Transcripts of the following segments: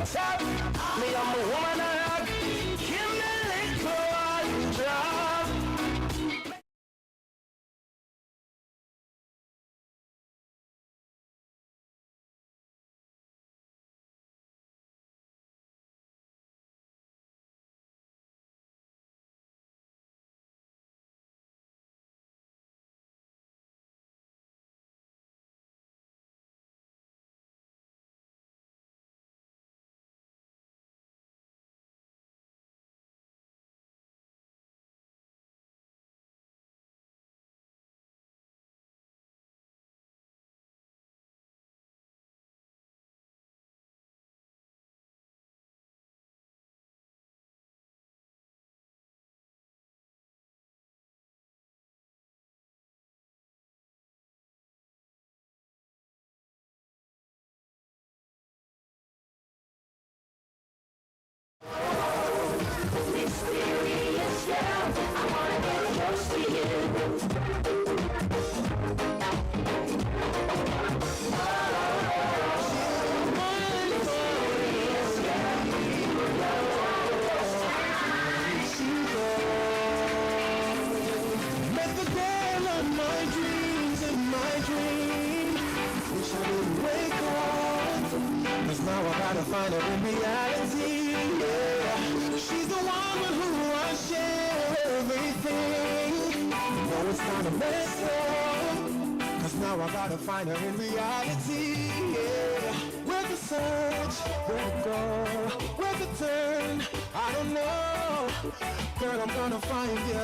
top. Me, I'm a woman of rock. Give me liquor and drop. Mysterious girl, I wanna get close to you. Met the girl of my dreams and my dream. Wish I didn't wake up, 'cause now I gotta find her in reality. Yeah, she's the one with who I share everything. No, it's kinda messed up, 'cause now I gotta find her in reality. Yeah, where to search, where to go, where to turn, I don't know. Girl, I'm gonna find you,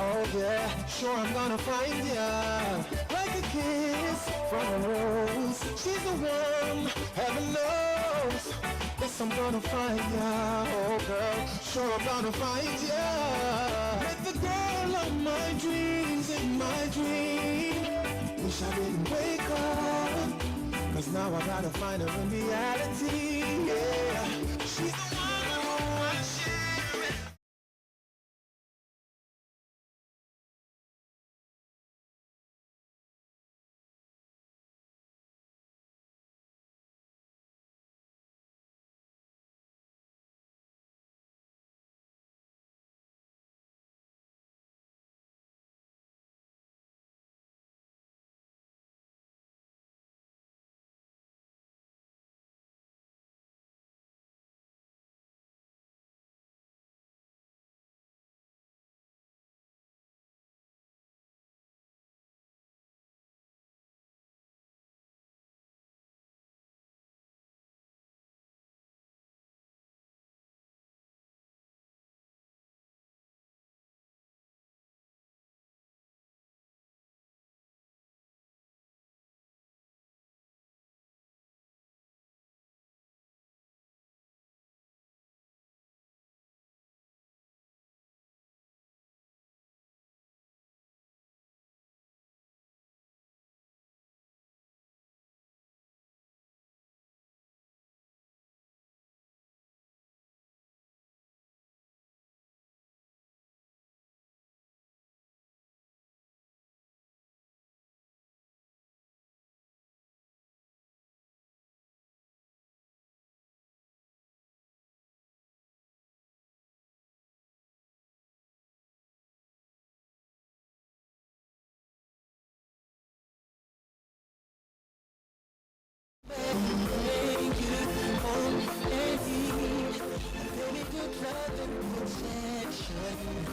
oh yeah, sure I'm gonna find you. Like a kiss from a rose, she's the one, heaven knows. Yes, I'm gonna find you, oh girl, sure I'm gonna find you. With the girl of my dreams in my dream. Wish I didn't wake up, 'cause now I gotta find her in reality, yeah. She's the one who I share it.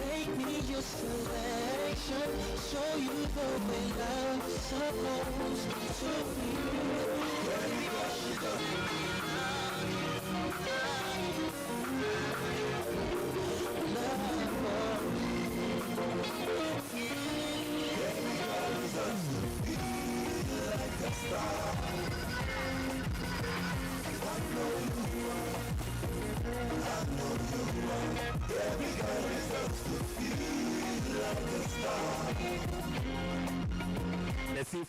Make me your selection, show you the way love's supposed to be. Let's see.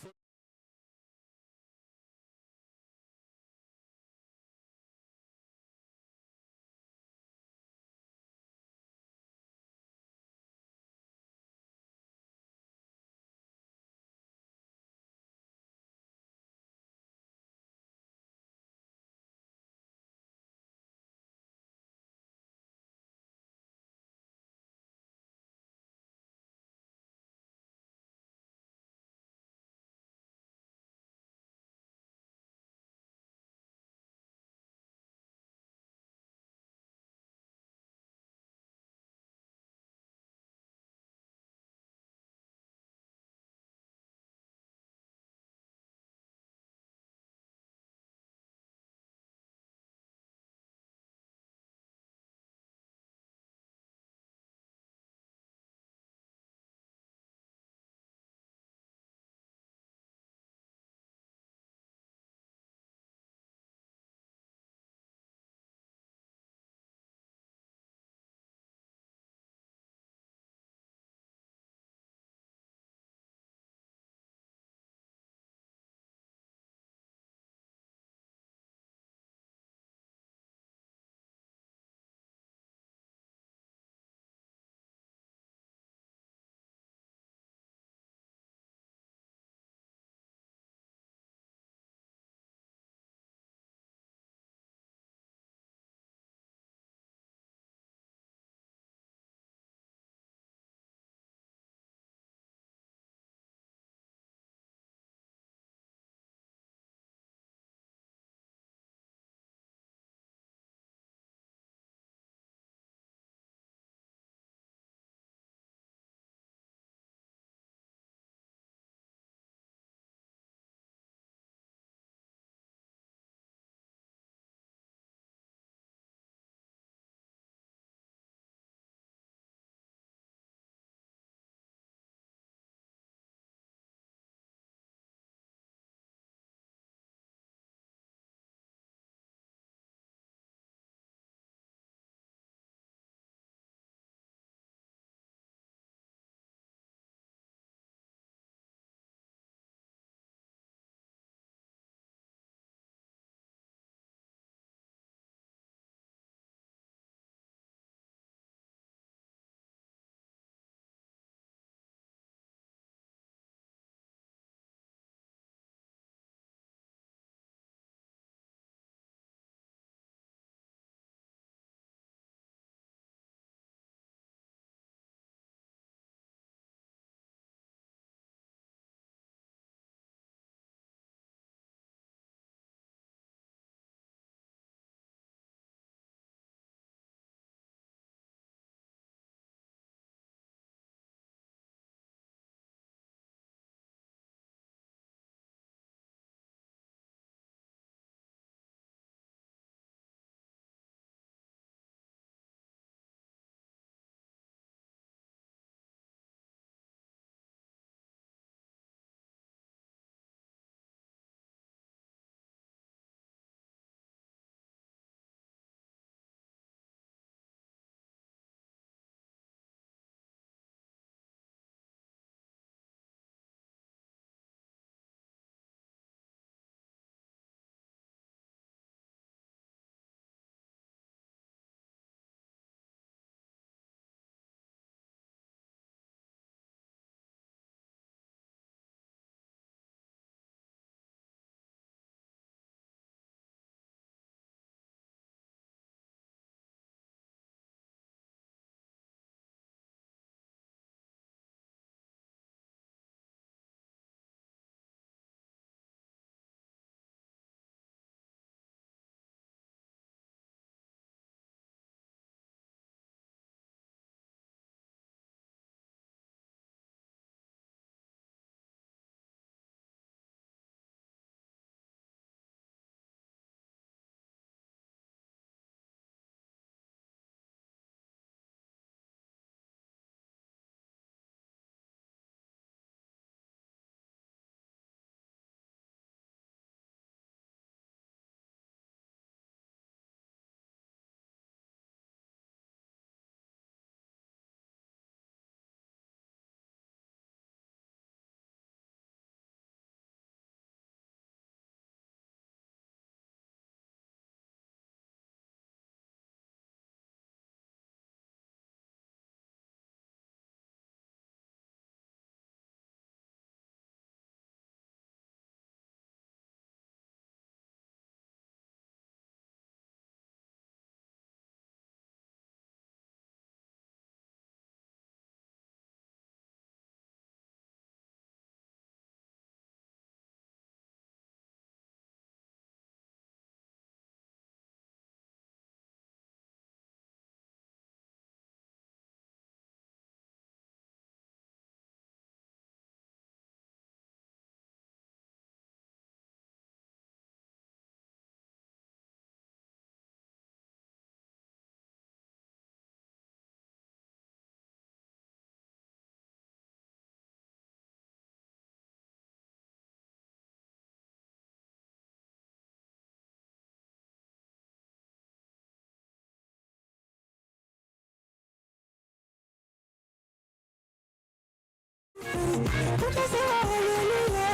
tutasema haleluya,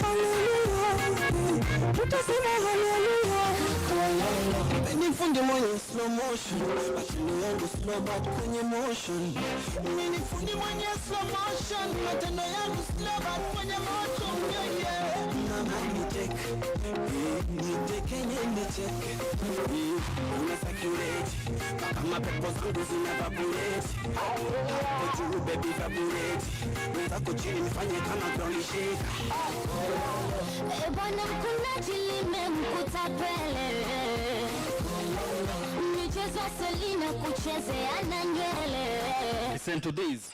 haleluya, tutasema haleluya. Nifundi mwenye slow motion, matendo yangu slow but kwenye motion. Nifundi mwenye slow motion, matendo yangu slow but kwenye motion. Mama niteke, unasakurate, kama pepo zangu zinavaporate. Hapo juu baby vaporate, wenzako chini nifanye kama ground shaker. Bwana mkunaji limemkuta pele, michezo Selina kuchezea na nywele. Listen to this.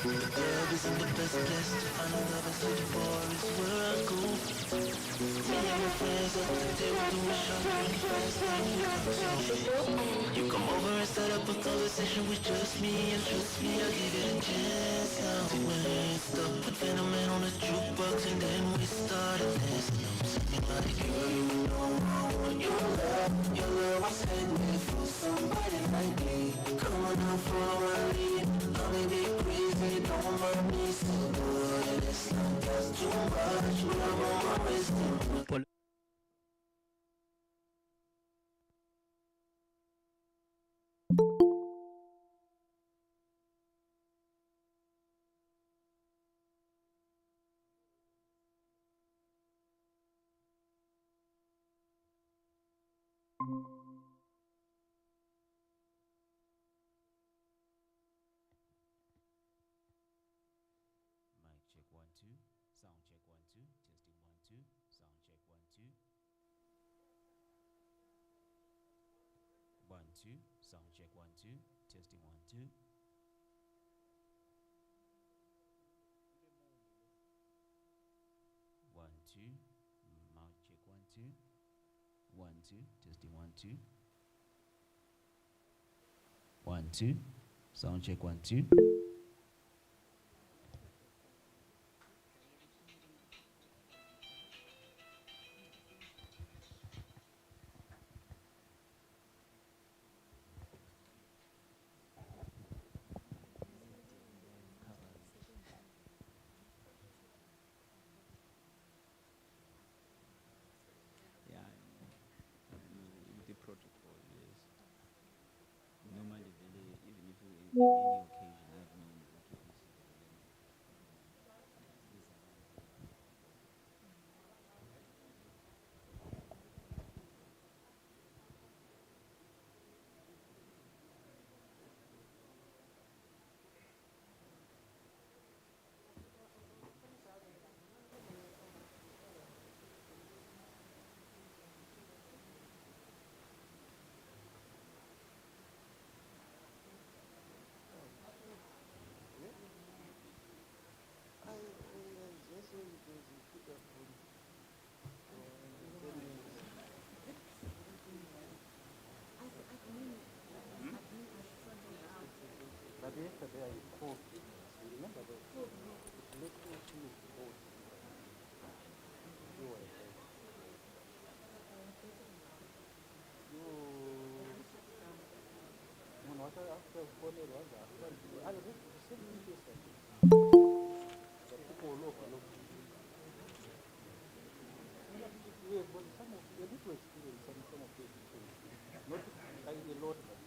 The club isn't the best place to find love and search for is where I go. Me and my friends at the table doing shopping fast time we come. You come over and start up a conversation with just me, and trust me, I'll give it a chance. Now when stop, put Venom on the jukebox and then we started dancing. I'm singing like, girl, you know I want your love was handmade for somebody like me. Come on now, follow my lead. Let me be crazy, don't mind me so good. It's not just too much, but I'm on my wisdom. Mic check 1 2, sound check 1 2, testing 1 2, sound check 1 2. 1 2, sound check 1 2, testing 1 2. 1 2, mic check 1 2. 1 2, testing 1 2. 1 2, sound check 1 2. The protocol, yes. Normally, even if we any occasion, I have no occasions. But yesterday I called. You remember the little piece board? You were there. You know what after calling was after I was so interested. The people all over look. Yeah, but some of you need to experience some of these things. Not a lot, but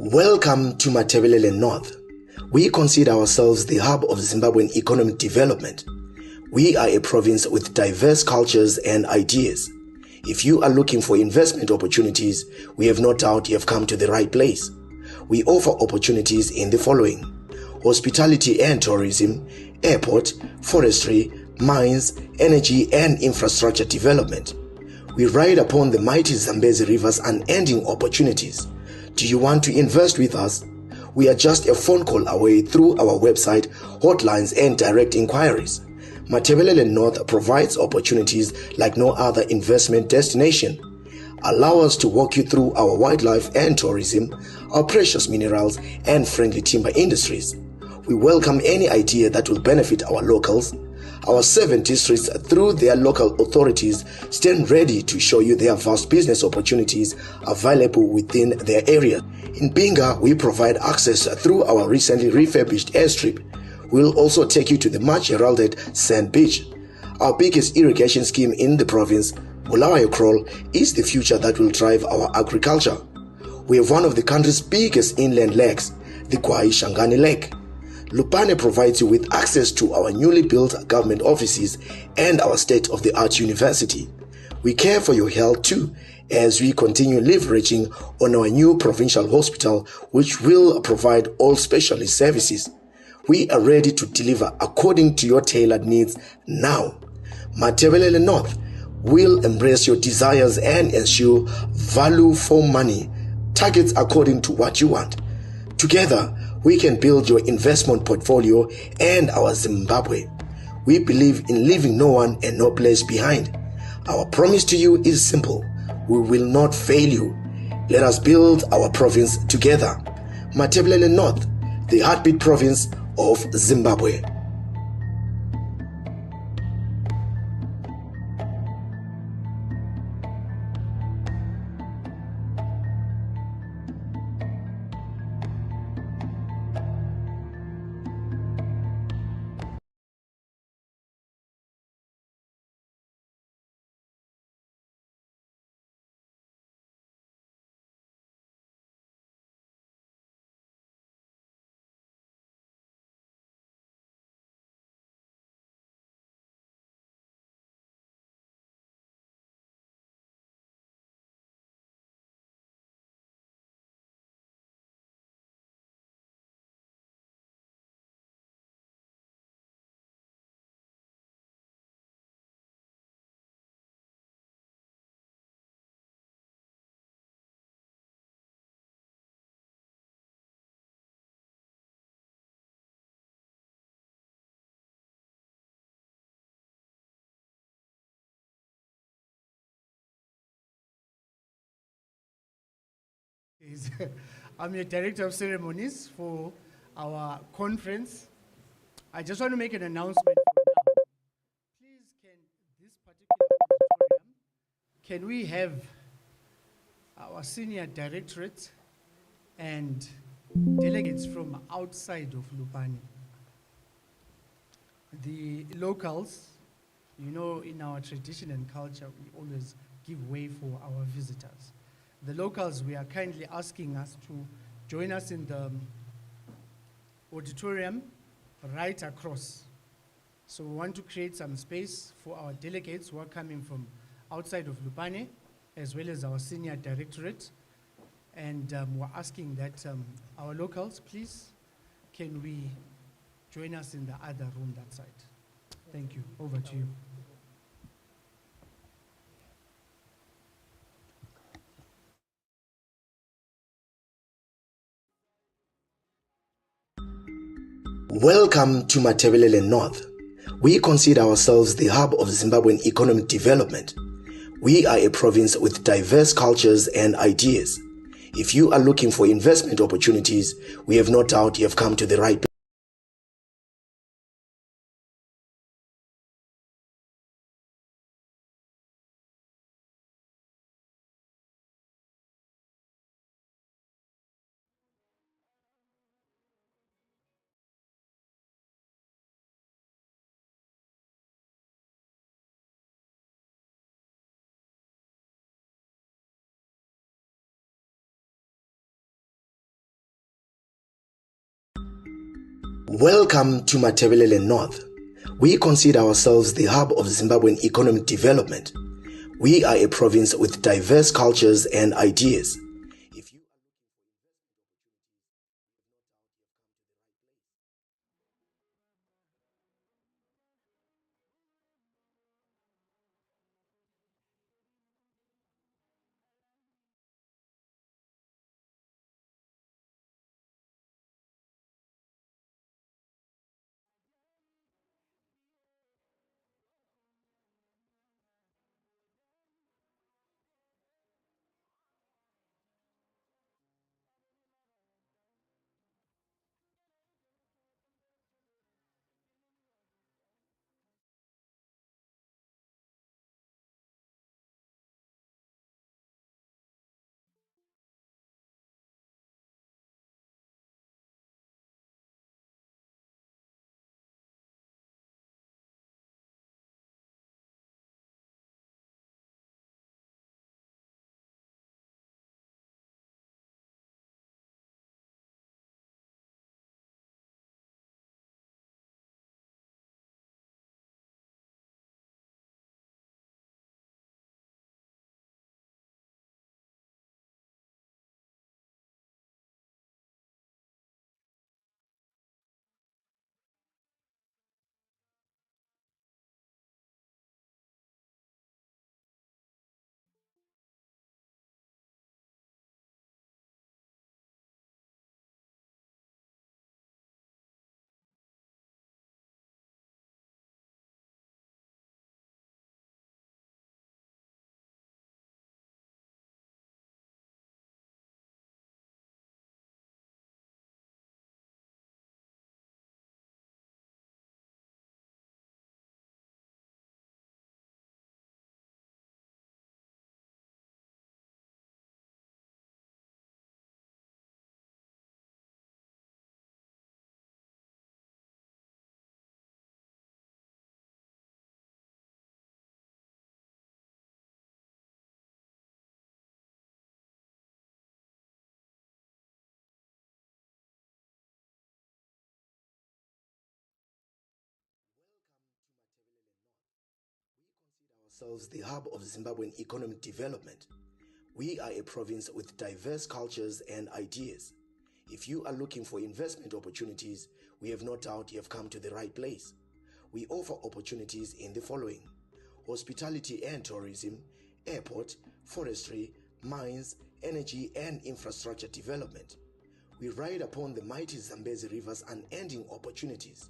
Welcome to MATABELELAND North. We consider ourselves the hub of Zimbabwean economic development. We are a province with diverse cultures and ideas. If you are looking for investment opportunities, we have no doubt you have come to the right place. We offer opportunities in the following: hospitality and tourism, airport, forestry, mines, energy and infrastructure development. We ride upon the mighty Zambezi River's unending opportunities. Do you want to invest with us? We are just a phone call away through our website, hotlines and direct inquiries. MATABELELAND North provides opportunities like no other investment destination. Allow us to walk you through our wildlife and tourism, our precious minerals and friendly timber industries. We welcome any idea that will benefit our locals. Our 7 districts, through their local authorities, stand ready to show you their vast business opportunities available within their area. In Binga, we provide access through our recently refurbished airstrip. We'll also take you to the much heralded Sand Beach. Our biggest irrigation scheme in the province, Bulawayo is the future that will drive our agriculture. We have one of the country's biggest inland lakes, the Kwai Shangani Lake. Lupane provides you with access to our newly built government offices and our state-of-the-art university. We care for your health too, as we continue leveraging on our new provincial hospital, which will provide all specialist services. We are ready to deliver according to your tailored needs now. MATABELELAND North will embrace your desires and ensure value for money, targets according to what you want. Together, we can build your investment portfolio and our Zimbabwe. We believe in leaving no one and no place behind. Our promise to you is simple: we will not fail you. Let us build our province together. MATABELELAND North, the heartbeat province of Zimbabwe. I'm your director of ceremonies for our conference. I just want to make an announcement for now. Please, can this particular auditorium, can we have our senior directorate and delegates from outside of Lupane? The locals, you know, in our tradition and culture, we always give way for our visitors. The locals, we are kindly asking us to join us in the auditorium right across. So we want to create some space for our delegates who are coming from outside of Lupane, as well as our senior directorate. And we're asking that our locals, please, can we join us in the other room that side? Thank you. Over to you. Welcome to MATABELELAND North. We consider ourselves the hub of Zimbabwean economic development. We are a province with diverse cultures and ideas. If you are looking for investment opportunities, we have no doubt you have come to the right place. Welcome to MATABELELAND North. We consider ourselves the hub of Zimbabwean economic development. We are a province with diverse cultures and ideas. If you ourselves the hub of Zimbabwean economic development. We are a province with diverse cultures and ideas. If you are looking for investment opportunities, we have no doubt you have come to the right place. We offer opportunities in the following: hospitality and tourism, airport, forestry, mines, energy and infrastructure development. We ride upon the mighty Zambezi River's unending opportunities.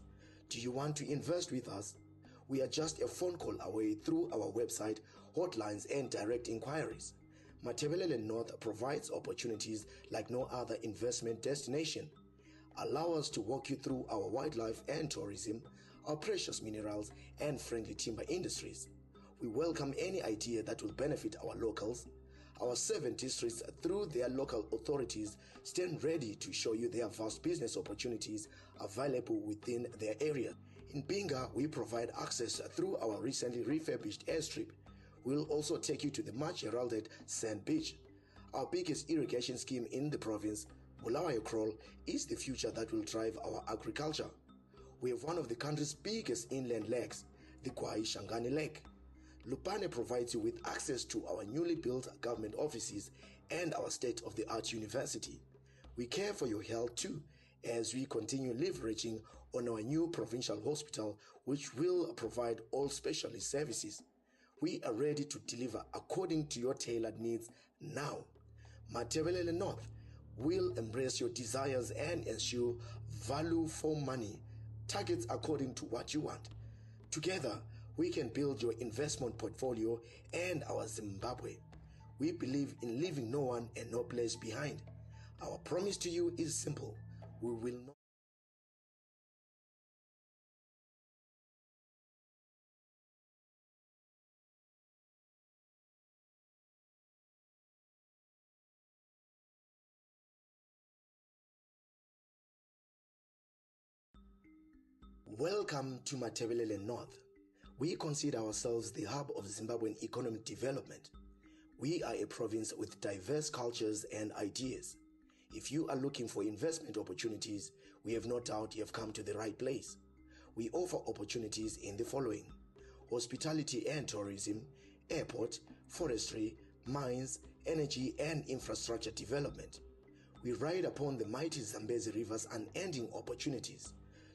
Do you want to invest with us? We are just a phone call away through our website, hotlines and direct inquiries. MATABELELAND North provides opportunities like no other investment destination. Allow us to walk you through our wildlife and tourism, our precious minerals and friendly timber industries. We welcome any idea that will benefit our locals. Our 7 districts, through their local authorities, stand ready to show you their vast business opportunities available within their area. In Binga, we provide access through our recently refurbished airstrip. We'll also take you to the much heralded Sand Beach. Our biggest irrigation scheme in the province, Bulawayo, is the future that will drive our agriculture. We have one of the country's biggest inland lakes, the Kwai Shangani Lake. Lupane provides you with access to our newly built government offices and our state-of-the-art university. We care for your health too, as we continue leveraging on our new provincial hospital, which will provide all specialist services. We are ready to deliver according to your tailored needs now. MATABELELAND North will embrace your desires and ensure value for money, targets according to what you want. Together, we can build your investment portfolio and our Zimbabwe. We believe in leaving no one and no place behind. Our promise to you is simple. We will not. Welcome to MATABELELAND North. We consider ourselves the hub of Zimbabwean economic development. We are a province with diverse cultures and ideas. If you are looking for investment opportunities, We have no doubt you have come to the right place. We offer opportunities in the following: hospitality and tourism, airport, forestry, mines, energy and infrastructure development. We ride upon the mighty Zambezi River's unending opportunities.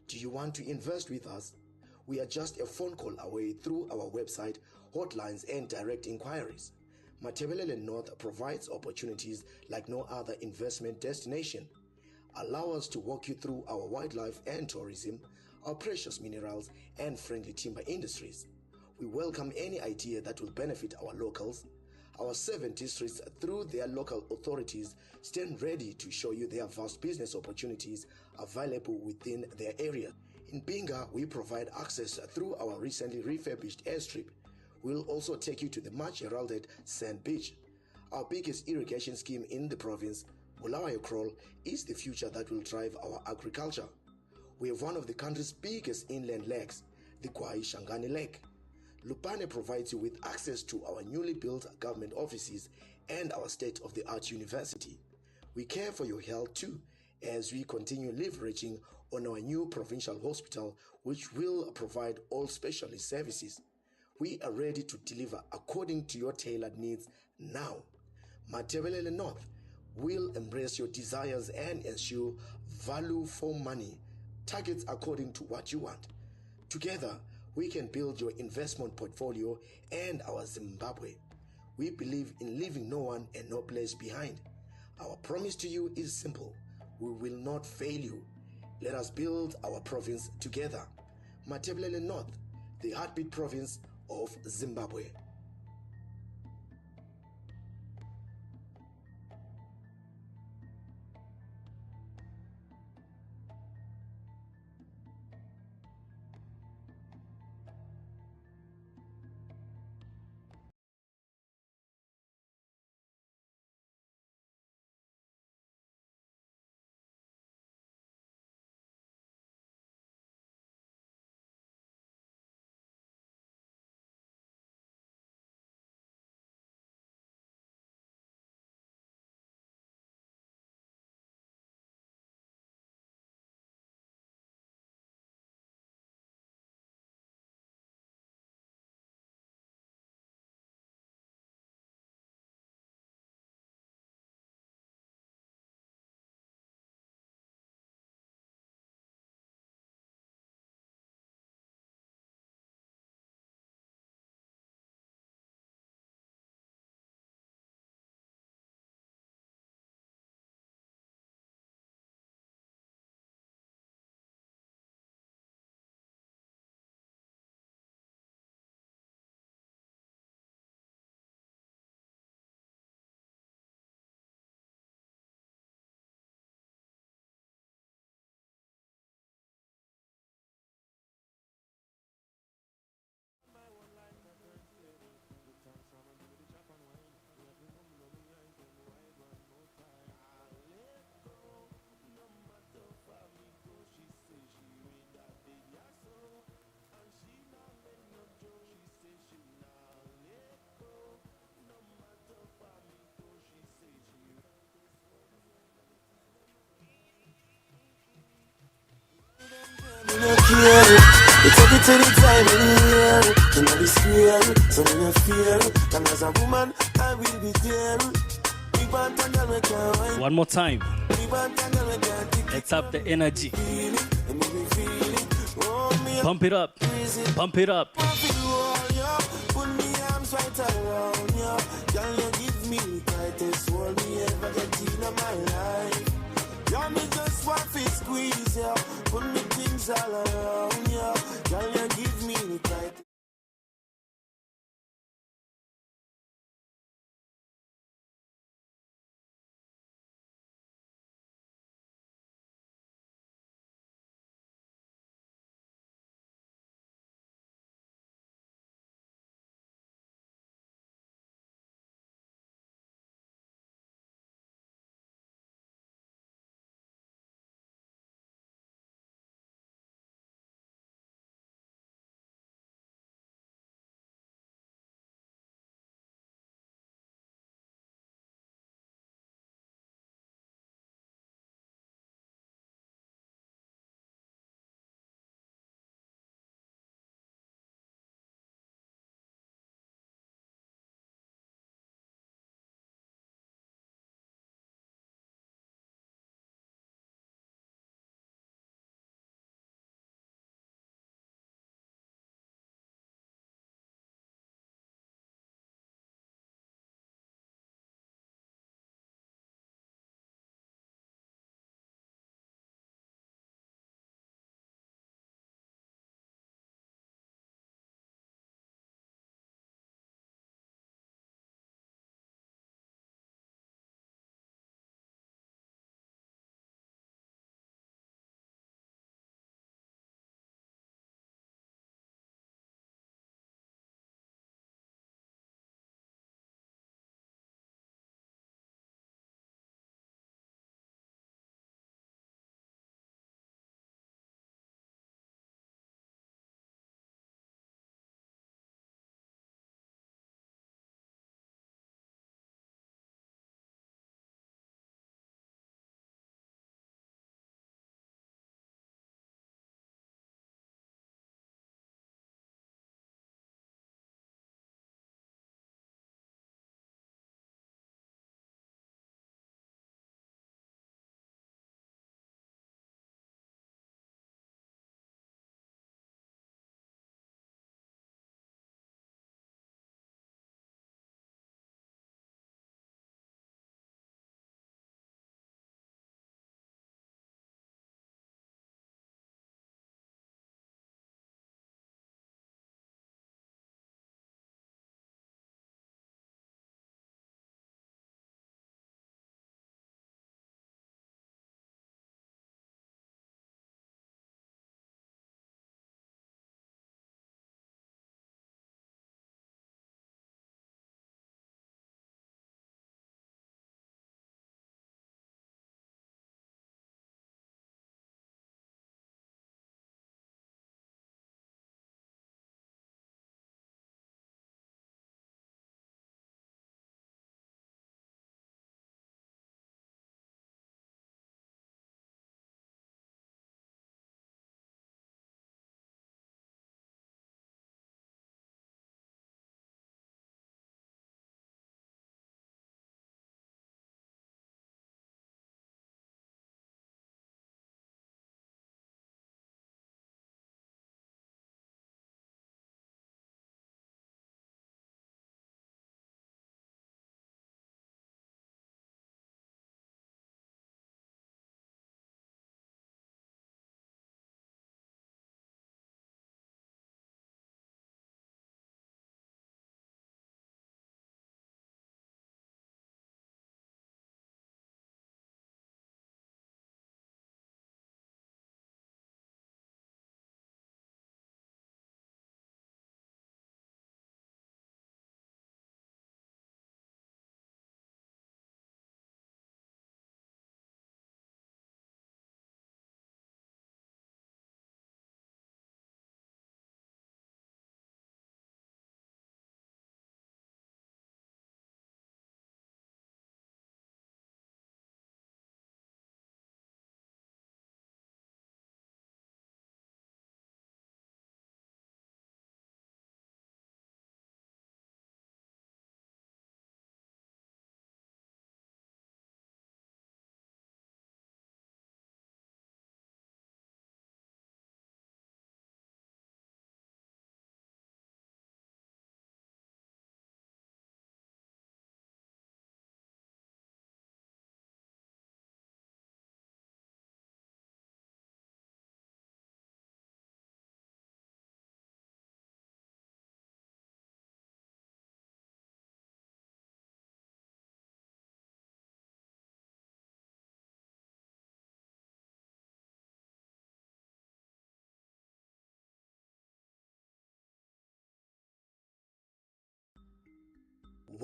Do you want to invest with us? We are just a phone call away through our website, hotlines and direct inquiries. MATABELELAND North provides opportunities like no other investment destination. Allow us to walk you through our wildlife and tourism, our precious minerals and friendly timber industries. We welcome any idea that will benefit our locals. Our 7 districts, through their local authorities, stand ready to show you their vast business opportunities available within their area. In Binga, we provide access through our recently refurbished airstrip. We'll also take you to the much heralded Sand Beach. Our biggest irrigation scheme in the province, Bulawayo, is the future that will drive our agriculture. We have one of the country's biggest inland lakes, the Kwai Shangani Lake. Lupane provides you with access to our newly built government offices and our state-of-the-art university. We care for your health too, as we continue leveraging on our new provincial hospital, which will provide all specialist services. We are ready to deliver according to your tailored needs now. MATABELELAND North will embrace your desires and ensure value for money, targets according to what you want. Together, we can build your investment portfolio and our Zimbabwe. We believe in leaving no one and no place behind. Our promise to you is simple: we will not fail you. Let us build our province together. MATABELELAND North, the heartbeat province of Zimbabwe. You take it to the time in the air. You know be scared, so me no fear. And as a woman, I will be there. We want a girl we can wine. One more time. We want a girl we can take it. Let's up the energy. Feel it, and make me feel it. Oh, me Pump it up. Pump it up. I feel all you. Put me arms right around you. Girl, you give me the tightest hold me ever get in my life. You me just want to squeeze you. Put me things all around you. Girl, you give me the tightest.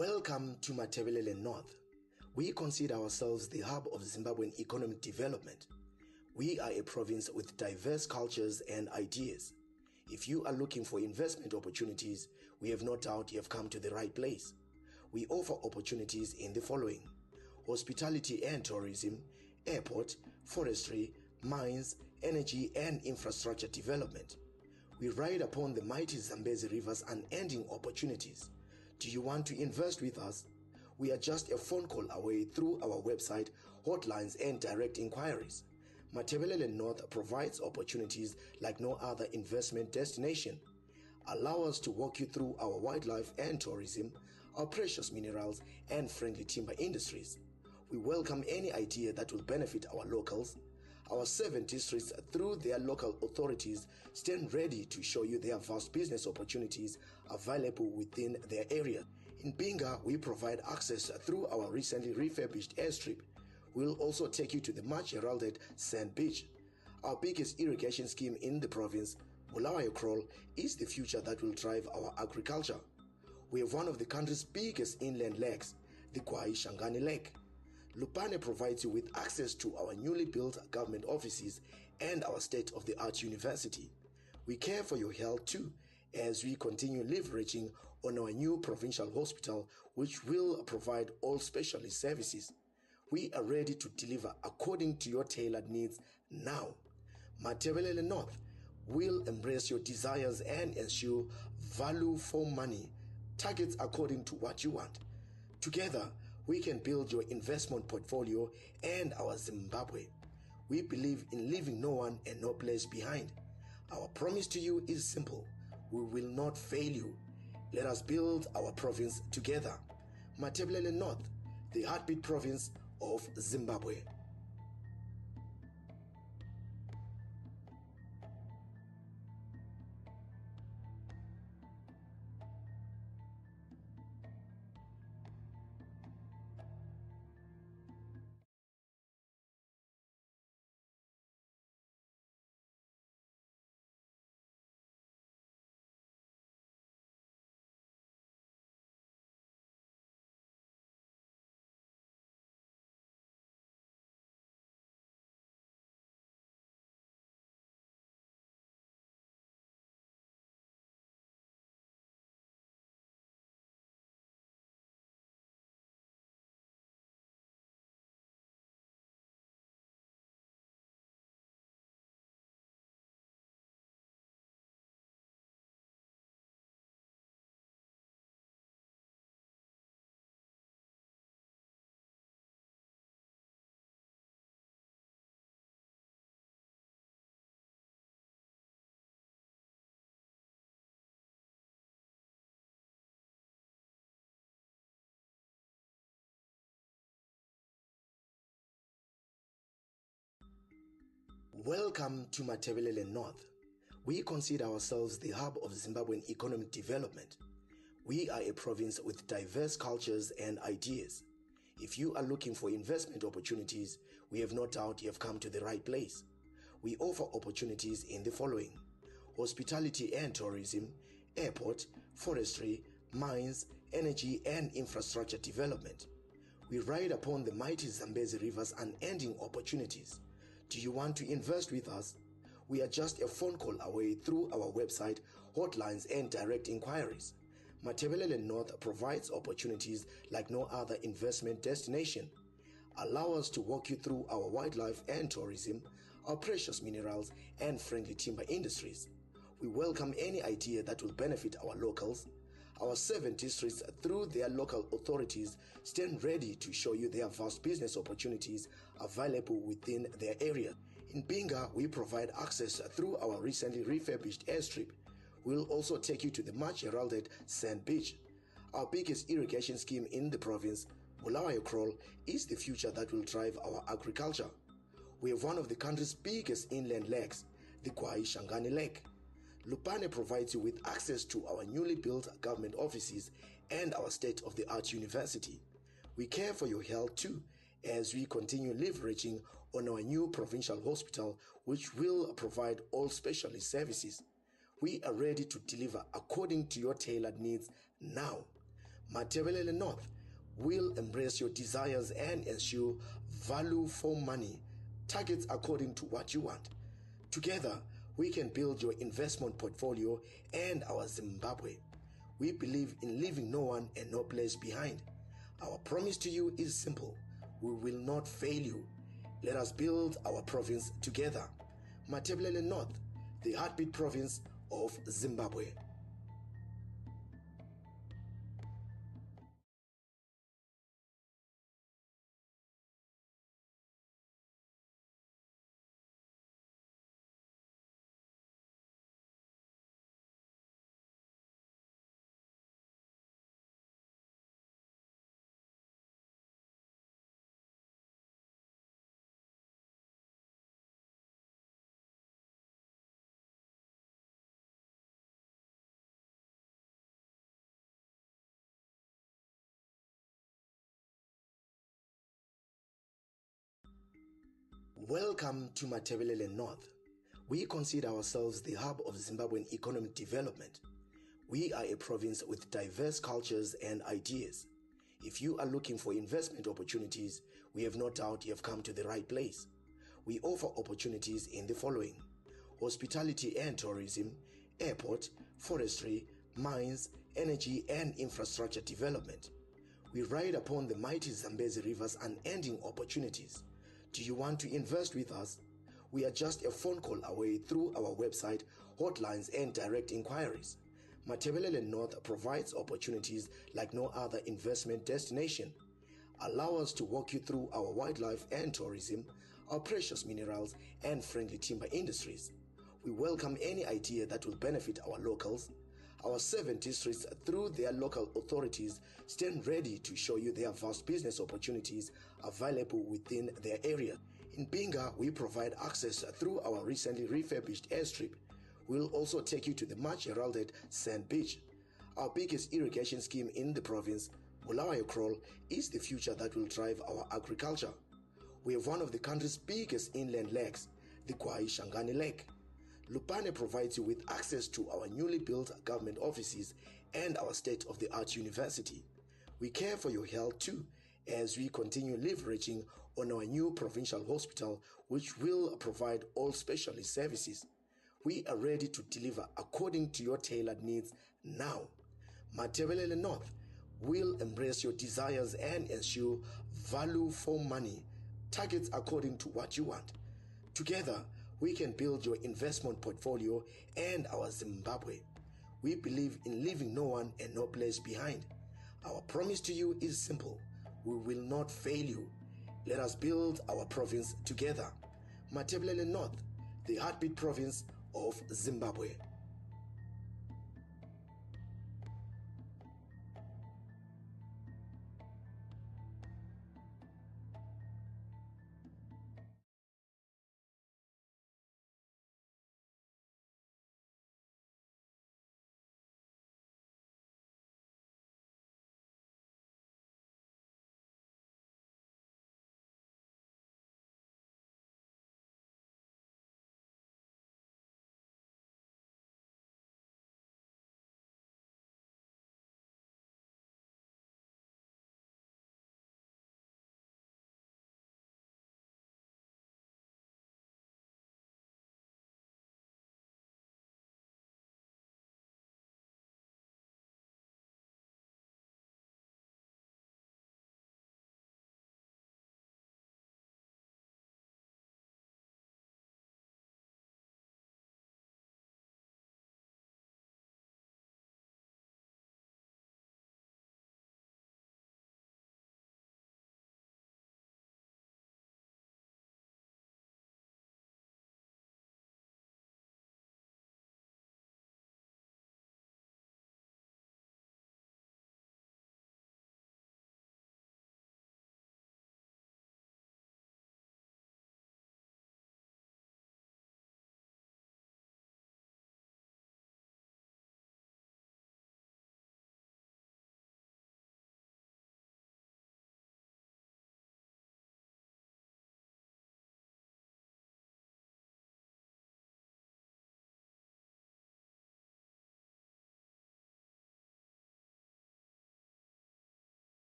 Welcome to MATABELELAND North. We consider ourselves the hub of Zimbabwean economic development. We are a province with diverse cultures and ideas. If you are looking for investment opportunities, we have no doubt you have come to the right place. We offer opportunities in the following: hospitality and tourism, airport, forestry, mines, energy and infrastructure development. We ride upon the mighty Zambezi River's unending opportunities. Do you want to invest with us? We are just a phone call away through our website, hotlines and direct inquiries. MATABELELAND North provides opportunities like no other investment destination. Allow us to walk you through our wildlife and tourism, our precious minerals and friendly timber industries. We welcome any idea that will benefit our locals. Our 7 districts, through their local authorities, stand ready to show you their vast business opportunities available within their area. In Binga, we provide access through our recently refurbished airstrip. We'll also take you to the much heralded Sand Beach. Our biggest irrigation scheme in the province, Bulawayo, is the future that will drive our agriculture. We have one of the country's biggest inland lakes, the Kwai Shangani Lake. Lupane provides you with access to our newly built government offices and our state-of-the-art university. We care for your health too, as we continue leveraging on our new provincial hospital, which will provide all specialist services. We are ready to deliver according to your tailored needs now. MATABELELAND North will embrace your desires and ensure value for money, targets according to what you want. Together, we can build your investment portfolio and our Zimbabwe. We believe in leaving no one and no place behind. Our promise to you is simple: we will not fail you. Let us build our province together. MATABELELAND North, the heartbeat province of Zimbabwe. Welcome to MATABELELAND North. We consider ourselves the hub of Zimbabwean economic development. We are a province with diverse cultures and ideas. If you are looking for investment opportunities, we have no doubt you have come to the right place. We offer opportunities in the following: hospitality and tourism, airport, forestry, mines, energy and infrastructure development. We ride upon the mighty Zambezi River's unending opportunities. Do you want to invest with us? We are just a phone call away through our website, hotlines and direct inquiries. MATABELELAND North provides opportunities like no other investment destination. Allow us to walk you through our wildlife and tourism, our precious minerals and friendly timber industries. We welcome any idea that will benefit our locals. Our 7 districts, through their local authorities, stand ready to show you their vast business opportunities available within their area. In Binga, we provide access through our recently refurbished airstrip. We'll also take you to the much heralded Sand Beach. Our biggest irrigation scheme in the province, Bulawayo, is the future that will drive our agriculture. We have one of the country's biggest inland lakes, the Kwai Shangani Lake. Lupane provides you with access to our newly built government offices and our state-of-the-art university. We care for your health too, as we continue leveraging on our new provincial hospital, which will provide all specialist services. We are ready to deliver according to your tailored needs now. MATABELELAND North will embrace your desires and ensure value for money, targets according to what you want. Together, we can build your investment portfolio and our Zimbabwe. We believe in leaving no one and no place behind. Our promise to you is simple. We will not fail you. Let us build our province together. MATABELELAND North, the heartbeat province of Zimbabwe. Welcome to MATABELELAND North. We consider ourselves the hub of Zimbabwean economic development. We are a province with diverse cultures and ideas. If you are looking for investment opportunities, we have no doubt you have come to the right place. We offer opportunities in the following: hospitality and tourism, airport, forestry, mines, energy and infrastructure development. We ride upon the mighty Zambezi River's unending opportunities. Do you want to invest with us? We are just a phone call away through our website, hotlines and direct inquiries. MATABELELAND North provides opportunities like no other investment destination. Allow us to walk you through our wildlife and tourism, our precious minerals and friendly timber industries. We welcome any idea that will benefit our locals. Our 7 districts, through their local authorities, stand ready to show you their vast business opportunities available within their area. In Binga, we provide access through our recently refurbished airstrip. We'll also take you to the much heralded Sand Beach. Our biggest irrigation scheme in the province, inaugural, is the future that will drive our agriculture. We have one of the country's biggest inland lakes, the Kwai Shangani Lake. Lupane provides you with access to our newly built government offices and our state-of-the-art university. We care for your health too, as we continue leveraging on our new provincial hospital, which will provide all specialist services. We are ready to deliver according to your tailored needs now. MATABELELAND North will embrace your desires and ensure value for money, targets according to what you want. Together, we can build your investment portfolio and our Zimbabwe. We believe in leaving no one and no place behind. Our promise to you is simple. We will not fail you. Let us build our province together. MATABELELAND North, the heartbeat province of Zimbabwe.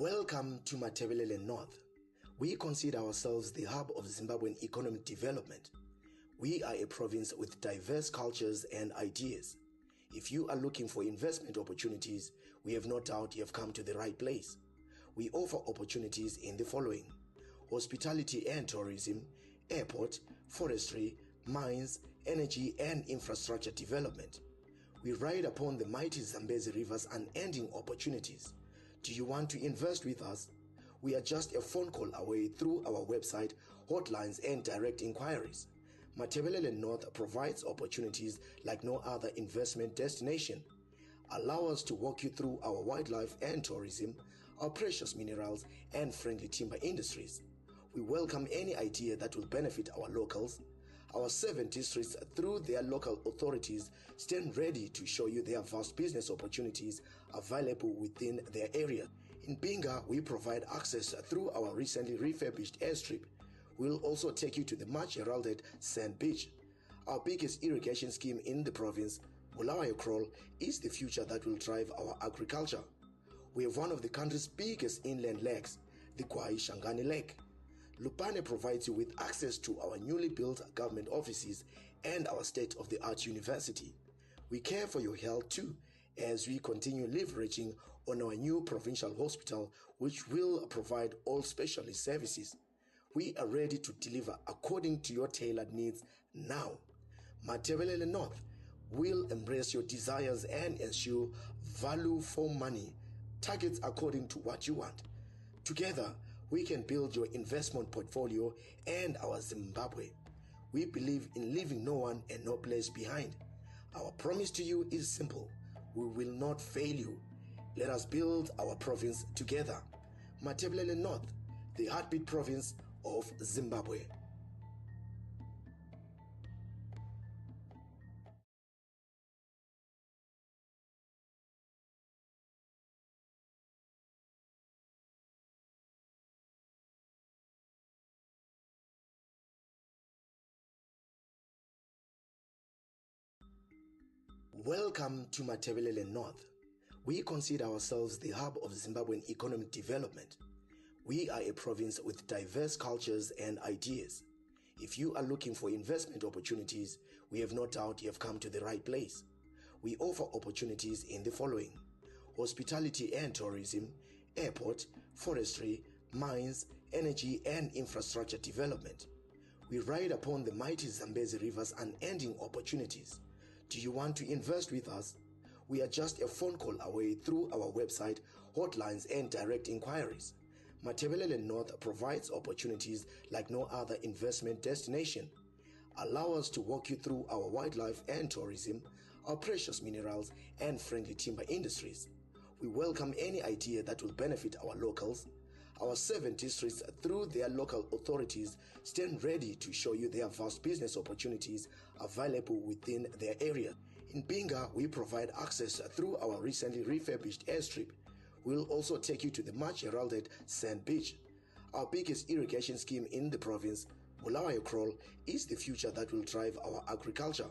Welcome to MATABELELAND NORTH. We consider ourselves the hub of Zimbabwean economic development. We are a province with diverse cultures and ideas. If you are looking for investment opportunities, we have no doubt you have come to the right place. We offer opportunities in the following: hospitality and tourism, airport, forestry, mines, energy and infrastructure development. We ride upon the mighty Zambezi River's unending opportunities. Do you want to invest with us? We are just a phone call away through our website, hotlines and direct inquiries. MATABELELAND North provides opportunities like no other investment destination. Allow us to walk you through our wildlife and tourism, our precious minerals and friendly timber industries. We welcome any idea that will benefit our locals. Our 7 districts, through their local authorities, stand ready to show you their vast business opportunities available within their area. In Binga, we provide access through our recently refurbished airstrip. We'll also take you to the much heralded Sand Beach. Our biggest irrigation scheme in the province, inaugural, is the future that will drive our agriculture. We have one of the country's biggest inland lakes, the Kwai Shangani Lake. Lupane provides you with access to our newly built government offices and our state-of-the-art university. We care for your health too, as we continue leveraging on our new provincial hospital, which will provide all specialist services. We are ready to deliver according to your tailored needs now. MATABELELAND North will embrace your desires and ensure value for money, targets according to what you want. Together, we can build your investment portfolio and our Zimbabwe. We believe in leaving no one and no place behind. Our promise to you is simple: we will not fail you. Let us build our province together. MATABELELAND North, the heartbeat province of Zimbabwe. Welcome to MATABELELAND North. We consider ourselves the hub of Zimbabwean economic development. We are a province with diverse cultures and ideas. If you are looking for investment opportunities, we have no doubt you have come to the right place. We offer opportunities in the following: hospitality and tourism, airport, forestry, mines, energy and infrastructure development. We ride upon the mighty Zambezi River's unending opportunities. Do you want to invest with us? We are just a phone call away through our website, hotlines and direct inquiries. MATABELELAND North provides opportunities like no other investment destination. Allow us to walk you through our wildlife and tourism, our precious minerals and friendly timber industries. We welcome any idea that will benefit our locals. Our 7 districts, through their local authorities, stand ready to show you their vast business opportunities available within their area. In Binga, we provide access through our recently refurbished airstrip. We'll also take you to the much heralded Sand Beach. Our biggest irrigation scheme in the province, inaugural, is the future that will drive our agriculture.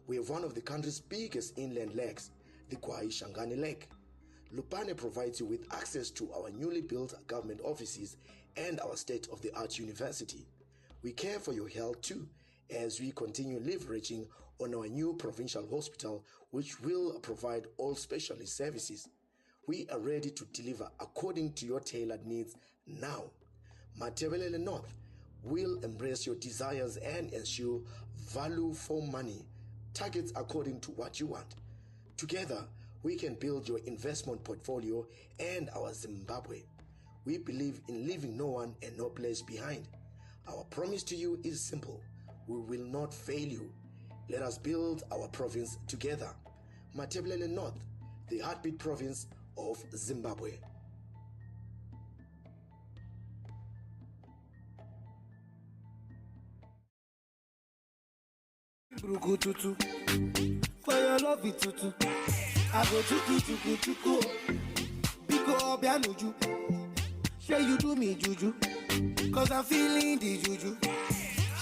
We have one of the country's biggest inland lakes, the Kwai Shangani Lake. Lupane provides you with access to our newly built government offices and our state-of-the-art university. We care for your health too, as we continue leveraging on our new provincial hospital, which will provide all specialist services. We are ready to deliver according to your tailored needs now. MATABELELAND North will embrace your desires and ensure value for money, targets according to what you want. Together, we can build your investment portfolio and our Zimbabwe. We believe in leaving no one and no place behind. Our promise to you is simple: we will not fail you. Let us build our province together. MATABELELAND North, the heartbeat province of Zimbabwe. Tutu, for your love it tutu. I go chuku. Biko obianuju. Say you do me juju, cause I'm feeling the juju.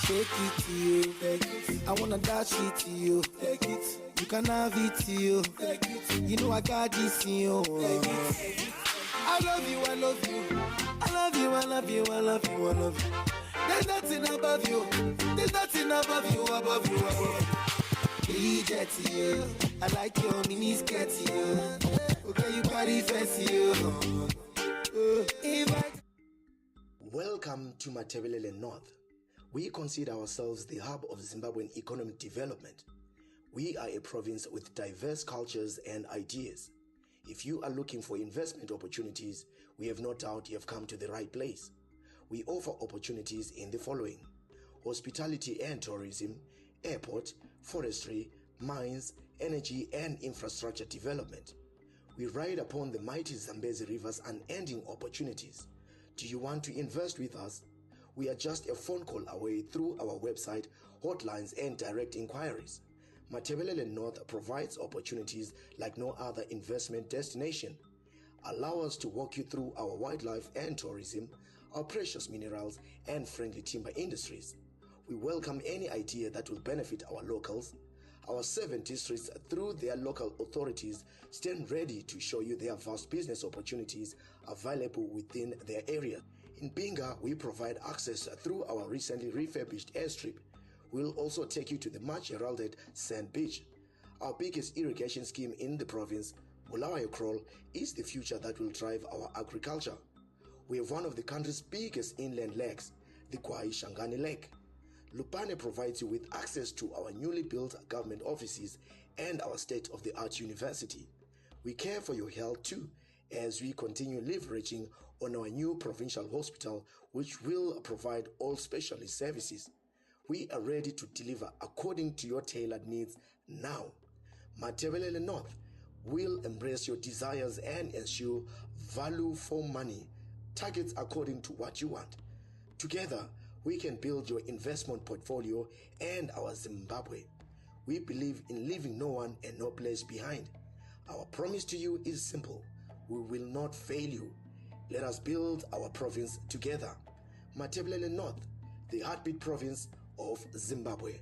Shake it to you, take it. I wanna dash it to you, take it. You can have it to you, take it. You know I got this in you. I I love you, I love you. I love you, I love you, I love you, I love you. There's nothing above you. There's nothing above you, above you, above you. Jet you. I like your mini skirt you. Okay, you body fancy you. Welcome to MATABELELAND North. We consider ourselves the hub of Zimbabwean economic development. We are a province with diverse cultures and ideas. If you are looking for investment opportunities, we have no doubt you have come to the right place. We offer opportunities in the following: hospitality and tourism, airport, forestry, mines, energy and infrastructure development. We ride upon the mighty Zambezi River's unending opportunities. Do you want to invest with us? We are just a phone call away through our website, hotlines and direct inquiries. MATABELELAND North provides opportunities like no other investment destination. Allow us to walk you through our wildlife and tourism, our precious minerals and friendly timber industries. We welcome any idea that will benefit our locals. Our 7 districts, through their local authorities, stand ready to show you their vast business opportunities available within their area. In Binga, we provide access through our recently refurbished airstrip. We'll also take you to the much heralded Sand Beach. Our biggest irrigation scheme in the province, Inaugural, is the future that will drive our agriculture. We have one of the country's biggest inland lakes, the Kwai Shangani Lake. Lupane provides you with access to our newly built government offices and our state-of-the-art university. We care for your health too, as we continue leveraging on our new provincial hospital, which will provide all specialist services. We are ready to deliver according to your tailored needs now. MATABELELAND North will embrace your desires and ensure value for money, targets according to what you want. Together, we can build your investment portfolio and our Zimbabwe. We believe in leaving no one and no place behind. Our promise to you is simple: we will not fail you. Let us build our province together. MATABELELAND North, the heartbeat province of Zimbabwe.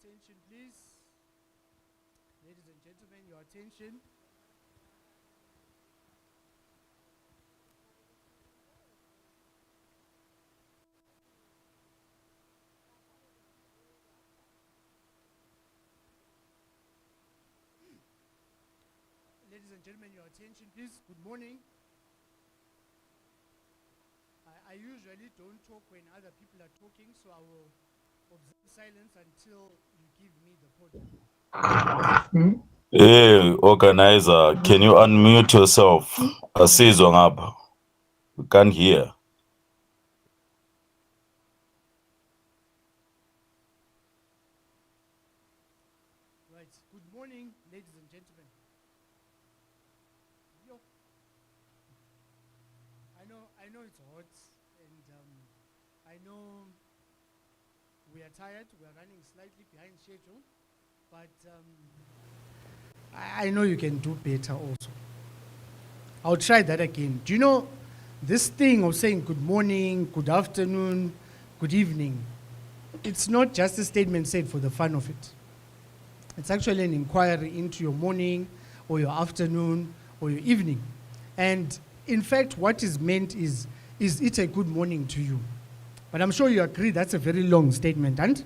attention, please. Ladies and gentlemen, your attention. Ladies and gentlemen, your attention, please. Good morning. I usually don't talk when other people are talking, so I will observe silence until you give me the podium. Hey, organizer, can you unmute yourself? Asizwa ngapha. We can't hear. Right. Good morning, ladies and gentlemen. Yo. I know it's hot, and I know we are tired. We are running slightly behind schedule, but I know you can do better also. I'll try that again. Do you know this thing of saying good morning, good afternoon, good evening? It's not just a statement said for the fun of it. It's actually an inquiry into your morning or your afternoon or your evening. And in fact, what is meant is it a good morning to you? But I'm sure you agree that's a very long statement, and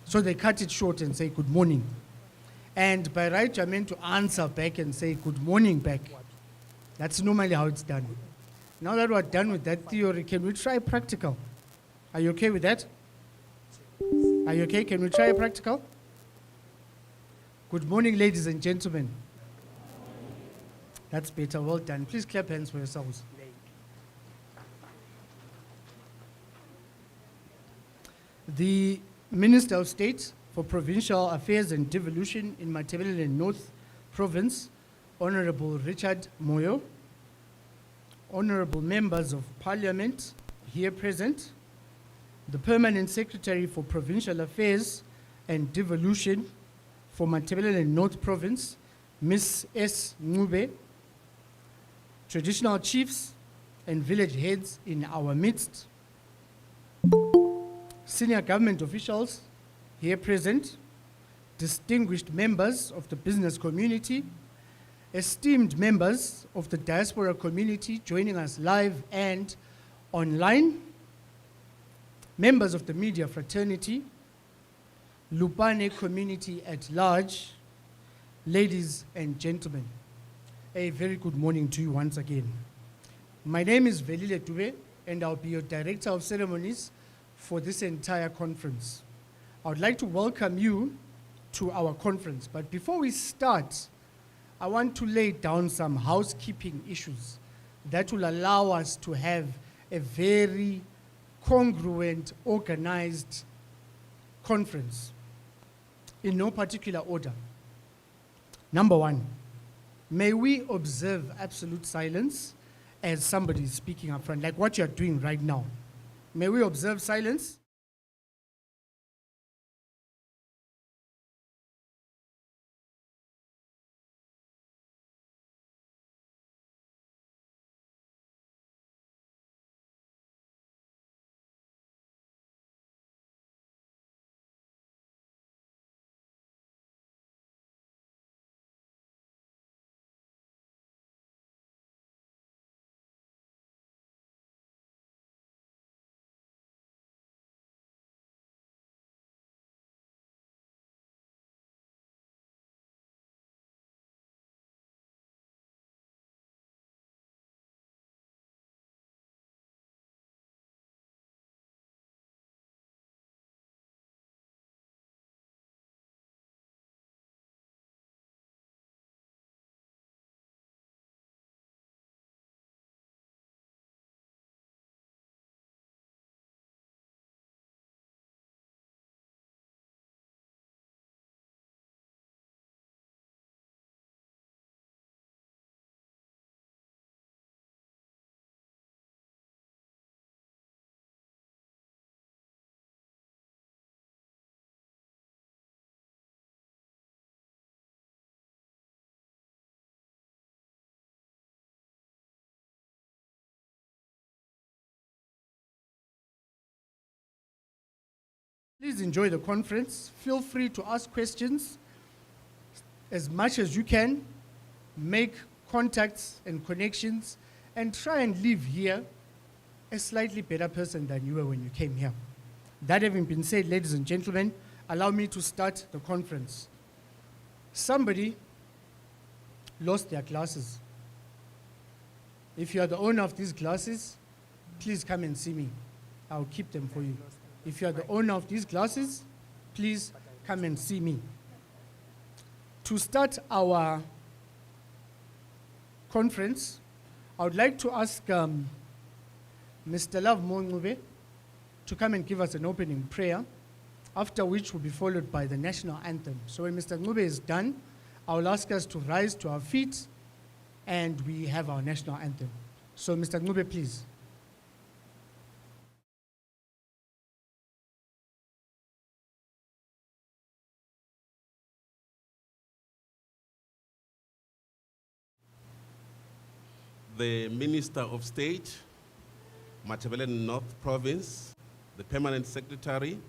so they cut it short and say good morning. And by right, you're meant to answer back and say good morning back. That's normally how it's done. Now that we're done with that theory, can we try practical? Are you okay with that? Are you okay? Can we try a practical? Good morning, ladies and gentlemen. That's better. Well done. Please clap hands for yourselves. The Minister of State for Provincial Affairs and Devolution in MATABELELAND North Province, Honorable Richard Moyo, honorable members of Parliament here present, the Permanent Secretary for Provincial Affairs and Devolution for MATABELELAND North Province, Ms. S. Ngube, traditional chiefs and village heads in our midst, senior government officials here present, distinguished members of the business community, esteemed members of the diaspora community joining us live and online, members of the media fraternity, Lupane community at large, ladies and gentlemen, a very good morning to you once again. My name is Velile Dube, and I'll be your Director of Ceremonies for this entire conference. I would like to welcome you to our conference, but before we start, I want to lay down some housekeeping issues that will allow us to have a very congruent, organized conference in no particular order. Number one, may we observe absolute silence as somebody is speaking up front, like what you're doing right now. May we observe silence? Please enjoy the conference. Feel free to ask questions as much as you can. Make contacts and connections and try and leave here a slightly better person than you were when you came here. That having been said, ladies and gentlemen, allow me to start the conference. Somebody lost their glasses. If you are the owner of these glasses, please come and see me. I'll keep them for you. If you are the owner of these glasses, please come and see me. To start our conference, I would like to ask Mr. Love Mongube to come and give us an opening prayer, after which will be followed by the national anthem. So when Mr. Ngube is done, I will ask us to rise to our feet and we have our national anthem. So Mr. Ngube, please. The Minister of State, MATABELELAND North Province, the Permanent Secretary,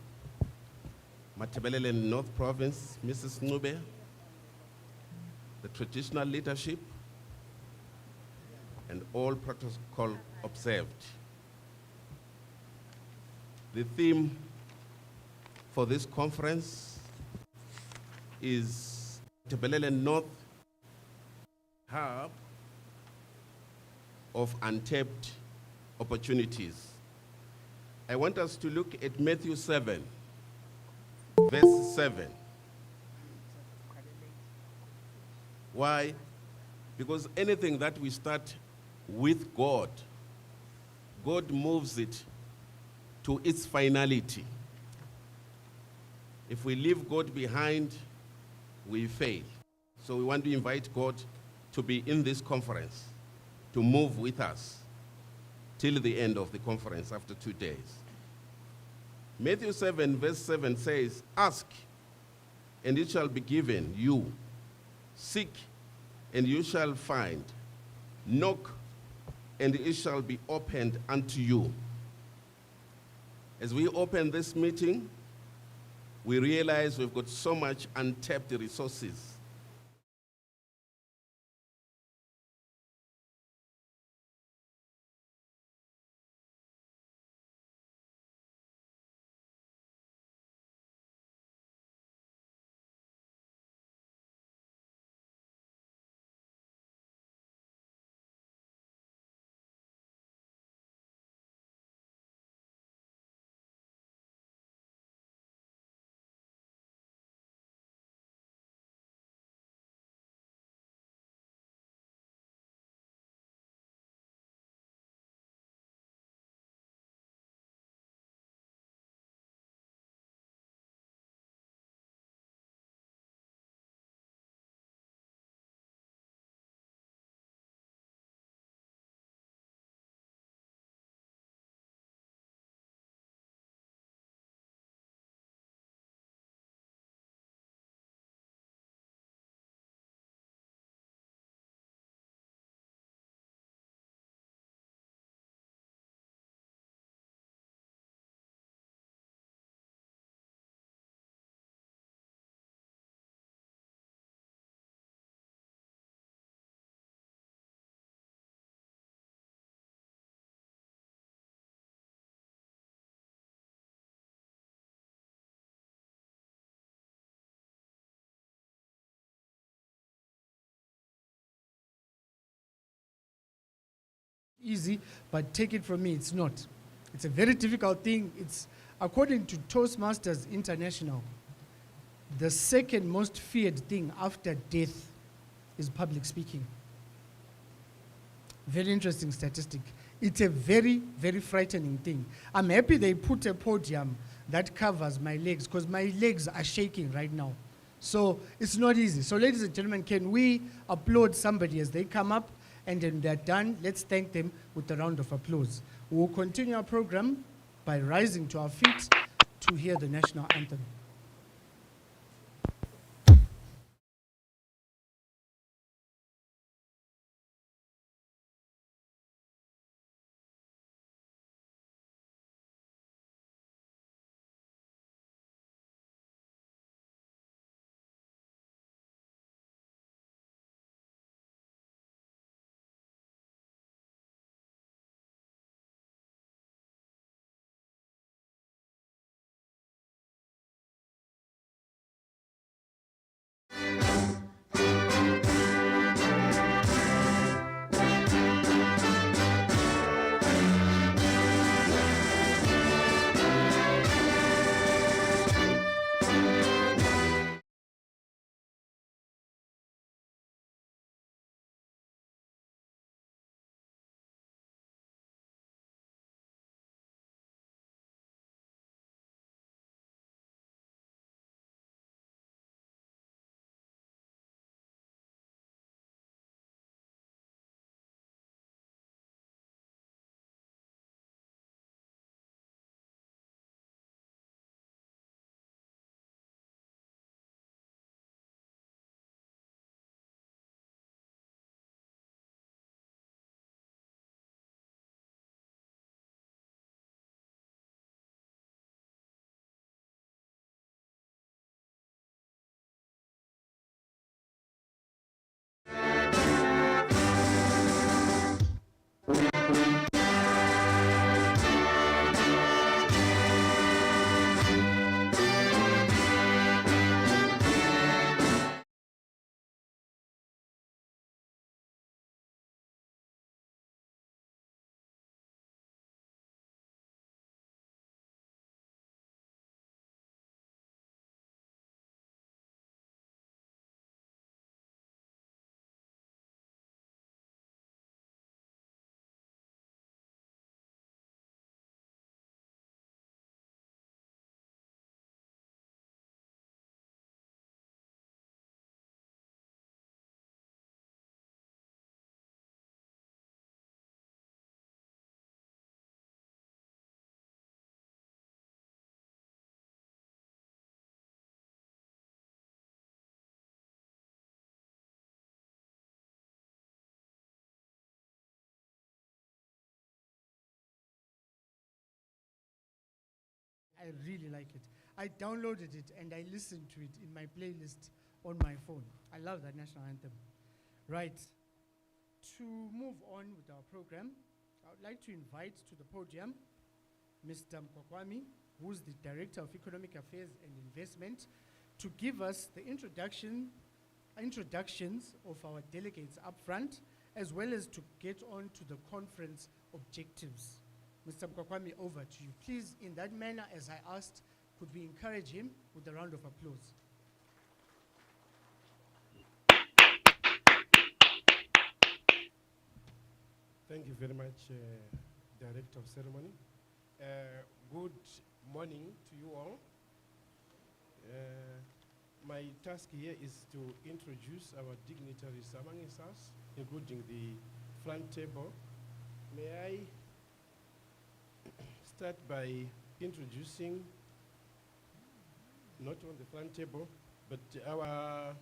MATABELELAND North Province, Mrs. Ngube, the traditional leadership, and all protocol observed. The theme for this conference is MATABELELAND North, Hub of Untapped Opportunities. I want us to look at Matthew 7, verse 7. Why? Because anything that we start with God, God moves it to its finality. If we leave God behind, we fail. So we want to invite God to be in this conference, to move with us till the end of the conference after 2 days. Matthew 7, verse 7 says, "Ask, and it shall be given you. Seek, and you shall find. Knock, and it shall be opened unto you." As we open this meeting, we realize we've got so much untapped resources. Easy, but take it from me, it's not. It's a very difficult thing. It's, according to Toastmasters International, the second most feared thing after death is public speaking. Very interesting statistic. It's a very, very frightening thing. I'm happy they put a podium that covers my legs, because my legs are shaking right now. So it's not easy. So ladies and gentlemen, can we applaud somebody as they come up? And then they're done, let's thank them with a round of applause. We'll continue our program by rising to our feet to hear the national anthem. I really like it. I downloaded it and I listened to it in my playlist on my phone. I love that national anthem. Right. To move on with our program, I would like to invite to the podium Mr. Mkwakwami, who's the Director of Economic Affairs and Investment, to give us the introductions of our delegates up front, as well as to get on to the conference objectives. Mr. Mkwakwami, over to you. Please, in that manner, as I asked, could we encourage him with a round of applause? Thank you very much, Director of Ceremony. Good morning to you all. My task here is to introduce our dignitaries among us, including the front table. May I start by introducing, not on the front table, but our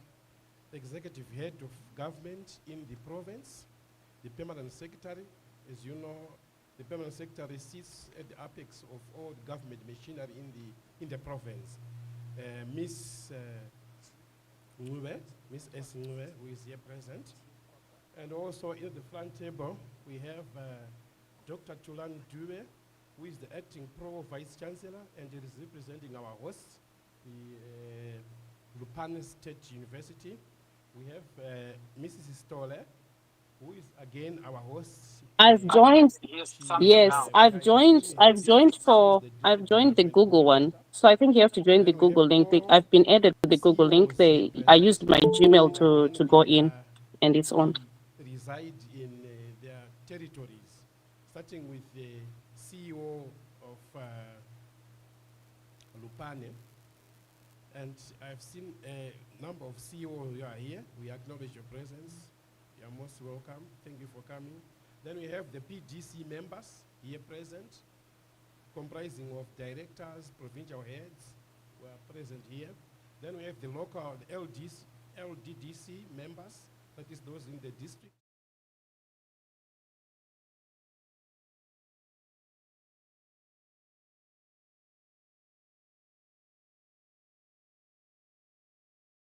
executive head of government in the province, the permanent secretary. As you know, the permanent secretary sits at the apex of all the government machinery in the province. Miss S. Ngube, who is here present. And also in the front table, we have Dr. Tulan Dube, who is the acting Pro Vice Chancellor and is representing our host, the Lupane State University. We have Mrs. Stoller, who is again our host. I've joined. Yes, I've joined the Google one. So I think you have to join the Google link. I've been added to the Google link. I used my Gmail to go in, and it's on. Reside in their territories, starting with the CEO of Lupane. And I've seen a number of CEOs who are here. We acknowledge your presence. You are most welcome. Thank you for coming. Then we have the PDC members here present, comprising of directors, provincial heads who are present here. Then we have the local LDDC members, that is those in the district.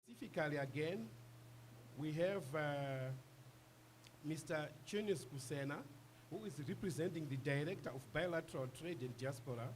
Specifically again, we have Mr. Chinus Kusena, who is representing the Director of Bilateral Trade and Diaspora.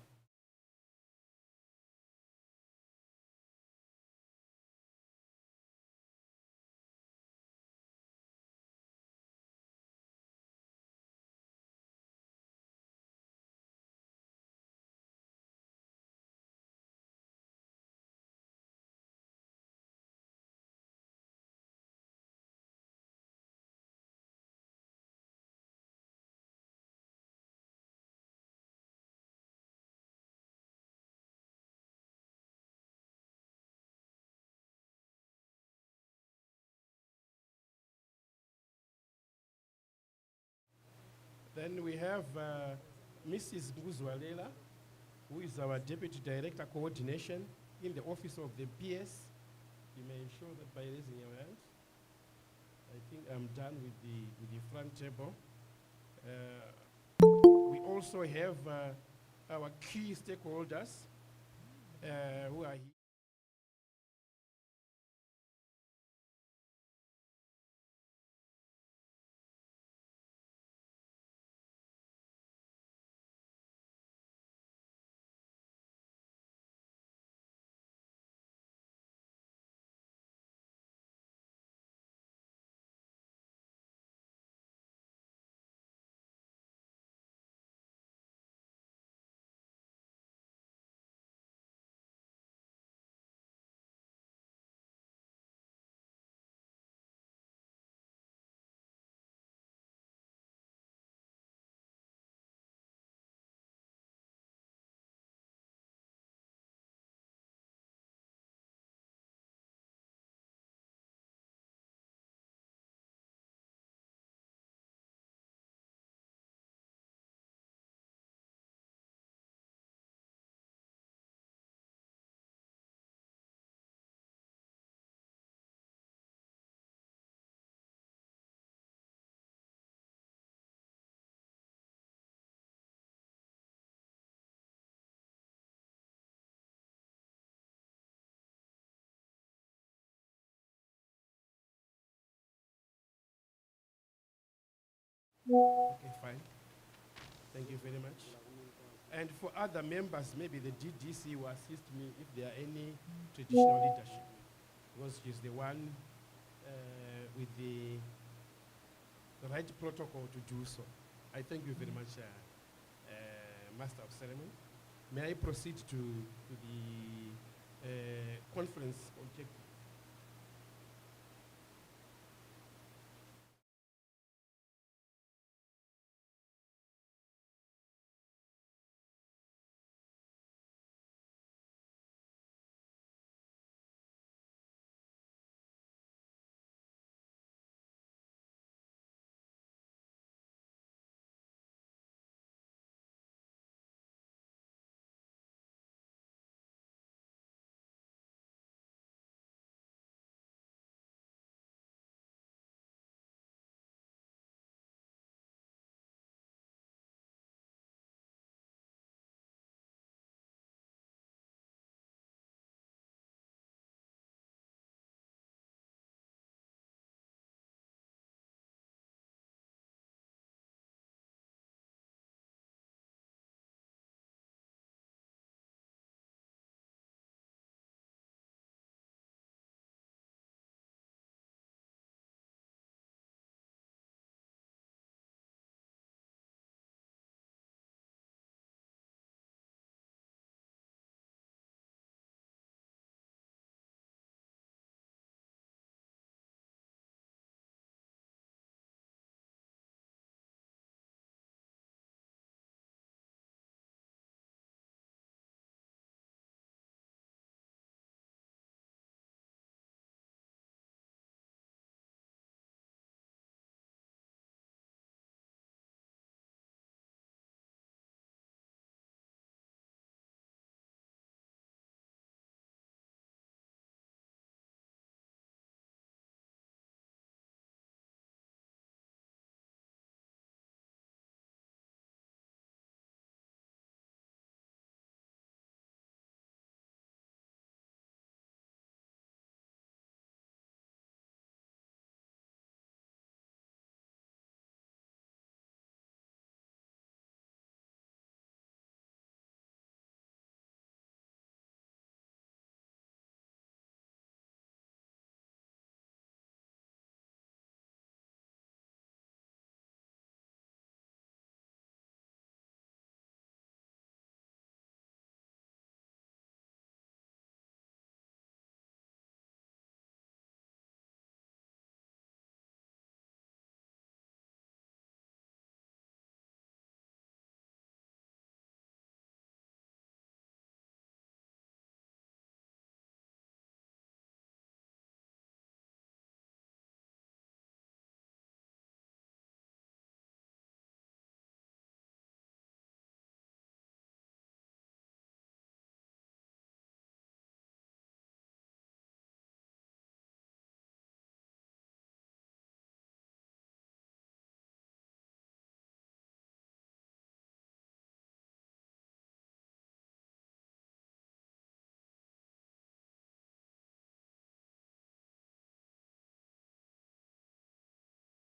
Then we have Mrs. Nguzwalela, who is our Deputy Director Coordination in the Office of the PS. You may show that by raising your hand. I think I'm done with the front table. We also have our key stakeholders who are here. Okay, fine. Thank you very much. And for other members, maybe the DDC will assist me if there are any traditional leadership, because she's the one with the right protocol to do so. I thank you very much, Master of Ceremony. May I proceed to the conference objective?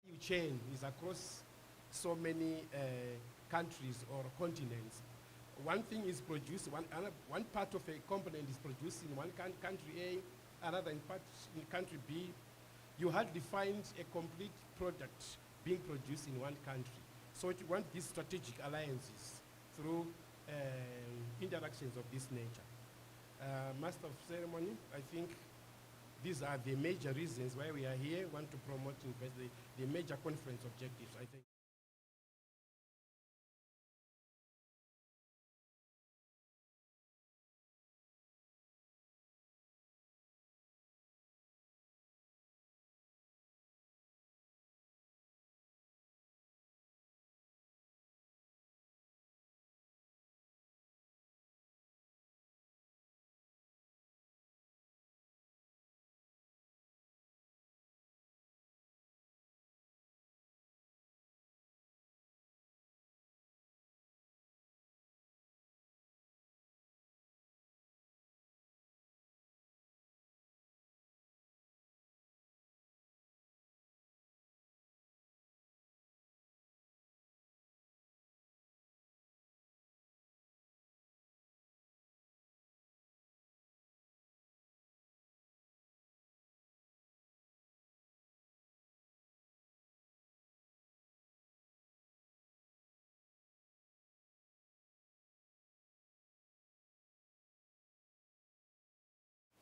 value chain is across so many countries or continents. One thing is produced, one part of a component is produced in one country A, another in country B. You hardly find a complete product being produced in one country. So you want these strategic alliances through interactions of this nature. Master of Ceremony, I think these are the major reasons why we are here, want to promote the major conference objectives, I think.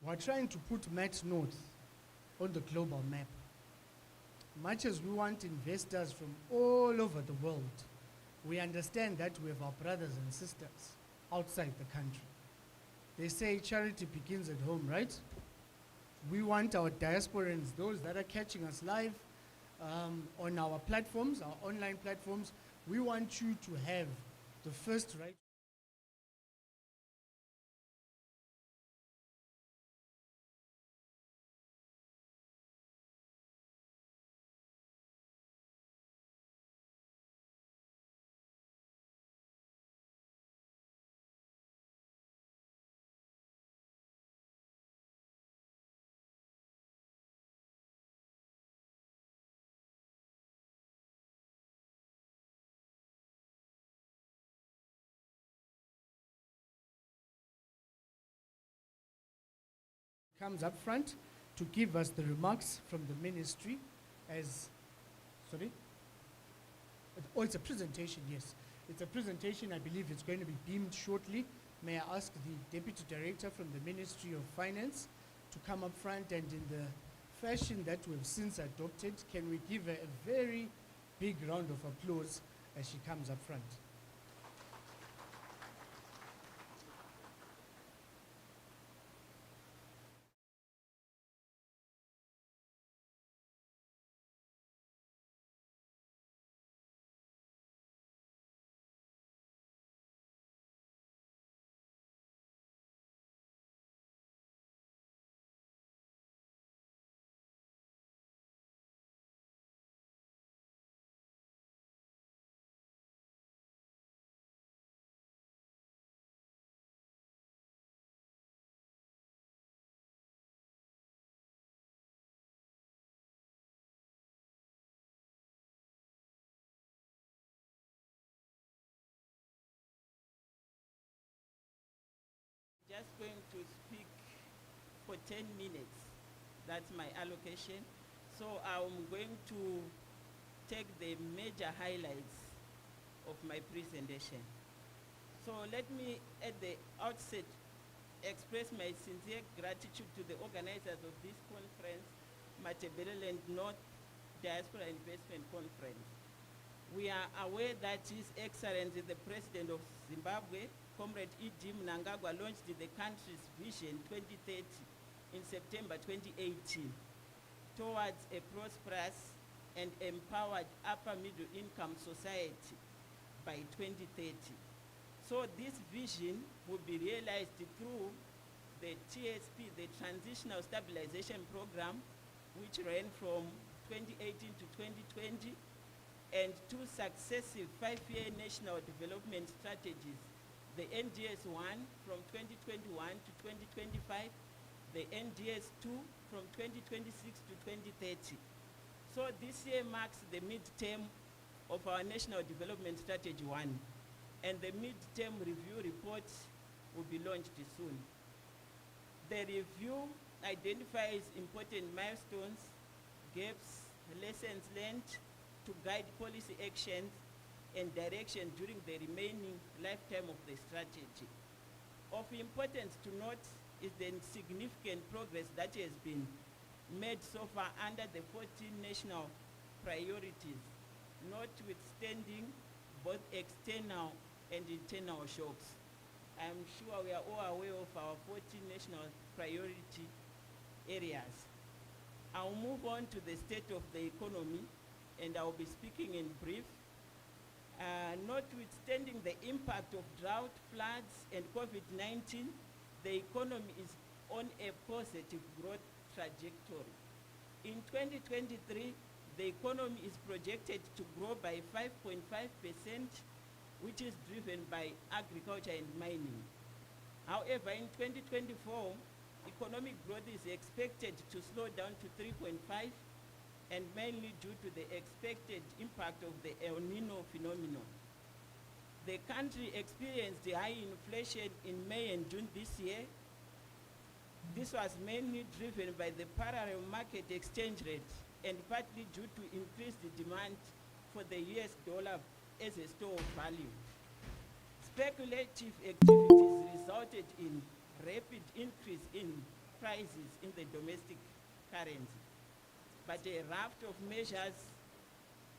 We're trying to put MAT North on the global map. Much as we want investors from all over the world, we understand that we have our brothers and sisters outside the country. They say charity begins at home, right? We want our diasporans, those that are catching us live on our platforms, our online platforms, we want you to have the first right. Comes up front to give us the remarks from the ministry as, sorry? Oh, it's a presentation, yes. It's a presentation, I believe it's going to be beamed shortly. May I ask the Deputy Director from the Ministry of Finance to come up front, and in the fashion that we've since adopted, can we give her a very big round of applause as she comes up front. Just going to speak for 10 minutes. That's my allocation. So I'm going to take the major highlights of my presentation. So let me, at the outset, express my sincere gratitude to the organizers of this conference, MATABELELAND NORTH Diaspora Investment Conference. We are aware that His Excellency, the President of Zimbabwe, Comrade E.D. Mnangagwa, launched the country's Vision 2030 in September 2018 towards a prosperous and empowered upper middle income society by 2030. So this vision will be realized through the TSP, the Transitional Stabilization Program, which ran from 2018 to 2020, and two successive 5-year national development strategies, the NDS-1 from 2021 to 2025, the NDS-2 from 2026 to 2030. So this year marks the midterm of our National Development Strategy 1, and the midterm review report will be launched soon. The review identifies important milestones, gaps, lessons learned to guide policy actions and direction during the remaining lifetime of the strategy. Of importance to note is the significant progress that has been made so far under the 14 national priorities, notwithstanding both external and internal shocks. I am sure we are all aware of our 14 national priority areas. I'll move on to the state of the economy, and I'll be speaking in brief. Notwithstanding the impact of drought, floods, and COVID-19, the economy is on a positive growth trajectory. In 2023, the economy is projected to grow by 5.5%, which is driven by agriculture and mining. However, in 2024, economic growth is expected to slow down to 3.5%, and mainly due to the expected impact of the El Nino phenomenon. The country experienced high inflation in May and June this year. This was mainly driven by the parallel market exchange rate and partly due to increased demand for the US dollar as a store of value. Speculative activities resulted in rapid increase in prices in the domestic currency. But a raft of measures,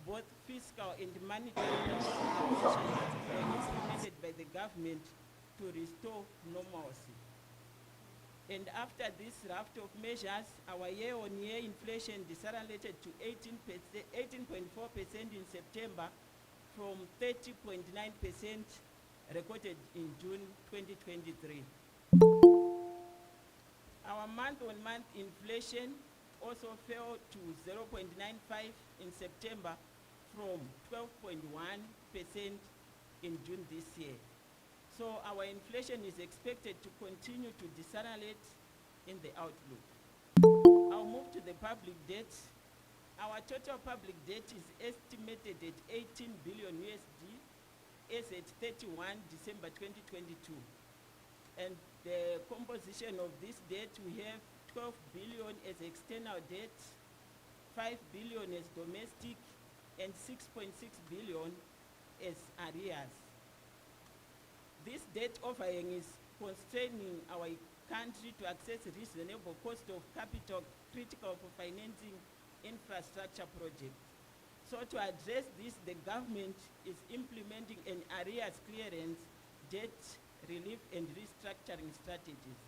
both fiscal and monetary measures, were implemented by the government to restore normalcy. And after this raft of measures, our year-on-year inflation decelerated to 18.4% in September from 30.9% recorded in June 2023. Our month-on-month inflation also fell to 0.95 in September from 12.1% in June this year. So our inflation is expected to continue to decelerate in the outlook. I'll move to the public debt. Our total public debt is estimated at 18 billion USD as at 31 December 2022. And the composition of this debt, we have 12 billion as external debt, 5 billion as domestic, and 6.6 billion as arrears. This debt overhang is constraining our country to access reasonable cost of capital critical for financing infrastructure projects. So to address this, the government is implementing an arrears clearance, debt relief and restructuring strategies.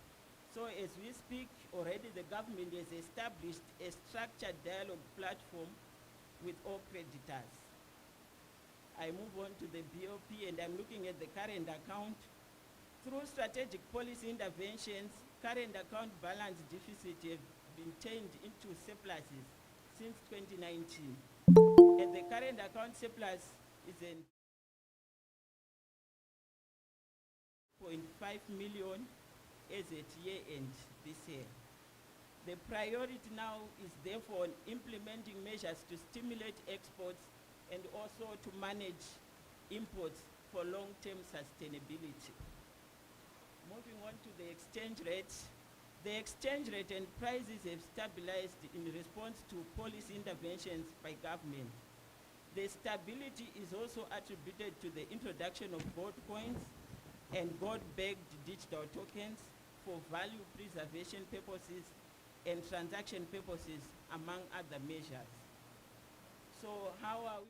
So as we speak, already the government has established a structured dialogue platform with all creditors. I move on to the BOP, and I'm looking at the current account. Through strategic policy interventions, current account balance deficit have been turned into surpluses since 2019. And the current account surplus is in 0.5 million as at year end this year. The priority now is therefore on implementing measures to stimulate exports and also to manage imports for long-term sustainability. Moving on to the exchange rate. The exchange rate and prices have stabilized in response to policy interventions by government. The stability is also attributed to the introduction of gold coins and gold-backed digital tokens for value preservation purposes and transaction purposes, among other measures. So how are we?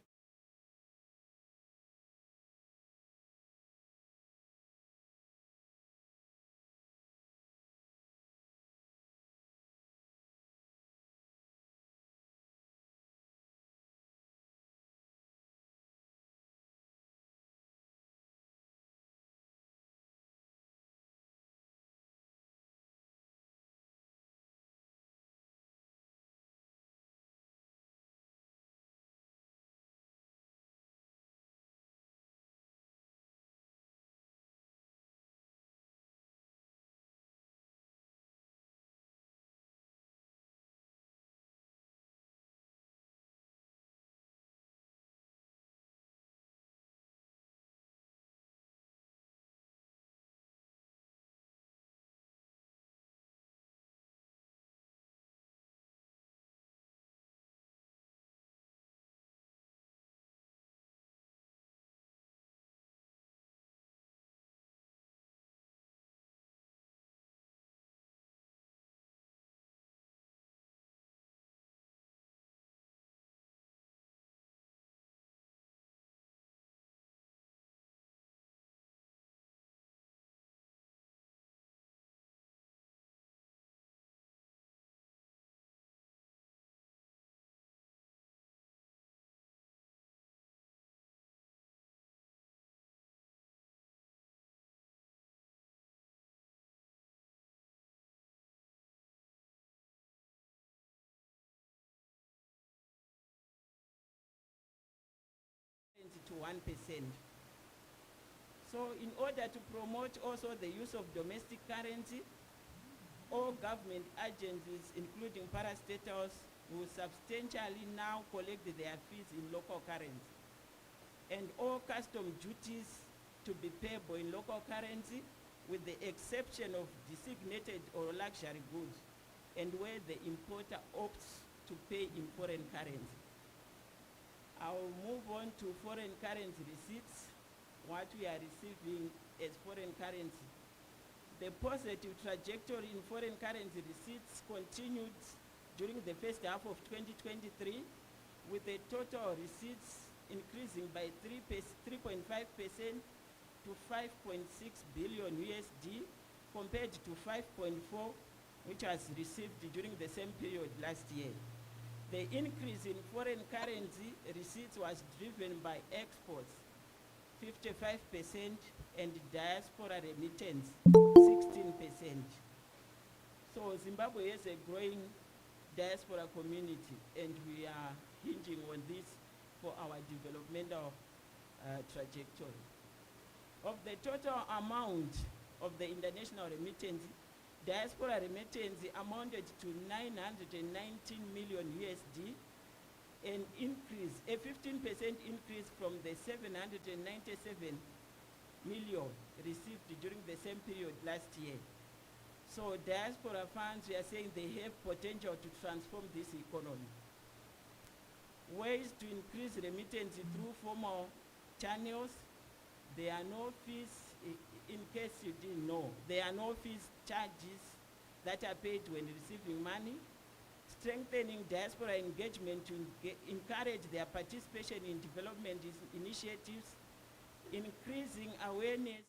To 1%. So in order to promote also the use of domestic currency, all government agencies, including parastatals, will substantially now collect their fees in local currency. And all custom duties to be payable in local currency, with the exception of designated or luxury goods, and where the importer opts to pay in foreign currency. I'll move on to foreign currency receipts, what we are receiving as foreign currency. The positive trajectory in foreign currency receipts continued during the first half of 2023, with the total receipts increasing by 3.5% to 5.6 billion USD compared to 5.4 which was received during the same period last year. The increase in foreign currency receipts was driven by exports, 55%, and diaspora remittance, 16%. So Zimbabwe is a growing diaspora community, and we are hinging on this for our developmental trajectory. Of the total amount of the international remittance, diaspora remittance amounted to 919 million USD, an increase, a 15% increase from the 797 million received during the same period last year. So diaspora funds, we are saying they have potential to transform this economy. Ways to increase remittance through formal channels. There are no fees, in case you didn't know, there are no fees charges that are paid when receiving money. Strengthening diaspora engagement to encourage their participation in development initiatives. Increasing awareness.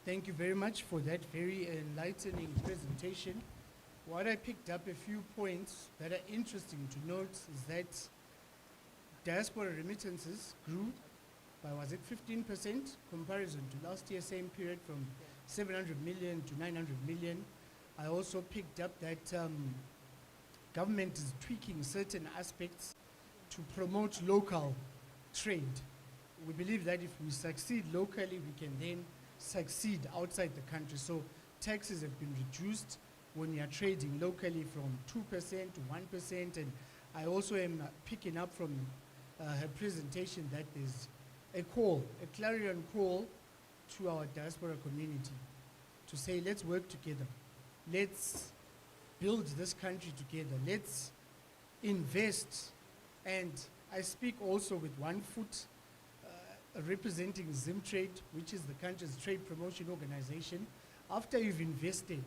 Thank you very much for that very enlightening presentation. What I picked up, a few points that are interesting to note, is that diaspora remittances grew by, was it 15% comparison to last year, same period, from 700 million to 900 million. I also picked up that government is tweaking certain aspects to promote local trade. We believe that if we succeed locally, we can then succeed outside the country. So taxes have been reduced when you are trading locally from 2% to 1%. And I also am picking up from her presentation that there's a call, a clarion call to our diaspora community to say, let's work together. Let's build this country together. Let's invest. And I speak also with one foot, representing Zimtrade, which is the country's trade promotion organization. After you've invested,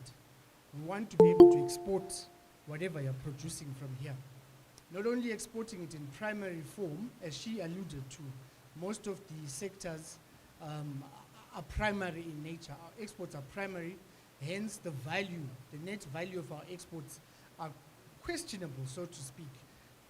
we want to be able to export whatever you're producing from here. Not only exporting it in primary form, as she alluded to, most of the sectors are primary in nature. Our exports are primary, hence the value, the net value of our exports are questionable, so to speak.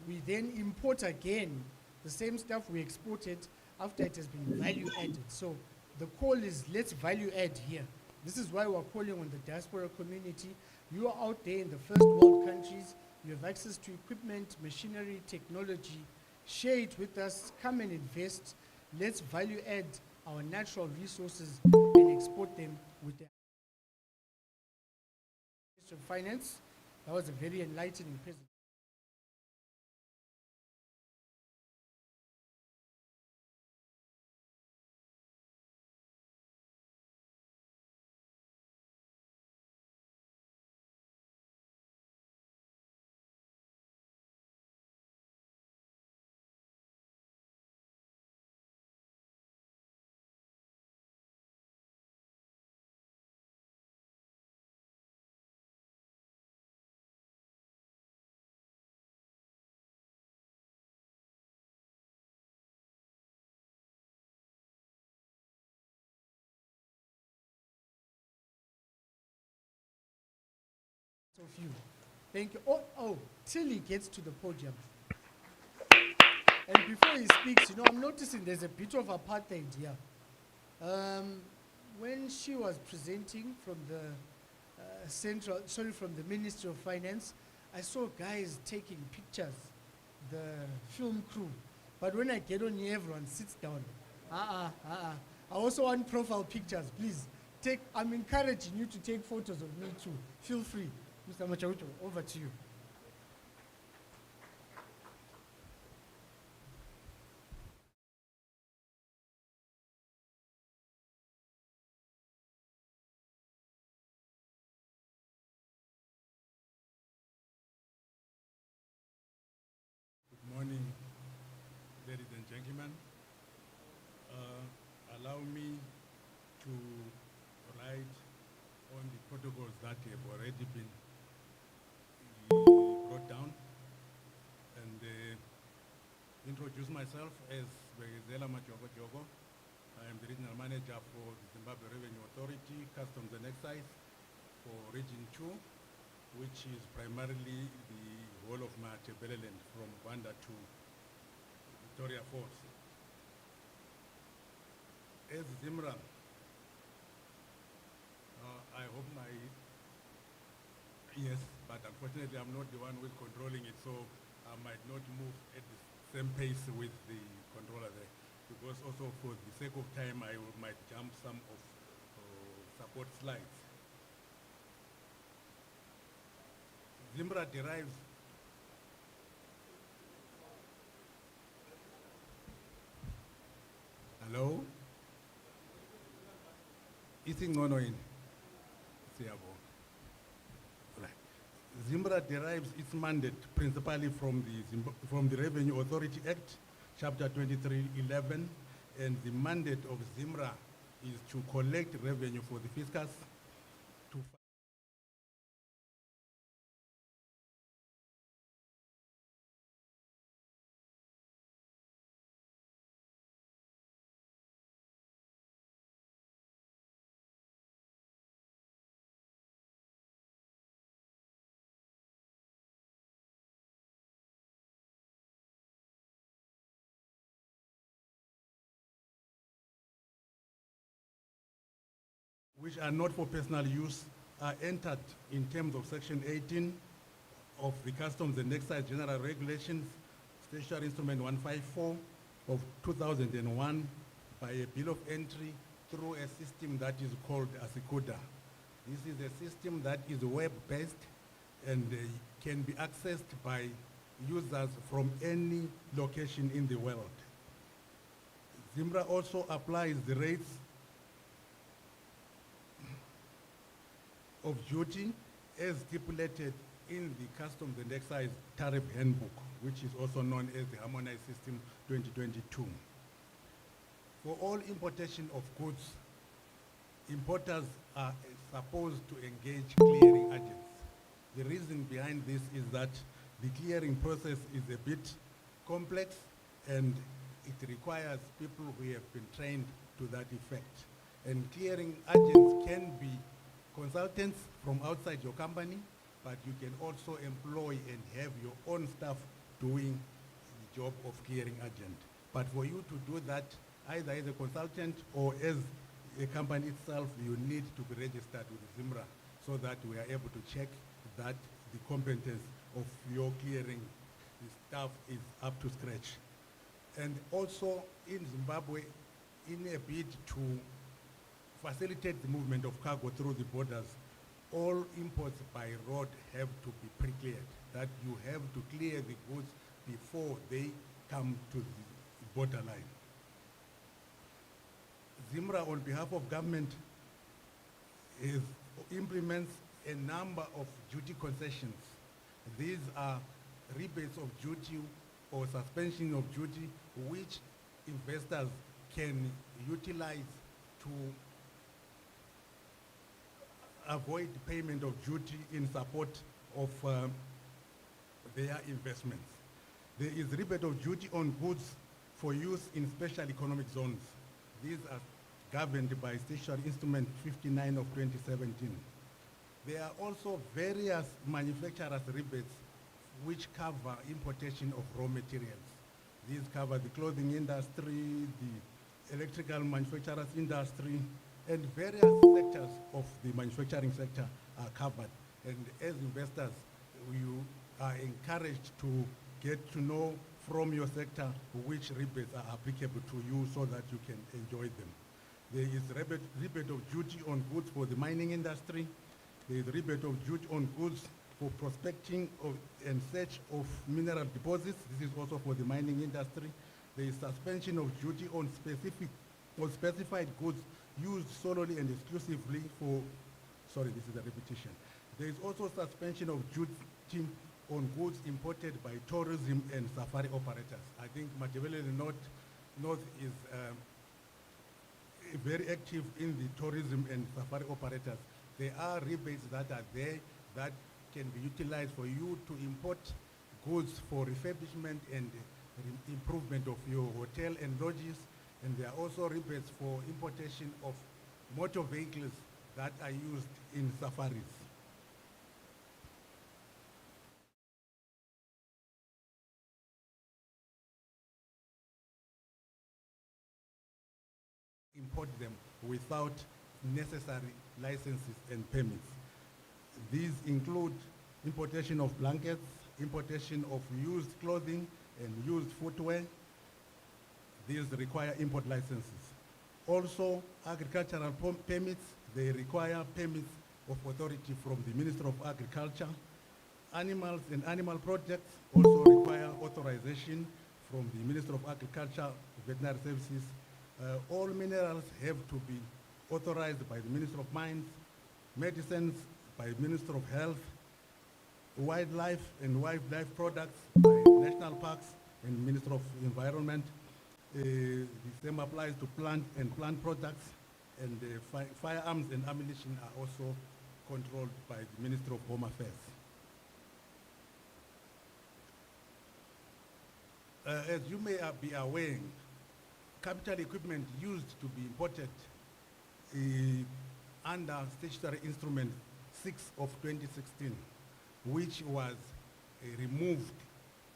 We then import again the same stuff we exported after it has been value added. So the call is, let's value add here. This is why we're calling on the diaspora community. You are out there in the first world countries. You have access to equipment, machinery, technology. Share it with us. Come and invest. Let's value add our natural resources and export them with the Ministry of Finance. That was a very enlightening presentation. Of you. Thank you. Oh, till he gets to the podium. And before he speaks, you know, I'm noticing there's a bit of apartheid here. When she was presenting from the from the Ministry of Finance, I saw guys taking pictures, the film crew. But when I get on here, everyone sits down. I also want profile pictures, please. I'm encouraging you to take photos of me too. Feel free. Mr. Machauto, over to you. Good morning, ladies and gentlemen. Allow me to write on the protocols that have already been brought down and introduce myself as Begezela Majogo Jogo. I am the regional manager for the Zimbabwe Revenue Authority, Customs and Excise for Region 2, which is primarily the whole of MATABELELAND from Rwanda to Victoria Falls. As Zimra, I hope yes, but unfortunately I'm not the one who is controlling it, so I might not move at the same pace with the controller there, because also for the sake of time I might jump some of support slides. Zimra derives hello? Isingcono yini? Siyabonga. Right. Zimbra derives its mandate principally from the Revenue Authority Act, Chapter 2311, and the mandate of Zimra is to collect revenue for the fiscus, to which are not for personal use are entered in terms of Section 18 of the Customs and Excise General Regulations, Statutory Instrument 154, of 2001 by a bill of entry through a system that is called Asikuda. This is a system that is web-based and can be accessed by users from any location in the world. ZIMRA also applies the rates of duty as stipulated in the Customs and Excise Tariff Handbook, which is also known as the Harmonized System 2022. For all importation of goods, importers are supposed to engage clearing agents. The reason behind this is that the clearing process is a bit complex and it requires people who have been trained to that effect. And clearing agents can be consultants from outside your company, but you can also employ and have your own staff doing the job of clearing agent. But for you to do that, either as a consultant or as a company itself, you need to be registered with ZIMRA so that we are able to check that the competence of your clearing staff is up to scratch. And also in Zimbabwe, in a bid to facilitate the movement of cargo through the borders, all imports by road have to be pre-cleared, that you have to clear the goods before they come to the borderline. ZIMRA, on behalf of government, implements a number of duty concessions. These are rebates of duty or suspension of duty which investors can utilize to avoid payment of duty in support of their investments. There is rebate of duty on goods for use in special economic zones. These are governed by Statutory Instrument 59 of 2017. There are also various manufacturers' rebates which cover importation of raw materials. These cover the clothing industry, the electrical manufacturers industry, and various sectors of the manufacturing sector are covered. And as investors, you are encouraged to get to know from your sector which rebates are applicable to you so that you can enjoy them. There is rebate of duty on goods for the mining industry. There is rebate of duty on goods for prospecting and search of mineral deposits. This is also for the mining industry. There is suspension of duty on specified goods used solely and exclusively for, sorry, this is a repetition. There is also suspension of duty on goods imported by tourism and safari operators. I think MATABELELAND North is very active in the tourism and safari operators. There are rebates that are there that can be utilized for you to import goods for refurbishment and improvement of your hotel and lodges. And there are also rebates for importation of motor vehicles that are used in safaris. Import them without necessary licenses and permits. These include importation of blankets, importation of used clothing and used footwear. These require import licenses. Also, agricultural permits, they require permits of authority from the Minister of Agriculture. Animals and animal products also require authorization from the Minister of Agriculture, Veterinary Services. All minerals have to be authorized by the Minister of Mines, medicines by Minister of Health, wildlife and wildlife products by National Parks and Minister of Environment. The same applies to plant and plant products, and firearms and ammunition are also controlled by the Minister of Home Affairs. As you may be aware, capital equipment used to be imported under Statutory Instrument 6 of 2016, which was removed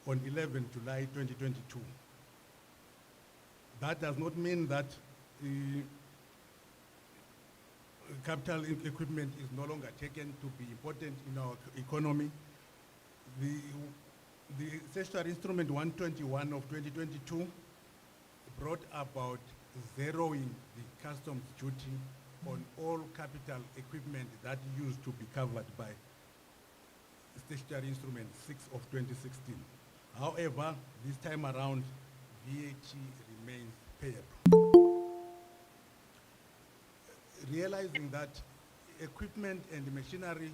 on 11 July 2022. That does not mean that capital equipment is no longer taken to be important in our economy. The Statutory Instrument 121 of 2022 brought about zeroing the customs duty on all capital equipment that used to be covered by Statutory Instrument 6 of 2016. However, this time around, VAT remains payable. Realizing that equipment and machinery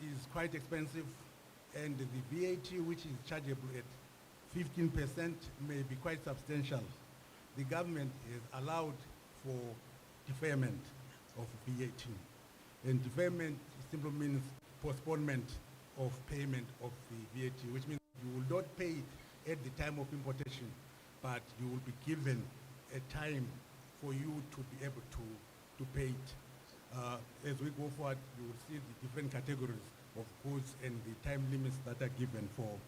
is quite expensive, and the VAT which is chargeable at 15% may be quite substantial, the government has allowed for deferment of VAT. And deferment simply means postponement of payment of the VAT, which means you will not pay it at the time of importation, but you will be given a time for you to be able to pay it. As we go forward, you will see the different categories of goods and the time limits that are given for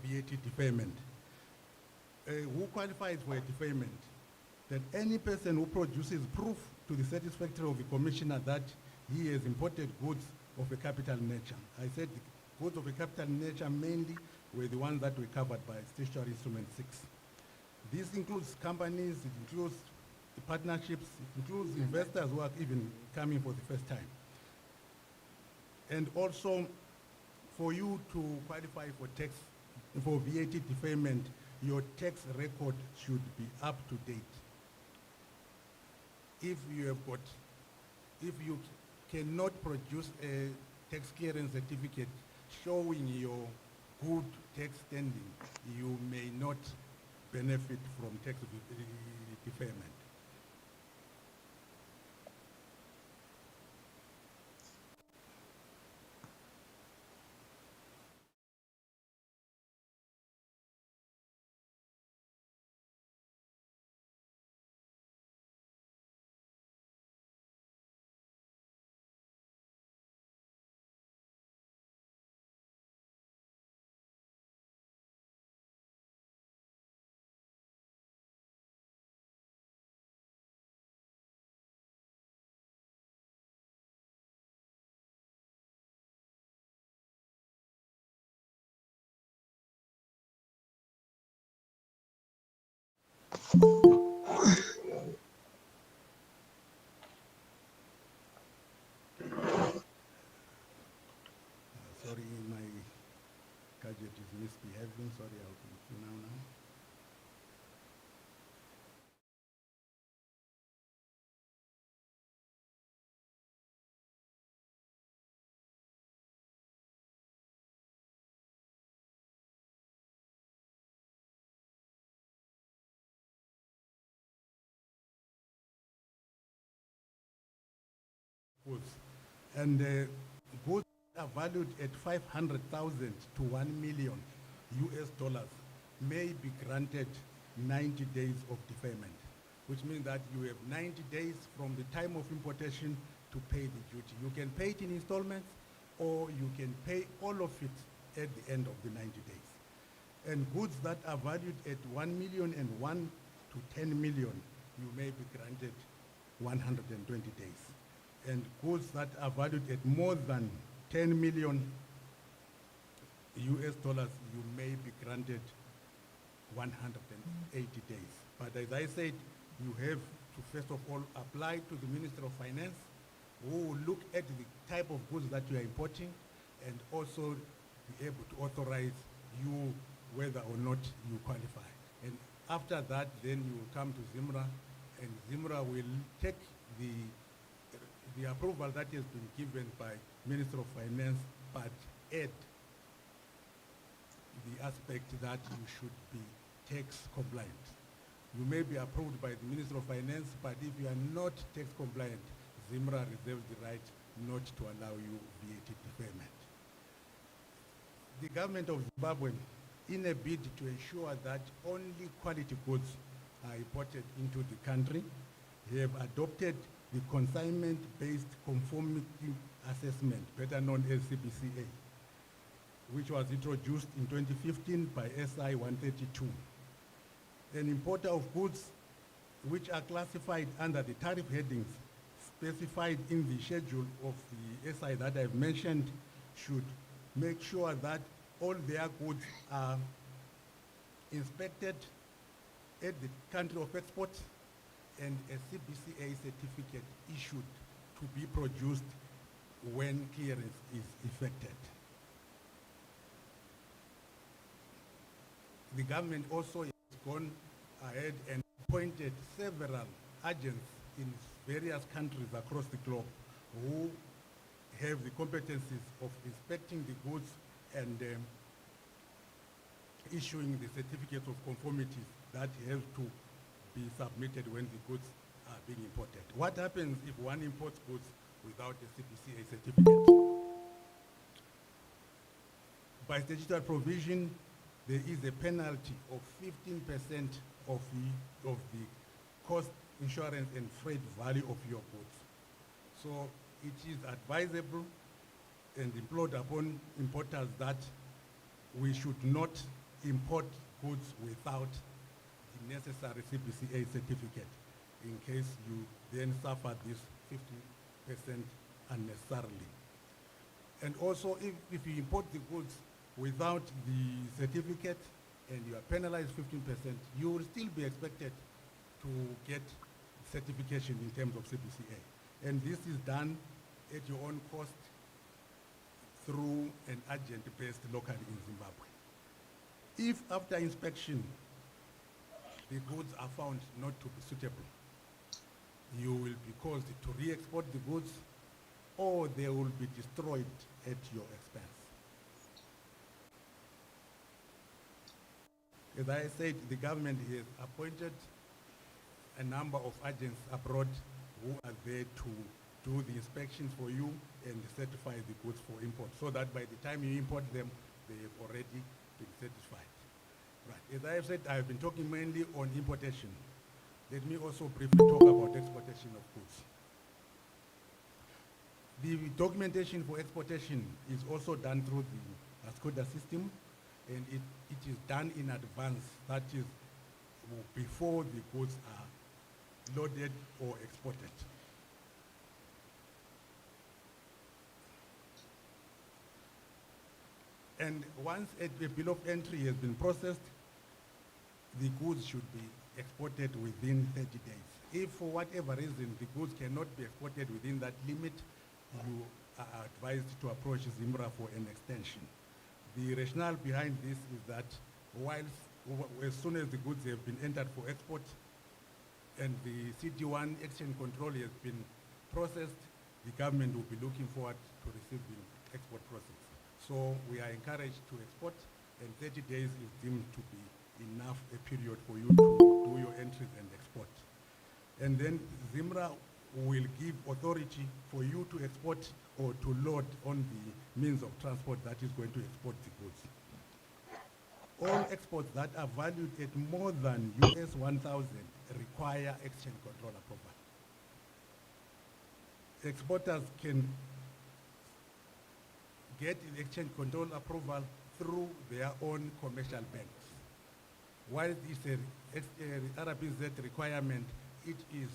VAT deferment. Who qualifies for a deferment? That any person who produces proof to the satisfaction of the commissioner that he has imported goods of a capital nature. I said the goods of a capital nature mainly were the ones that were covered by Statutory Instrument 6. This includes companies, it includes partnerships, it includes investors who are even coming for the first time. And also, for you to qualify for VAT deferment, your tax record should be up to date. If you cannot produce a tax clearance certificate showing your good tax standing, you may not benefit from tax deferment. Sorry, my gadget is misbehaving. Sorry, I'll be now. Goods. And goods are valued at 500,000 to 1 million US dollars may be granted 90 days of deferment, which means that you have 90 days from the time of importation to pay the duty. You can pay it in installments, or you can pay all of it at the end of the 90 days. And goods that are valued at 1 million and 1 to 10 million, you may be granted 120 days. And goods that are valued at more than 10 million US dollars, you may be granted 180 days. But as I said, you have to first of all apply to the Minister of Finance, who will look at the type of goods that you are importing and also be able to authorize you whether or not you qualify. And after that, then you will come to ZIMRA, and ZIMRA will take the approval that has been given by Minister of Finance, but add the aspect that you should be tax compliant. You may be approved by the Minister of Finance, but if you are not tax compliant, ZIMRA reserves the right not to allow you VAT deferment. The government of Zimbabwe, in a bid to ensure that only quality goods are imported into the country, have adopted the consignment-based conformity assessment, better known as CBCA, which was introduced in 2015 by SI 132. An importer of goods which are classified under the tariff headings specified in the schedule of the SI that I've mentioned should make sure that all their goods are inspected at the country of export, and a CBCA certificate issued to be produced when clearance is effected. The government also has gone ahead and appointed several agents in various countries across the globe who have the competencies of inspecting the goods and issuing the certificates of conformity that have to be submitted when the goods are being imported. What happens if one imports goods without a CBCA certificate? By statutory provision, there is a penalty of 15% of the cost, insurance, and freight value of your goods. So it is advisable and implored upon importers that we should not import goods without the necessary CBCA certificate in case you then suffer this 50% unnecessarily. And also, if you import the goods without the certificate and you are penalized 15%, you will still be expected to get certification in terms of CBCA. And this is done at your own cost through an agent based locally in Zimbabwe. If after inspection the goods are found not to be suitable, you will be caused to re-export the goods, or they will be destroyed at your expense. As I said, the government has appointed a number of agents abroad who are there to do the inspections for you and certify the goods for import, so that by the time you import them, they have already been certified. Right. As I have said, I have been talking mainly on importation. Let me also briefly talk about exportation of goods. The documentation for exportation is also done through the ASCODA system, and it is done in advance, that is before the goods are loaded or exported. And once a bill of entry has been processed, the goods should be exported within 30 days. If for whatever reason the goods cannot be exported within that limit, you are advised to approach ZIMRA for an extension. The rationale behind this is that as soon as the goods have been entered for export and the CD1 exchange control has been processed, the government will be looking forward to receiving export process. So we are encouraged to export, and 30 days is deemed to be enough a period for you to do your entries and export. And then ZIMRA will give authority for you to export or to load on the means of transport that is going to export the goods. All exports that are valued at more than US 1,000 require exchange control approval. Exporters can get exchange control approval through their own commercial banks. While it's a RBZ requirement, it is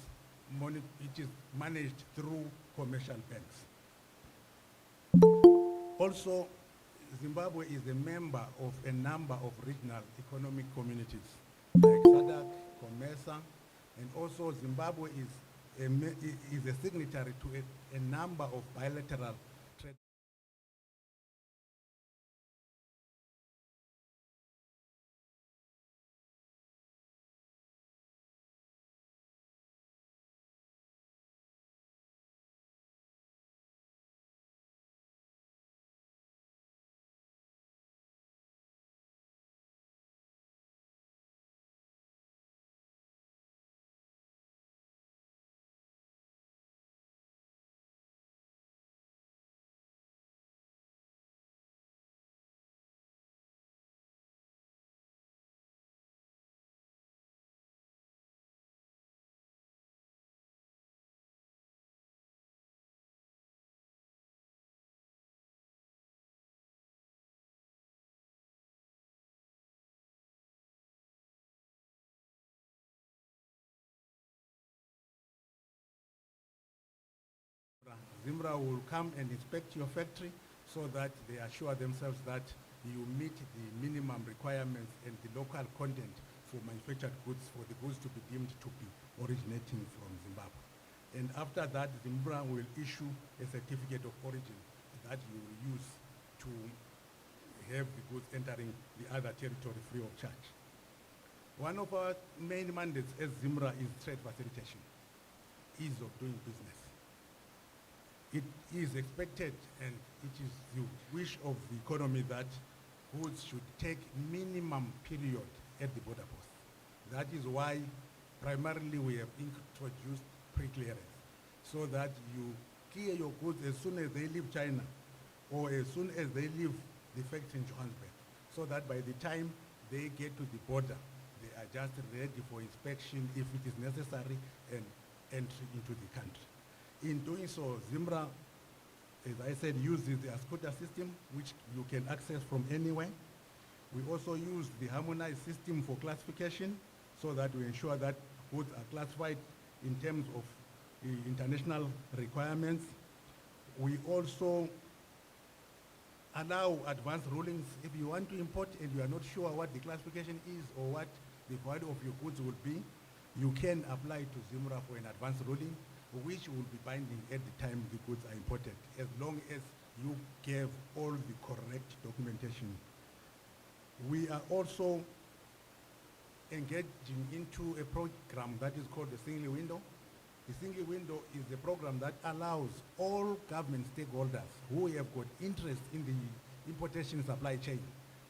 managed through commercial banks. Also, Zimbabwe is a member of a number of regional economic communities like SADC, COMESA, and also Zimbabwe is a signatory to a number of bilateral trade. ZIMRA will come and inspect your factory so that they assure themselves that you meet the minimum requirements and the local content for manufactured goods, for the goods to be deemed to be originating from Zimbabwe. And after that, Zimbabwe will issue a certificate of origin that you will use to have the goods entering the other territory free of charge. One of our main mandates as Zimbra is trade facilitation, ease of doing business. It is expected and it is the wish of the economy that goods should take minimum period at the border post. That is why primarily we have introduced pre-clearance, so that you clear your goods as soon as they leave China or as soon as they leave the factory in Johannesburg, so that by the time they get to the border, they are just ready for inspection if it is necessary and entry into the country. In doing so, Zimbra, as I said, uses the scooter system, which you can access from anywhere. We also use the harmonized system for classification, so that we ensure that goods are classified in terms of international requirements. We also allow advanced rulings. If you want to import and you are not sure what the classification is or what the value of your goods will be, you can apply to Zimbra for an advanced ruling, which will be binding at the time the goods are imported, as long as you gave all the correct documentation. We are also engaging into a program that is called the single window. The single window is a program that allows all government stakeholders who have got interest in the importation supply chain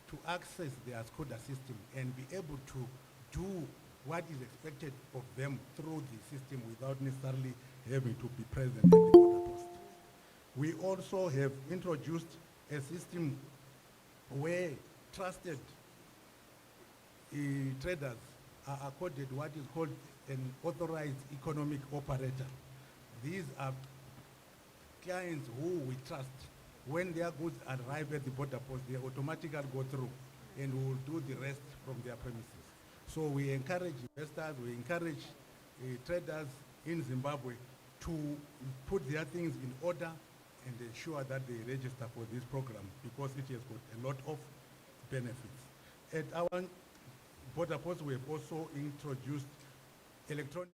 to access the SCODA system and be able to do what is expected of them through the system without necessarily having to be present at the border post. We also have introduced a system where trusted traders are accorded what is called an authorized economic operator. These are clients who we trust. When their goods arrive at the border post, they automatically go through and will do the rest from their premises. So we encourage investors, we encourage traders in Zimbabwe to put their things in order and ensure that they register for this program, because it has got a lot of benefits. At our border post, we have also introduced electronic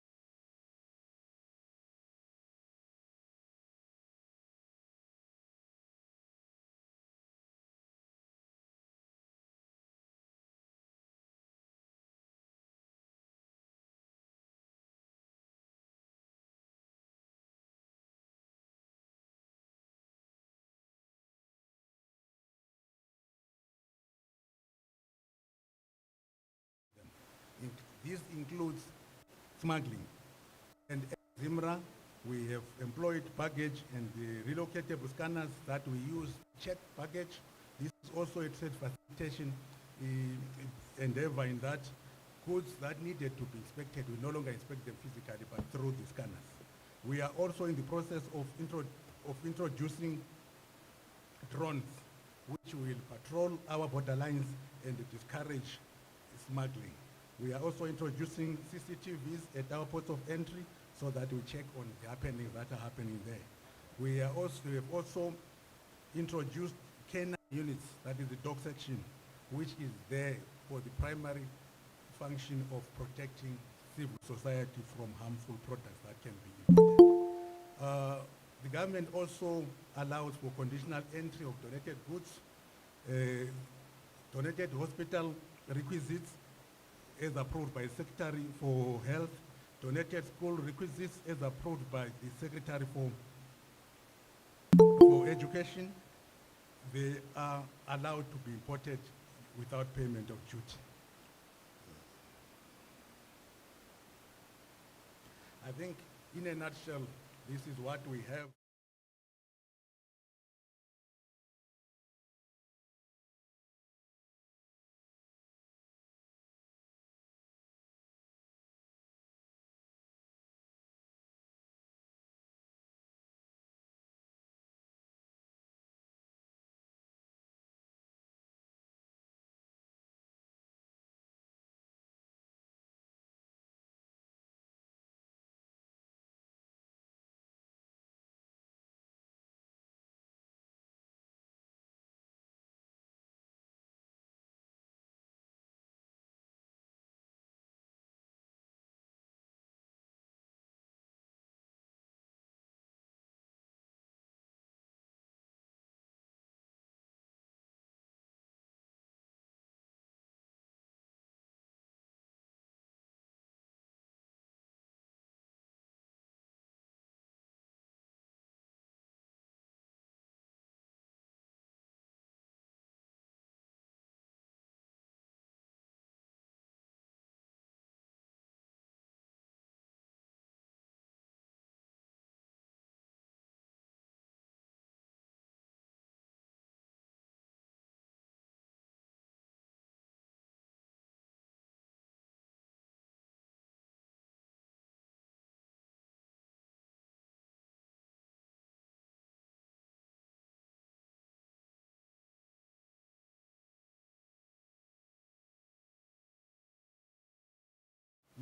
This includes smuggling. And at Zimra, we have employed baggage and the relocatable scanners that we use to check baggage. This is also a trade facilitation endeavor in that goods that needed to be inspected, we no longer inspect them physically, but through the scanners. We are also in the process of introducing drones, which will patrol our borderlines and discourage smuggling. We are also introducing CCTVs at our ports of entry so that we check on the happenings that are happening there. We have also introduced canine units, that is the dog section, which is there for the primary function of protecting civil society from harmful products that can be imported. The government also allows for conditional entry of donated goods, donated hospital requisites as approved by the Secretary for Health, donated school requisites as approved by the Secretary for Education. They are allowed to be imported without payment of duty. I think in a nutshell, this is what we have.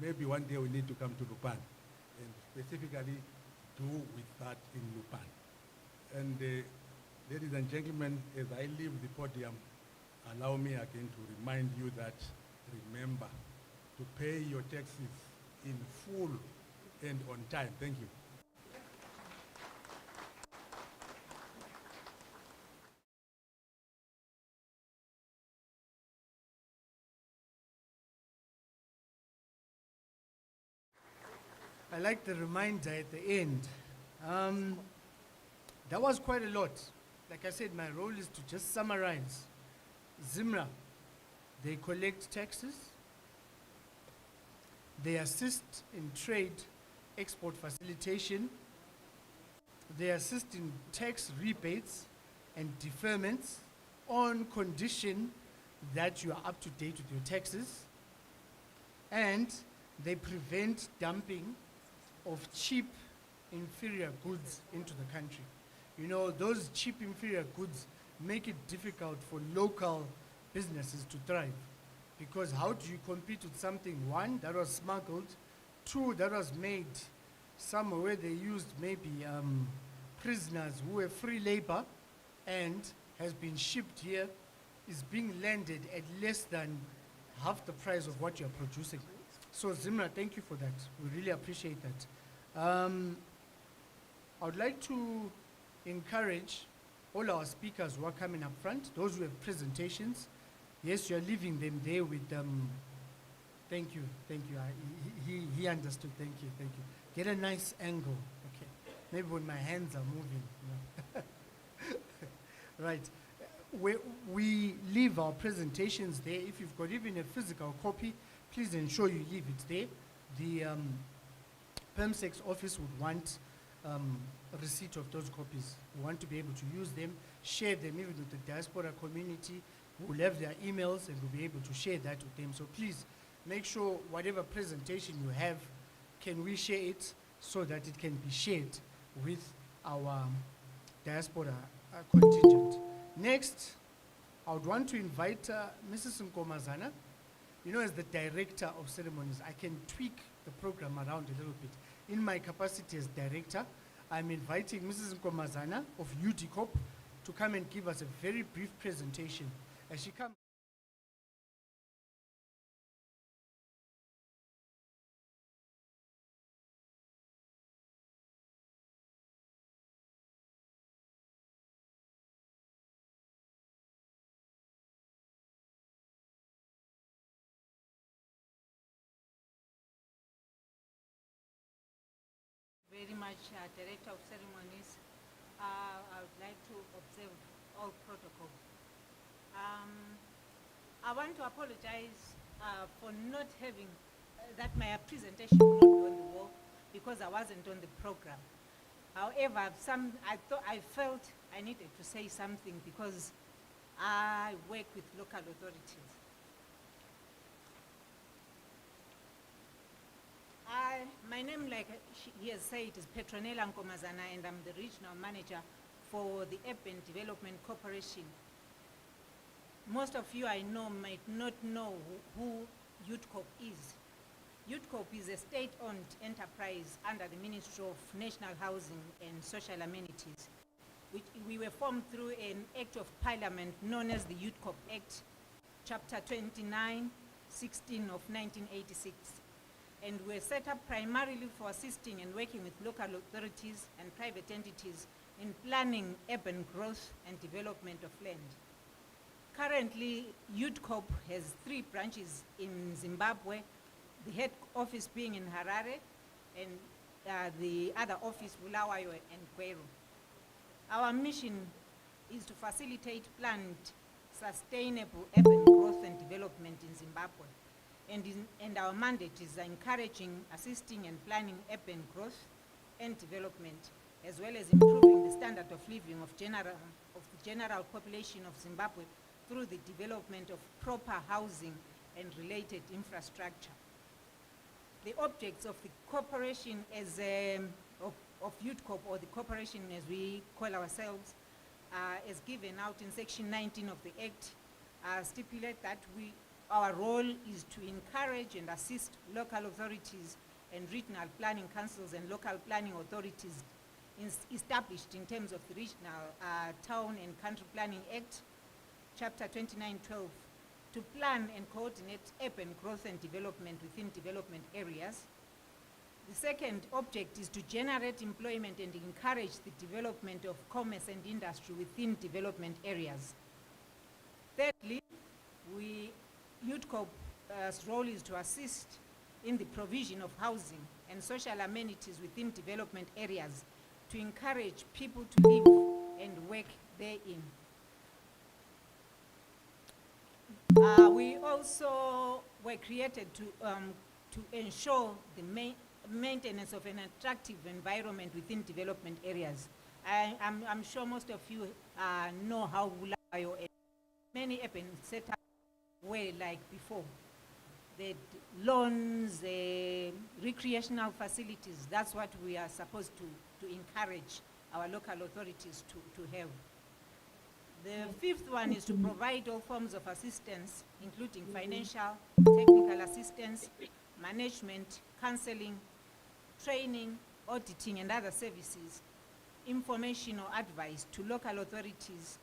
maybe one day we need to come to Lupan and specifically do with that in Lupan. And ladies and gentlemen, as I leave the podium, allow me again to remind you that remember to pay your taxes in full and on time. Thank you. I like the reminder at the end. That was quite a lot. Like I said, my role is to just summarize. ZIMRA, they collect taxes, they assist in trade export facilitation, they assist in tax rebates and deferments on condition that you are up to date with your taxes, and they prevent dumping of cheap inferior goods into the country. You know, those cheap inferior goods make it difficult for local businesses to thrive, because how do you compete with something, one, that was smuggled, two, that was made somewhere where they used maybe prisoners who were free labor and has been shipped here, is being landed at less than half the price of what you're producing. So ZIMRA, thank you for that. We really appreciate that. I would like to encourage all our speakers who are coming up front, those who have presentations. Yes, you're leaving them there with thank you. He understood, thank you. Get a nice angle, okay. Maybe when my hands are moving, you know. Right, we leave our presentations there. If you've got even a physical copy, please ensure you leave it there. The PERMSEC's office would want a receipt of those copies. We want to be able to use them, share them even with the diaspora community. We'll have their emails and we'll be able to share that with them. So please make sure whatever presentation you have, can we share it so that it can be shared with our diaspora contingent. Next, I would want to invite Mrs. Nkomazana. You know, as the director of ceremonies, I can tweak the program around a little bit. In my capacity as director, I'm inviting Mrs. Nkomazana of UDCOP to come and give us a very brief presentation. As she comes. Very much, Director of Ceremonies. I would like to observe all protocol. I want to apologize for not having that my presentation would not be on the wall because I wasn't on the program. However, I felt I needed to say something because I work with local authorities. My name, like he has said, is Petronella Nkomazana, and I'm the regional manager for the Urban Development Corporation. Most of you I know might not know who UDCOP is. UDCOP is a state-owned enterprise under the Ministry of National Housing and Social Amenities, which we were formed through an Act of Parliament known as the UDCOP Act, Chapter 2916 of 1986. And we're set up primarily for assisting and working with local authorities and private entities in planning urban growth and development of land. Currently, UDCOP has 3 branches in Zimbabwe, the head office being in Harare, and the other office, Bulawayo and Gweru. Our mission is to facilitate planned, sustainable urban growth and development in Zimbabwe. And our mandate is encouraging, assisting and planning urban growth and development, as well as improving the standard of living of the general population of Zimbabwe through the development of proper housing and related infrastructure. The objects of the corporation of UDCOP, or the corporation as we call ourselves, as given out in Section 19 of the Act, stipulate that we our role is to encourage and assist local authorities and regional planning councils and local planning authorities established in terms of the Regional Town and Country Planning Act, Chapter 2912, to plan and coordinate urban growth and development within development areas. The second object is to generate employment and encourage the development of commerce and industry within development areas. Thirdly, UTCOP's role is to assist in the provision of housing and social amenities within development areas to encourage people to live and work therein. We also were created to ensure the maintenance of an attractive environment within development areas. I'm sure most of you know how Bulawayo and many urban setups were like before. The lawns, recreational facilities, that's what we are supposed to encourage our local authorities to have. The fifth one is to provide all forms of assistance, including financial, technical assistance, management, counseling, training, auditing, and other services, information or advice to local authorities,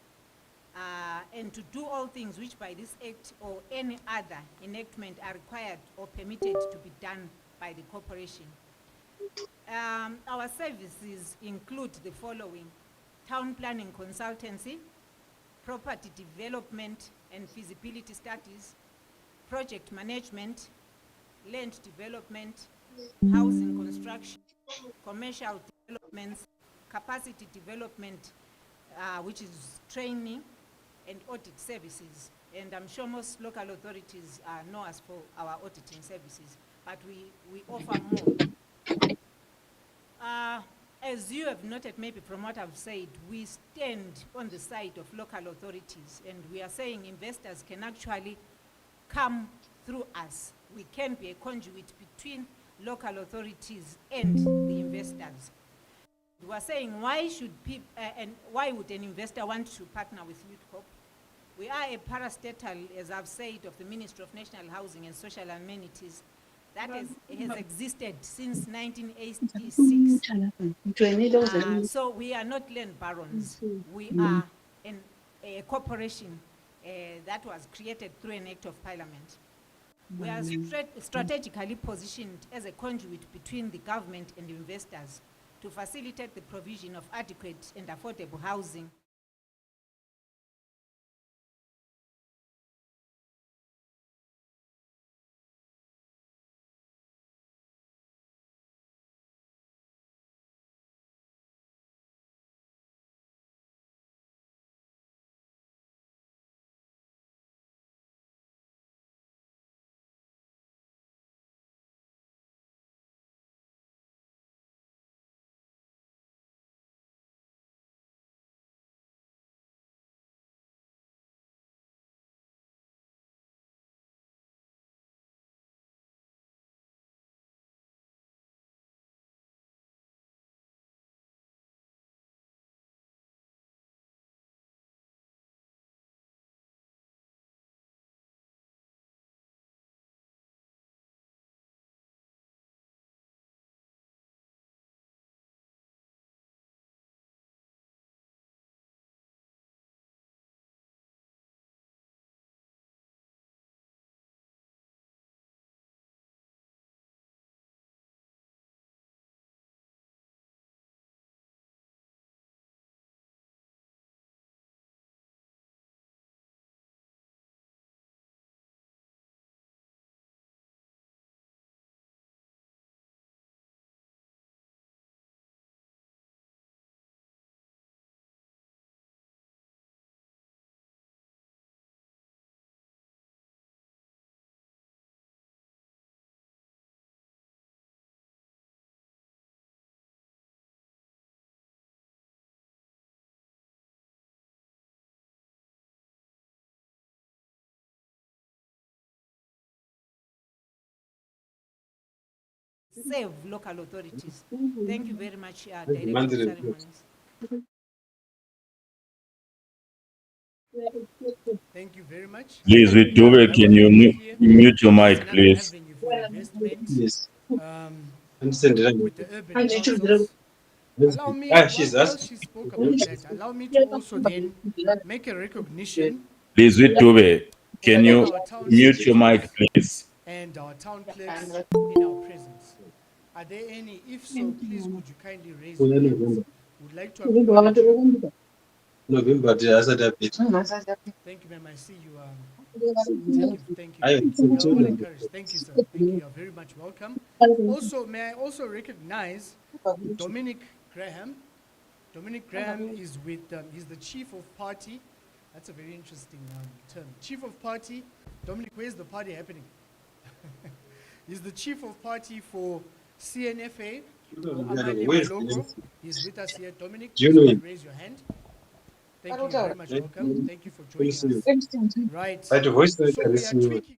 and to do all things which by this act or any other enactment are required or permitted to be done by the corporation. Our services include the following: town planning consultancy, property development and feasibility studies, project management, land development, housing construction, commercial developments, capacity development, which is training, and audit services. And I'm sure most local authorities know us for our auditing services, but we offer more. As you have noted, maybe from what I've said, we stand on the side of local authorities, and we are saying investors can actually come through us. We can be a conduit between local authorities and the investors. We are saying, why should people, and why would an investor want to partner with UTCOP? We are a parastatal, as I've said, of the Ministry of National Housing and Social Amenities that has existed since 1986. So we are not land barons. We are a corporation that was created through an act of parliament. We are strategically positioned as a conduit between the government and investors to facilitate the provision of adequate and affordable housing. Save local authorities. Thank you very much, Director of Ceremonies. Thank you very much. Please, with Dube, That can was you good to hear. mute your This is mic, another please? avenue for investment with the urban councils. Allow me, while she spoke about that, allow me to also then make a recognition Please, with Dube, can to all you our town mute your mic, secretaries please? and our town clerks in our presence. Are there any? If so, please would you kindly raise your hands? Would like to acknowledge you. Thank you, ma'am. I see you. Thank you, thank you. You are all encouraged. Thank you, sir. Thank you. You are very much welcome. Also, may I also recognize Dominic Graham. Dominic Graham is with, he's the chief of party. That's a very interesting term. Chief of party. Dominic, where's the party happening? He's the chief of party for CNFA, or Amani Maloko. He's with us here. Dominic, please could you raise your hand? Thank you. You're very much welcome. Thank you for joining us. Right. So we are tweaking.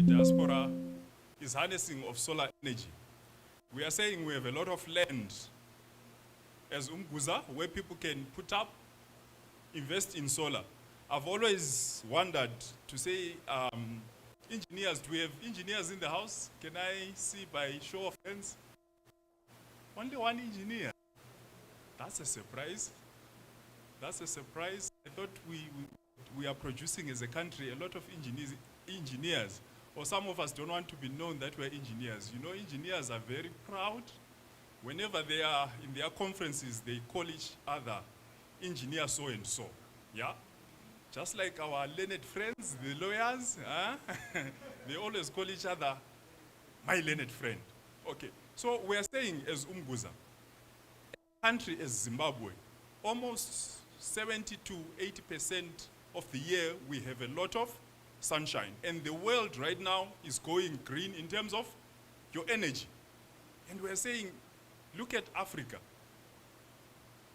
the diaspora is harnessing of solar energy. We are saying we have a lot of land as Umguza where people can put up, invest in solar. I've always wondered to say, engineers, do we have engineers in the house? Can I see by show of hands? Only one engineer. That's a surprise. That's a surprise. I thought we are producing as a country a lot of engineers, or some of us don't want to be known that we're engineers. You know, engineers are very proud. Whenever they are in their conferences, they call each other engineer so and so. Yeah? Just like our learned friends, the lawyers, they always call each other my learned friend. Okay, so we are saying as Umguza, a country as Zimbabwe, almost 70 to 80% of the year we have a lot of sunshine. And the world right now is going green in terms of your energy. And we are saying, look at Africa.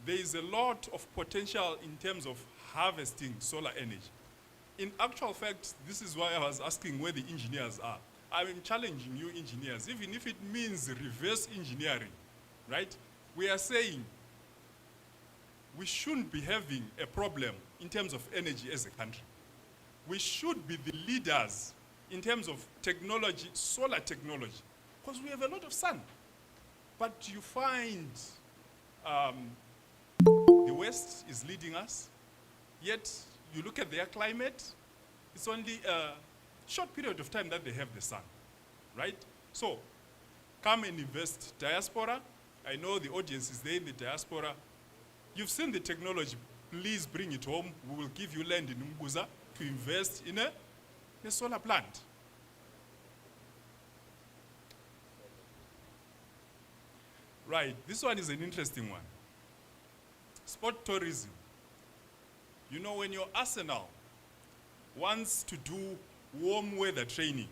There is a lot of potential in terms of harvesting solar energy. In actual fact, this is why I was asking where the engineers are. I'm challenging you engineers, even if it means reverse engineering, right? We are saying we shouldn't be having a problem in terms of energy as a country. We should be the leaders in terms of technology, solar technology, because we have a lot of sun. But you find the West is leading us, yet you look at their climate, it's only a short period of time that they have the sun, right? So come and invest. Diaspora, I know the audience is there in the diaspora. You've seen the technology, please bring it home. We will give you land in Umguza to invest in a solar plant. Right, this one is an interesting one. Sport tourism. You know, when your Arsenal wants to do warm weather training,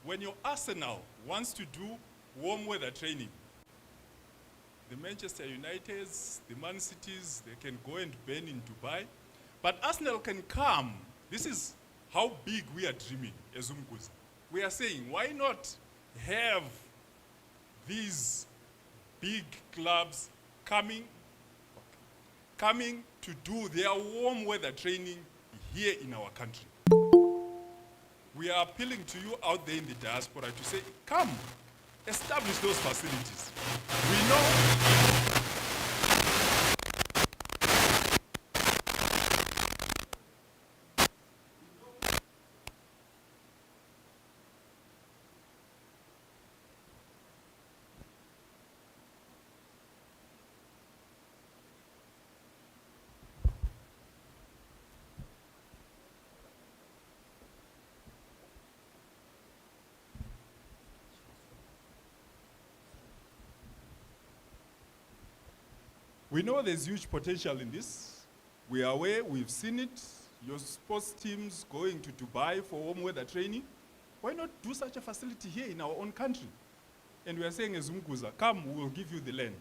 when your Arsenal wants to do warm weather training, the Manchester Uniteds, the Man Cities, they can go and burn in Dubai. But Arsenal can come. This is how big we are dreaming as Umguza. We are saying, why not have these big clubs coming to do their warm weather training here in our country? We are appealing to you out there in the diaspora to say, come, establish those facilities. We know there's huge potential in this. We are aware, we've seen it. Your sports teams going to Dubai for warm weather training. Why not do such a facility here in our own country? And we are saying as Umguza, come, we will give you the land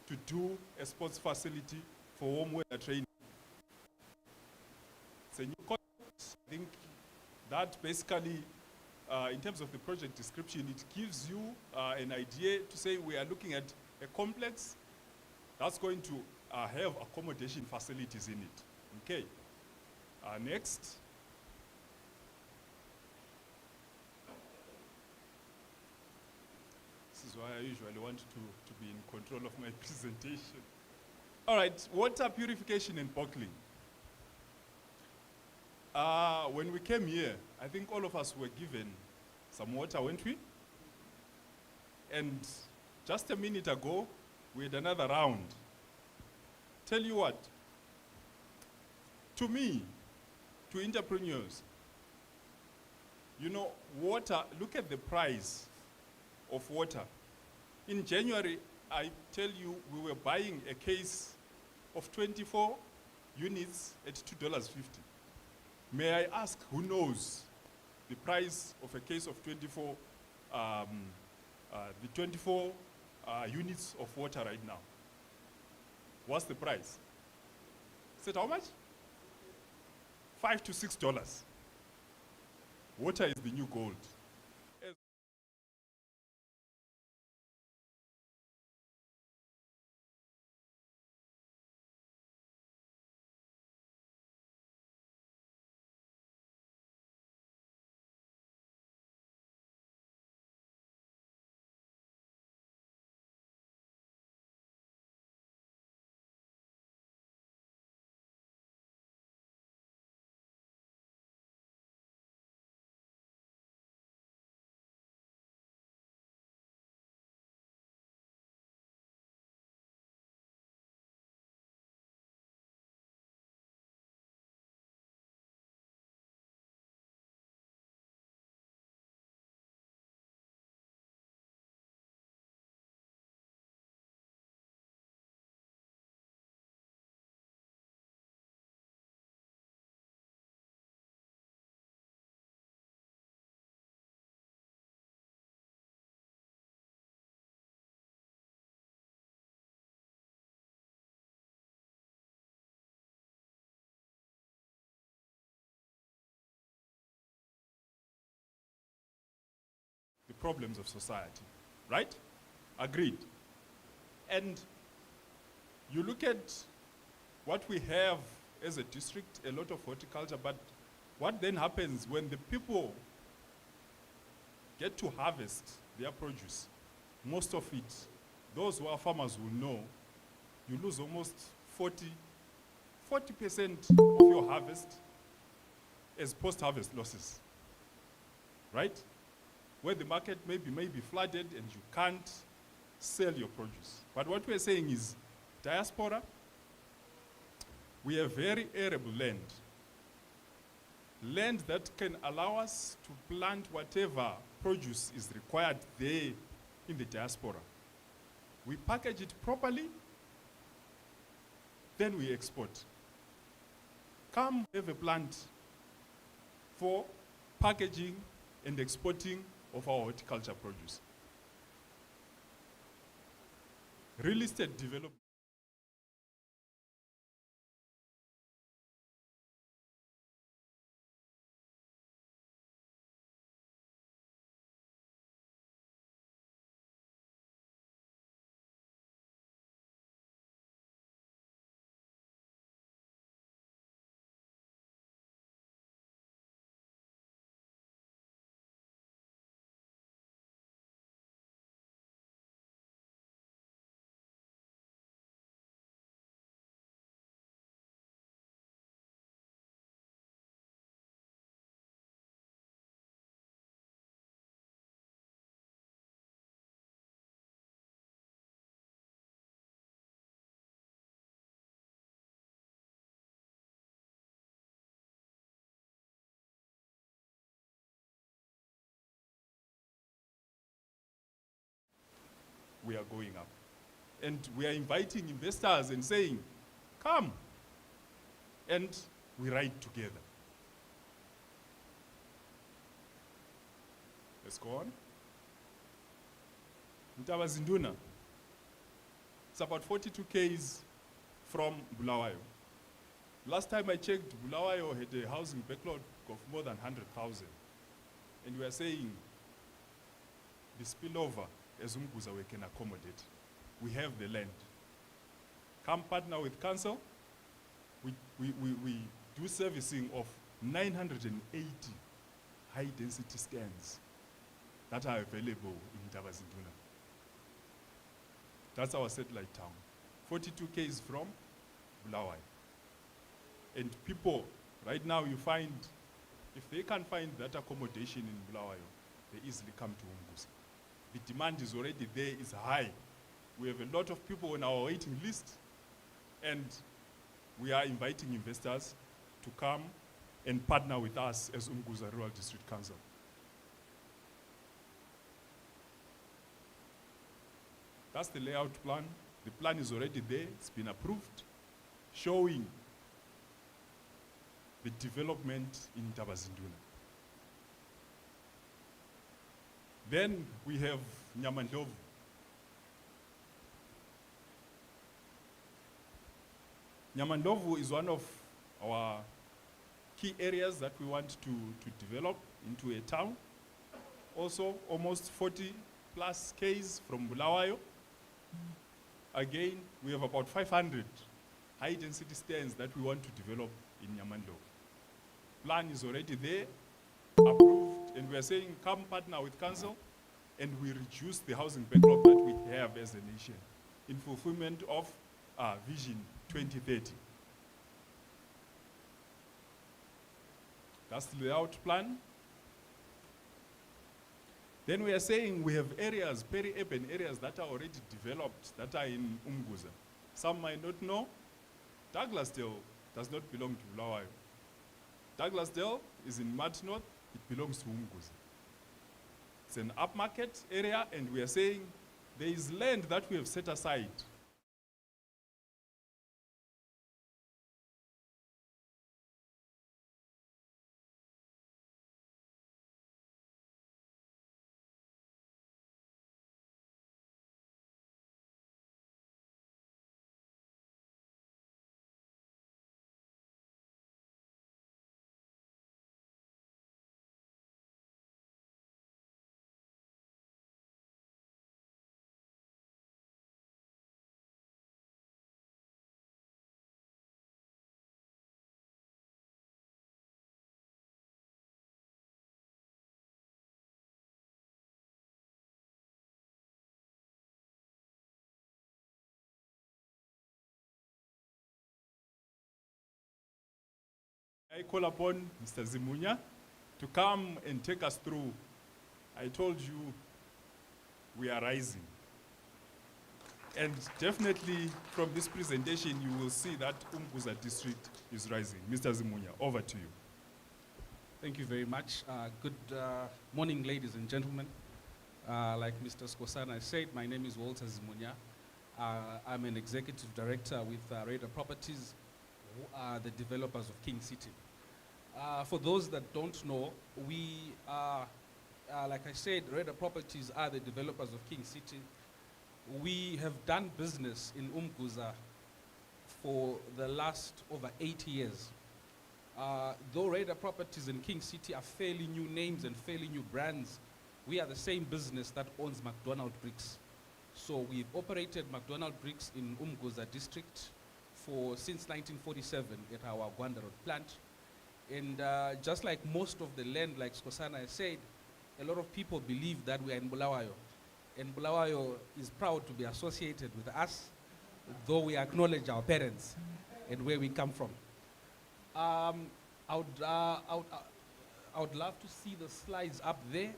to do a sports facility for warm weather training. It's a new concept. I think that basically, in terms of the project description, it gives you an idea to say we are looking at a complex that's going to have accommodation facilities in it. Okay. Next. This is why I usually want to be in control of my presentation. All right, water purification and bottling. When we came here, I think all of us were given some water, weren't we? And just a minute ago, we had another round. Tell you what, to me, to entrepreneurs, you know, water, look at the price of water. In January, I tell you, we were buying a case of 24 units at $2.50. May I ask who knows the price of a case of 24, the 24 units of water right now? What's the price? Is it how much? $5 to $6. Water is the new gold. The problems of society, right? Agreed. And you look at what we have as a district, a lot of horticulture, but what then happens when the people get to harvest their produce, most of it, those who are farmers will know, you lose almost 40% of your harvest as post-harvest losses, right? Where the market may be flooded and you can't sell your produce. But what we're saying is, diaspora, we have very arable land. Land that can allow us to plant whatever produce is required there in the diaspora. We package it properly, then we export. Come have a plant for packaging and exporting of our horticulture produce. Real estate development. We are going up. And we are inviting investors and saying, come, and we ride together. Let's go on. Mtabazinduna, it's about 42 k's from Bulawayo. Last time I checked, Bulawayo had a housing backlog of more than 100,000. And we are saying the spillover as Umguza we can accommodate. We have the land. Come partner with council. We do servicing of 980 high density scans that are available in Tabazinduna. That's our satellite town. 42 k's from Bulawayo. And people, right now you find, if they can't find that accommodation in Bulawayo, they easily come to Umguza. The demand is already there, it's high. We have a lot of people on our waiting list, and we are inviting investors to come and partner with us as Umguza Rural District Council. That's the layout plan. The plan is already there, it's been approved, showing the development in Tabazinduna. Then we have Nyamandlovu. Nyamandlovu is one of our key areas that we want to develop. into a town. Also, almost 40 plus Ks from Bulawayo. Again, we have about 500 high-density stands that we want to develop in Nyamando. Plan is already there, approved, and we are saying come partner with council, and we reduce the housing backlog that we have as a nation in fulfillment of Vision 2030. That's the layout plan. Then we are saying we have areas, peri-urban areas that are already developed, that are in Umguza. Some might not know, Douglasdale does not belong to Bulawayo. Douglasdale is in North, it belongs to Umguza. It's an upmarket area, and we are saying there is land that we have set aside. I call upon Mr. Zimunya to come and take us through. I told you we are rising. And definitely from this presentation, you will see that Umguza district is rising. Mr. Zimunya, over to you. Thank you very much. Good morning, ladies and gentlemen. Like Mr. Skosana said, my name is Walter Zimunya. I'm an executive director with Radar Properties, who are the developers of King City. For those that don't know, we are, like I said, Radar Properties are the developers of King City. We have done business in Umguza for the last over 8 years. Though Radar Properties and King City are fairly new names and fairly new brands, we are the same business that owns McDonald Bricks. So we've operated McDonald Bricks in Umguza district since 1947 at our Gwanda Road plant. And just like most of the land, like Skosana said, a lot of people believe that we are in Bulawayo. And Bulawayo is proud to be associated with us, though we acknowledge our parents and where we come from. I would love to see the slides up there.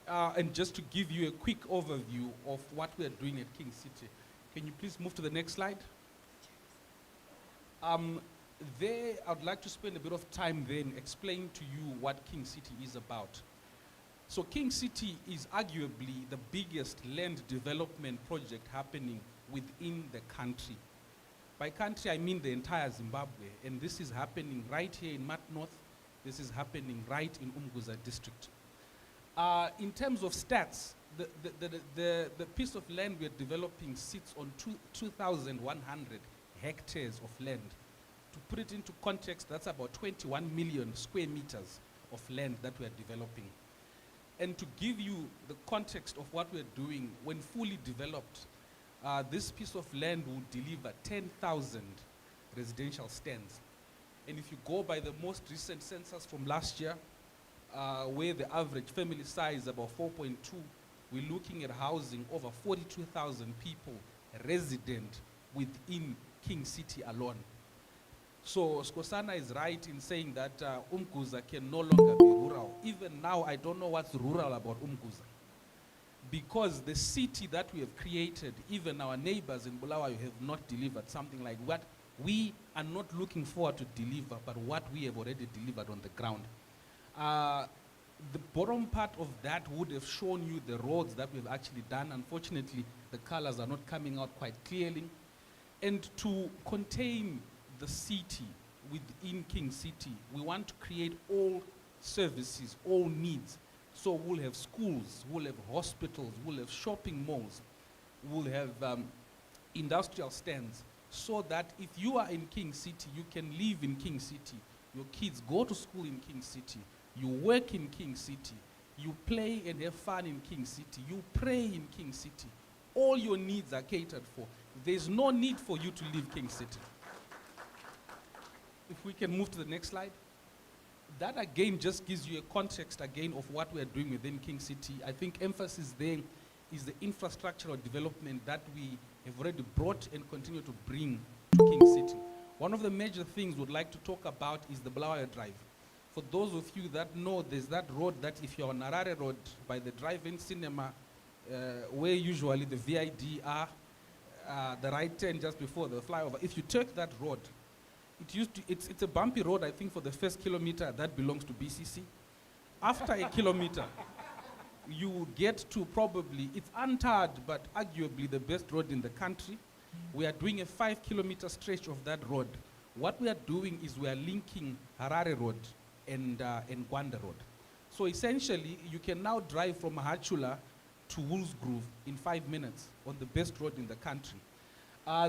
And just to give you a quick overview of what we are doing at King City. Can you please move to the next slide? There, I'd like to spend a bit of time then explain to you what King City is about. So King City is arguably the biggest land development project happening within the country. By country, I mean the entire Zimbabwe, and this is happening right here in North. This is happening right in Umguza district. In terms of stats, the piece of land we're developing sits on 2,100 hectares of land. To put it into context, that's about 21 million square meters of land that we're developing. And to give you the context of what we're doing, when fully developed, this piece of land will deliver 10,000 residential stands. And if you go by the most recent census from last year, where the average family size is about 4.2, we're looking at housing over 42,000 people resident within King City alone. So Skosana is right in saying that Umguza can no longer be rural. Even now, I don't know what's rural about Umguza. Because the city that we have created, even our neighbors in Bulawayo have not delivered something like what we are not looking forward to deliver, but what we have already delivered on the ground. The bottom part of that would have shown you the roads that we've actually done. Unfortunately, the colors are not coming out quite clearly. And to contain the city within King City, we want to create all services, all needs. So we'll have schools, we'll have hospitals, we'll have shopping malls, we'll have industrial stands, so that if you are in King City, you can live in King City, Your kids go to school in King City. You work in King City. You play and have fun in King City. You pray in King City. All your needs are catered for. There's no need for you to leave King City. If we can move to the next slide. That again just gives you a context again of what we are doing within King City. I think emphasis there is the infrastructural development that we have already brought and continue to bring to King City. One of the major things we'd like to talk about is the Bulawayo Drive. For those of you that know, there's that road that if you're on Narare Road by the drive-in cinema, where usually the VID are, the right turn just before the flyover. If you take that road, it's a bumpy road, I think, for the first kilometer that belongs to BCC. After a kilometer, you get to probably, it's untarred, but arguably the best road in the country. We are doing a 5-kilometer stretch of that road. What we are doing is we are linking Harare Road and Gwanda Road. So essentially, you can now drive from Hachula to Woolsgrove in 5 minutes on the best road in the country.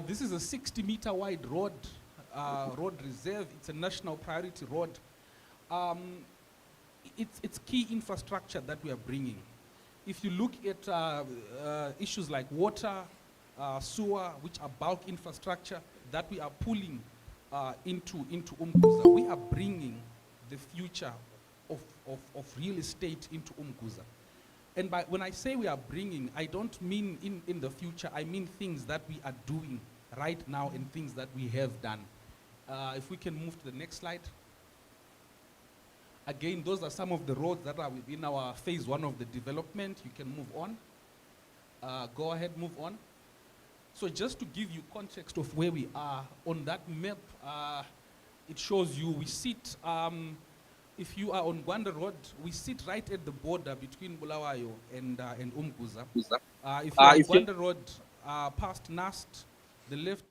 This is a 60-meter wide road, road reserve. It's a national priority road. It's key infrastructure that we are bringing. If you look at issues like water, sewer, which are bulk infrastructure that we are pulling into Umguza, we are bringing the future of real estate into Umguza. And when I say we are bringing, I don't mean in the future, I mean things that we are doing right now and things that we have done. If we can move to the next slide. Again, those are some of the roads that are within our phase 1 of the development. You can move on. Go ahead, move on. So just to give you context of where we are, on that map, it shows you, we sit, if you are on Gwanda Road, we sit right at the border between Bulawayo and Umguza. If you are on Gwanda Road, past Nast, the left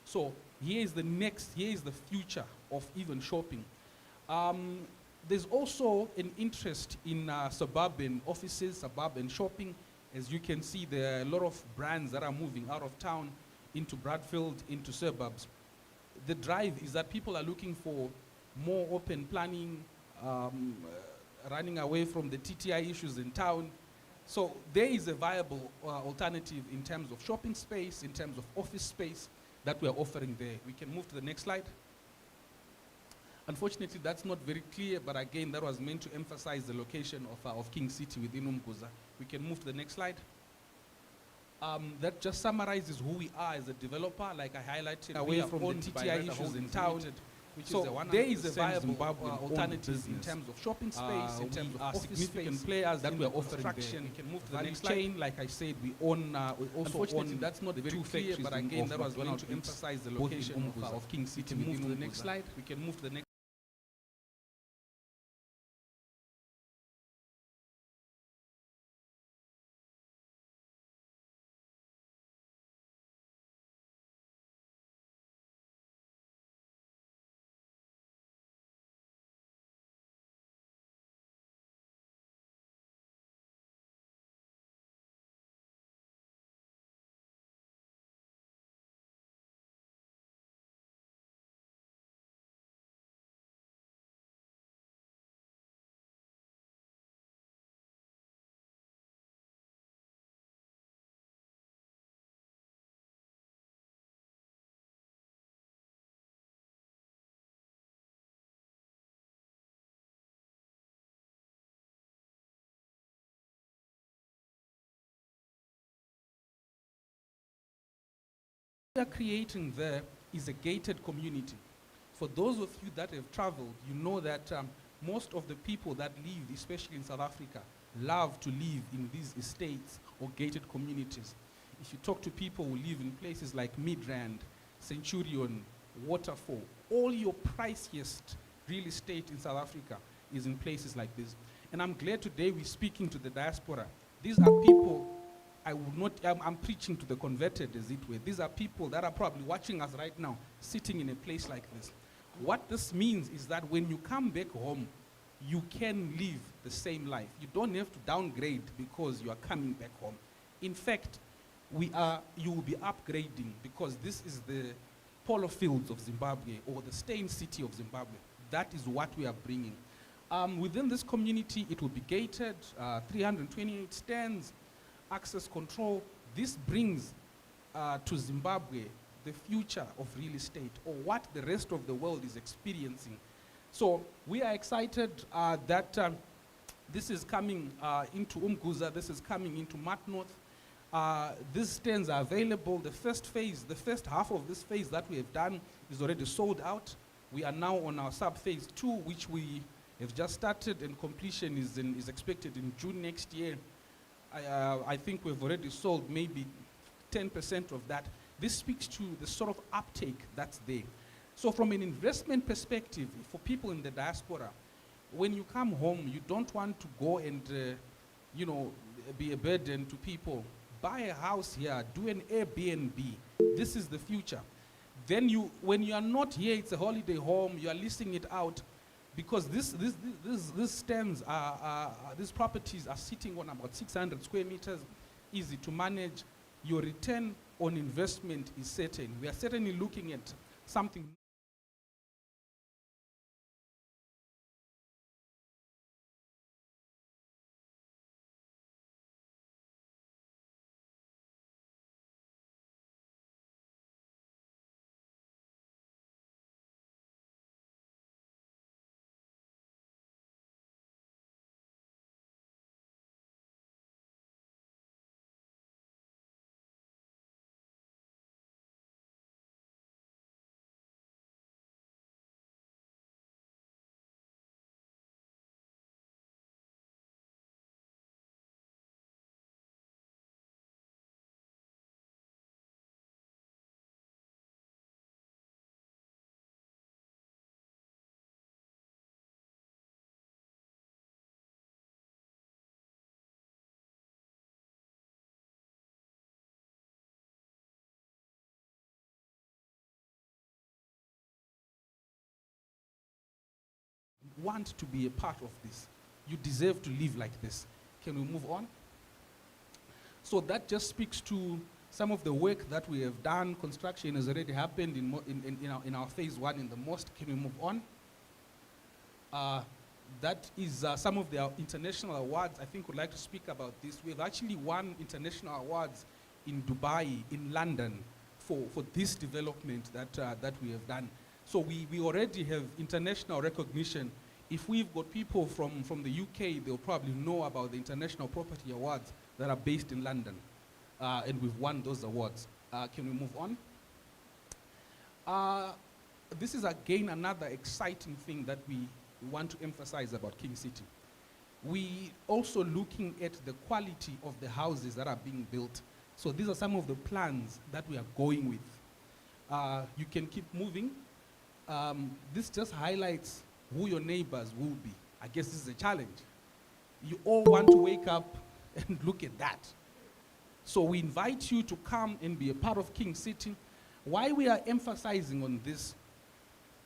So here is the future of even shopping. There's also an interest in suburban offices, suburban shopping. As you can see, there are a lot of brands that are moving out of town into Bradfield, into suburbs. The drive is that people are looking for more open planning, running away from the TTI issues in town. So there is a viable alternative in terms of shopping space, in terms of office space that we are offering there. We can move to the next slide. Unfortunately, that's not very clear, but again, that was meant to emphasize the location of King City within Umguza. We can move to the next slide. That just summarizes who we are as a developer, like I highlighted, away from the TTI issues in town. So there is a viable alternative in terms of shopping space, in terms of office space players that we are offering there. We can move to the next chain. Like I said, we own, we also own, that's not very clear, but again, that was meant to emphasize the location of King City. Move to the next slide. We can move to the next we are creating there is a gated community. For those of you that have traveled, you know that most of the people that live, especially in South Africa, love to live in these estates or gated communities. If you talk to people who live in places like Midrand, Centurion, Waterfall, all your priciest real estate in South Africa is in places like this. And I'm glad today we're speaking to the diaspora. These are people, I'm preaching to the converted, as it were. These are people that are probably watching us right now, sitting in a place like this. What this means is that when you come back home, you can live the same life. You don't have to downgrade because you are coming back home. In fact, you will be upgrading because this is the polo fields of Zimbabwe or the Stain City of Zimbabwe. That is what we are bringing. Within this community, it will be gated, 328 stands, access control. This brings to Zimbabwe the future of real estate, or what the rest of the world is experiencing. So we are excited that this is coming into Umguza, this is coming into MATNorth. These stands are available. The first phase, the first half of this phase that we have done is already sold out. We are now on our sub-phase 2, which we have just started, and completion is expected in June next year. I think we've already sold maybe 10% of that. This speaks to the sort of uptake that's there. So from an investment perspective, for people in the diaspora, when you come home, you don't want to go and be a burden to people. Buy a house here, do an Airbnb. This is the future. Then when you are not here, it's a holiday home, you are leasing it out, because these stands these properties are sitting on about 600 square meters, easy to manage. Your return on investment is certain. We are certainly looking at something. Want to be a part of this. You deserve to live like this. Can we move on? So that just speaks to some of the work that we have done. Construction has already happened in our phase 1 in the mosque. Can we move on? That is some of the international awards. I think we'd like to speak about this. We've actually won international awards in Dubai, in London, for this development that we have done. So we already have international recognition. If we've got people from the UK, they'll probably know about the International Property Awards that are based in London. And we've won those awards. Can we move on? This is again another exciting thing that we want to emphasize about King City. We also looking at the quality of the houses that are being built. So these are some of the plans that we are going with. You can keep moving. This just highlights who your neighbors will be. I guess this is a challenge. You all want to wake up and look at that. So we invite you to come and be a part of King City. Why we are emphasizing on this,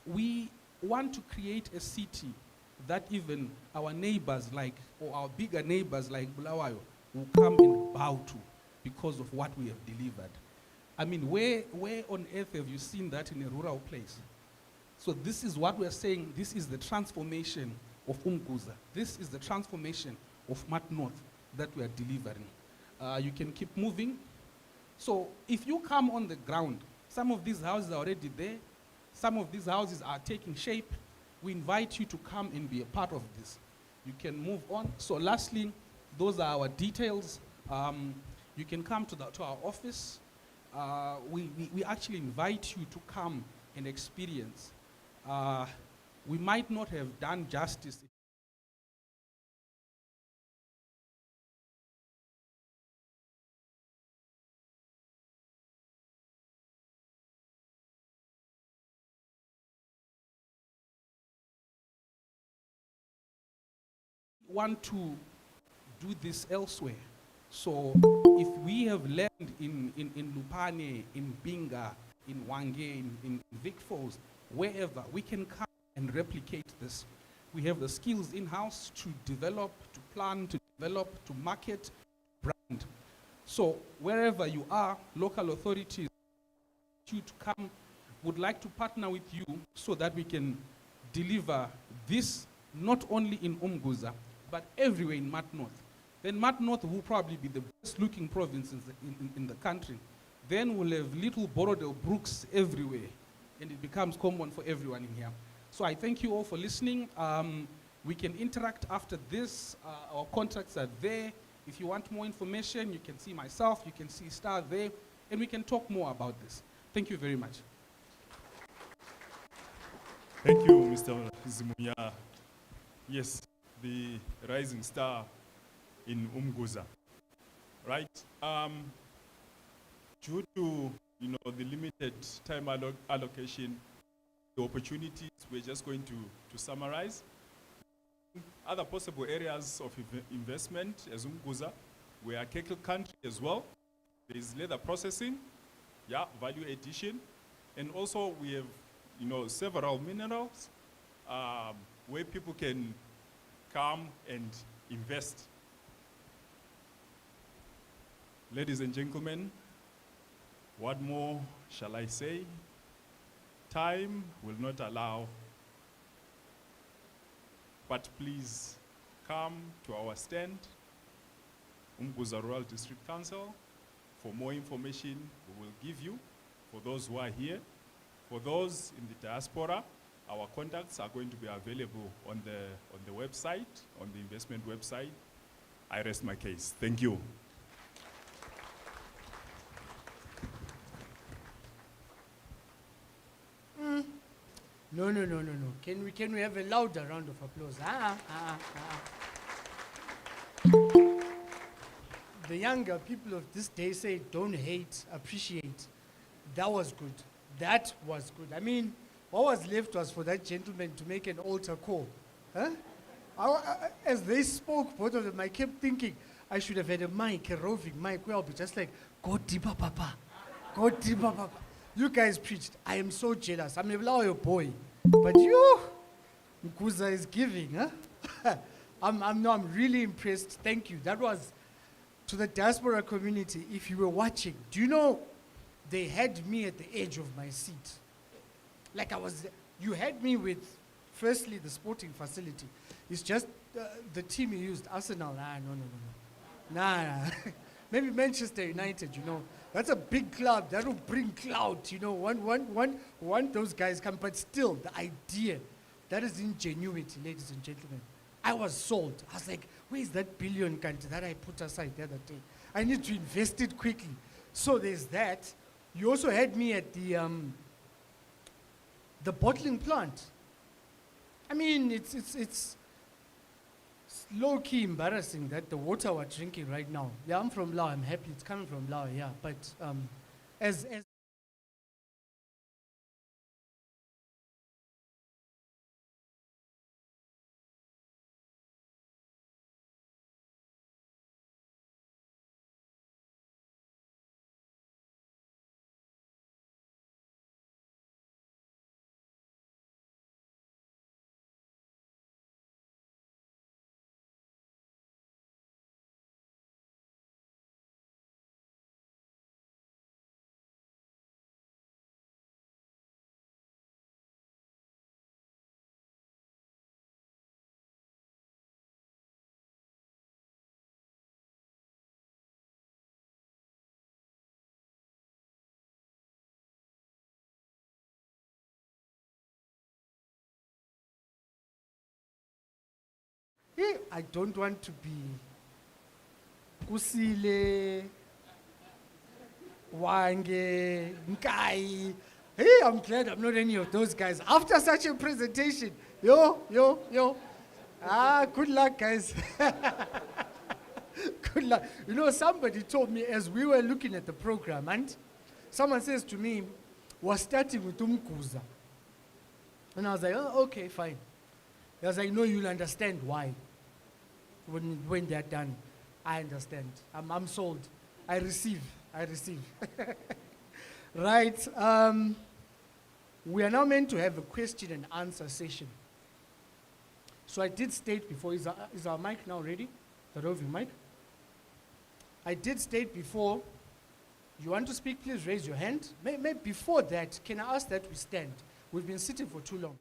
we want to create a city that even our neighbors or our bigger neighbors like Bulawayo will come and bow to because of what we have delivered. I mean, where on earth have you seen that in a rural place? So this is what we're saying. This is the transformation of Umguza. This is the transformation of MATNorth that we are delivering. You can keep moving. So if you come on the ground, some of these houses are already there. Some of these houses are taking shape. We invite you to come and be a part of this. You can move on. So lastly, those are our details. You can come to our office. we actually invite you to come and experience. We might not have done justice. Want to do this elsewhere. So if we have land in Lupane, in Binga, in Wange, in Vic Falls, wherever, we can come and replicate this. We have the skills in-house to develop, to plan, to develop, to market, brand. So wherever you are, local authorities, you to come, would like to partner with you so that we can deliver this not only in Umguza, but everywhere in Mat North. Then Mat North will probably be the best looking province in the country. Then we'll have little Borodale Brooks everywhere, and it becomes common for everyone in here. So I thank you all for listening. We can interact after this. Our contacts are there. If you want more information, you can see myself, you can see Star there, and we can talk more about this. Thank you very much. Thank you, Mr. Zimunya. Yes, the rising star in Umguza, right? Due to the limited time allocation, the opportunities, we're just going to summarize. Other possible areas of investment as Umguza, we are cattle country as well. There is leather processing, yeah, value addition, and also we have several minerals where people can come and invest. Ladies and gentlemen, what more shall I say? Time will not allow, but please come to our stand, Umguza Rural District Council. For more information, we will give you. For those who are here, for those in the diaspora, our contacts are going to be available on the website, on the investment website. I rest my case. Thank you. No. Can we have a louder round of applause? The younger people of this day say, don't hate, appreciate. That was good. That was good. I mean, what was left was for that gentleman to make an altar call. Huh? As they spoke, both of them, I kept thinking, I should have had a mic, a roving mic, where I'll be just like, go deeper, Papa. Go deeper, Papa. You guys preached. I am so jealous. I'm a loyal boy. But you, Mkuza is giving, huh? I'm really impressed. Thank you. That was to the diaspora community. If you were watching, do you know they had me at the edge of my seat? Like you had me with, firstly, the sporting facility. It's just the team you used, Arsenal. No. Nah. Maybe Manchester United, That's a big club. That will bring clout, One those guys come. But still, the idea, that is ingenuity, ladies and gentlemen. I was sold. I was like, where's that billion country that I put aside the other day? I need to invest it quickly. So there's that. You also had me at the bottling plant. I mean, it's low-key embarrassing that the water we're drinking right now. Yeah, I'm from Lao. I'm happy it's coming from Lao. Yeah, but as I don't want to be kusile. Wange, Nkai. Hey, I'm glad I'm not any of those guys. After such a presentation, yo. Good luck, guys. Good luck. You know, somebody told me as we were looking at the program, and someone says to me, we're starting with Umkuza. And I was like, oh, okay, fine. He was like, no, you'll understand why. When they're done, I understand. I'm sold. I receive. Right. We are now meant to have a question and answer session. So I did state before, is our mic now ready? The roving mic? I did state before, you want to speak, please raise your hand. Maybe before that, can I ask that we stand? We've been sitting for too long.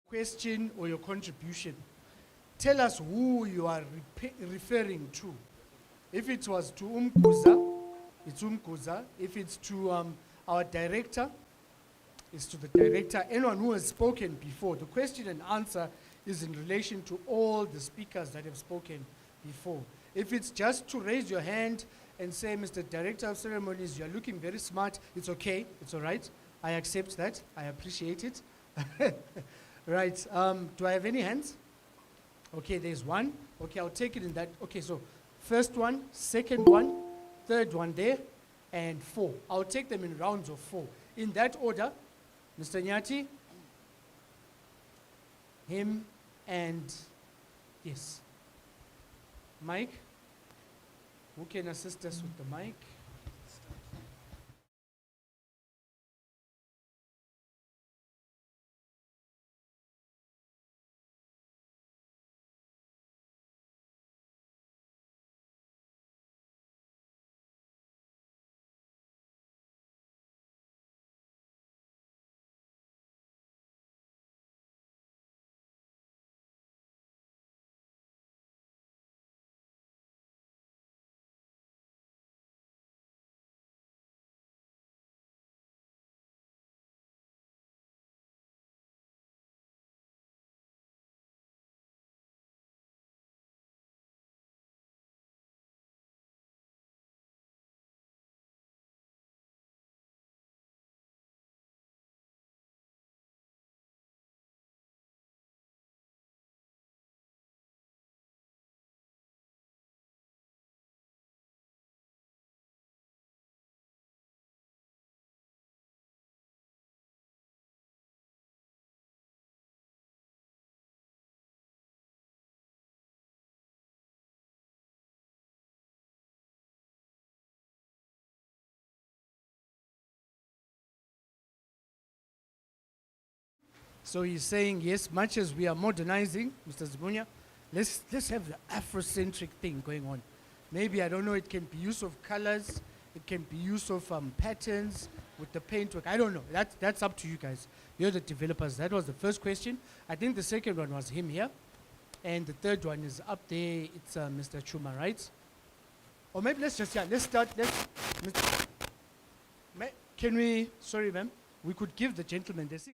Question or your contribution. Tell us who you are referring to. If it was to Umkuza, it's Umkuza. If it's to our director, it's to the director. Anyone who has spoken before. The question and answer is in relation to all the speakers that have spoken before. If it's just to raise your hand and say, Mr. Director of Ceremonies, you're looking very smart, it's okay, it's all right. I accept that, I appreciate it. Right, do I have any hands? Okay, there's one. Okay, I'll take it in that. Okay, so first one, second one, third one there, and 4. I'll take them in rounds of 4. In that order, Mr. Nyati, him, and yes. Mike, who can assist us with the mic? So he's saying, yes, much as we are modernizing, Mr. Zibunya, let's have the Afrocentric thing going on. Maybe, I don't know, it can be use of colors, it can be use of patterns with the paintwork. I don't know. That's up to you guys. You're the developers. That was the first question. I think the second one was him here. And the third one is up there. It's Mr. Chuma, right? Or maybe let's just, let's start. Can we, sorry, ma'am, we could give the gentleman this.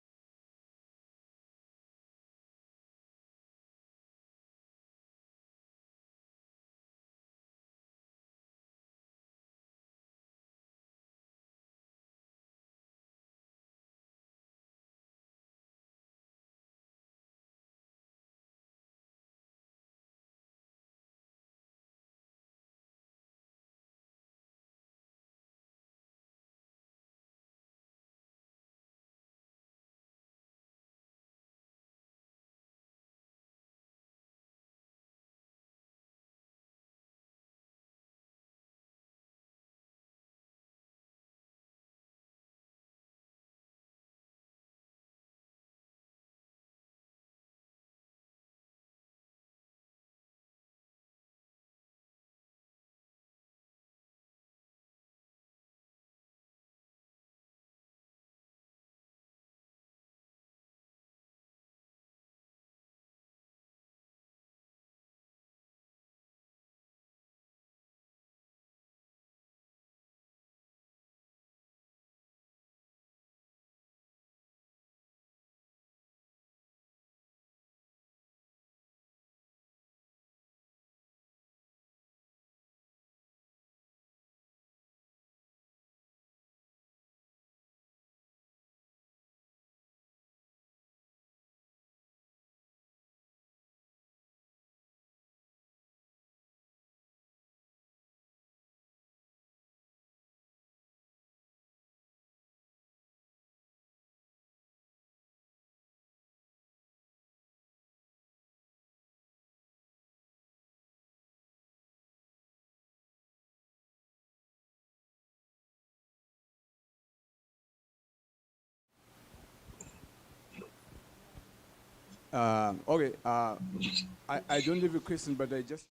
Okay, I don't have a question, but I just.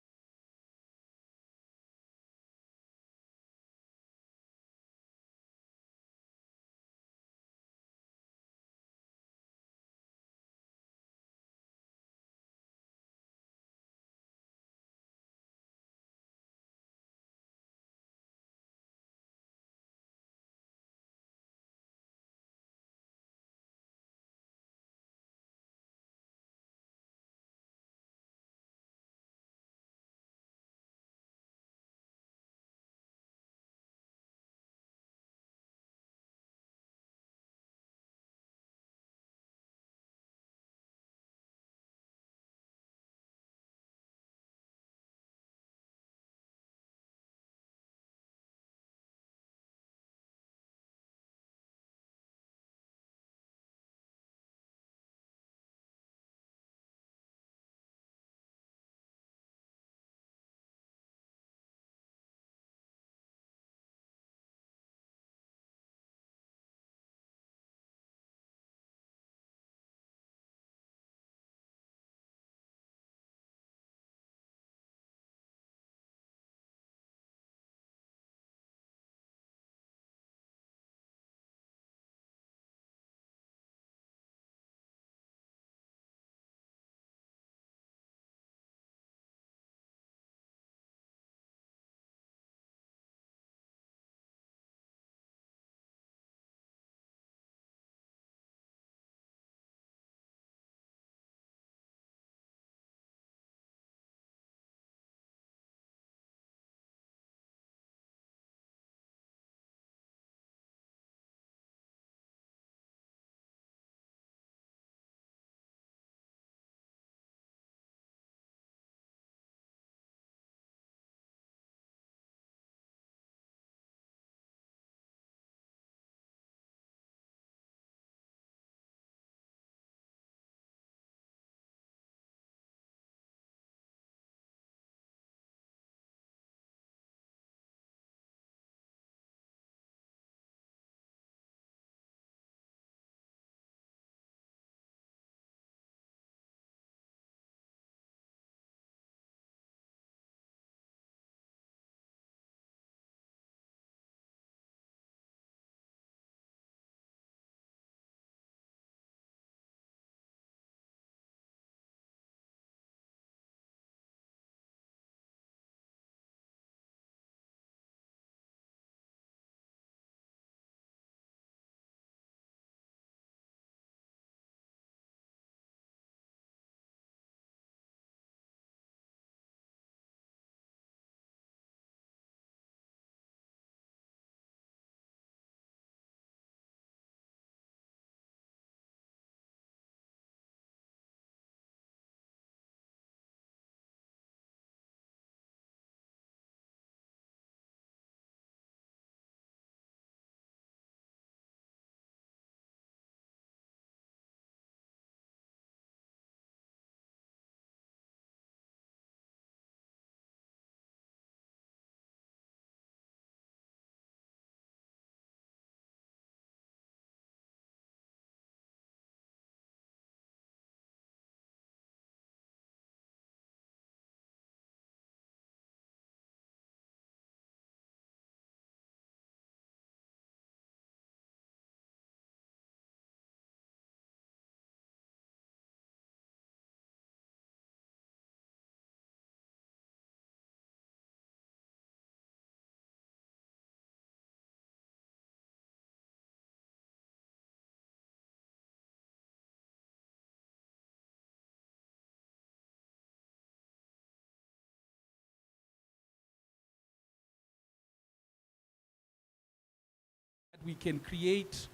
We can create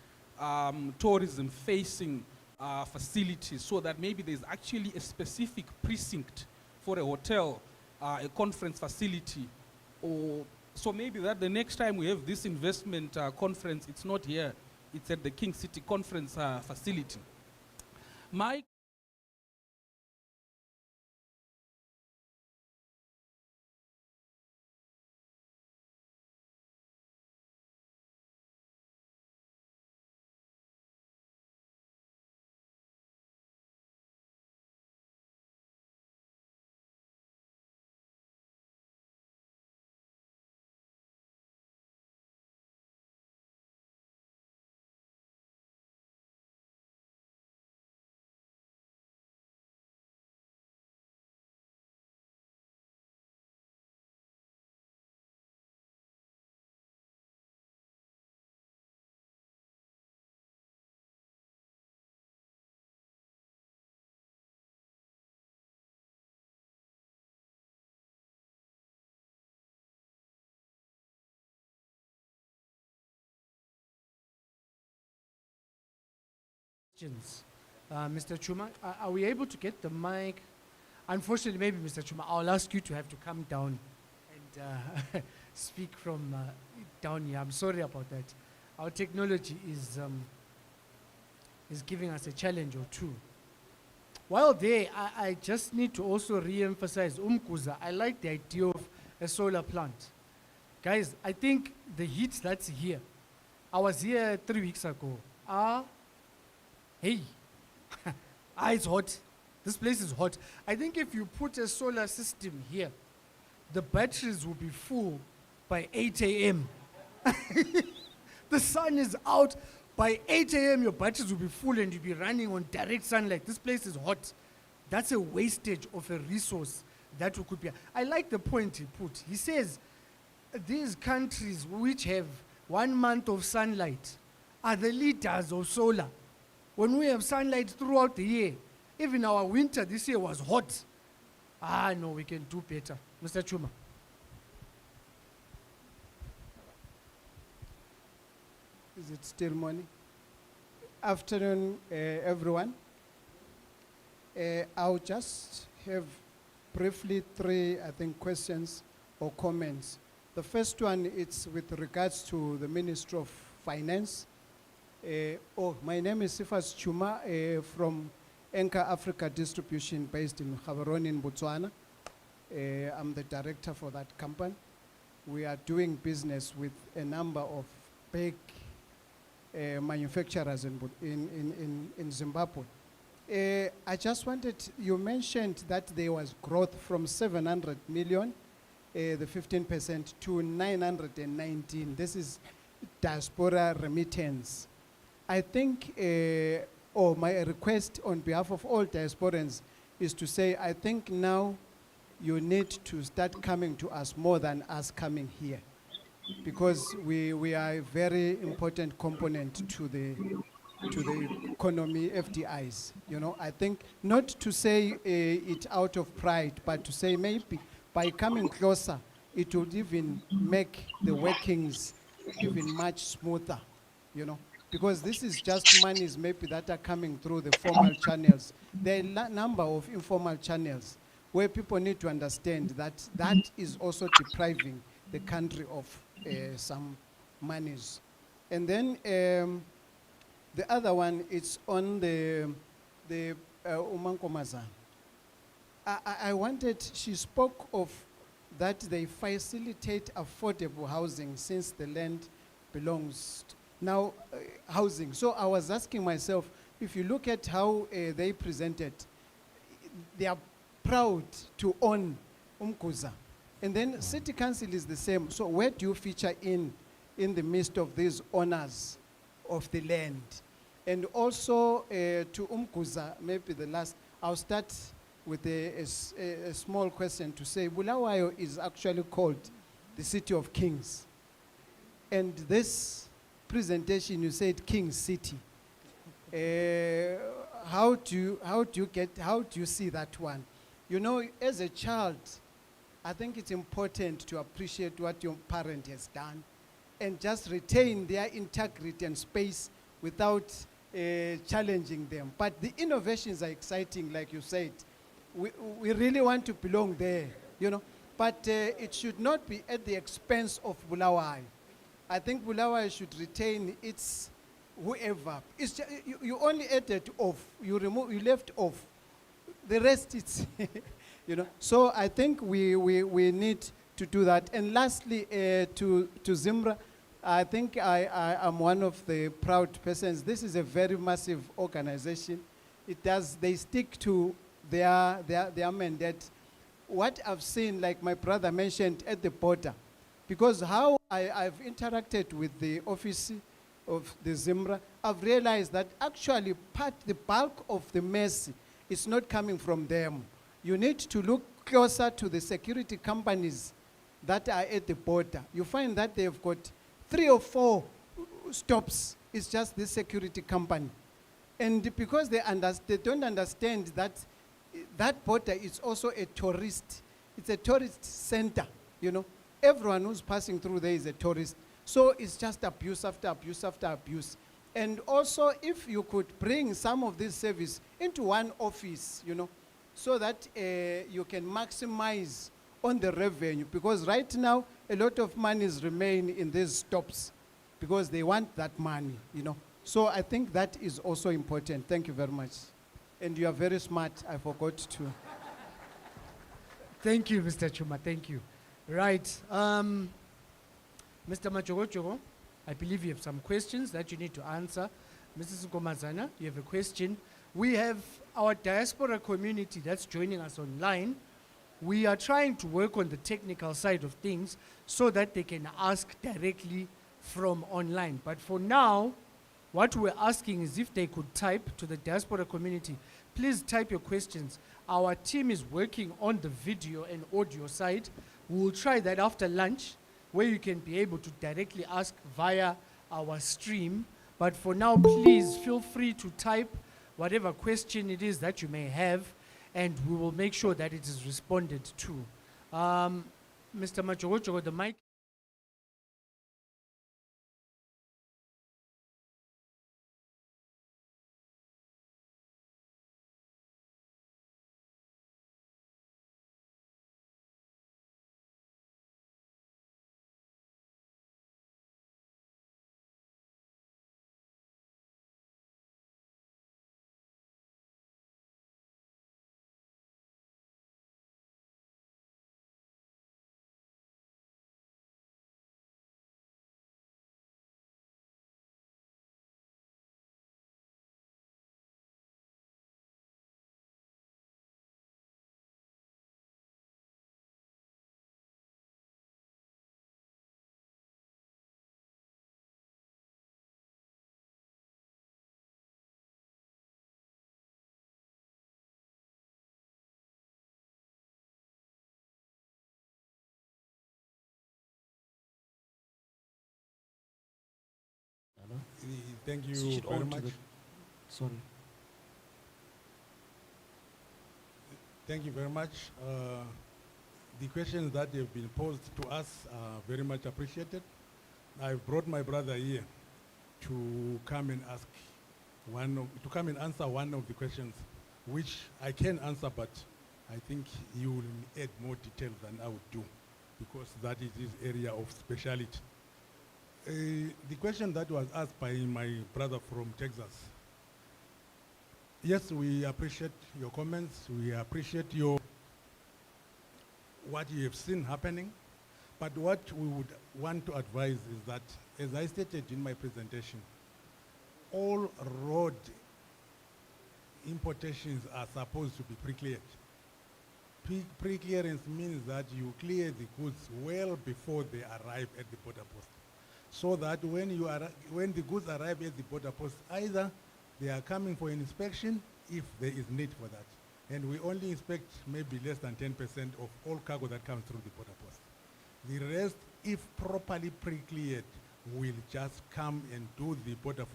tourism-facing facilities so that maybe there's actually a specific precinct for a hotel, a conference facility, or so maybe that the next time we have this investment conference, it's not here, it's at the King City Conference facility. My questions. Mr. Chuma, are we able to get the mic? Unfortunately, maybe Mr. Chuma, I'll ask you to have to come down and speak from down here. I'm sorry about that. Our technology is giving us a challenge or two. While there, I just need to also re-emphasize Umkuza. I like the idea of a solar plant. Guys, I think the heat that's here, I was here 3 weeks ago. Hey, it's hot. This place is hot. I think if you put a solar system here, the batteries will be full by 8 a.m. The sun is out. By 8 a.m., your batteries will be full and you'll be running on direct sunlight. This place is hot. That's a wastage of a resource that we could be. I like the point he put. He says these countries which have 1 month of sunlight are the leaders of solar. When we have sunlight throughout the year, even our winter this year was hot. No, we can do better. Mr. Chuma. Is it still morning? Afternoon, everyone. I'll just have briefly 3, I think, questions or comments. The first one is with regards to the Ministry of Finance. My name is Sifas Chuma from Enka Africa Distribution based in Gaborone in Botswana. I'm the director for that company. We are doing business with a number of big manufacturers in Zimbabwe. I just wanted, you mentioned that there was growth from 700 million, the 15% to 919. This is diaspora remittance. I think, my request on behalf of all diasporans is to say, I think now you need to start coming to us more than us coming here, because we are a very important component to the economy, FDIs. You know, I think not to say it out of pride, but to say maybe by coming closer, it would even make the workings even much smoother, you know, because this is just monies maybe that are coming through the formal channels. There are a number of informal channels where people need to understand that that is also depriving the country of some monies. And then the other one is on the Umankomazan. I wanted, she spoke of that they facilitate affordable housing since the land belongs now housing. So I was asking myself, if you look at how they presented, they are proud to own Umkuza. And then city council is the same. So where do you feature in the midst of these owners of the land? And also to Umkuza, maybe the last, I'll start with a small question to say, Bulawayo is actually called the City of Kings. And this presentation, you said King City. How do you see that one? You know, as a child, I think it's important to appreciate what your parent has done and just retain their integrity and space without challenging them. But the innovations are exciting, like you said. We really want to belong there, you know. But it should not be at the expense of Bulawayo. I think Bulawayo should retain its whoever. It's just, you only added off, you left off. The rest it's, you know. So I think we need to do that. And lastly, to Zimra, I think I am one of the proud persons. This is a very massive organization. They stick to their mandate. What I've seen, like my brother mentioned, at the border, because how I've interacted with the office of the Zimra, I've realized that actually the bulk of the mercy is not coming from them. You need to look closer to the security companies that are at the border. You find that they've got 3 or 4 stops. It's just this security company. And because they don't understand that that border is also a tourist. It's a tourist center, you know. Everyone who's passing through there is a tourist. So it's just abuse after abuse after abuse. And also, if you could bring some of this service into one office, you know, so that you can maximize on the revenue. Because right now, a lot of monies remain in these stops because they want that money, you know. So I think that is also important. Thank you very much. And you are very smart. I forgot to. Thank you, Mr. Chuma. Thank you. Right. Mr. Machogochogo, I believe you have some questions that you need to answer. Mrs. Nkomazana, you have a question. We have our diaspora community that's joining us online. We are trying to work on the technical side of things so that they can ask directly from online. But for now, what we're asking is if they could type to the diaspora community. Please type your questions. Our team is working on the video and audio side. We'll try that after lunch, where you can be able to directly ask via our stream. But for now, please feel free to type whatever question it is that you may have, and we will make sure that it is responded to. Mr. Machogochogo, the mic. Thank you Switch it very on to much. Sorry. Thank you very much. The questions that have been posed to us are very much appreciated. I've brought my brother here to come and ask to come and answer one of the questions, which I can answer, but I think he will add more detail than I would do, because that is his area of speciality. The question that was asked by my brother from Texas. Yes, we appreciate your comments. We appreciate what you have seen happening. But what we would want to advise is that, as I stated in my presentation, all road importations are supposed to be pre-cleared. Pre-clearance means that you clear the goods well before they arrive at the border post, so that when the goods arrive at the border post, either they are coming for an inspection if there is need for that. And we only inspect maybe less than 10% of all cargo that comes through the border post. The rest, if properly pre-cleared, will just come and do the border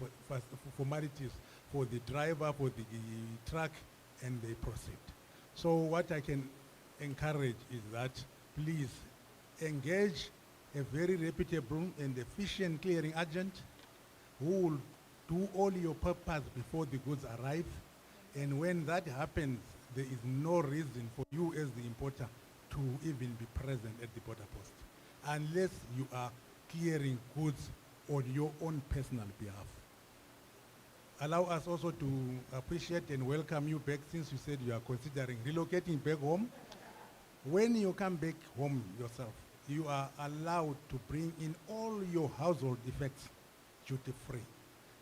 formalities for the driver, for the truck, and they proceed. So what I can encourage is that please engage a very reputable and efficient clearing agent who will do all your purpose before the goods arrive. And when that happens, there is no reason for you as the importer to even be present at the border post, unless you are clearing goods on your own personal behalf. Allow us also to appreciate and welcome you back, since you said you are considering relocating back home. When you come back home yourself, you are allowed to bring in all your household effects duty-free.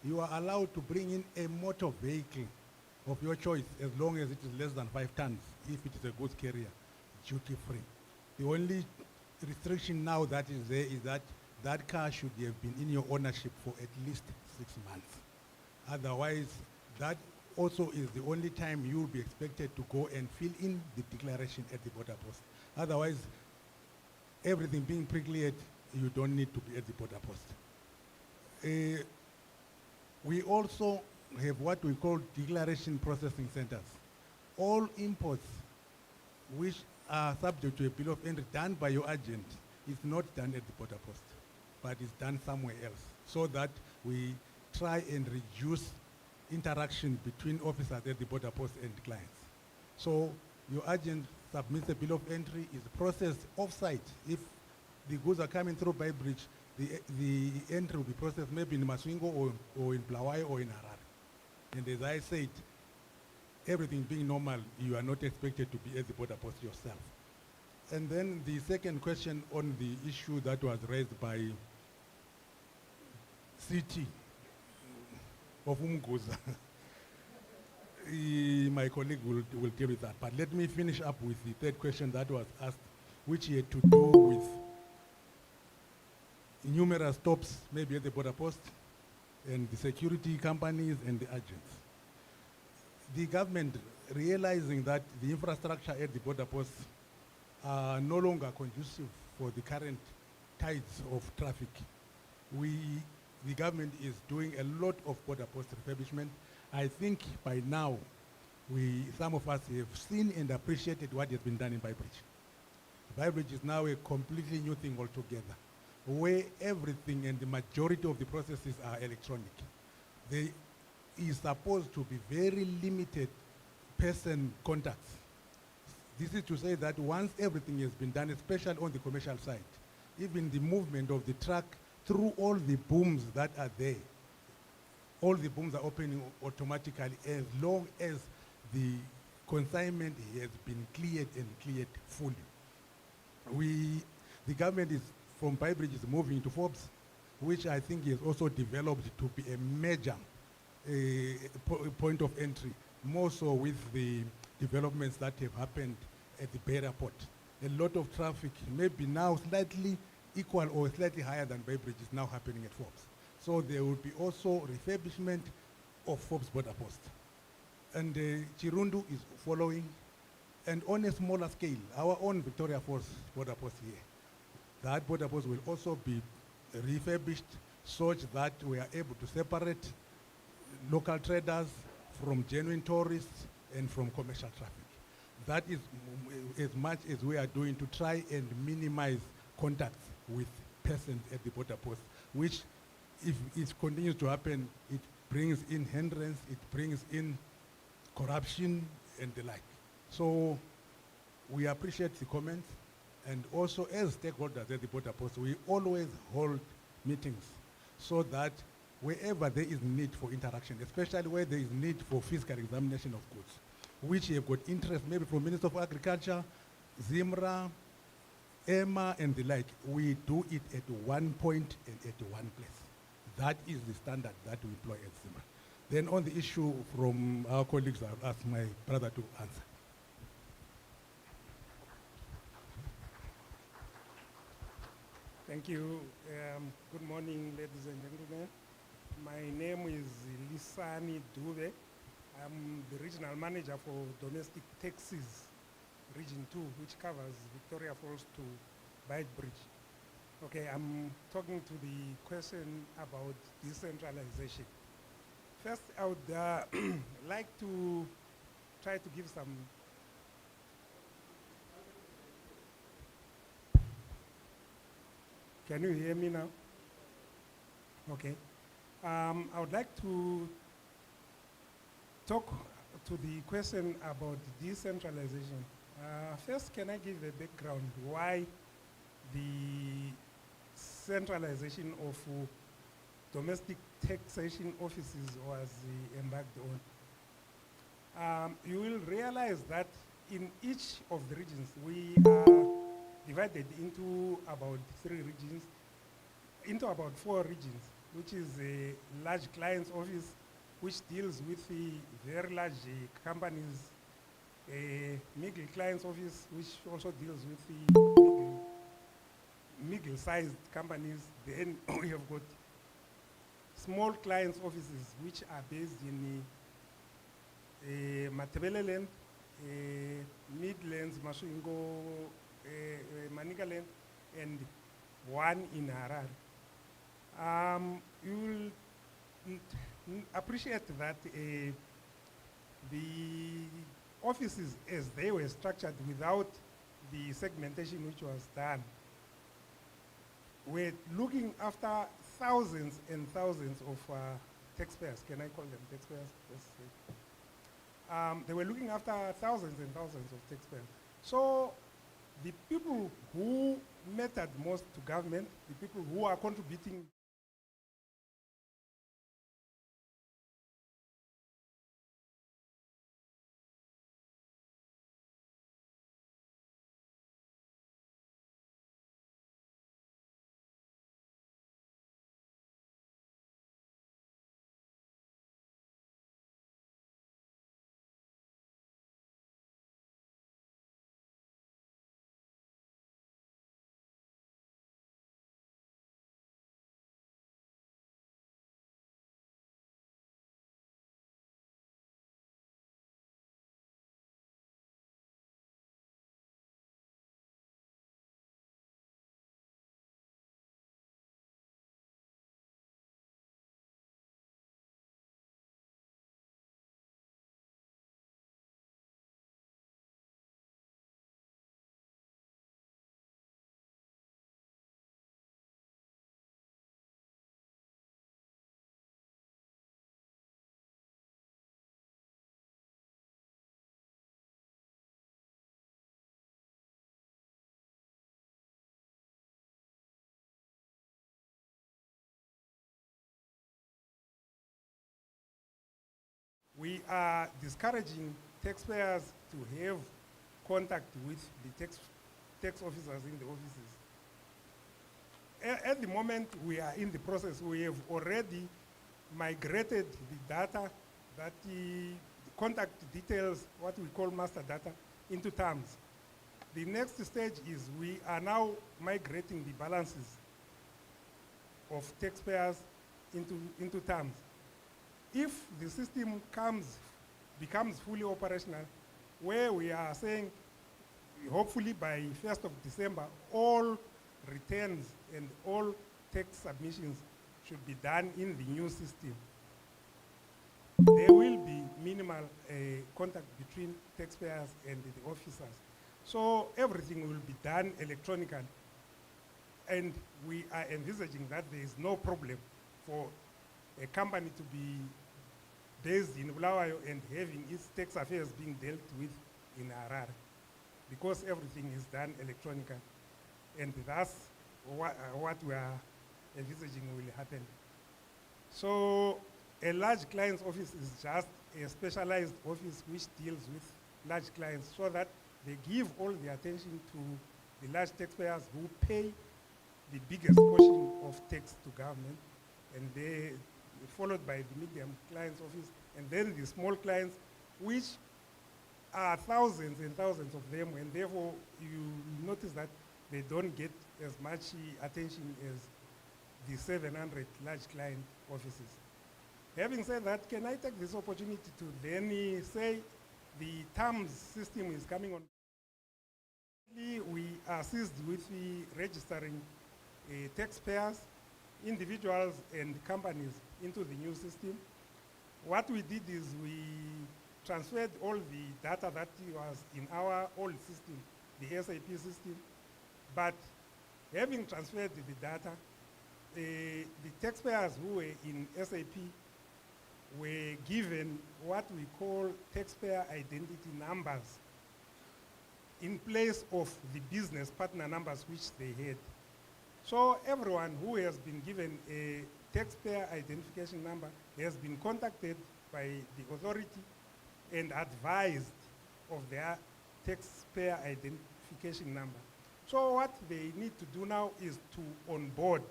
You are allowed to bring in a motor vehicle of your choice, as long as it is less than 5 tons, if it is a goods carrier, duty-free. The only restriction now that is there is that that car should have been in your ownership for at least 6 months. Otherwise, that also is the only time you will be expected to go and fill in the declaration at the border post. Otherwise, everything being pre-cleared, you don't need to be at the border post. We also have what we call declaration processing centers. All imports which are subject to a bill of entry done by your agent is not done at the border post, but is done somewhere else, so that we try and reduce interaction between officers at the border post and clients. So your agent submits a bill of entry, is processed off-site. If the goods are coming through by bridge, the entry will be processed maybe in Maswingo or in Blawayo or in Harare. And as I said, everything being normal, you are not expected to be at the border post yourself. And then the second question on the issue that was raised by City of Umguza. My colleague will deal with that. But let me finish up with the third question that was asked, which had to do with numerous stops, maybe at the border post, and the security companies and the agents. The government, realizing that the infrastructure at the border post are no longer conducive for the current tides of traffic, the government is doing a lot of border post refurbishment. I think by now, some of us have seen and appreciated what has been done in Bybridge. Bybridge is now a completely new thing altogether, where everything and the majority of the processes are electronic. There is supposed to be very limited person contacts. This is to say that once everything has been done, especially on the commercial side, even the movement of the truck through all the booms that are there, all the booms are opening automatically as long as the consignment has been cleared and cleared fully. The government is, from Bybridge, is moving to Forbes, which I think is also developed to be a major point of entry, more so with the developments that have happened at the Beira port. A lot of traffic, maybe now slightly equal or slightly higher than Bybridge, is now happening at Forbes. So there will be also refurbishment of Forbes border post. And Chirundu is following. And on a smaller scale, our own Victoria Falls border post here, that border post will also be refurbished such that we are able to separate local traders from genuine tourists and from commercial traffic. That is as much as we are doing to try and minimize contacts with persons at the border post, which, if it continues to happen, it brings in hindrance, it brings in corruption and the like. So we appreciate the comments, and also as stakeholders at the border post, we always hold meetings so that wherever there is need for interaction, especially where there is need for physical examination of goods, which have got interest maybe from Minister of Agriculture, ZIMRA, EMA, and the like, we do it at one point and at one place. That is the standard that we employ at ZIMRA. Then on the issue from our colleagues, I'll ask my brother to answer. Thank you. Good morning, ladies and gentlemen. My name is Lisani Dube. I'm the regional manager for domestic taxis, Region 2, which covers Victoria Falls to Bridge. Okay, I'm talking to the question about decentralization. First, I would like to try to give some Can you hear me now? Okay. I would like to talk to the question about decentralization. First, can I give a background why the centralization of domestic taxation offices was embarked on? You will realize that in each of the regions, we are divided into about about 4 regions, which is a large client's office, which deals with the very large companies, a middle client's office, which also deals with the middle-sized companies. Then we have got small clients' offices, which are based in MATABELELAND, Midlands, Maswingo, Manicaland, and one in Harare. You will appreciate that the offices, as they were structured without the segmentation which was done, were looking after thousands and thousands of taxpayers. Can I call them taxpayers? Let's say. They were looking after thousands and thousands of taxpayers. So the people who mattered most to government, the people who are contributing we are discouraging taxpayers to have contact with the tax officers in the offices. At the moment we are in the process, we have already migrated the data, that the contact details, what we call master data, into terms. The next stage is we are now migrating the balances of taxpayers into terms. If the system becomes fully operational, where we are saying hopefully by 1st of December, all returns and all tax submissions should be done in the new system, there will be minimal contact between taxpayers and the officers. So everything will be done electronically. And we are envisaging that there is no problem for a company to be based in Bulawayo and having its tax affairs being dealt with in Harare, because everything is done electronically. And that's what we are envisaging will happen. So a large client's office is just a specialized office which deals with large clients, so that they give all the attention to the large taxpayers who pay the biggest portion of tax to government, and they followed by the medium clients office, and then the small clients, which are thousands and thousands of them, and therefore you notice that they don't get as much attention as the 700 large client offices. Having said that, can I take this opportunity to then say the terms system is coming on? We are seized with the registering taxpayers, individuals and companies into the new system. What we did is we transferred all the data that was in our old system, the SAP system, but having transferred the data, the taxpayers who were in SAP were given what we call taxpayer identity numbers in place of the business partner numbers which they had. So everyone who has been given a taxpayer identification number has been contacted by the authority and advised of their taxpayer identification number. So what they need to do now is to onboard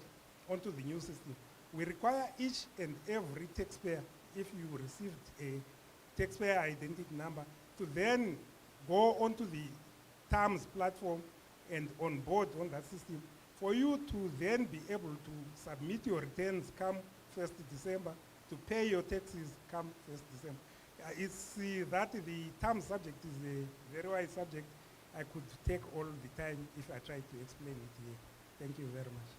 onto the new system. We require each and every taxpayer, if you received a taxpayer identity number, to then go onto the terms platform and onboard on that system, for you to then be able to submit your returns come 1st December, to pay your taxes come 1st December. It's that the term subject is a very wide subject. I could take all the time if I tried to explain it here. Thank you very much.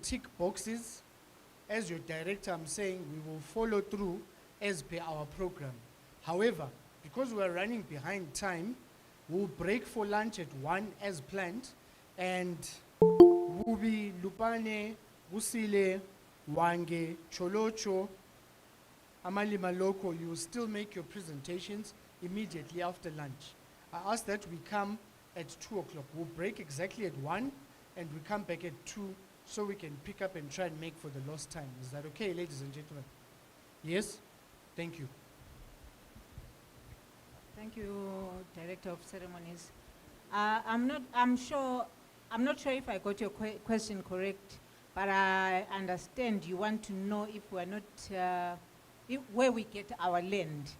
Tick boxes. As your director, I'm saying we will follow through as per our program. However, because we are running behind time, we'll break for lunch at 1 as planned, and Bubi, Lupane, Busile, Wange, Cholocho, Amalima Loko, you will still make your presentations immediately after lunch. I ask that we come at 2 o'clock. We'll break exactly at 1 and we come back at 2 so we can pick up and try and make for the lost time. Is that okay, ladies and gentlemen? Yes? Thank you. Thank you, Director of Ceremonies. I'm not sure if I got your question correct, but I understand you want to know if we're not, where we get our land.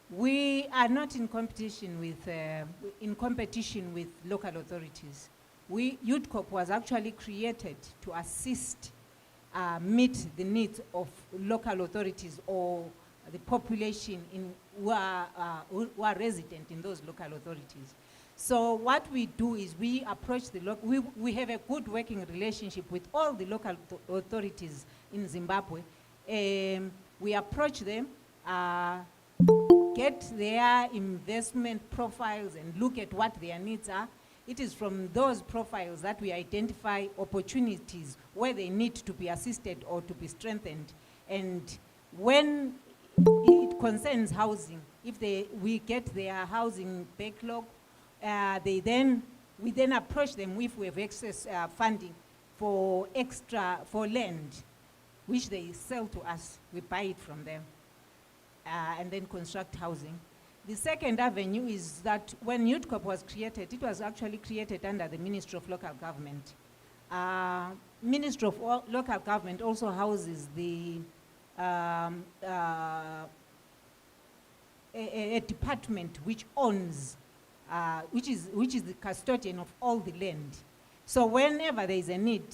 We are not in competition with local authorities. UTCOP was actually created to assist, meet the needs of local authorities or the population who are resident in those local authorities. So what we do is we approach we have a good working relationship with all the local authorities in Zimbabwe. We approach them, get their investment profiles and look at what their needs are. It is from those profiles that we identify opportunities where they need to be assisted or to be strengthened. And when it concerns housing, if we get their housing backlog, we then approach them if we have excess funding for land, which they sell to us. We buy it from them and then construct housing. The second avenue is that when UTCOP was created, it was actually created under the Ministry of Local Government. Ministry of Local Government also houses the a department which owns, which is the custodian of all the land. So whenever there is a need,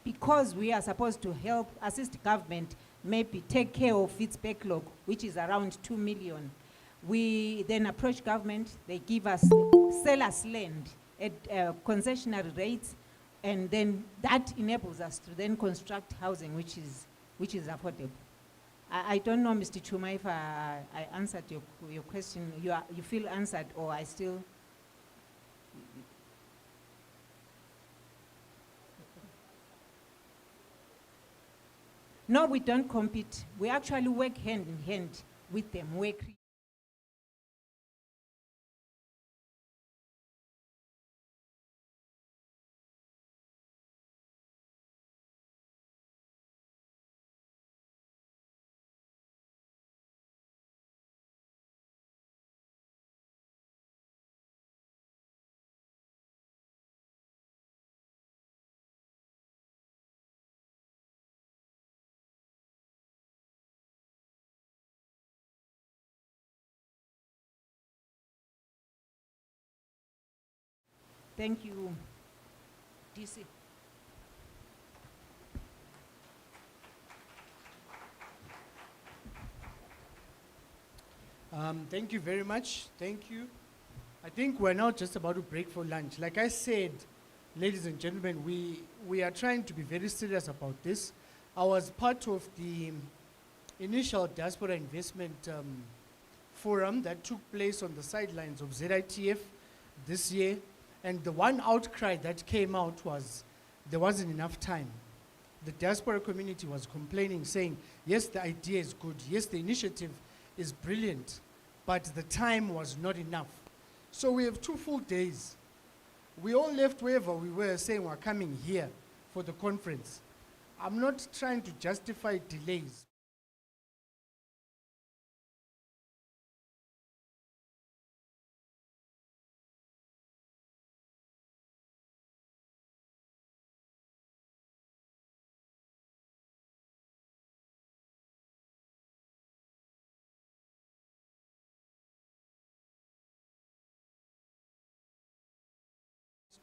because we are supposed to help assist government, maybe take care of its backlog, which is around 2 million, we then approach government, they give us, sell us land at concessionary rates, and then that enables us to then construct housing which is affordable. I don't know, Mr. Chuma, if I answered your question. You feel answered, or I still? No, we don't compete. We actually work hand in hand with them. Thank you, DC. Thank you very much. Thank you. I think we're now just about to break for lunch. Like I said, ladies and gentlemen, we are trying to be very serious about this. I was part of the initial Diaspora Investment Forum that took place on the sidelines of ZITF this year. And the one outcry that came out was there wasn't enough time. The diaspora community was complaining, saying, yes, the idea is good. Yes, the initiative is brilliant, but the time was not enough. So we have 2 full days. We all left wherever we were, saying we're coming here for the conference. I'm not trying to justify delays.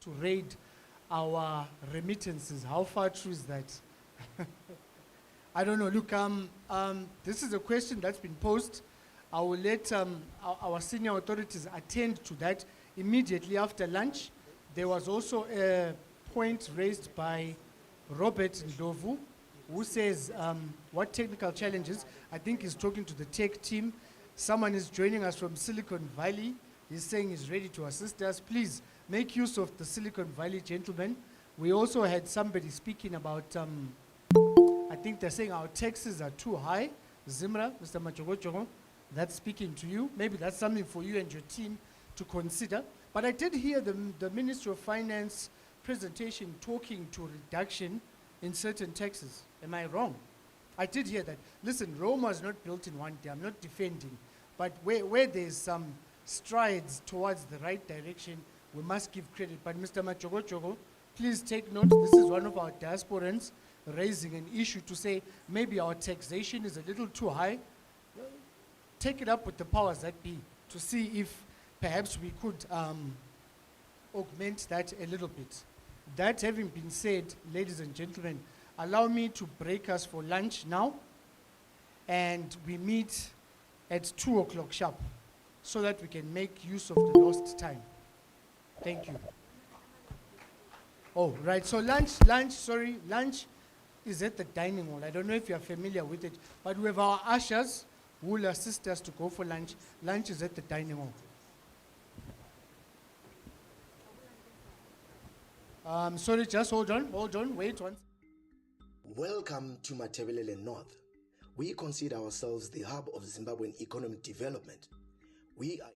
To raid our remittances. How far true is that? I don't know. Look, this is a question that's been posed. I will let our senior authorities attend to that immediately after lunch. There was also a point raised by Robert Ndovu, who says, what technical challenges? I think he's talking to the tech team. Someone is joining us from Silicon Valley. He's saying he's ready to assist us. Please make use of the Silicon Valley gentlemen. We also had somebody speaking about, I think they're saying our taxes are too high. Zimra, Mr. Machogochogo, that's speaking to you. Maybe that's something for you and your team to consider. But I did hear the Minister of Finance presentation talking to reduction in certain taxes. Am I wrong? I did hear that. Listen, Rome was not built in one day. I'm not defending. But where there's some strides towards the right direction, we must give credit. But Mr. Machogochogo, please take note. This is one of our diasporans raising an issue to say maybe our taxation is a little too high. Take it up with the powers that be to see if perhaps we could augment that a little bit. That having been said, ladies and gentlemen, allow me to break us for lunch now, and we meet at 2 o'clock sharp so that we can make use of the lost time. Thank you. Oh, right, so lunch is at the dining hall. I don't know if you're familiar with it, but we have our ushers who will assist us to go for lunch. Lunch is at the dining hall. Sorry, just hold on, wait one. Welcome to MATABELELAND North. We consider ourselves the hub of Zimbabwean economic development. We are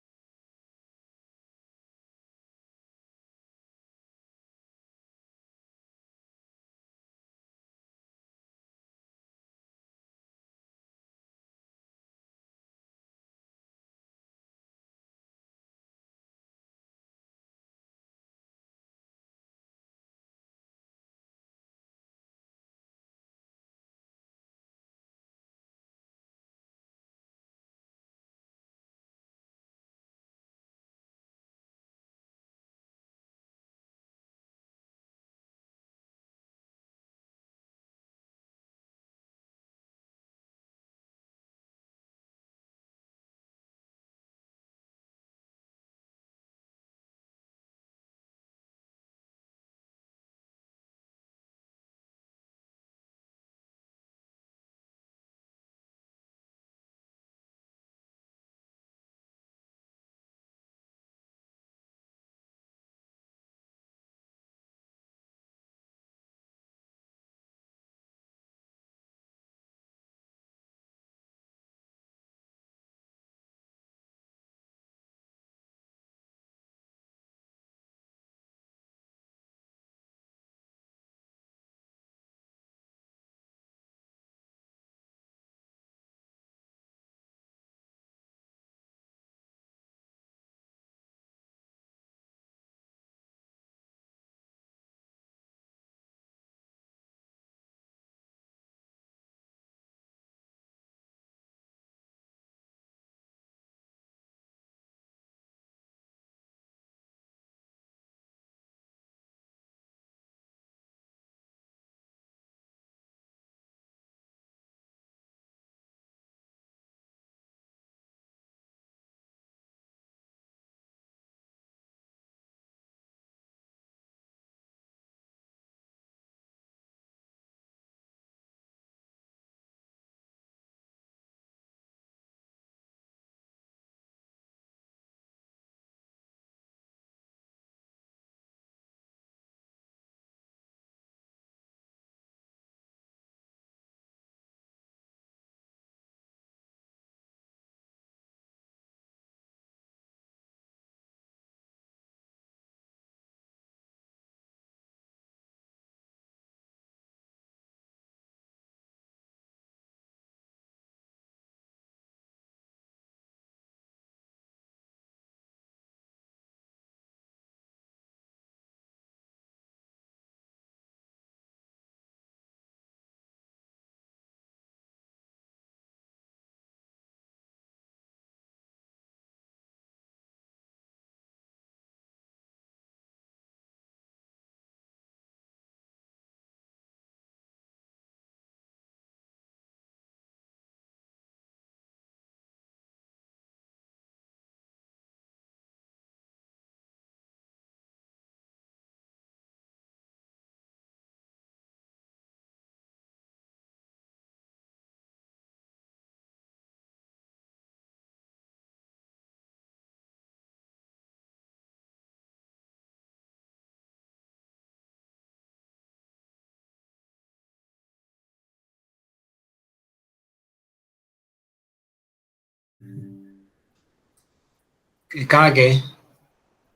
Kage.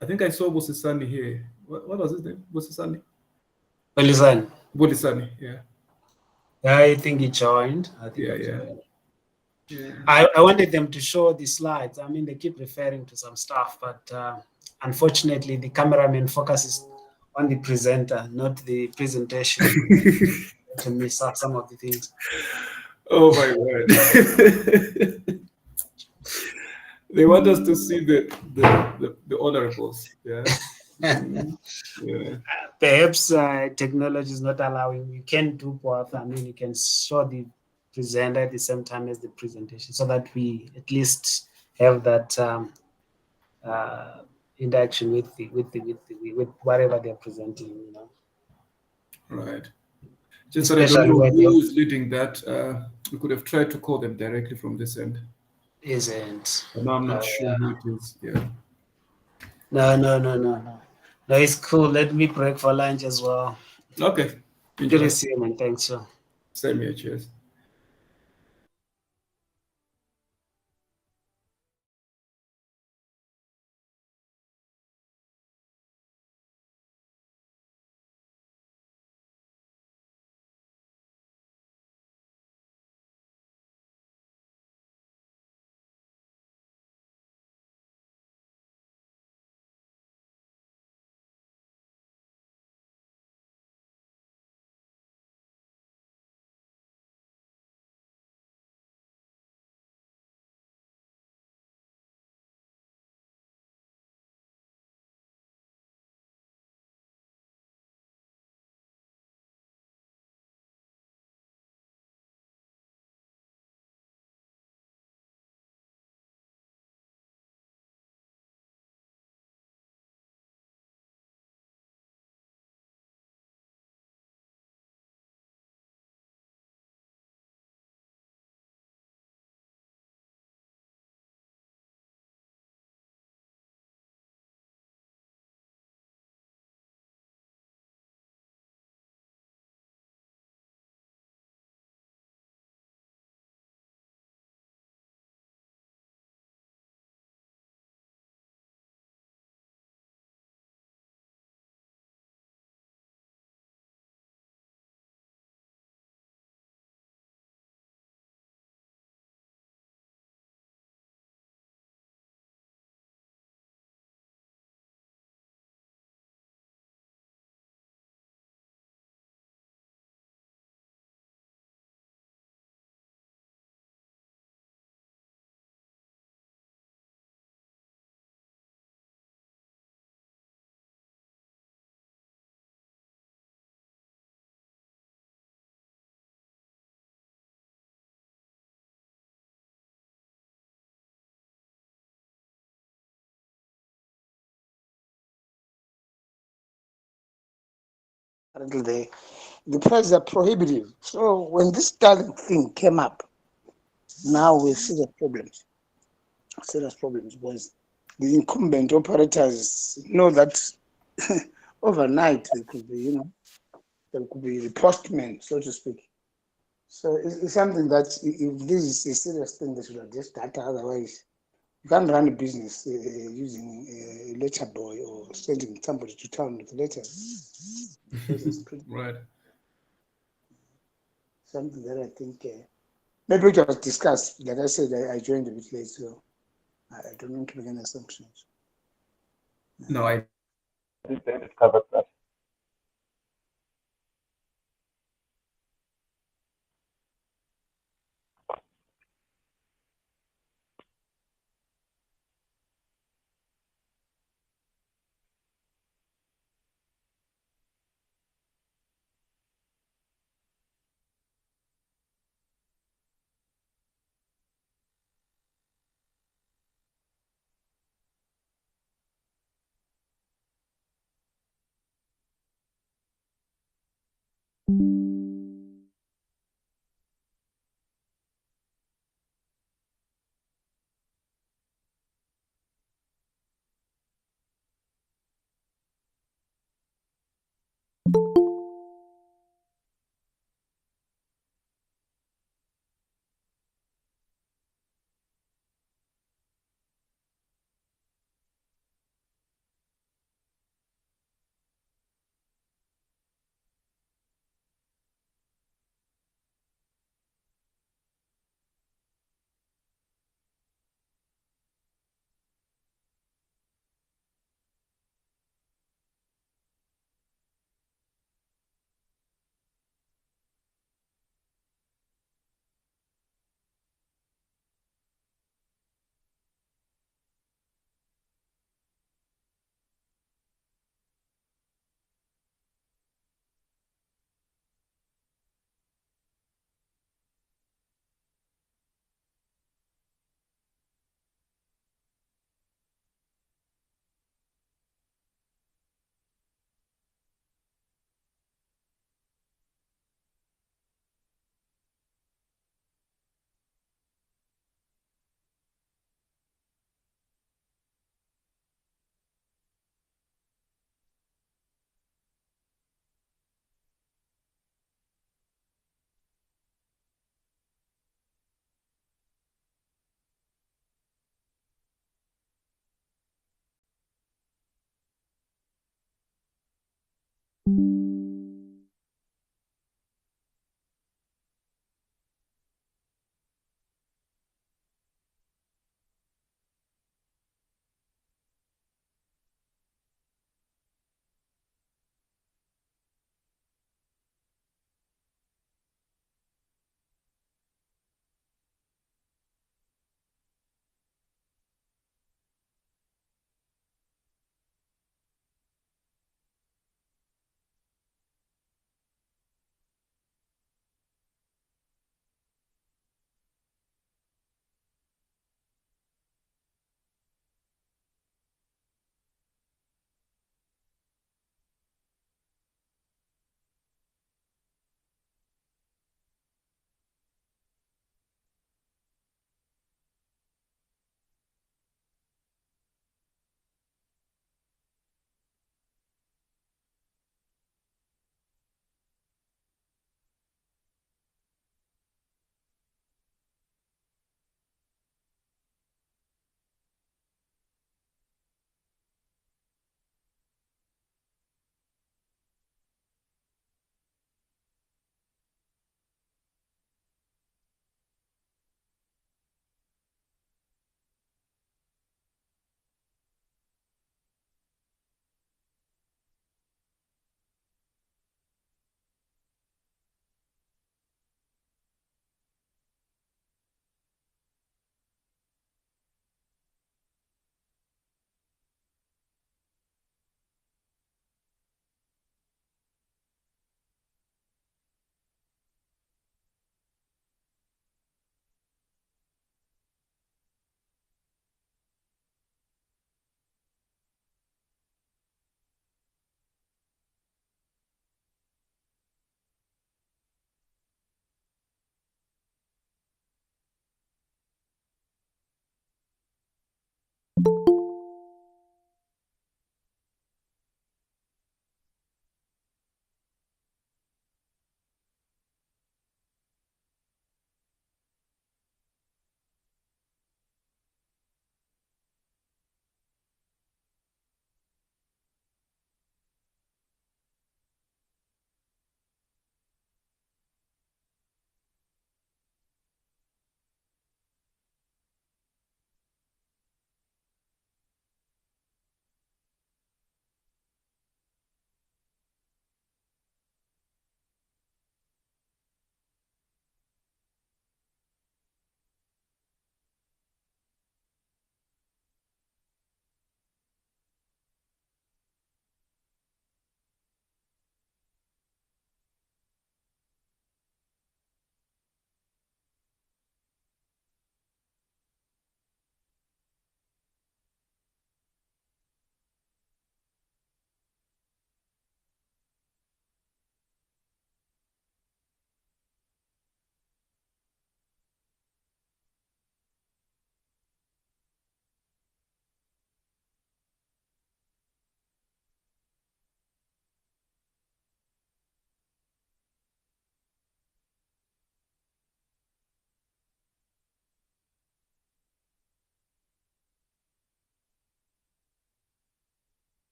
I think I saw Busisani here. What was his name? Busisani? Belisani. Busisani, yeah. I think he joined. Yeah. I wanted them to show the slides. I mean, they keep referring to some stuff, but unfortunately, the cameraman focuses on the presenter, not the presentation. To miss out some of the things. Oh my word. They want us to see the honorables. Yeah. Yeah. Perhaps technology is not allowing. You can do both. I mean, you can show the presenter at the same time as the presentation, so that we at least have that interaction with whatever they're presenting. You know. Right. Just that I don't know who is leading that. We could have tried to call them directly from this end. Isn't. No, I'm not sure who it is. Yeah. No. No, it's cool. Let me break for lunch as well. Okay. Good to see you, man. Thanks, sir. Same here. Cheers. The prices are prohibitive. So when this Starlink thing came up, now we see the problems. Serious problems because the incumbent operators know that overnight there could be, there could be the postman, so to speak. So it's something that if this is a serious thing, they should address data. Otherwise, you can't run a business using a letter boy or sending somebody to town with letters. Right. Something that I think maybe we can discuss. Like I said, I joined a bit late, so I don't want to make any assumptions. No, I covered that.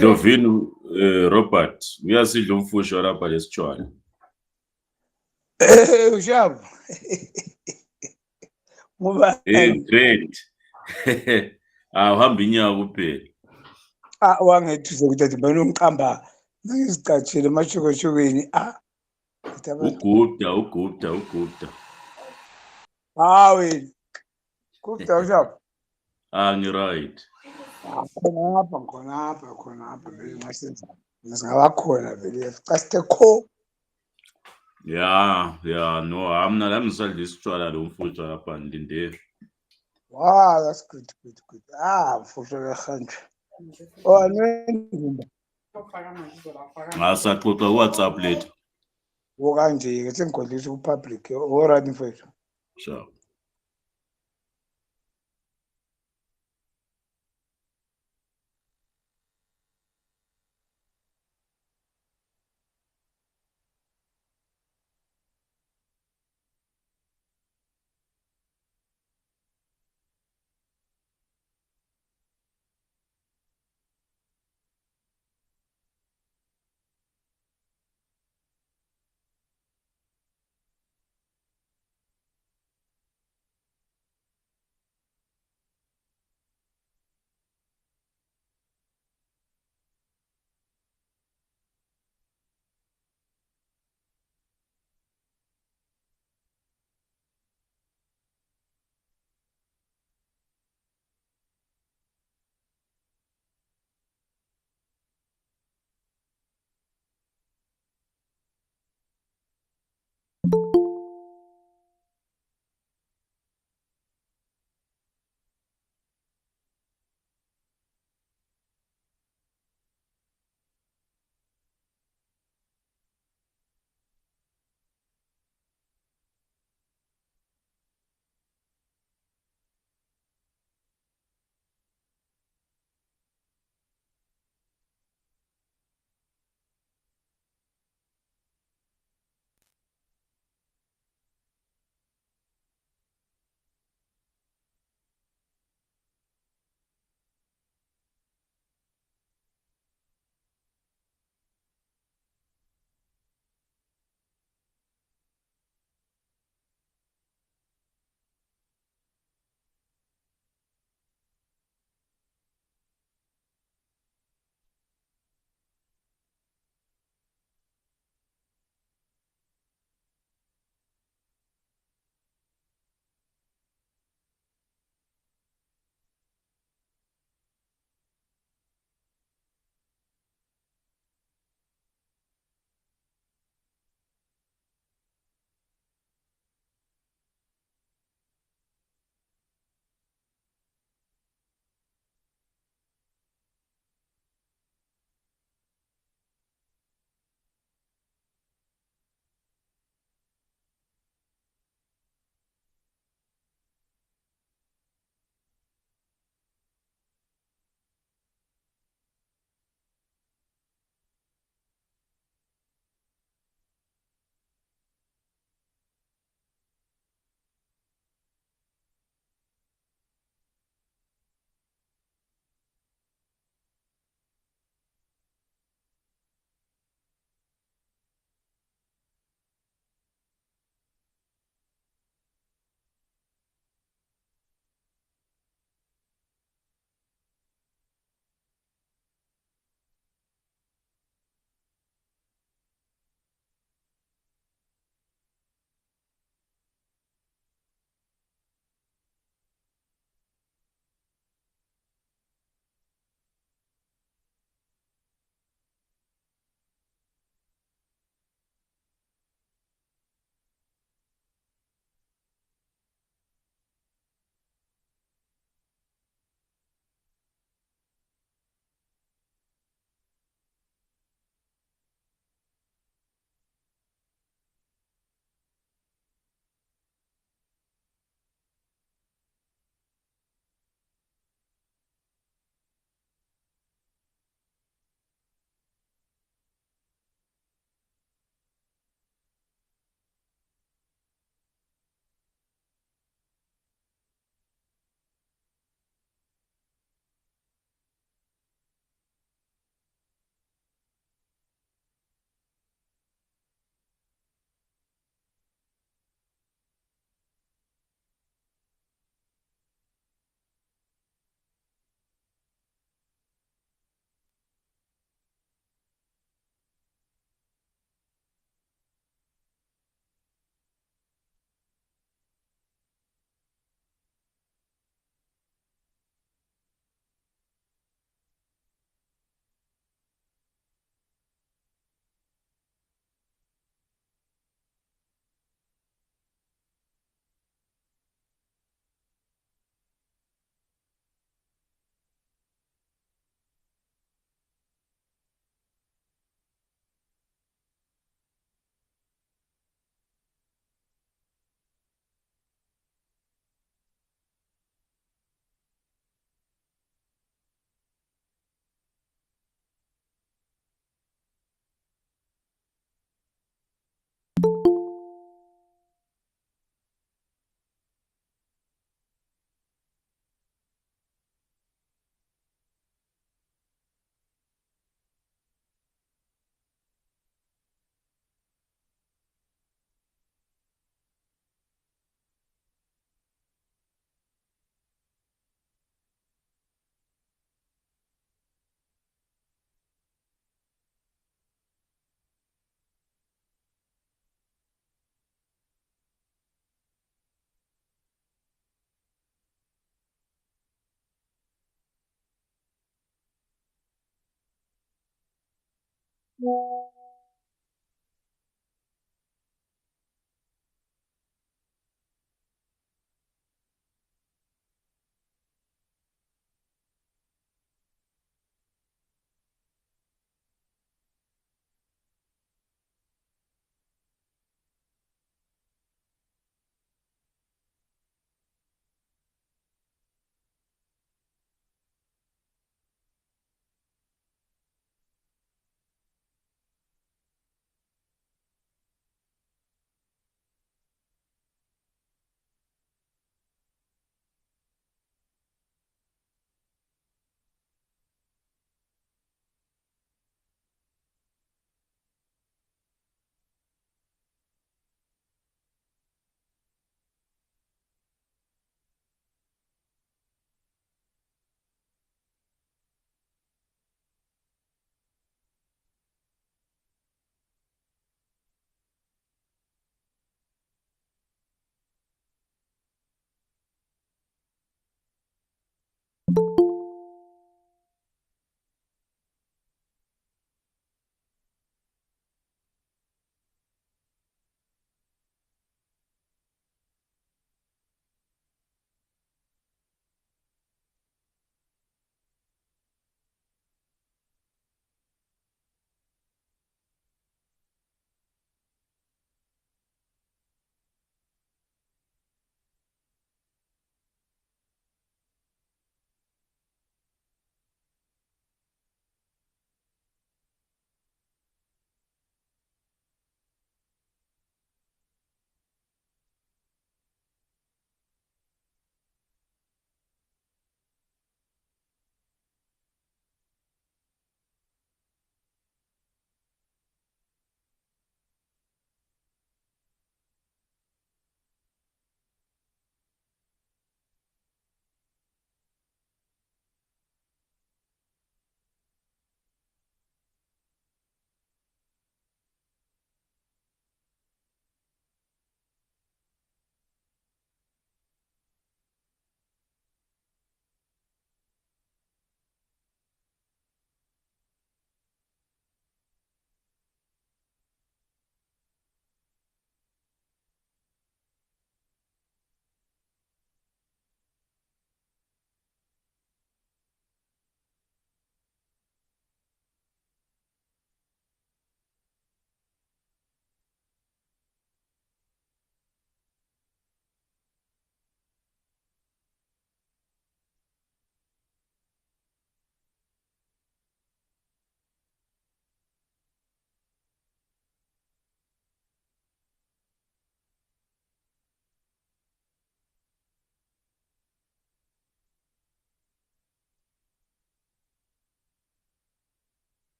Dlovini, Robert, uyasidla umfusho lapha lesitshwala. Ushabo. Ngubani? Great. Awuhamba inyawo kuphela. Wangethuza ukuthi athi bani umqamba ngizicatshile emashokashokweni. Ugupta. Hawe. Kupta ushabo. Ngiright. Khonapha vele ngasenza. Singabakhona vele. Caste kho. Yeah, no, amna lami ngisadla isitshwala lo mfutho lapha ndindele. Wow, that's good. Mfutho kaHanjwe. Anwendimba. Saxoxa kuWhatsApp later. Okanje ke sengigodlisa ku-public. Alright mfethu. Sure.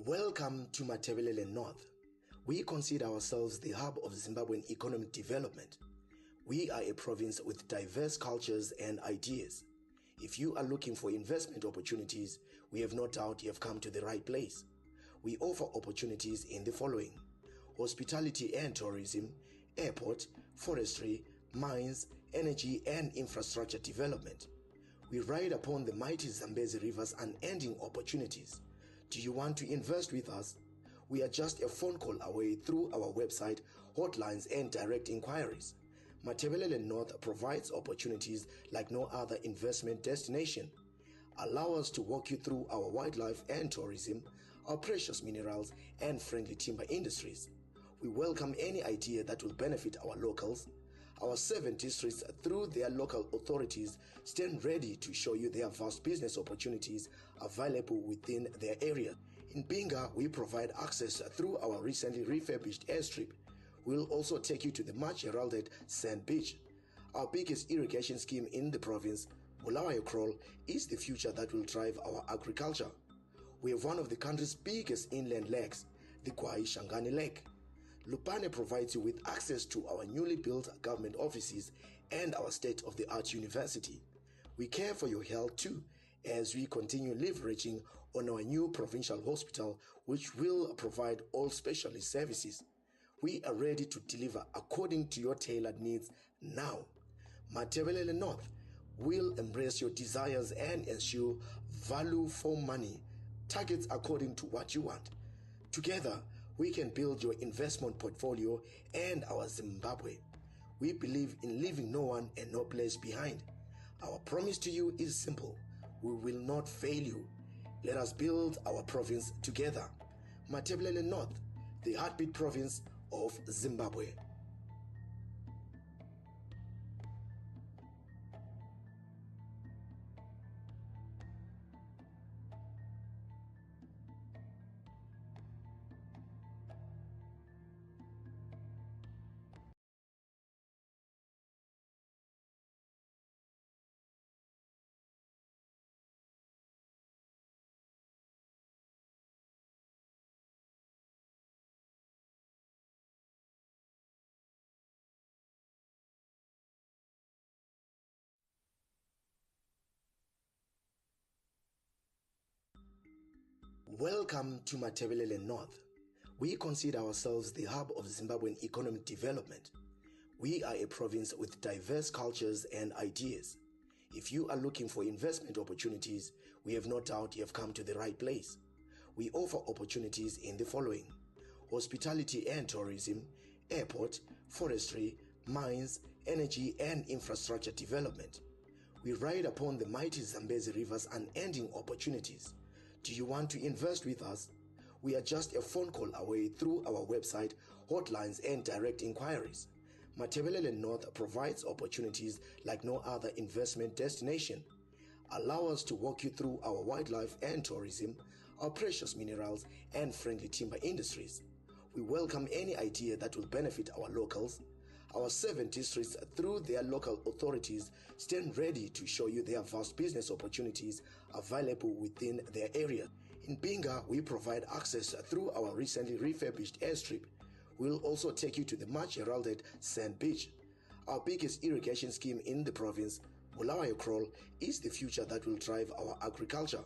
Welcome to MATABELELAND North. We consider ourselves the hub of Zimbabwean economic development. We are a province with diverse cultures and ideas. If you are looking for investment opportunities, we have no doubt you have come to the right place. We offer opportunities in the following: hospitality and tourism, airport, forestry, mines, energy and infrastructure development. We ride upon the mighty Zambezi River's unending opportunities. Do you want to invest with us? We are just a phone call away through our website, hotlines and direct inquiries. MATABELELAND North provides opportunities like no other investment destination. Allow us to walk you through our wildlife and tourism, our precious minerals and friendly timber industries. We welcome any idea that will benefit our locals. Our 7 districts, through their local authorities, stand ready to show you their vast business opportunities available within their area. In Binga, we provide access through our recently refurbished airstrip. We'll also take you to the much heralded Sand Beach. Our biggest irrigation scheme in the province, Bulawayo Crawl, is the future that will drive our agriculture. We have one of the country's biggest inland lakes, the Kwai Shangani Lake. Lupane provides you with access to our newly built government offices and our state-of-the-art university. We care for your health too, as we continue leveraging on our new provincial hospital, which will provide all specialist services. We are ready to deliver according to your tailored needs now. MATABELELAND North will embrace your desires and ensure value for money, targets according to what you want. Together, we can build your investment portfolio and our Zimbabwe. We believe in leaving no one and no place behind. Our promise to you is simple: we will not fail you. Let us build our province together. MATABELELAND North, the heartbeat province of Zimbabwe. Welcome to MATABELELAND North. We consider ourselves the hub of Zimbabwean economic development. We are a province with diverse cultures and ideas. If you are looking for investment opportunities, we have no doubt you have come to the right place. We offer opportunities in the following: hospitality and tourism, airport, forestry, mines, energy and infrastructure development. We ride upon the mighty Zambezi River's unending opportunities. Do you want to invest with us? We are just a phone call away through our website, hotlines and direct inquiries. MATABELELAND North provides opportunities like no other investment destination. Allow us to walk you through our wildlife and tourism, our precious minerals and friendly timber industries. We welcome any idea that will benefit our locals. Our 7 districts, through their local authorities, stand ready to show you their vast business opportunities available within their area. In Binga, we provide access through our recently refurbished airstrip. We'll also take you to the much heralded Sand Beach. Our biggest irrigation scheme in the province, Bulawayo Crawl, is the future that will drive our agriculture.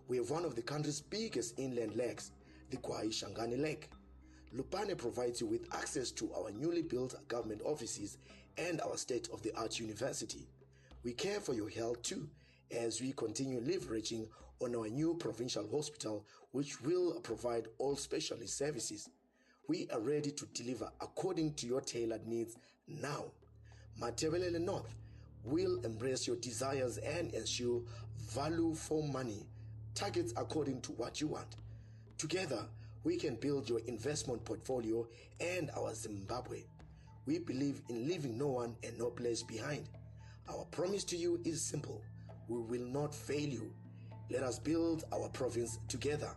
We have one of the country's biggest inland lakes, the Kwai Shangani Lake. Lupane provides you with access to our newly built government offices and our state-of-the-art university. We care for your health too, as we continue leveraging on our new provincial hospital, which will provide all specialist services. We are ready to deliver according to your tailored needs now. MATABELELAND North will embrace your desires and ensure value for money, targets according to what you want. Together, we can build your investment portfolio and our Zimbabwe. We believe in leaving no one and no place behind. Our promise to you is simple: we will not fail you. Let us build our province together.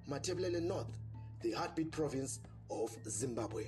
MATABELELAND North, the heartbeat province of Zimbabwe.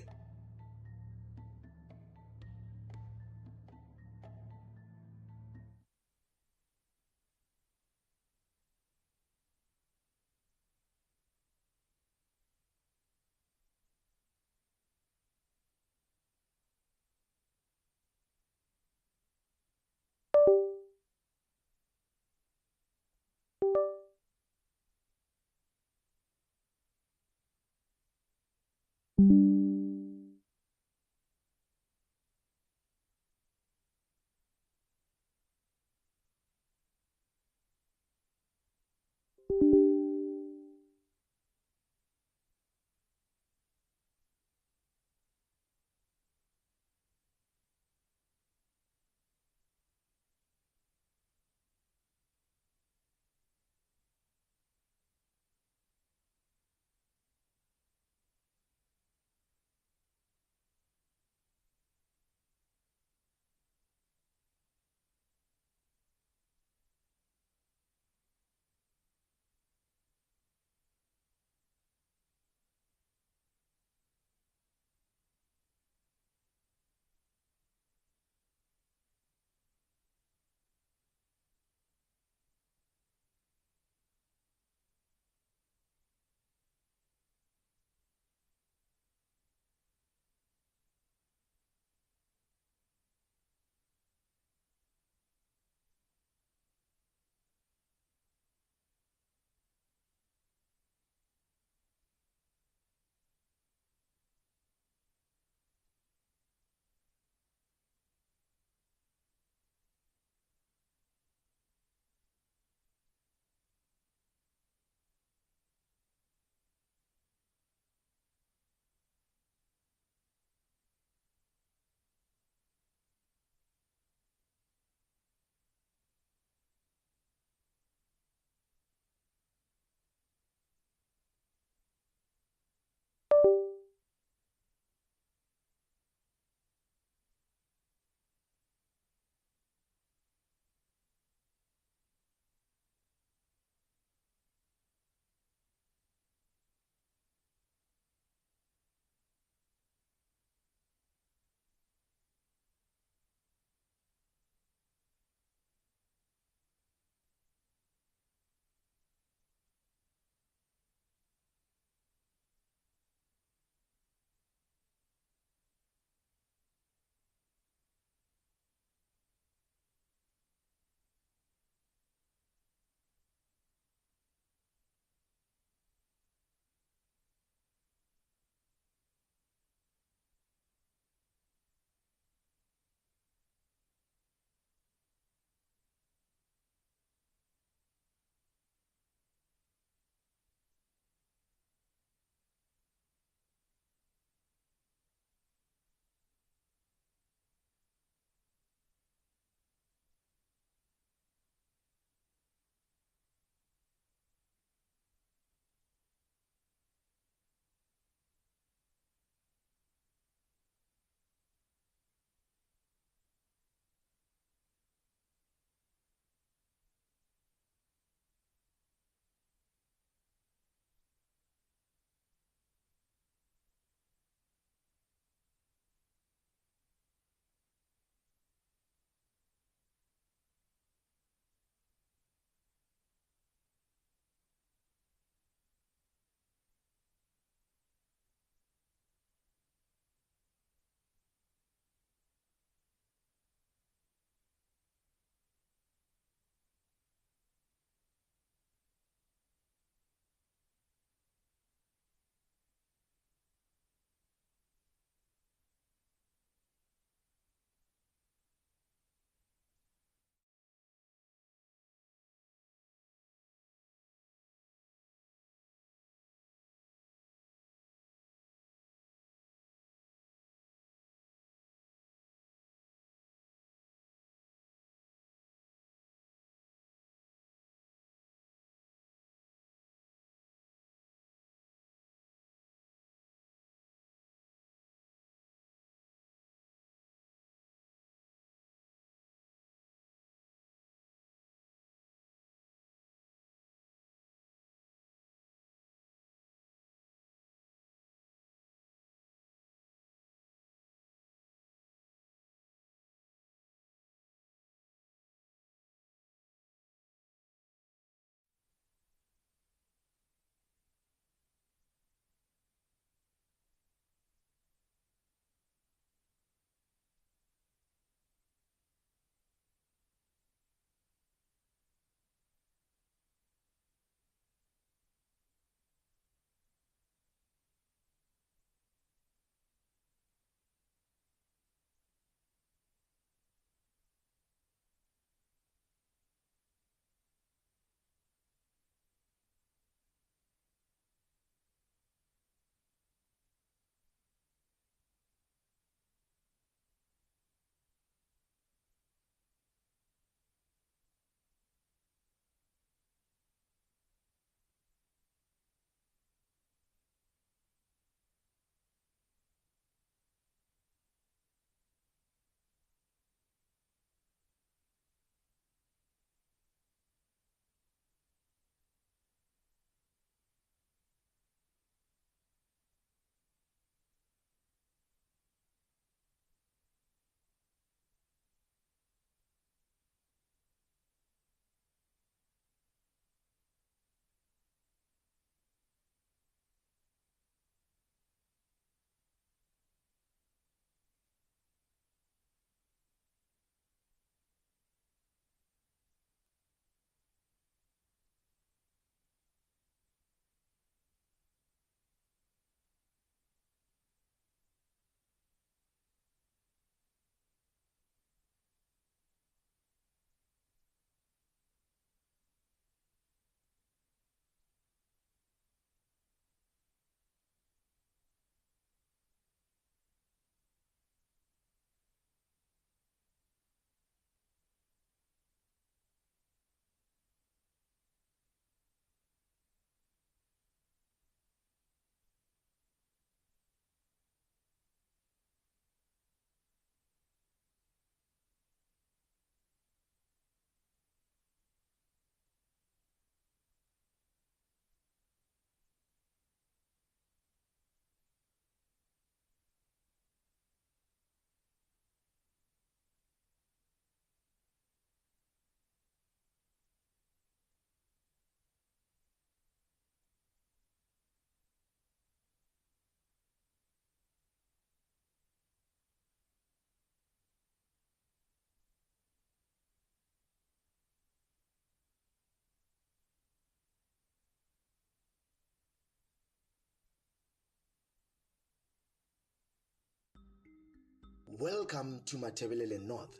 Welcome to MATABELELAND North.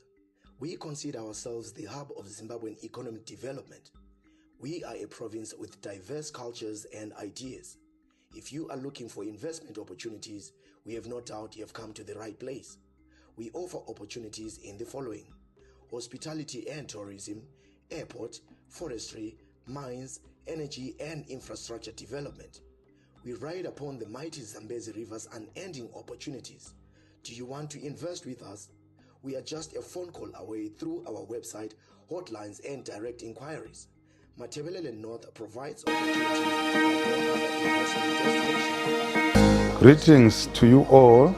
We consider ourselves the hub of Zimbabwean economic development. We are a province with diverse cultures and ideas. If you are looking for investment opportunities, we have no doubt you have come to the right place. We offer opportunities in the following: hospitality and tourism, airport, forestry, mines, energy and infrastructure development. We ride upon the mighty Zambezi River's unending opportunities. Do you want to invest with us? We are just a phone call away through our website, hotlines and direct inquiries. MATABELELAND North provides opportunities like no other investment destination. Greetings to you all.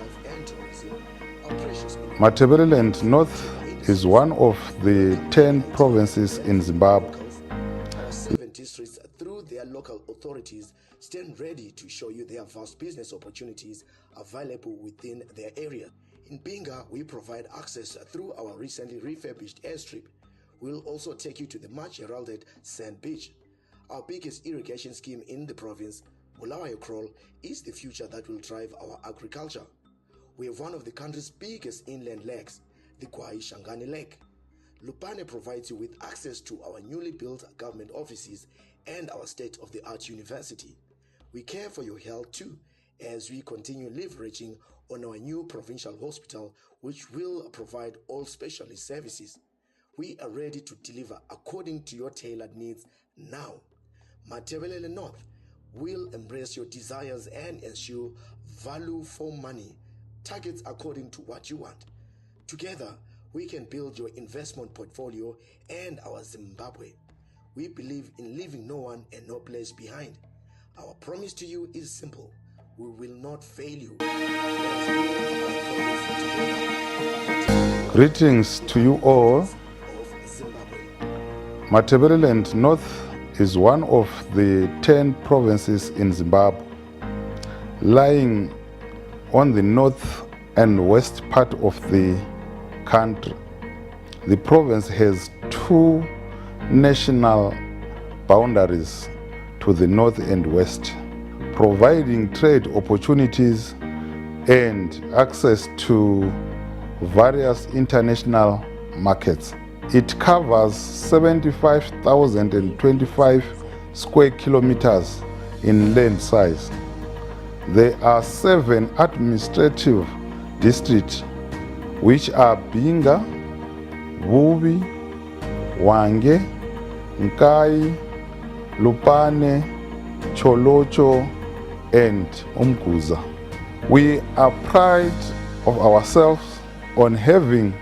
MATABELELAND North is one of the 10 provinces in Zimbabwe. Our 7 districts, through their local authorities, stand ready to show you their vast business opportunities available within their area. In Binga, we provide access through our recently refurbished airstrip. We'll also take you to the much heralded Sand Beach. Our biggest irrigation scheme in the province, Bulawayo is the future that will drive our agriculture. We have one of the country's biggest inland lakes, the Kwai Shangani Lake. Lupane provides you with access to our newly built government offices and our state-of-the-art university. We care for your health too, as we continue leveraging on our new provincial hospital, which will provide all specialist services. We are ready to deliver according to your tailored needs now. MATABELELAND North will embrace your desires and ensure value for money, targets according to what you want. Together, we can build your investment portfolio and our Zimbabwe. We believe in leaving no one and no place behind. Our promise to you is simple: we will not fail you. Greetings to you all. MATABELELAND North is one of the 10 provinces in Zimbabwe, lying on the north and west part of the country. The province has 2 national boundaries to the north and west, providing trade opportunities and access to various international markets. It covers 75,025 square kilometers in land size. There are 7 administrative districts, which are Binga, Vubi, Wange, Nkai, Lupane, Cholocho, and Umguza. We are proud of ourselves on having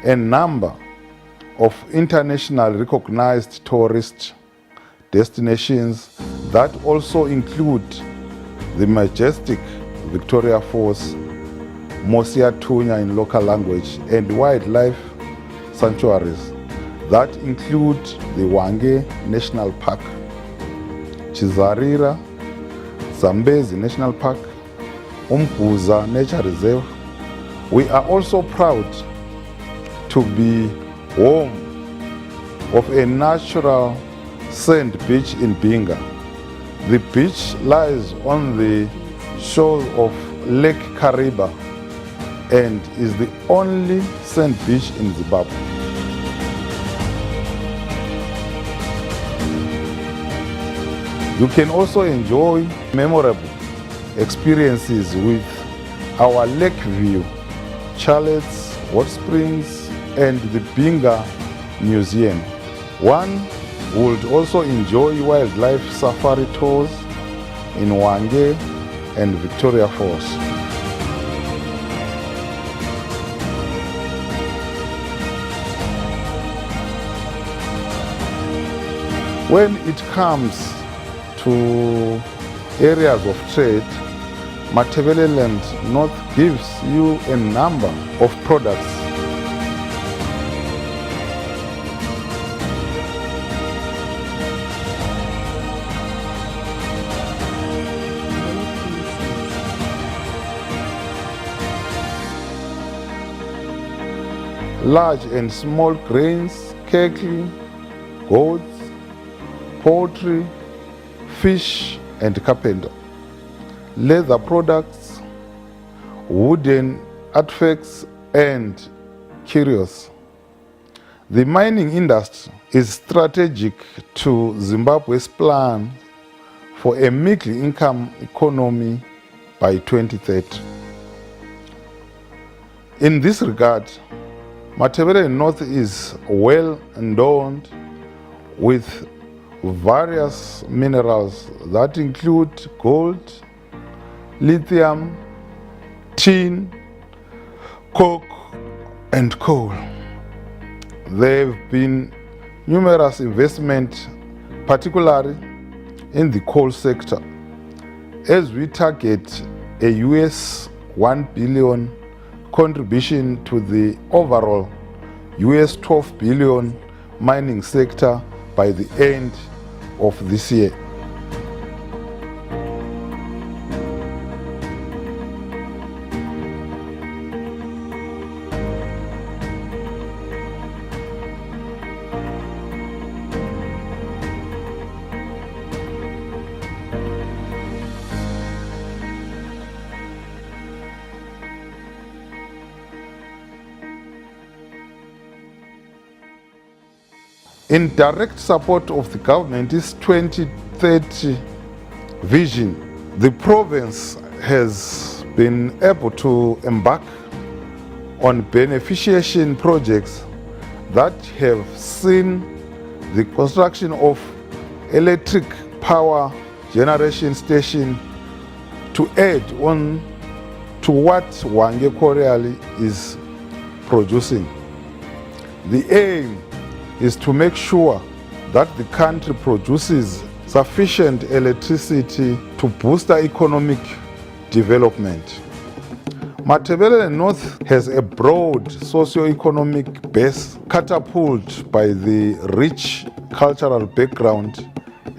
a number of internationally recognized tourist destinations that also include the majestic Victoria Falls, Mosia Tunya in local language, and wildlife sanctuaries that include the Wange National Park, Chizarira, Zambezi National Park, Umguza Nature Reserve. We are also proud to be home of a natural sand beach in Binga. The beach lies on the shore of Lake Kariba and is the only sand beach in Zimbabwe. You can also enjoy memorable experiences with our lake view, chalets, hot springs, and the Binga Museum. One would also enjoy wildlife safari tours in Wange and Victoria Falls. When it comes to areas of trade, MATABELELAND North gives you a number of products. Large and small grains, cattle, goats, poultry, fish and carpenter, leather products, wooden artifacts and curious. The mining industry is strategic to Zimbabwe's plan for a middle-income economy by 2030. In this regard, MATABELELAND North is well endowed with various minerals that include gold, lithium, tin, coke, and coal. There have been numerous investments, particularly in the coal sector, as we target a US $1 billion contribution to the overall US $12 billion mining sector by the end of this year. In direct support of the government's 2030 vision, the province has been able to embark on beneficiation projects that have seen the construction of electric power generation station to add on to what Hwange Koreali is producing. The aim is to make sure that the country produces sufficient electricity to boost economic development. MATABELELAND North has a broad socio-economic base catapulted by the rich cultural background,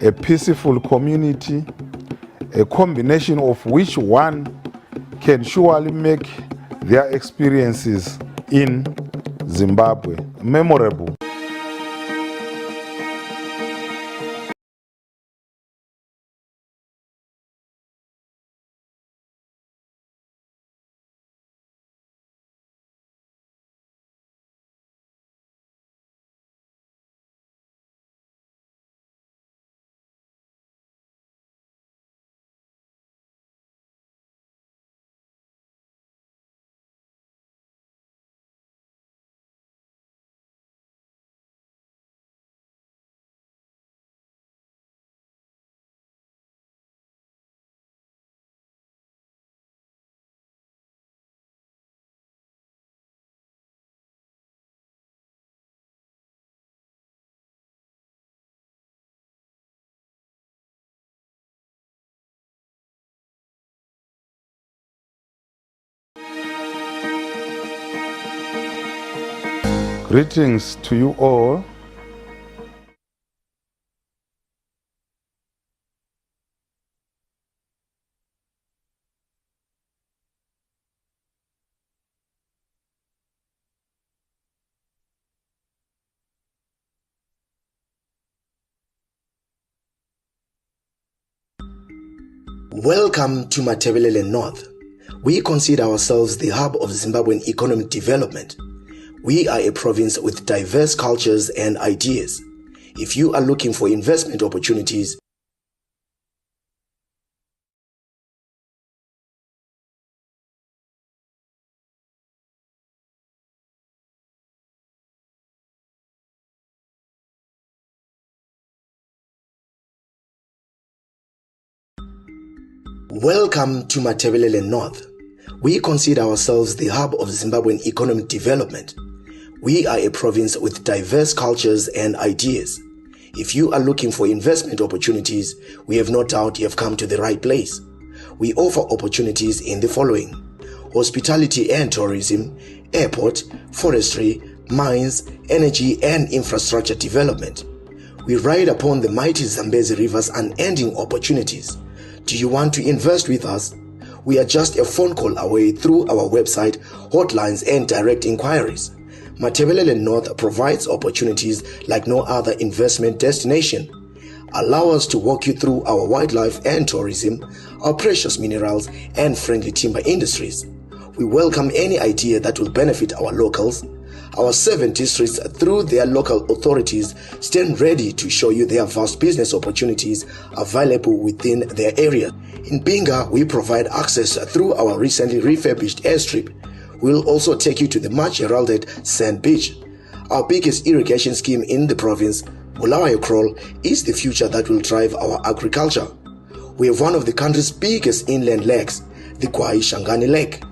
a peaceful community, a combination of which one can surely make their experiences in Zimbabwe memorable. Greetings to you all. Welcome to MATABELELAND North. We consider ourselves the hub of Zimbabwean economic development. We are a province with diverse cultures and ideas. If you are looking for investment opportunities, welcome to MATABELELAND North. We consider ourselves the hub of Zimbabwean economic development. We are a province with diverse cultures and ideas. If you are looking for investment opportunities, we have no doubt you have come to the right place. We offer opportunities in the following: hospitality and tourism, airport, forestry, mines, energy and infrastructure development. We ride upon the mighty Zambezi River's unending opportunities. Do you want to invest with us? We are just a phone call away through our website, hotlines and direct inquiries. MATABELELAND North provides opportunities like no other investment destination. Allow us to walk you through our wildlife and tourism, our precious minerals and friendly timber industries. We welcome any idea that will benefit our locals. Our 7 districts, through their local authorities, stand ready to show you their vast business opportunities available within their area. In Binga, we provide access through our recently refurbished airstrip. We'll also take you to the much heralded Sand Beach. Our biggest irrigation scheme in the province, Bulawayo Crawl, is the future that will drive our agriculture. We have one of the country's biggest inland lakes, the Kwai Shangani Lake.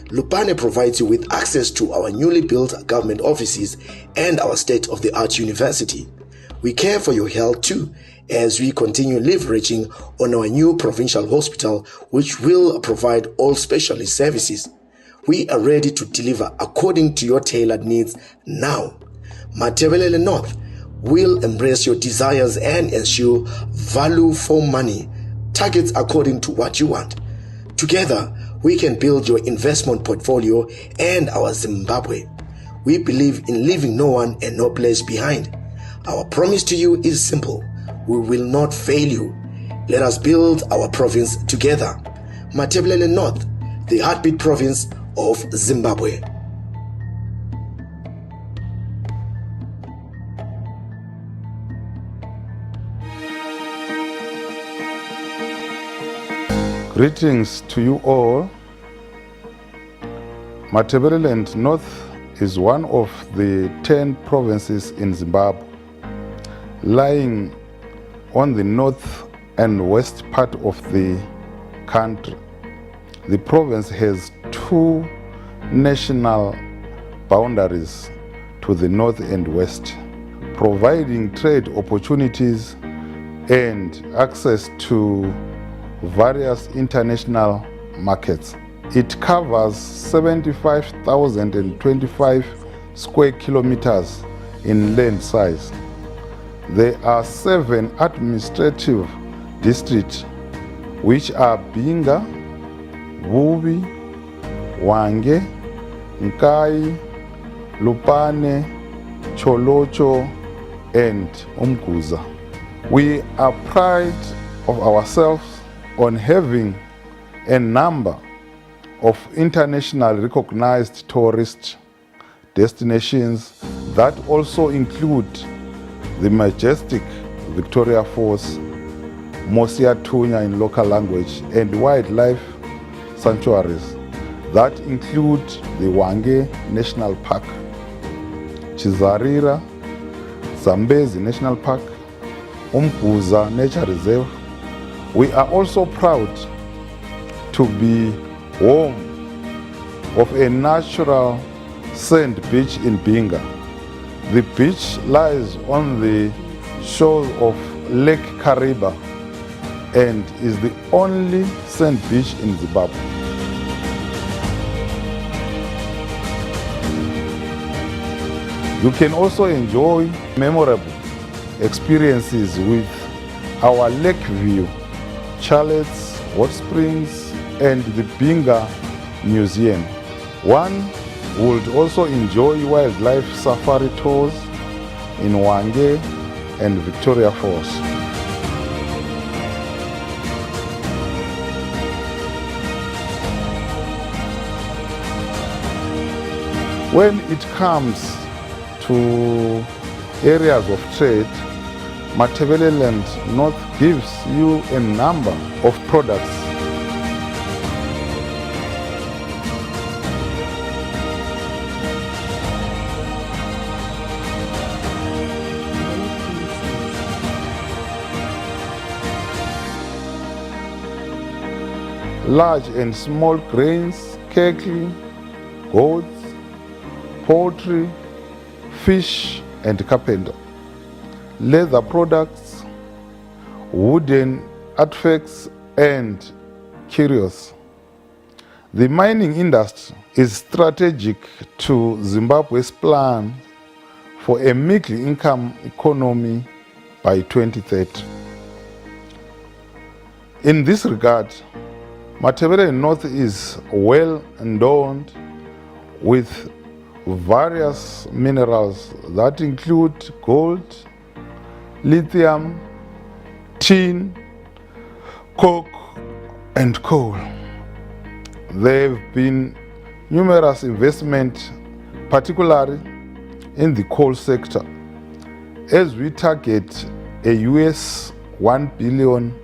Lupane provides you with access to our newly built government offices and our state-of-the-art university. We care for your health too, as we continue leveraging on our new provincial hospital, which will provide all specialist services. We are ready to deliver according to your tailored needs now. MATABELELAND North will embrace your desires and ensure value for money, targets according to what you want. Together, we can build your investment portfolio and our Zimbabwe. We believe in leaving no one and no place behind. Our promise to you is simple. We will not fail you. Let us build our province together. MATABELELAND North, the heartbeat province of Zimbabwe. Greetings to you all. MATABELELAND North is one of the 10 provinces in Zimbabwe, lying on the north and west part of the country. The province has 2 national boundaries to the north and west, providing trade opportunities and access to various international markets. It covers 75,025 square kilometers in land size. There are 7 administrative districts, which are Binga, Vubi, Wange, Nkai, Lupane, Cholocho, and Umguza. We are proud of ourselves on having a number of internationally recognized tourist destinations that also include the majestic Victoria Falls, Mosia Tunya in local language, and wildlife sanctuaries that include the Wange National Park, Chizarira, Zambezi National Park, Umguza Nature Reserve. We are also proud to be home of a natural sand beach in Binga. The beach lies on the shore of Lake Kariba and is the only sand beach in Zimbabwe. You can also enjoy memorable experiences with our lake view, chalets, hot springs, and the Binga Museum. One would also enjoy wildlife safari tours in Wange and Victoria Falls. When it comes to areas of trade, MATABELELAND North gives you a number of products. Large and small grains, cattle, goats, poultry, fish and carpenter, leather products, wooden artifacts and curios. The mining industry is strategic to Zimbabwe's plan for a middle income economy by 2030. In this regard, MATABELELAND North is well endowed with various minerals that include gold, lithium, tin, coke, and coal. There have been numerous investment, particularly in the coal sector, as we target a US 1 billion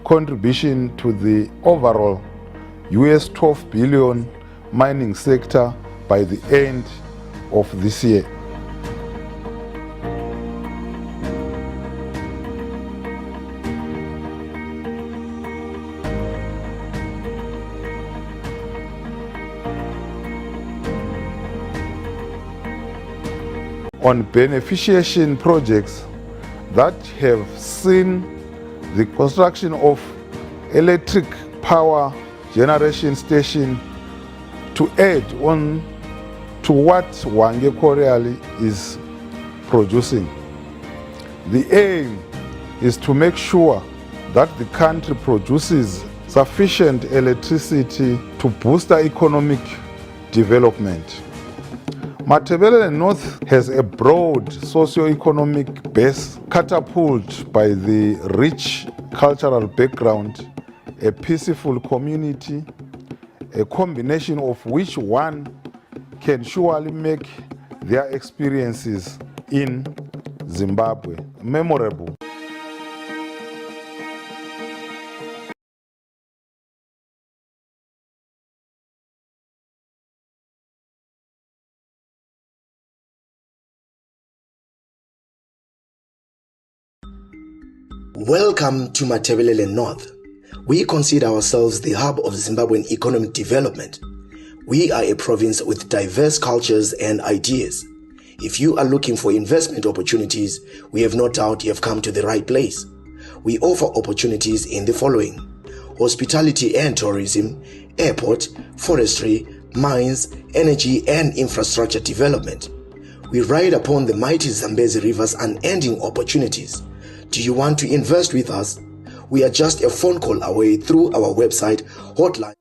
contribution to the overall US 12 billion mining sector by the end of this year. On beneficiation projects that have seen the construction of electric power generation station to add on to what Hwange Koreali is producing. The aim is to make sure that the country produces sufficient electricity to boost the economic development. MATABELELAND North has a broad socio-economic base catapulted by the rich cultural background, a peaceful community, a combination of which one can surely make their experiences in Zimbabwe memorable. Welcome to MATABELELAND North. We consider ourselves the hub of Zimbabwean economic development. We are a province with diverse cultures and ideas. If you are looking for investment opportunities, we have no doubt you have come to the right place. We offer opportunities in the following: hospitality and tourism, airport, forestry, mines, energy and infrastructure development. We ride upon the mighty Zambezi River's unending opportunities. Do you want to invest with us? We are just a phone call away through our website hotline.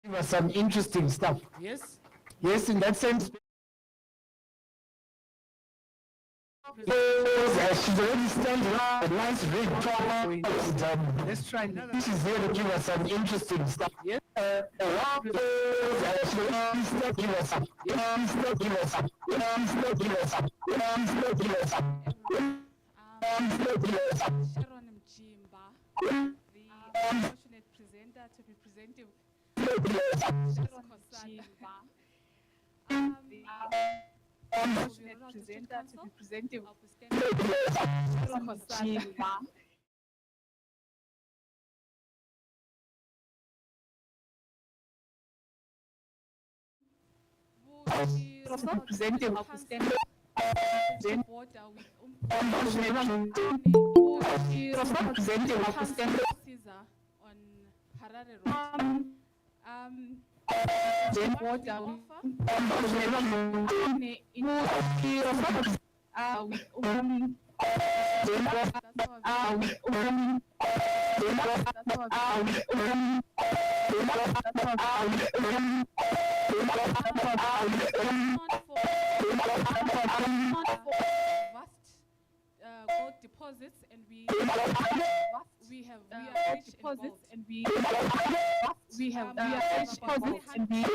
It was some interesting stuff. Yes. Yes, in that sense. She's already standing on a nice red top. Let's try another. This is here to give us some interesting stuff. Yes. Sharon Mjimba, the unfortunate presenter to be presenting Sharon Mjimba. Unfortunate presenter to be presenting Sharon Mjimba. Representing of the border with representing of the Caesar on Harare Road. The border deposits and we are rich in gold. We are rich in gold and we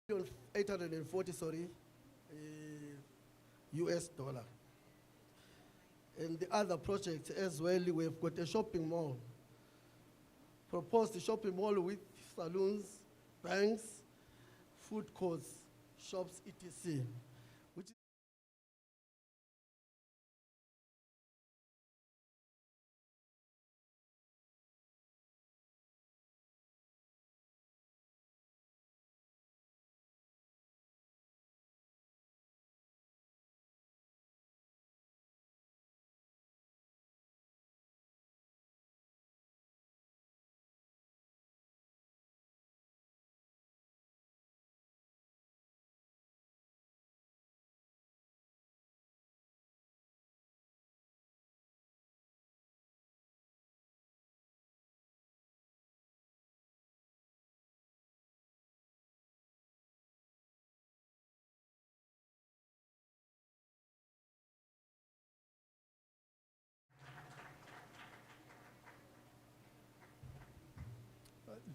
840, sorry, US dollar. And the other projects as well, we've got a shopping mall. Proposed shopping mall with saloons, banks, food courts, shops, etc. Which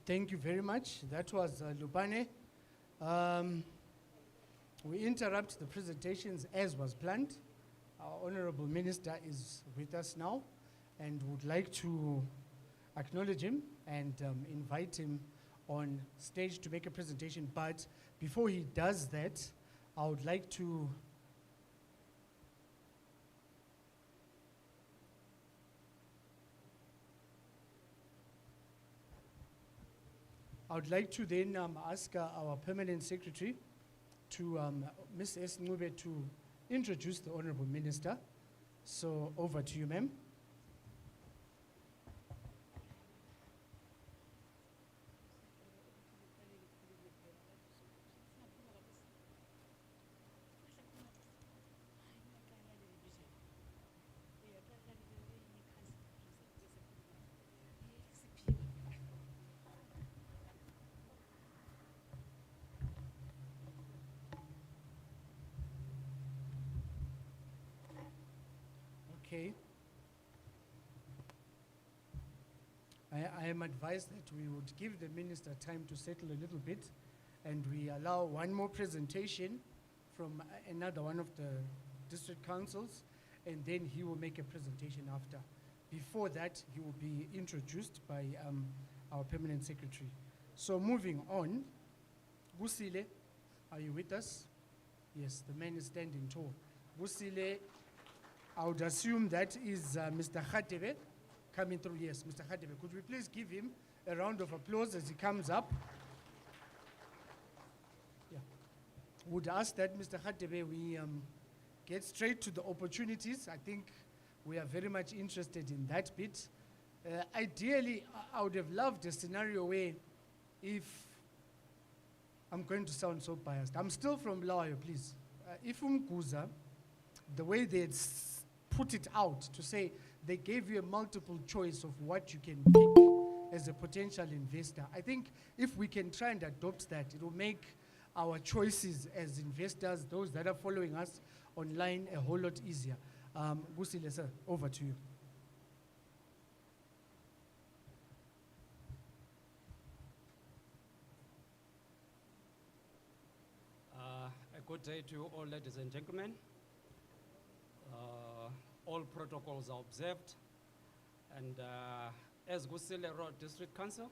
Thank you very much. That was Lupane. We interrupt the presentations as was planned. Our Honorable Minister is with us now and would like to acknowledge him and invite him on stage to make a presentation. But before he does that, I would like to then ask our Permanent Secretary to Ms. S. Ngube to introduce the Honorable Minister. So over to you, ma'am. Okay. I am advised that we would give the minister time to settle a little bit, and we allow one more presentation from another one of the district councils, and then he will make a presentation after. Before that, he will be introduced by our permanent secretary. So moving on, Busile, are you with us? Yes, the man is standing tall. Busile, I would assume that is Mr. Khatebe coming through. Yes, Mr. Khatebe. Could we please give him a round of applause as he comes up? Yeah. Would ask that, Mr. Khatebe, we get straight to the opportunities. I think we are very much interested in that bit. Ideally, I would have loved a scenario where, if I'm going to sound so biased, I'm still from Lawayo, please. If Umguza, the way they put it out to say they gave you a multiple choice of what you can pick as a potential investor, I think if we can try and adopt that, it will make our choices as investors, those that are following us online, a whole lot easier. Gusile, sir, over to you. A good day to you all, ladies and gentlemen. All protocols are observed. And as Gusile Road District Council,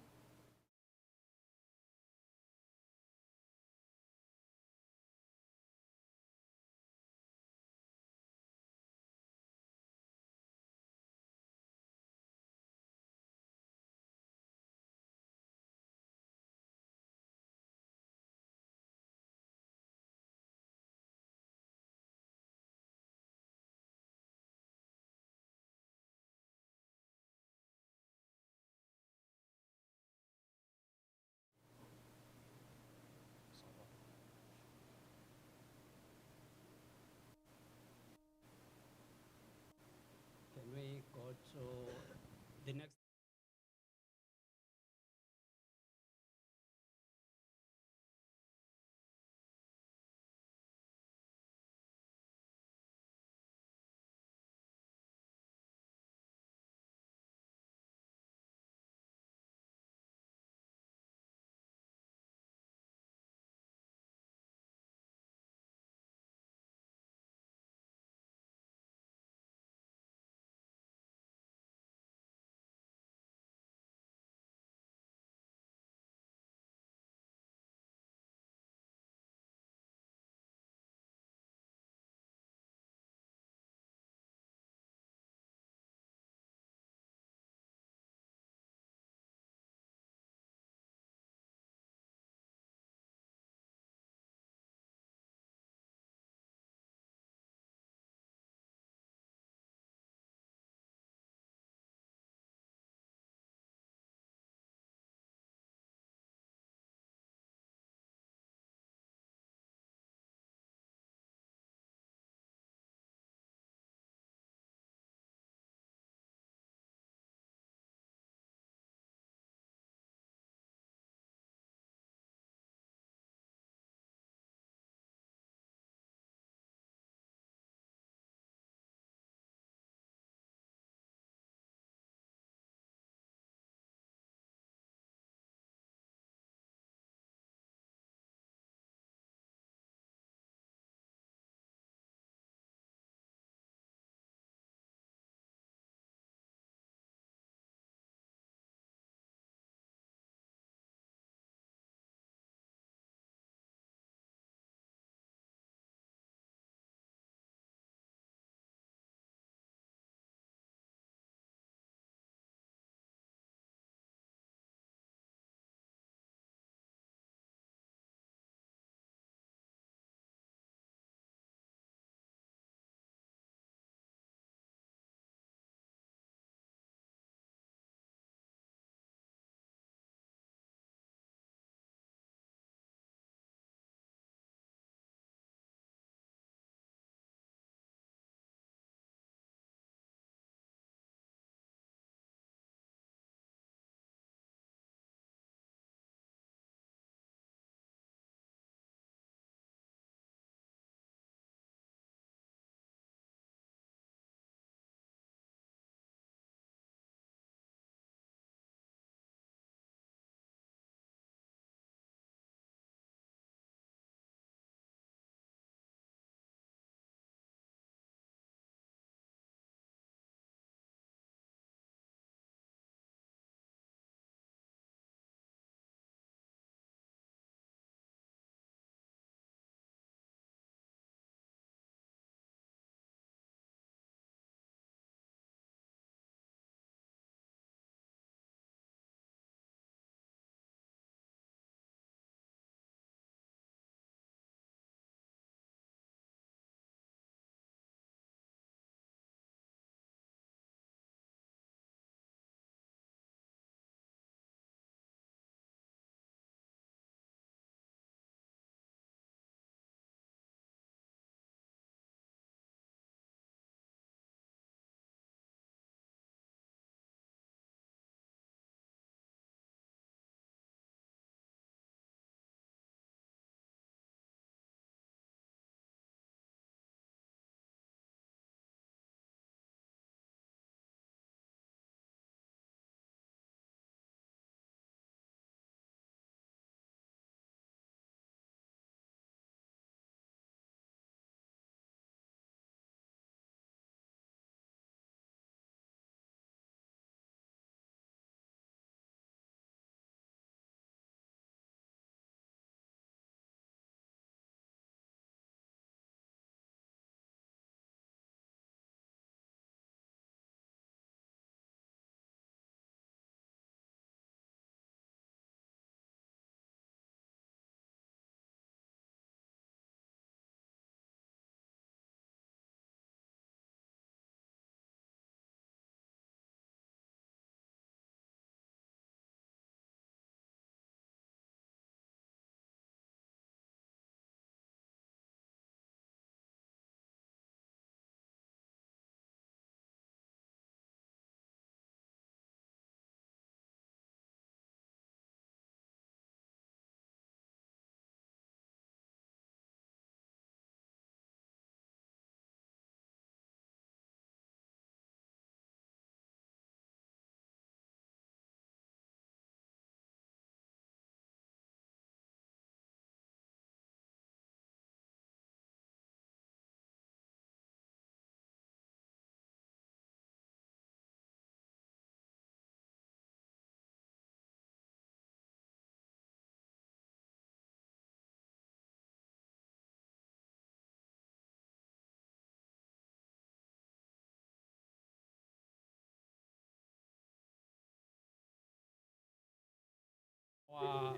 Our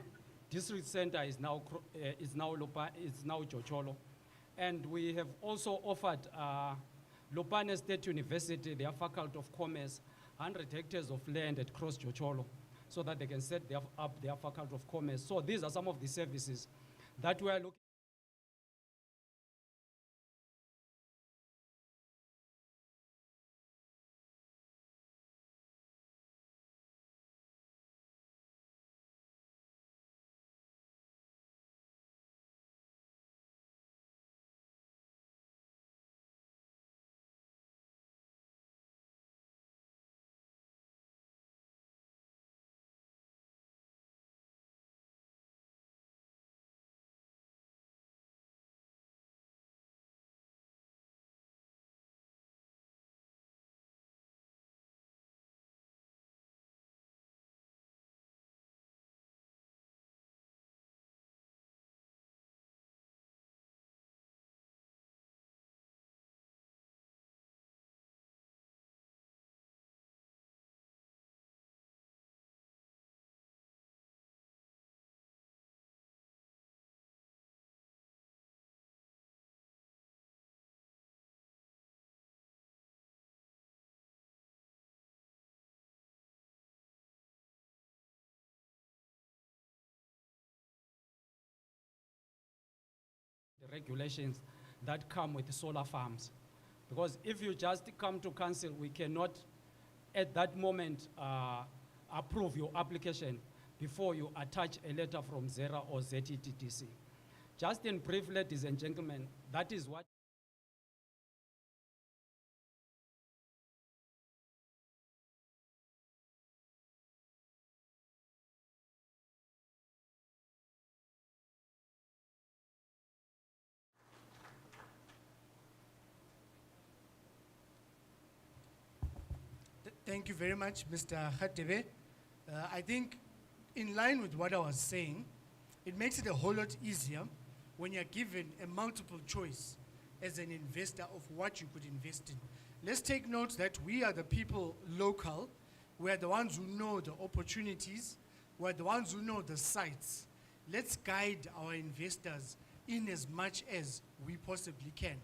district center is now Jocholo, and we have also offered Lopane State University, their Faculty of Commerce, 100 hectares of land at Cross Jocholo, so that they can set up their Faculty of Commerce. So these are some of the services that we are looking. The regulations that come with solar farms. Because if you just come to council, we cannot at that moment approve your application before you attach a letter from ZERA or ZETTC. Just in brief, ladies and gentlemen, that is what Thank you very much, Mr. Khatebe. I think in line with what I was saying, it makes it a whole lot easier when you're given a multiple choice as an investor of what you could invest in. Let's take note that we are the people local. We are the ones who know the opportunities. We are the ones who know the sites. Let's guide our investors in as much as we possibly can.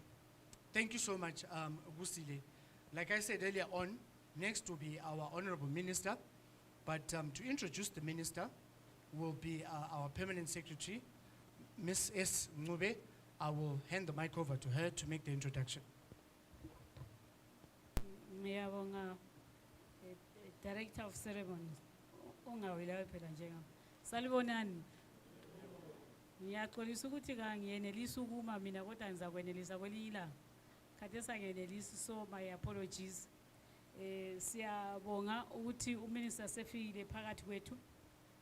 Thank you so much, Gusile. Like I said earlier on, next will be our Honorable Minister, but to introduce the Minister will be our Permanent Secretary, Ms. S. Ngube. I will hand the mic over to her to make the introduction. Ngiyabonga, Director of Ceremonies, ungawela phela njenga. Salibonani. Ngiyaxolisa ukuthi kangiyenelisa ukuma mina kodwa ngizakwenelisa kwelinye ilanga. Khathesi angenelisi, so my apologies. Siyabonga ukuthi uMinister sefikile phakathi kwethu.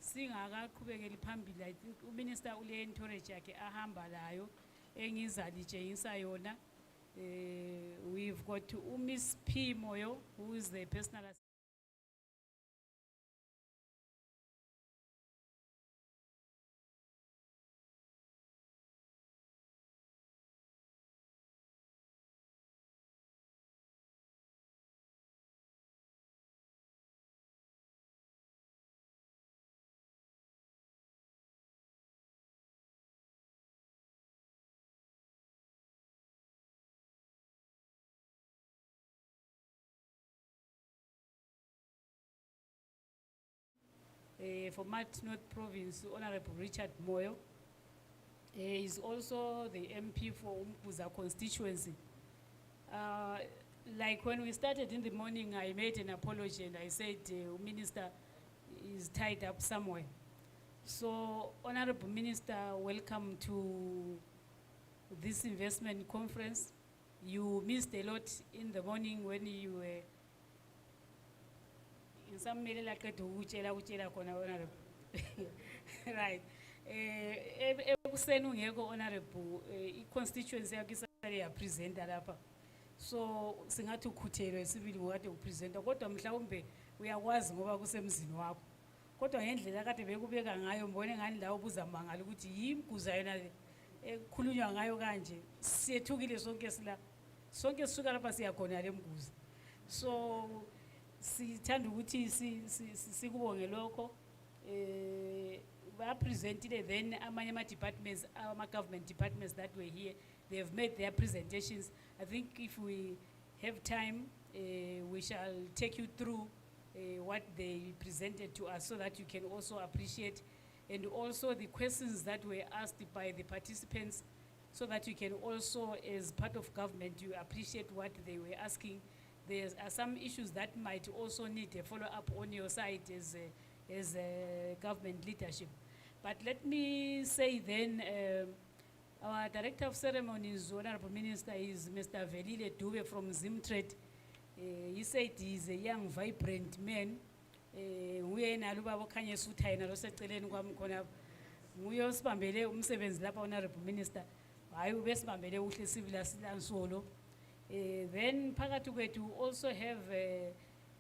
Singakaqhubekeli phambili, I think uMinister ule entourage yakhe ahamba layo engizalitshengisa yona. We've got Miss P Moyo, who is the personal assistant. For North Province, Honorable Richard Moyo. He is also the MP for Umkuza constituency. Like when we started in the morning, I made an apology and I said, Minister is tied up somewhere. So, Honorable Minister, welcome to this investment conference. You missed a lot in the morning when you were in some middle like right. Ekuseni ungekho honorable constituency yakhe isale presenter lapha. So singathi ukhuthelwe sibili ukade upresenter kodwa mhlawumbe uyakwazi ngoba kusemzini wakho. Kodwa ngendlela kade bekubeka ngayo mbone ngani la ubuza mangala ukuthi yimguza yena ekhulunywa ngayo kanje. Siyethukile sonke sila. Sonke sisuka lapha siyakhona le mguza. So sithanda ukuthi sikubonge lokho presented then amanye departments, government departments that were here, they have made their presentations. I think if we have time, we shall take you through what they presented to us so that you can also appreciate, and also the questions that were asked by the participants, so that you can also, as part of government, you appreciate what they were asking. There are some issues that might also need a follow-up on your side as government leadership. But let me say then, our Director of Ceremonies, Honorable Minister, is Mr. Velile Dube from Zimtrade. He said he's a young, vibrant man. We are Naluba Kanye Sutai, and also telling Guam we also Bambele, 7 Honorable Minister. I will best Bambele with civil assistance solo. Then Pagatuwe to also have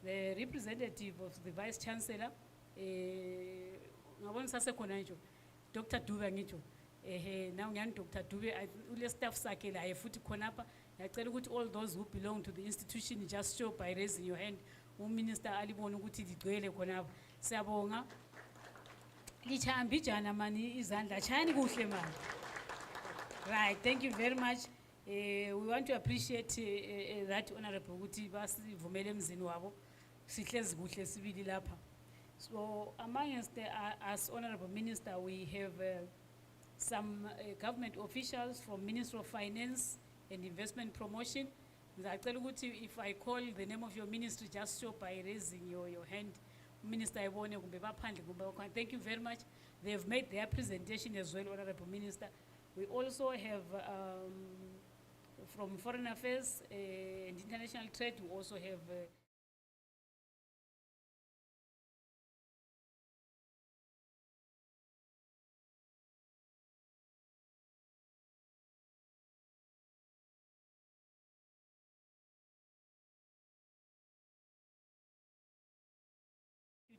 the representative of the Vice Chancellor, Dr. Dube. Now Dr. Dube, I staff circle, I foot konapa. I tell you all those who belong to the institution, just show by raising your hand. Minister Ali Bonuguti Dwele Konab, Sabonga. Lichambijana mani is under Chani Gusleman. Right, thank you very much. We want to appreciate that Honorable Guti Basi Vumelem Zinuabo, Sitles Gutles Vidilapa. So, amongst as Honorable Minister, we have some government officials from Ministry of Finance and Investment Promotion. I tell you, if I call the name of your ministry, just show by raising your hand. Minister, thank you very much. They have made their presentation as well, Honorable Minister. We also have from Foreign Affairs and International Trade, we also have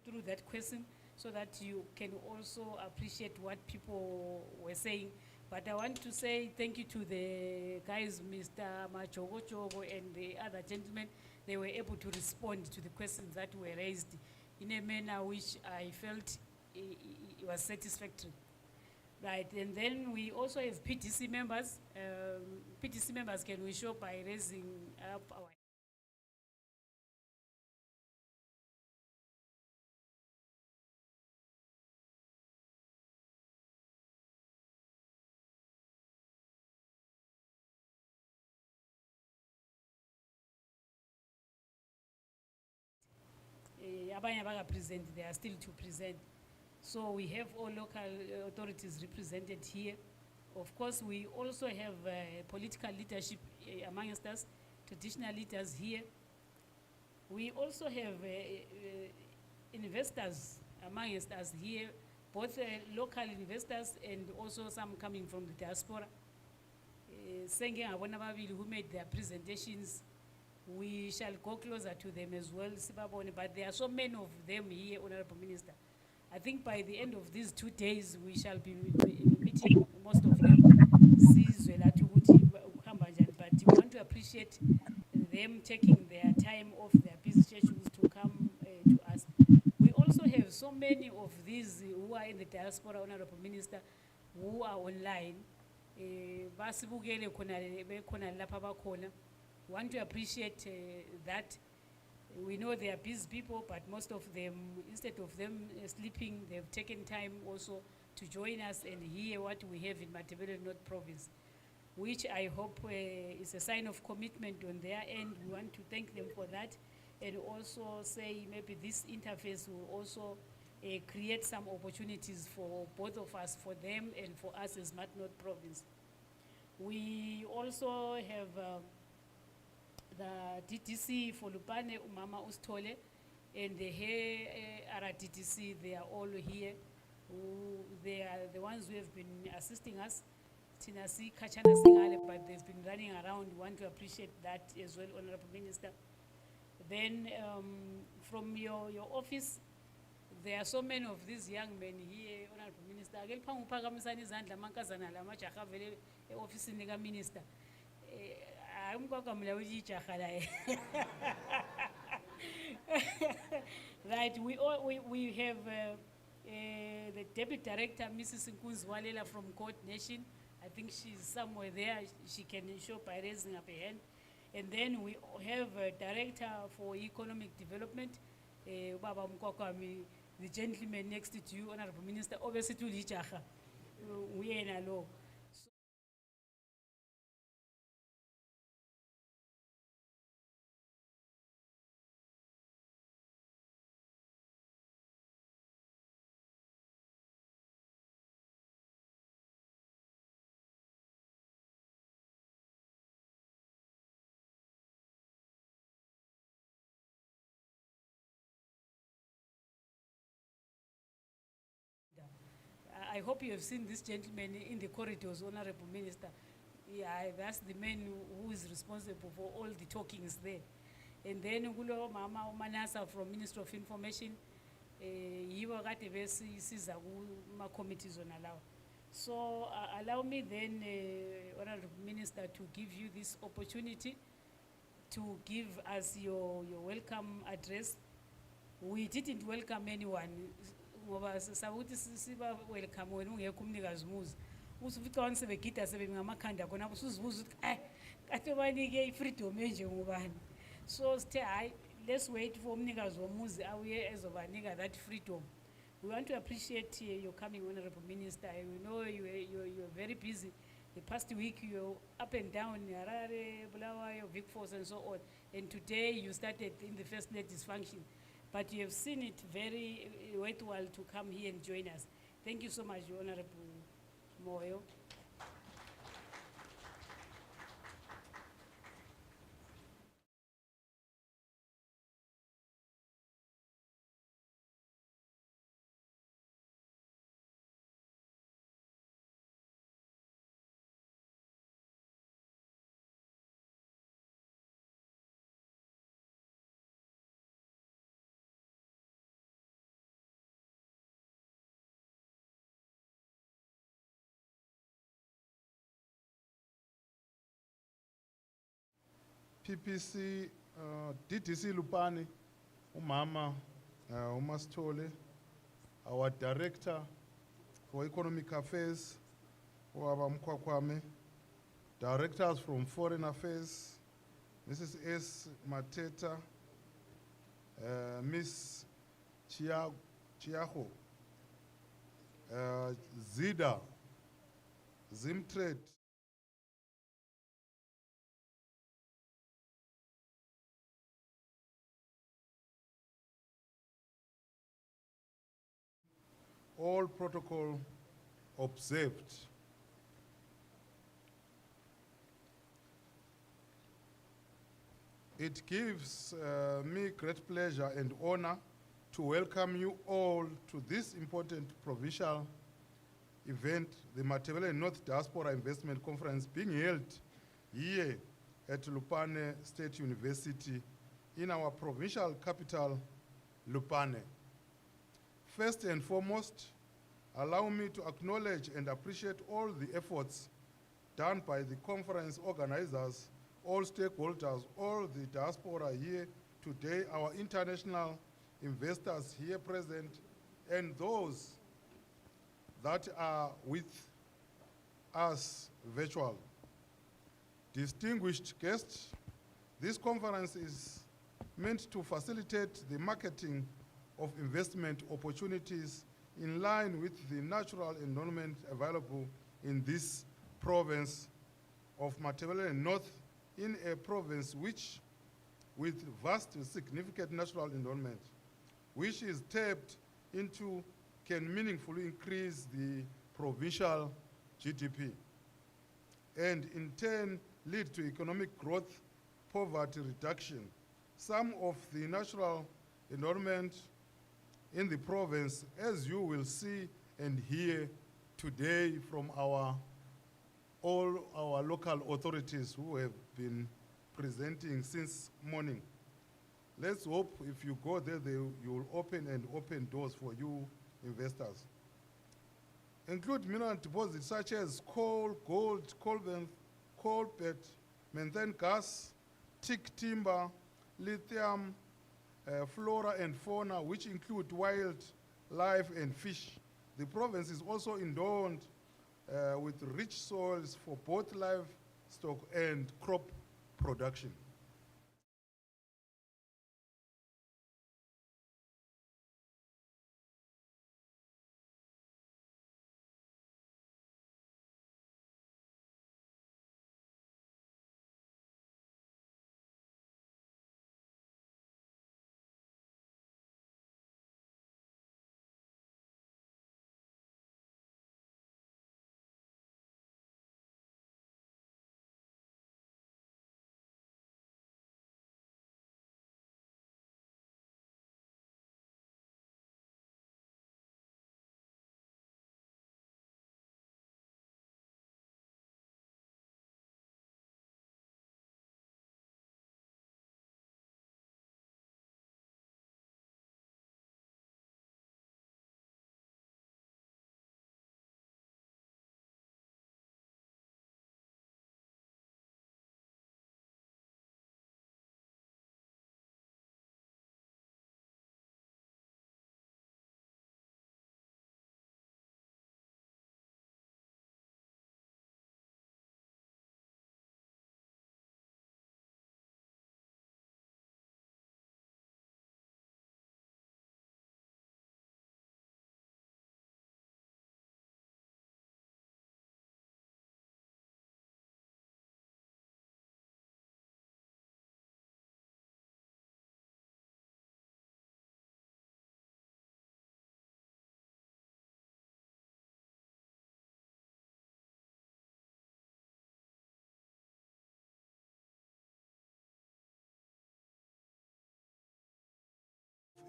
through that question so that you can also appreciate what people were saying. But I want to say thank you to the guys, Mr. Machogo and the other gentlemen. They were able to respond to the questions that were raised in a manner which I felt it was satisfactory. Right, and then we also have PTC members. PTC members can we show by raising up our present, they are still to present. So we have all local authorities represented here. Of course, we also have political leadership amongst us, traditional leaders here. We also have investors amongst us here, both local investors and also some coming from the diaspora. Who made their presentations. We shall go closer to them as well, but there are so many of them here, Honorable Minister. I think by the end of these 2 days, we shall be meeting most of them. But we want to appreciate them taking their time off their busy schedules to come to us. We also have so many of these who are in the diaspora, Honorable Minister, who are online. Want to appreciate that. We know they are busy people, but most of them, instead of them sleeping, they've taken time also to join us and hear what we have in MATABELELAND North Province, which I hope is a sign of commitment on their end. We want to thank them for that, and also say maybe this interface will also create some opportunities for both of us, for them and for us as MAT North Province. We also have the DTC for Lupane, Umama Ustole, and the RDTC, they are all here. They are the ones who have been assisting us. Tinasi Kachana Singale, but they've been running around. We want to appreciate that as well, Honorable Minister. Then from your office, there are so many of these young men here, Honorable Minister. Office Minister. Right, we have The Deputy Director, Mrs. Nkunzwalela from Coordination, I think she's somewhere there. She can show by raising up a hand. And then we have a Director for Economic Development, Baba Mkwakwami, the gentleman next to you, Honorable Minister, obviously to Lichacha, we are in a law. I hope you have seen this gentleman in the corridors, Honorable Minister. Yeah, that's the man who is responsible for all the talkings there. And then Ugulo Mama Manasa from Ministry of Information, you are at the best committees on allow. So allow me then, Honorable Minister, to give you this opportunity to give us your welcome address. We didn't welcome anyone. Ngoba sabuthi siba welcome wena ungekho umnikazi umuzi usufica wani sebegida sebengamakhanda khona usuzibuza ukuthi kade banike ifreedom enje ngubani. So sithe hayi, let's wait for umnikazi womuzi awuye ezobanika that freedom. We want to appreciate your coming, Honorable Minister. We know you're very busy. The past week you're up and down, Harare, Bulawayo, Vic Force and so on. And today you started in the First Lady's function. But you have seen it very worthwhile to come here and join us. Thank you so much, Honorable Moyo. PPC, DTC Lupani, Umama, Umastole, our Director for Economic Affairs, Waba Mkwakwame, Directors from Foreign Affairs, Mrs. S. Mateta, Miss Chiaho, Zida, Zimtrade, all protocol observed. It gives me great pleasure and honor to welcome you all to this important provincial event, the MATABELELAND North Diaspora Investment Conference, being held here at Lupane State University in our provincial capital, Lupane. First and foremost, allow me to acknowledge and appreciate all the efforts done by the conference organizers, all stakeholders, all the diaspora here today, our international investors here present, and those that are with us virtual. Distinguished guests, this conference is meant to facilitate the marketing of investment opportunities in line with the natural environment available in this province of MATABELELAND North, in a province which, with vast significant natural environment, which is tapped into, can meaningfully increase the provincial GDP and in turn lead to economic growth, poverty reduction. Some of the natural environment in the province, as you will see and hear today from all our local authorities who have been presenting since morning. Let's hope if you go there, you will open doors for you investors. Include mineral deposits such as coal, gold, coal bed, methane gas, teak timber, lithium, flora and fauna, which include wildlife life and fish. The province is also endowed with rich soils for both livestock and crop production.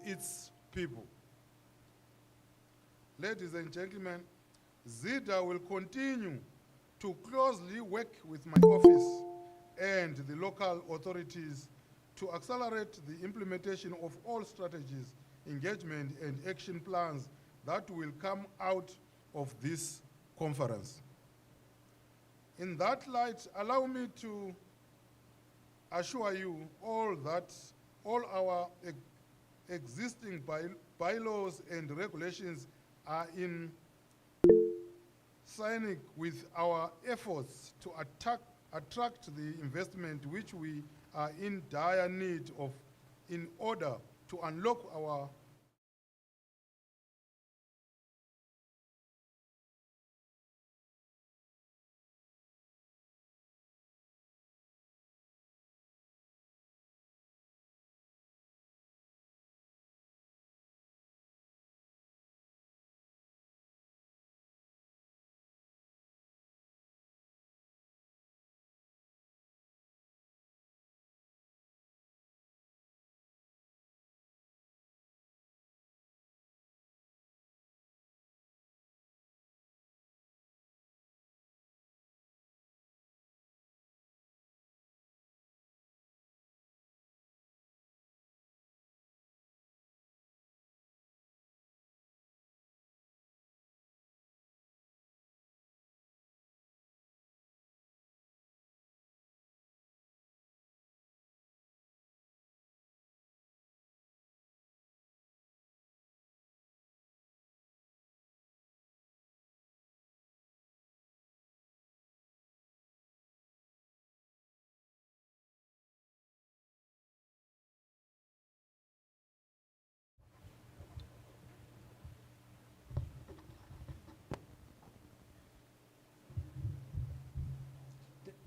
Its people. Ladies and gentlemen, ZIDA will continue to closely work with my office and the local authorities to accelerate the implementation of all strategies, engagement, and action plans that will come out of this conference. In that light, allow me to assure you all that all our existing bylaws and regulations are in sync with our efforts to attract the investment which we are in dire need of in order to unlock our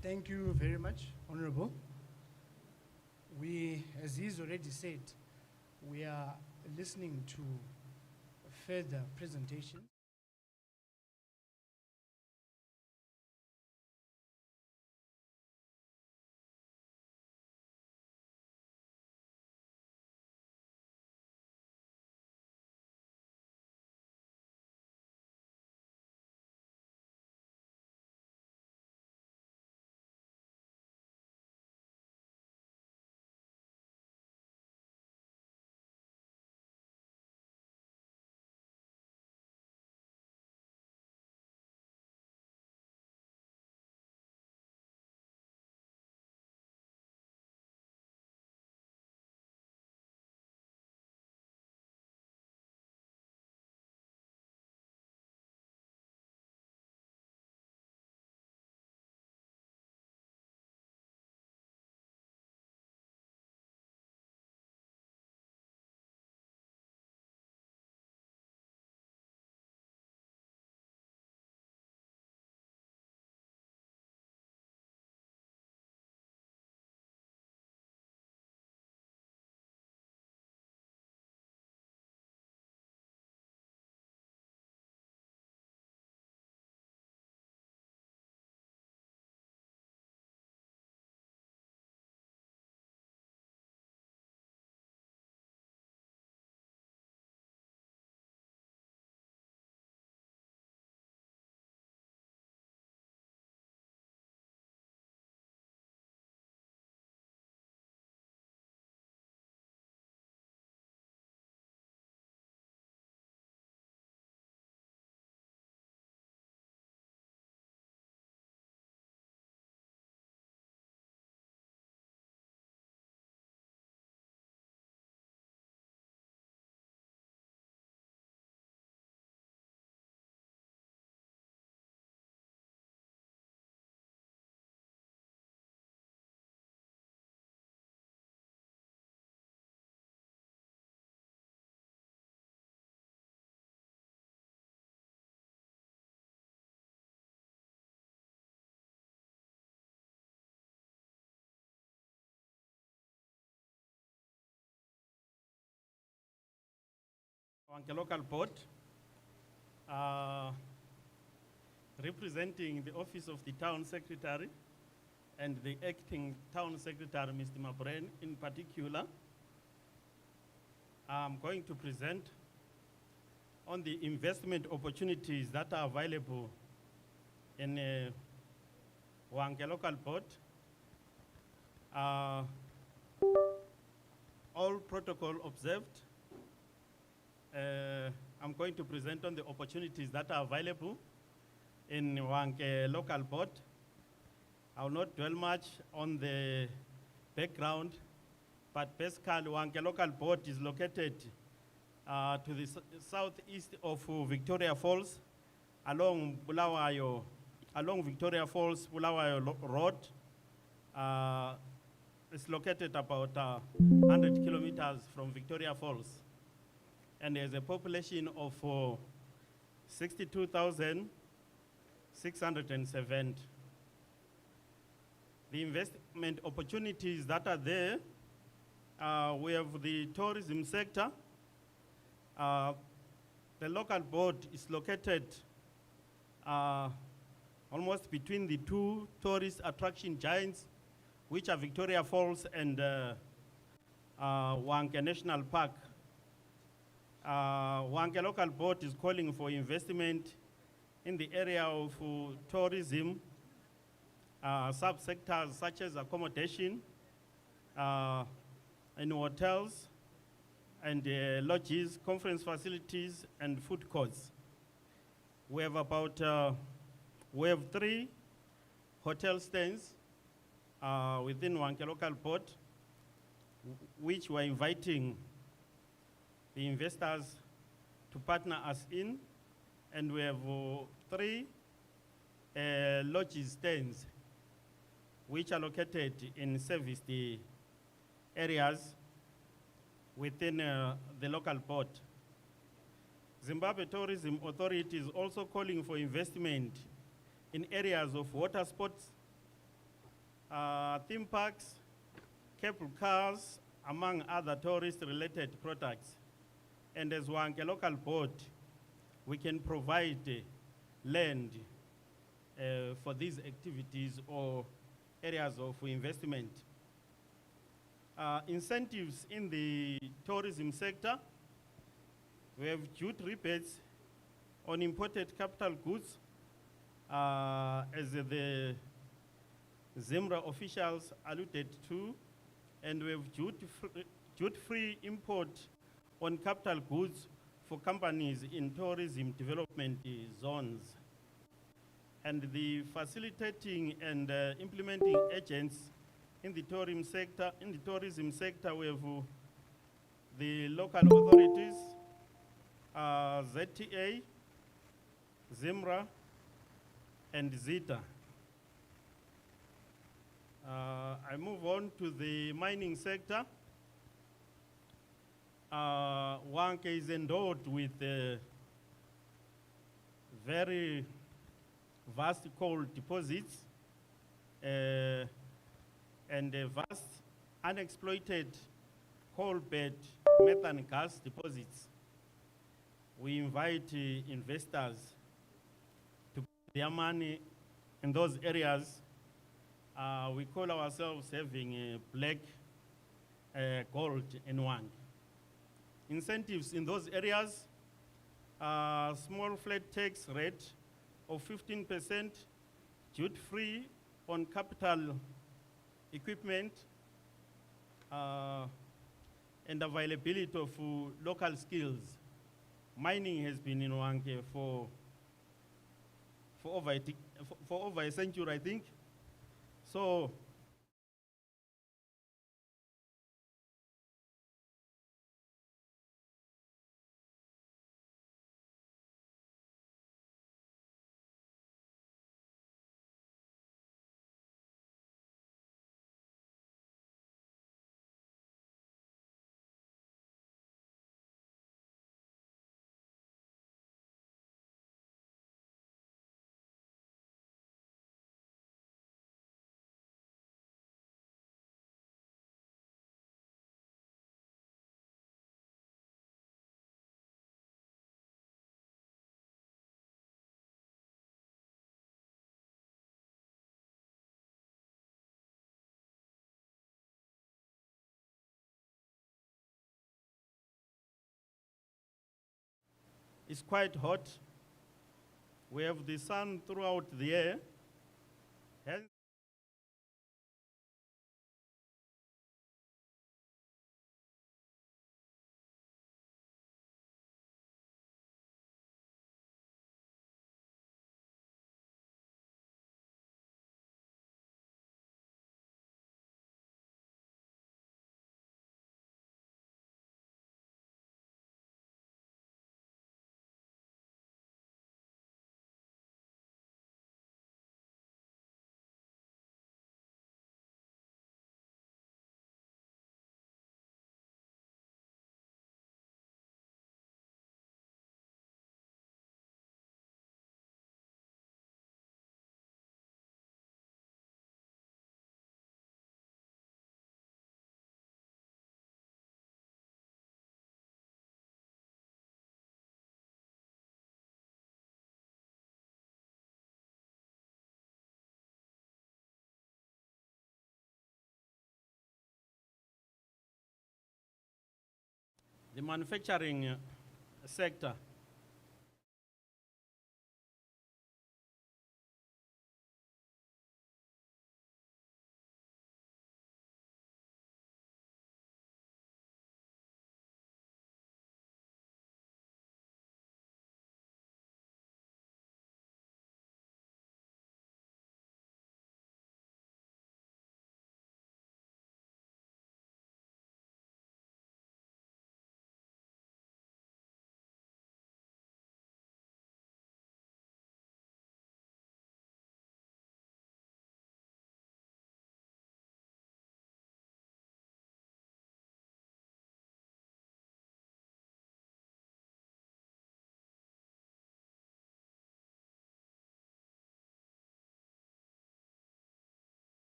Thank you very much, Honorable. We, as he's already said, we are listening to further presentation. Wanke Local Board, representing the Office of the Town Secretary and the Acting Town Secretary, Mr. Mabren, in particular. I'm going to present on the investment opportunities that are available in Wanke Local Board. All protocol observed. I'm going to present on the opportunities that are available in Wanke Local Board. I will not dwell much on the background, but basically Wanke Local Board is located to the southeast of Victoria Falls, along Victoria Falls, Bulawayo Road. It's located about 100 kilometers from Victoria Falls. And there's a population of 62,607. The investment opportunities that are there, we have the tourism sector. The local board is located almost between the two tourist attraction giants, which are Victoria Falls and Wanke National Park. Wanke Local Board is calling for investment in the area of tourism, subsectors such as accommodation, and hotels, and lodges, conference facilities, and food courts. We have we have 3 hotel stands within Wanke Local Board, which we're inviting the investors to partner us in, and we have 3 lodges stands, which are located in serviced areas within the local board. Zimbabwe Tourism Authority is also calling for investment in areas of water sports, theme parks, cable cars, among other tourist-related products. And as Wanke Local Board, we can provide land for these activities or areas of investment. Incentives in the tourism sector, we have duty rebates on imported capital goods, as the ZIMRA officials alluded to, and we have duty-free import on capital goods for companies in tourism development zones. And the facilitating and implementing agents in the tourism sector, we have the local authorities, ZTA, ZIMRA, and ZITA. I move on to the mining sector. Wanke is endowed with very vast coal deposits and vast unexploited coal bed methane gas deposits. We invite investors to put their money in those areas. We call ourselves having black gold in Wanke. Incentives in those areas, small flat tax rate of 15%, duty-free on capital equipment, and availability of local skills. Mining has been in Wanke for over a century, I think. So It's quite hot. We have the sun throughout the year. Hence, the manufacturing sector.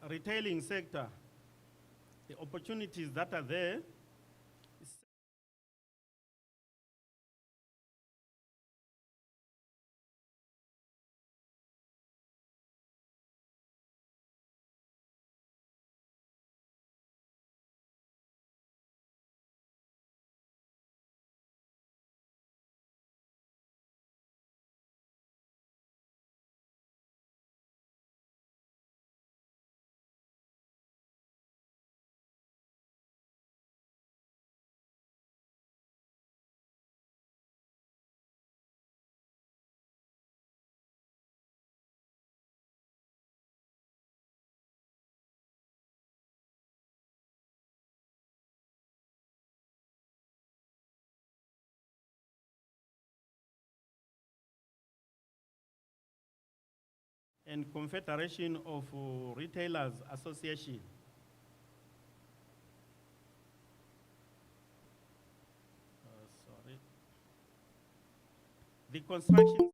Retailing sector, the opportunities that are there. And Confederation of Retailers Association. Sorry. The construction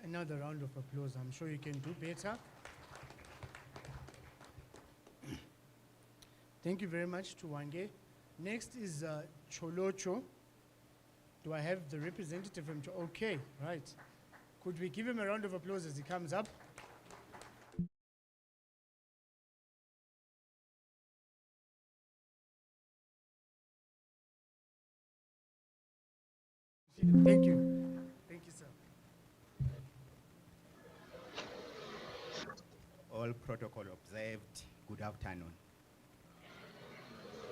Another round of applause. I'm sure you can do better. Thank you very much to Wange. Next is Cholocho. Do I have the representative from Okay, right. Could we give him a round of applause as he comes up? Thank you. Thank you, sir. All protocol observed. Good afternoon.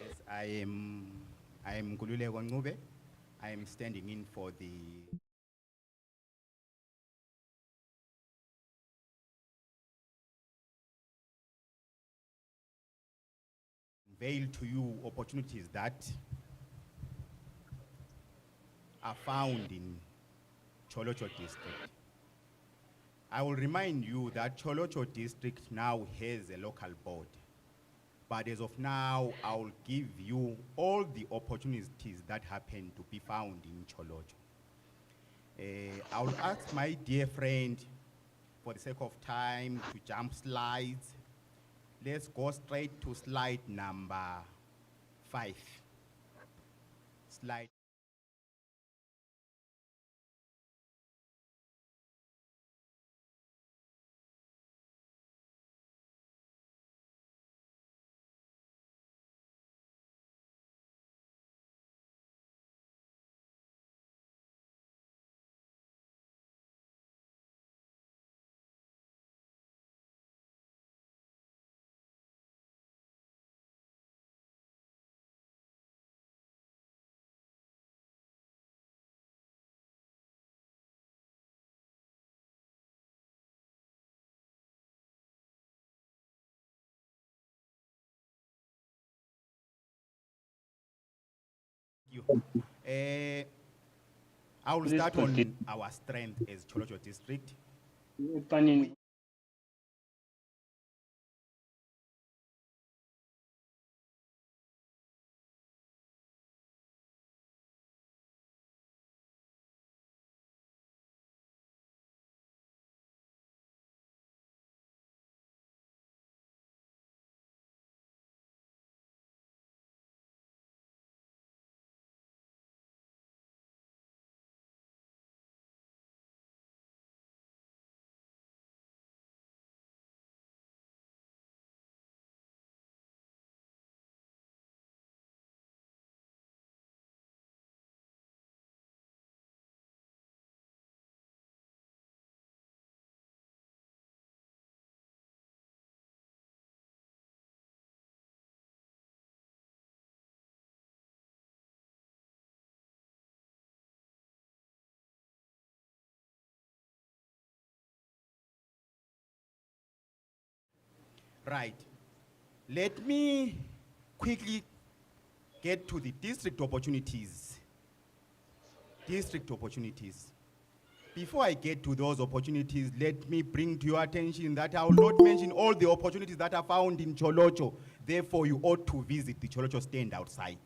Yes, I am Kululeko Ncube. I am standing in for the unveil to you opportunities that are found in Cholocho district. I will remind you that Cholocho district now has a local board. But as of now, I will give you all the opportunities that happen to be found in Cholocho. I will ask my dear friend, for the sake of time, to jump slides. Let's go straight to slide number 5. Slide. You. I will start on our strength as Cholocho district. Right. Let me quickly get to the district opportunities. District opportunities. Before I get to those opportunities, let me bring to your attention that I will not mention all the opportunities that are found in Cholocho. Therefore, you ought to visit the Cholocho stand outside.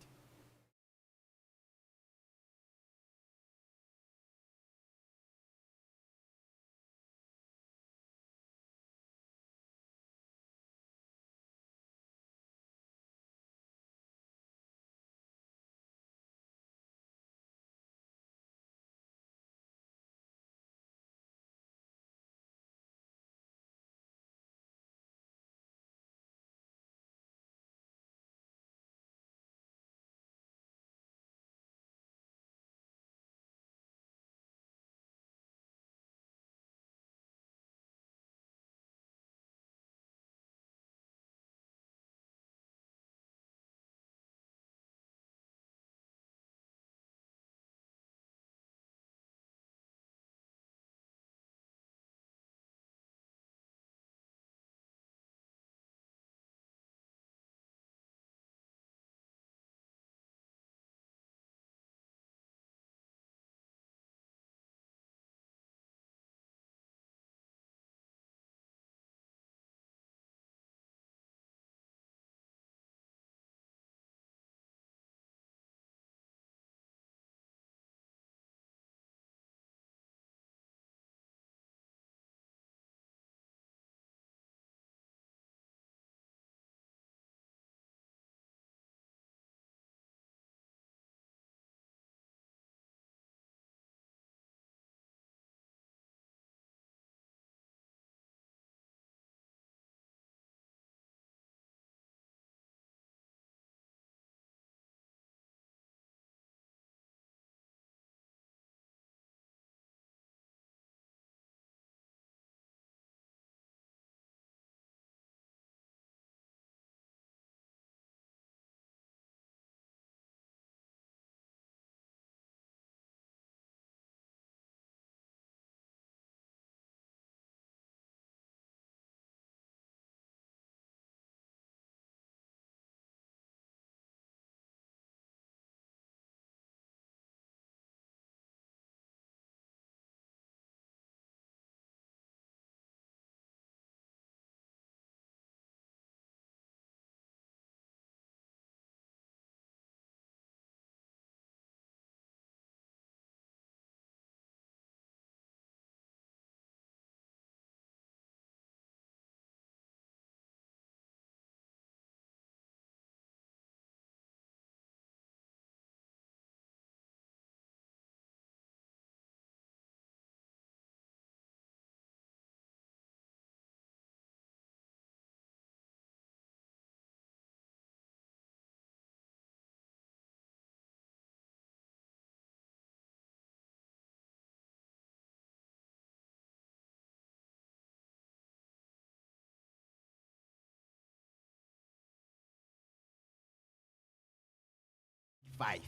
5.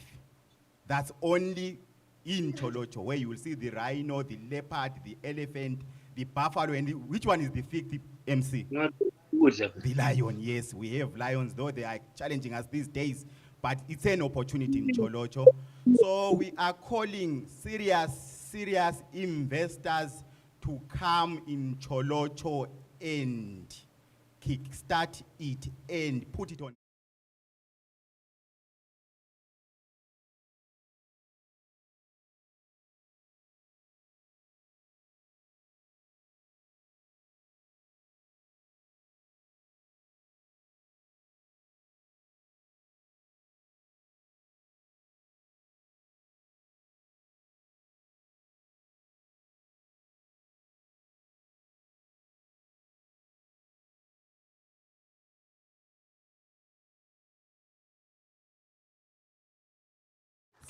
That's only in Cholocho, where you will see the rhino, the leopard, the elephant, the buffalo, and which one is the fifth MC? The lion, yes. We have lions, though they are challenging us these days, but it's an opportunity in Cholocho. So we are calling serious investors to come in Cholocho and kickstart it and put it on.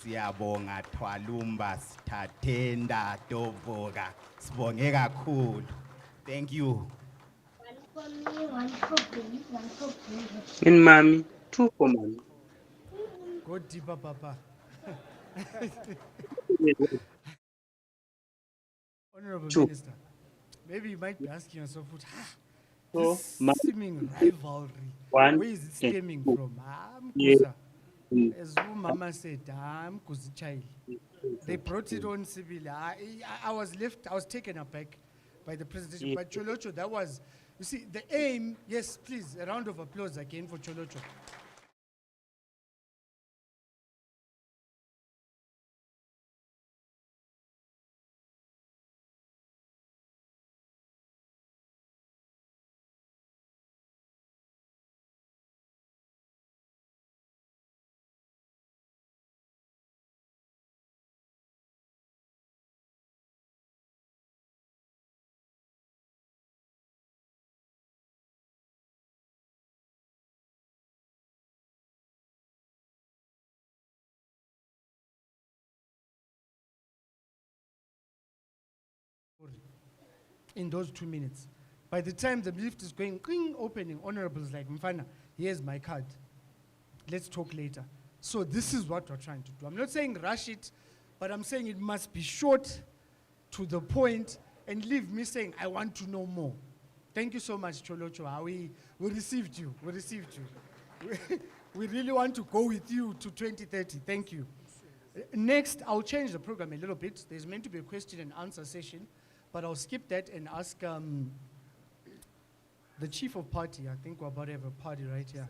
Siyabonga Twalumba Statenda Dovoga. Sibonge kakhulu. Thank you. In mommy, 2 for mommy. Go deeper, Papa. Honorable Two. Minister, maybe you might be asking yourself, So, this ma- seeming rivalry, One where is it and stemming two. from? Yeah. As Mama said, child. They brought it on civil. I was taken aback by the presentation. Yeah. But Cholocho, that was, you see, the aim, yes, please, a round of applause again for Cholocho. In those 2 minutes. By the time the lift is going, opening, honorables like, Mfana, here's my card. Let's talk later. So this is what we're trying to do. I'm not saying rush it, but I'm saying it must be short, to the point, and leave me saying, I want to know more. Thank you so much, Cholocho. We received you. We received you. We really want to go with you to 2030. Thank you. Next, I'll change the program a little bit. There's meant to be a question and answer session, but I'll skip that and ask the chief of party. I think we're about to have a party right here.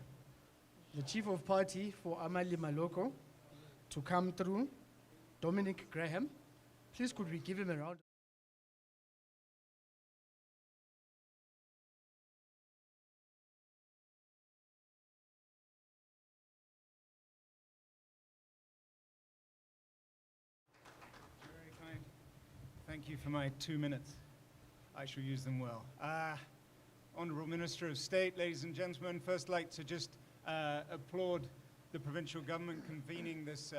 The chief of party for Amali Maloko to come through, Dominic Graham. Please could we give him a round? Very kind. Thank you for my 2 minutes. I shall use them well. Honourable Minister of State, ladies and gentlemen, first like to just applaud the provincial government convening this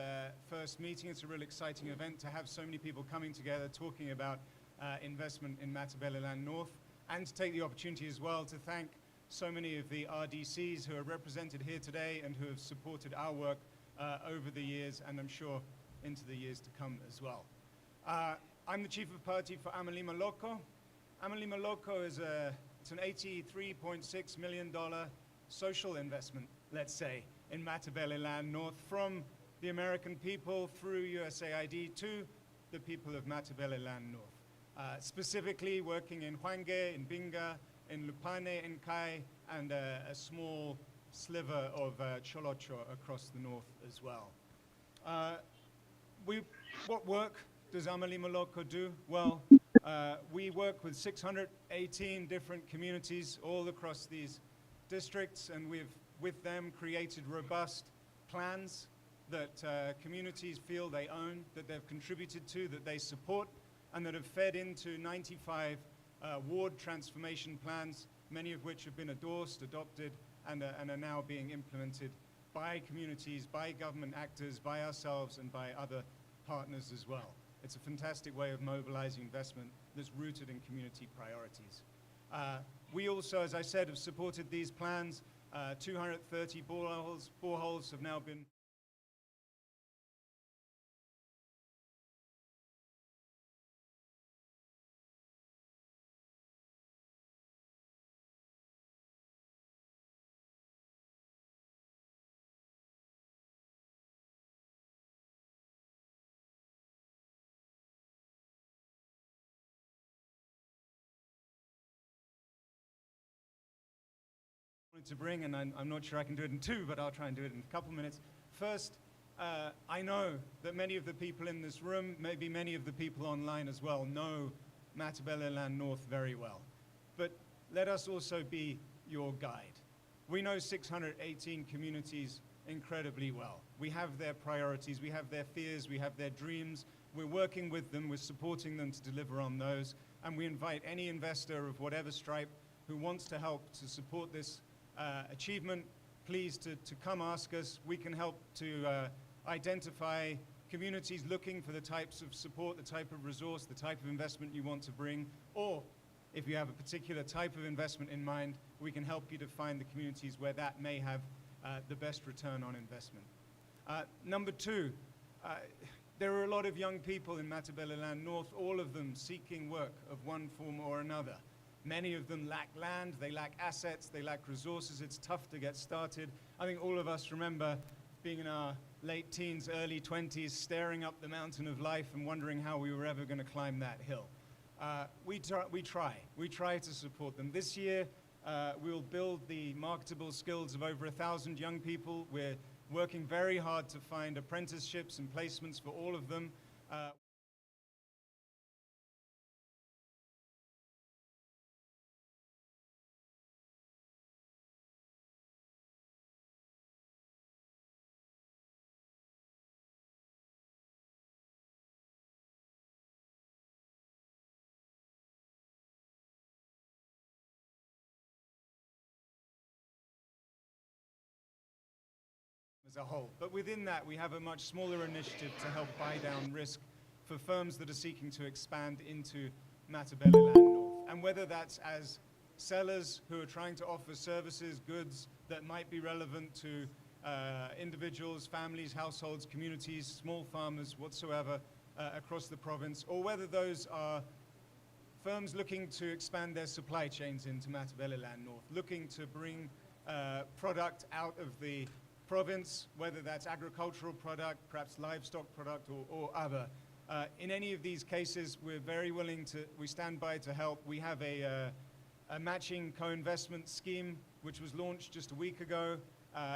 first meeting. It's a real exciting event to have so many people coming together talking about investment in MATABELELAND North, and to take the opportunity as well to thank so many of the RDCs who are represented here today and who have supported our work over the years, and I'm sure into the years to come as well. I'm the chief of party for Amalima Loko. Amalima Loko is it's an $83.6 million social investment, let's say, in MATABELELAND North, from the American people through USAID to the people of MATABELELAND North. Specifically working in Hwange, in Binga, in Lupane, in Kai, and a small sliver of Cholocho across the north as well. What work does Amalima Loko do? Well, we work with 618 different communities all across these districts, and we've, with them, created robust plans that communities feel they own, that they've contributed to, that they support, and that have fed into 95 ward transformation plans, many of which have been endorsed, adopted, and are now being implemented by communities, by government actors, by ourselves, and by other partners as well. It's a fantastic way of mobilizing investment that's rooted in community priorities. We also, as I said, have supported these plans. 230 boreholes have now been To bring, and I'm not sure I can do it in 2, but I'll try and do it in a couple minutes. First, I know that many of the people in this room, maybe many of the people online as well, know MATABELELAND North very well. But let us also be your guide. We know 618 communities incredibly well. We have their priorities, we have their fears, we have their dreams. We're working with them, we're supporting them to deliver on those, and we invite any investor of whatever stripe who wants to help to support this achievement, please to come ask us. We can help to identify communities looking for the types of support, the type of resource, the type of investment you want to bring, or if you have a particular type of investment in mind, we can help you to find the communities where that may have the best return on investment. Number 2, there are a lot of young people in MATABELELAND North, all of them seeking work of one form or another. Many of them lack land, they lack assets, they lack resources. It's tough to get started. I think all of us remember being in our late teens, early 20s, staring up the mountain of life and wondering how we were ever going to climb that hill. We try to support them. This year, we'll build the marketable skills of over 1,000 young people. We're working very hard to find apprenticeships and placements for all of them. As a whole. But within that, we have a much smaller initiative to help buy down risk for firms that are seeking to expand into MATABELELAND North. And whether that's as sellers who are trying to offer services, goods that might be relevant to individuals, families, households, communities, small farmers, whatsoever, across the province, or whether those are firms looking to expand their supply chains into MATABELELAND North, looking to bring product out of the province, whether that's agricultural product, perhaps livestock product, or other. In any of these cases, we're very willing to, we stand by to help. We have a matching co-investment scheme, which was launched just a week ago.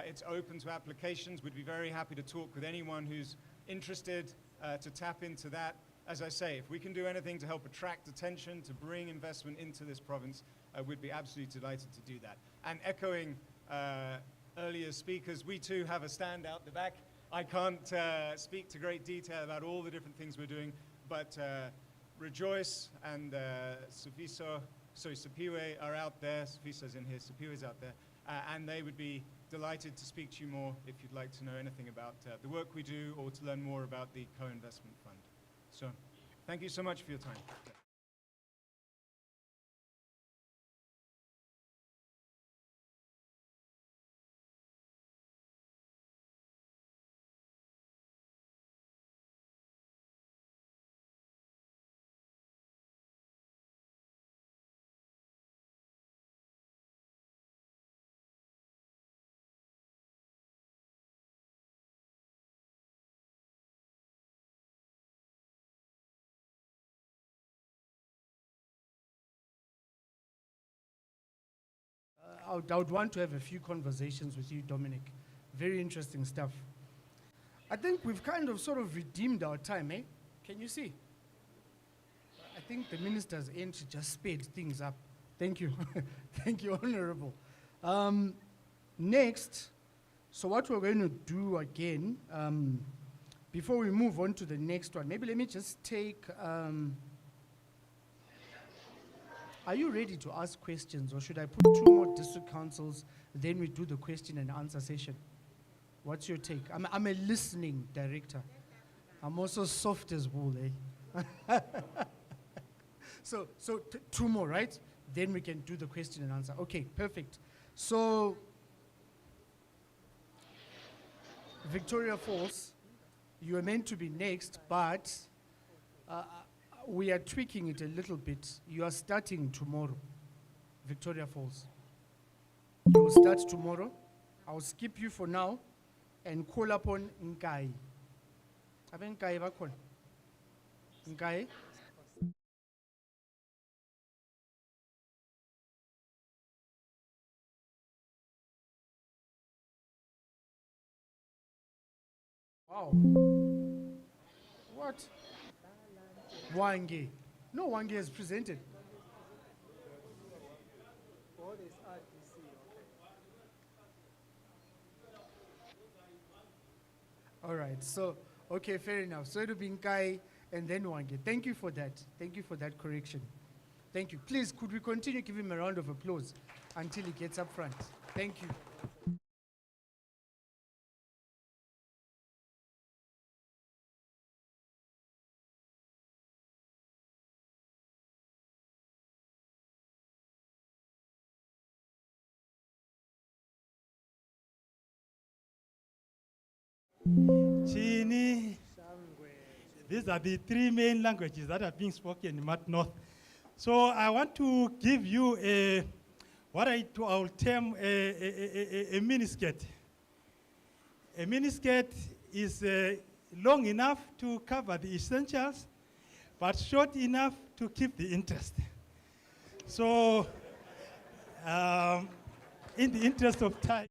It's open to applications. We'd be very happy to talk with anyone who's interested to tap into that. As I say, if we can do anything to help attract attention, to bring investment into this province, we'd be absolutely delighted to do that. And echoing earlier speakers, we too have a stand out the back. I can't speak to great detail about all the different things we're doing, but Rejoice and Sipiwe are out there. Sifisa's in here, Sipiwe's out there, and they would be delighted to speak to you more if you'd like to know anything about the work we do or to learn more about the co-investment fund. So, thank you so much for your time. I would want to have a few conversations with you, Dominic. Very interesting stuff. I think we've kind of sort of redeemed our time, eh? Can you see? I think the minister's entry just sped things up. Thank you. Thank you, Honorable. Next, so what we're going to do again, before we move on to the next one, maybe let me just take, are you ready to ask questions, or should I put 2 more district councils, then we do the question and answer session? What's your take? I'm a listening director. I'm also soft as wool, eh? So 2 more, right? Then we can do the question and answer. Okay, perfect. So, Victoria Falls, you are meant to be next, but we are tweaking it a little bit. You are starting tomorrow, Victoria Falls. You will start tomorrow. I'll skip you for now and call upon Nkai. Abe Nkai bakhona? Nkai? Wow. What? Wange. No, Wange has presented. All right, so, okay, fair enough. So it'll be Nkai and then Wange. Thank you for that. Thank you for that correction. Thank you. Please, could we continue giving him a round of applause until he gets up front? Thank you. Chini. These are the three main languages that are being spoken in Mat North. So I want to give you what I'll term a miniskirt. A miniskirt is long enough to cover the essentials, but short enough to keep the interest. So in the interest of time,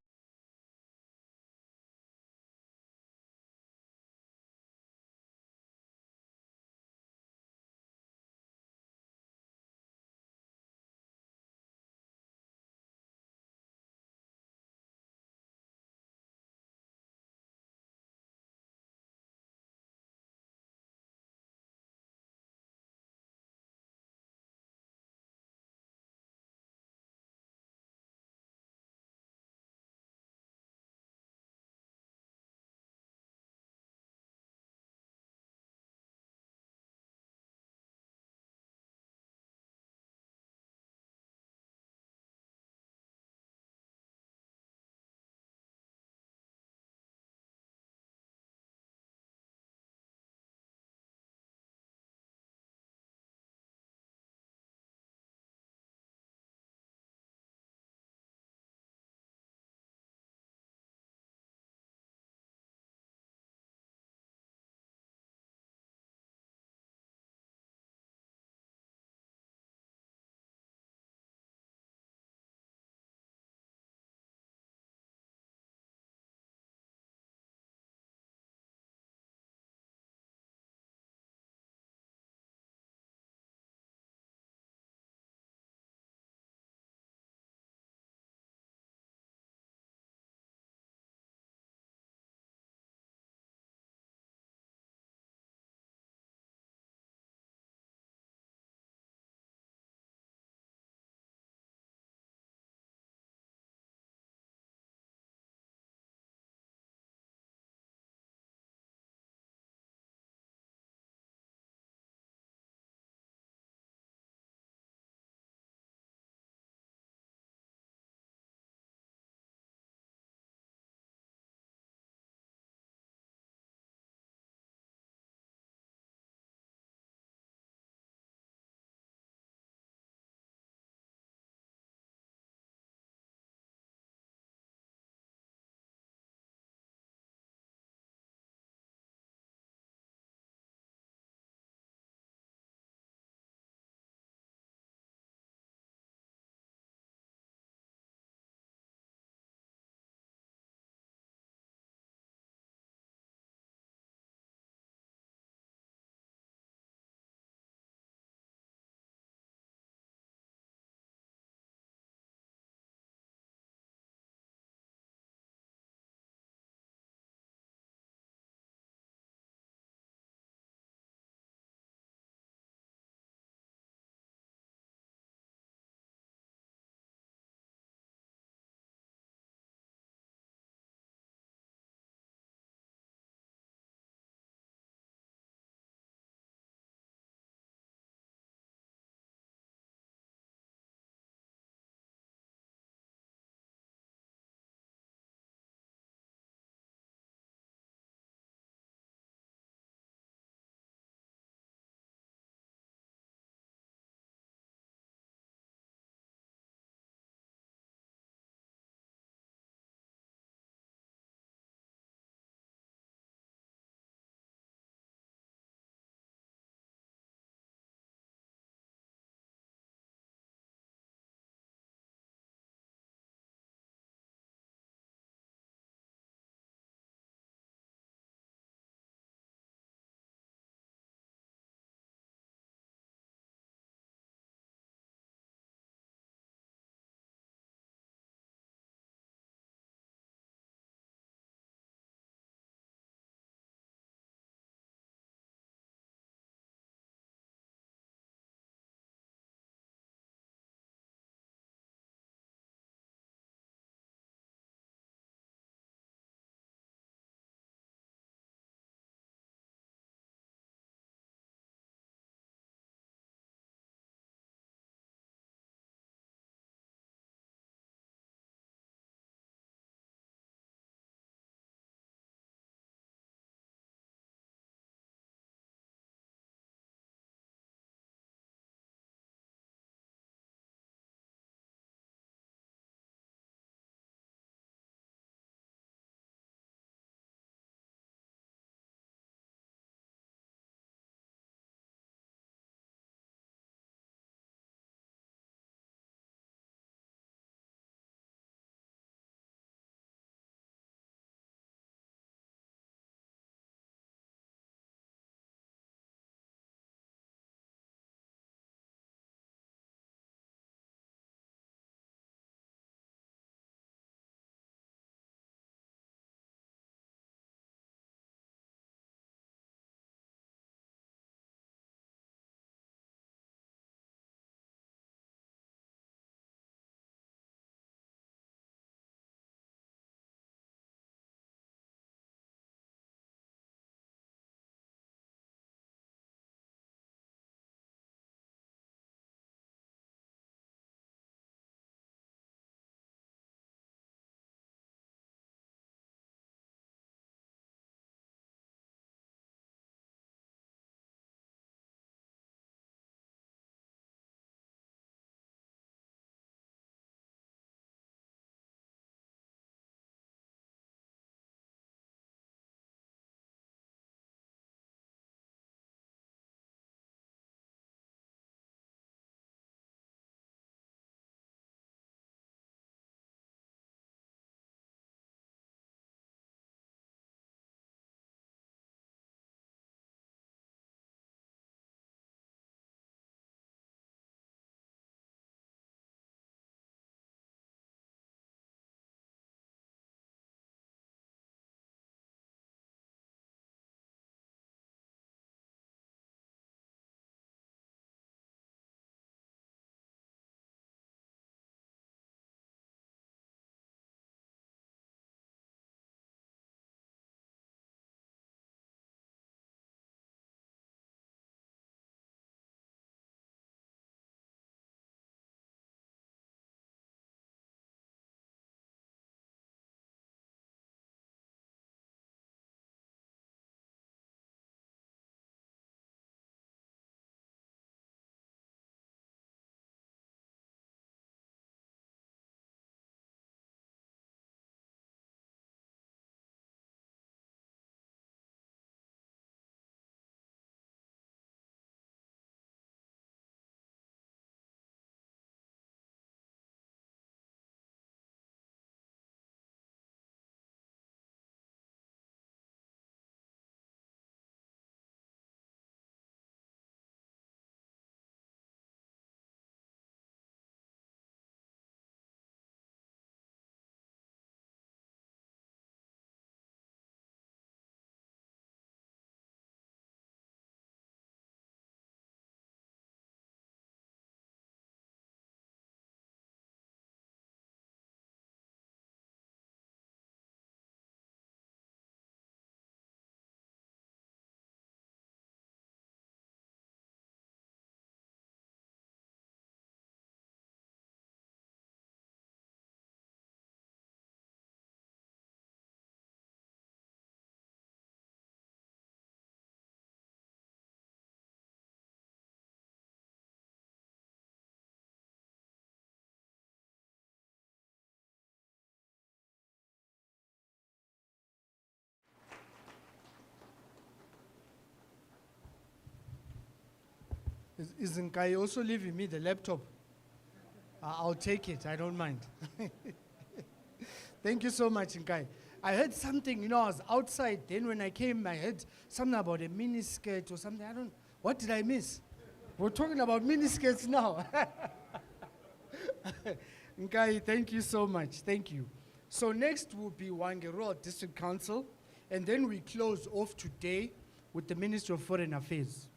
Is Nkai also leaving me the laptop? I'll take it, I don't mind. Thank you so much, Nkai. I heard something, I was outside, then when I came, I heard something about a mini skirt or something. What did I miss? We're talking about mini skirts now. Nkai, thank you so much, thank you. So next will be Hwange Rural District Council, and then we close off today with the Ministry of Foreign Affairs.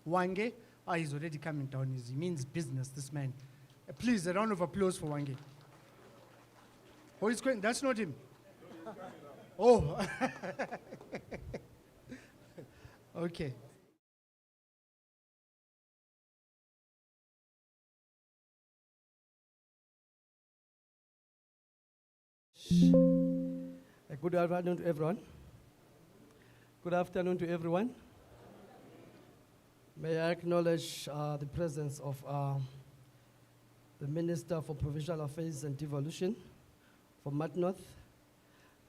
Hwange, he's already coming down, he means business, this man. Please, a round of applause for Hwange. Oh, he's going, that's not him. Oh. Okay. Good afternoon to everyone. Good afternoon to everyone. May I acknowledge the presence of the Minister for Provincial Affairs and Devolution for North,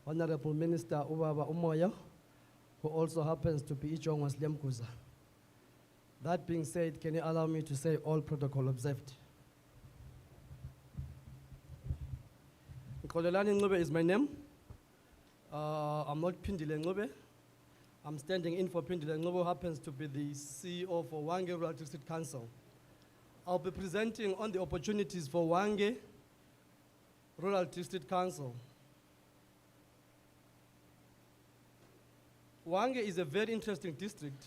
Honorable Minister Ubaba Umoya, who also happens to be Ijongwas Liamkuza. That being said, can you allow me to say all protocol observed? Nkolelani Ngube is my name. I'm not Pindile Ngube. I'm standing in for Pindile Ngube, who happens to be the CEO for Hwange Rural District Council. I'll be presenting on the opportunities for Hwange Rural District Council. Hwange is a very interesting district.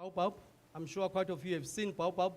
Baobab. I'm sure quite a few have seen Baobab.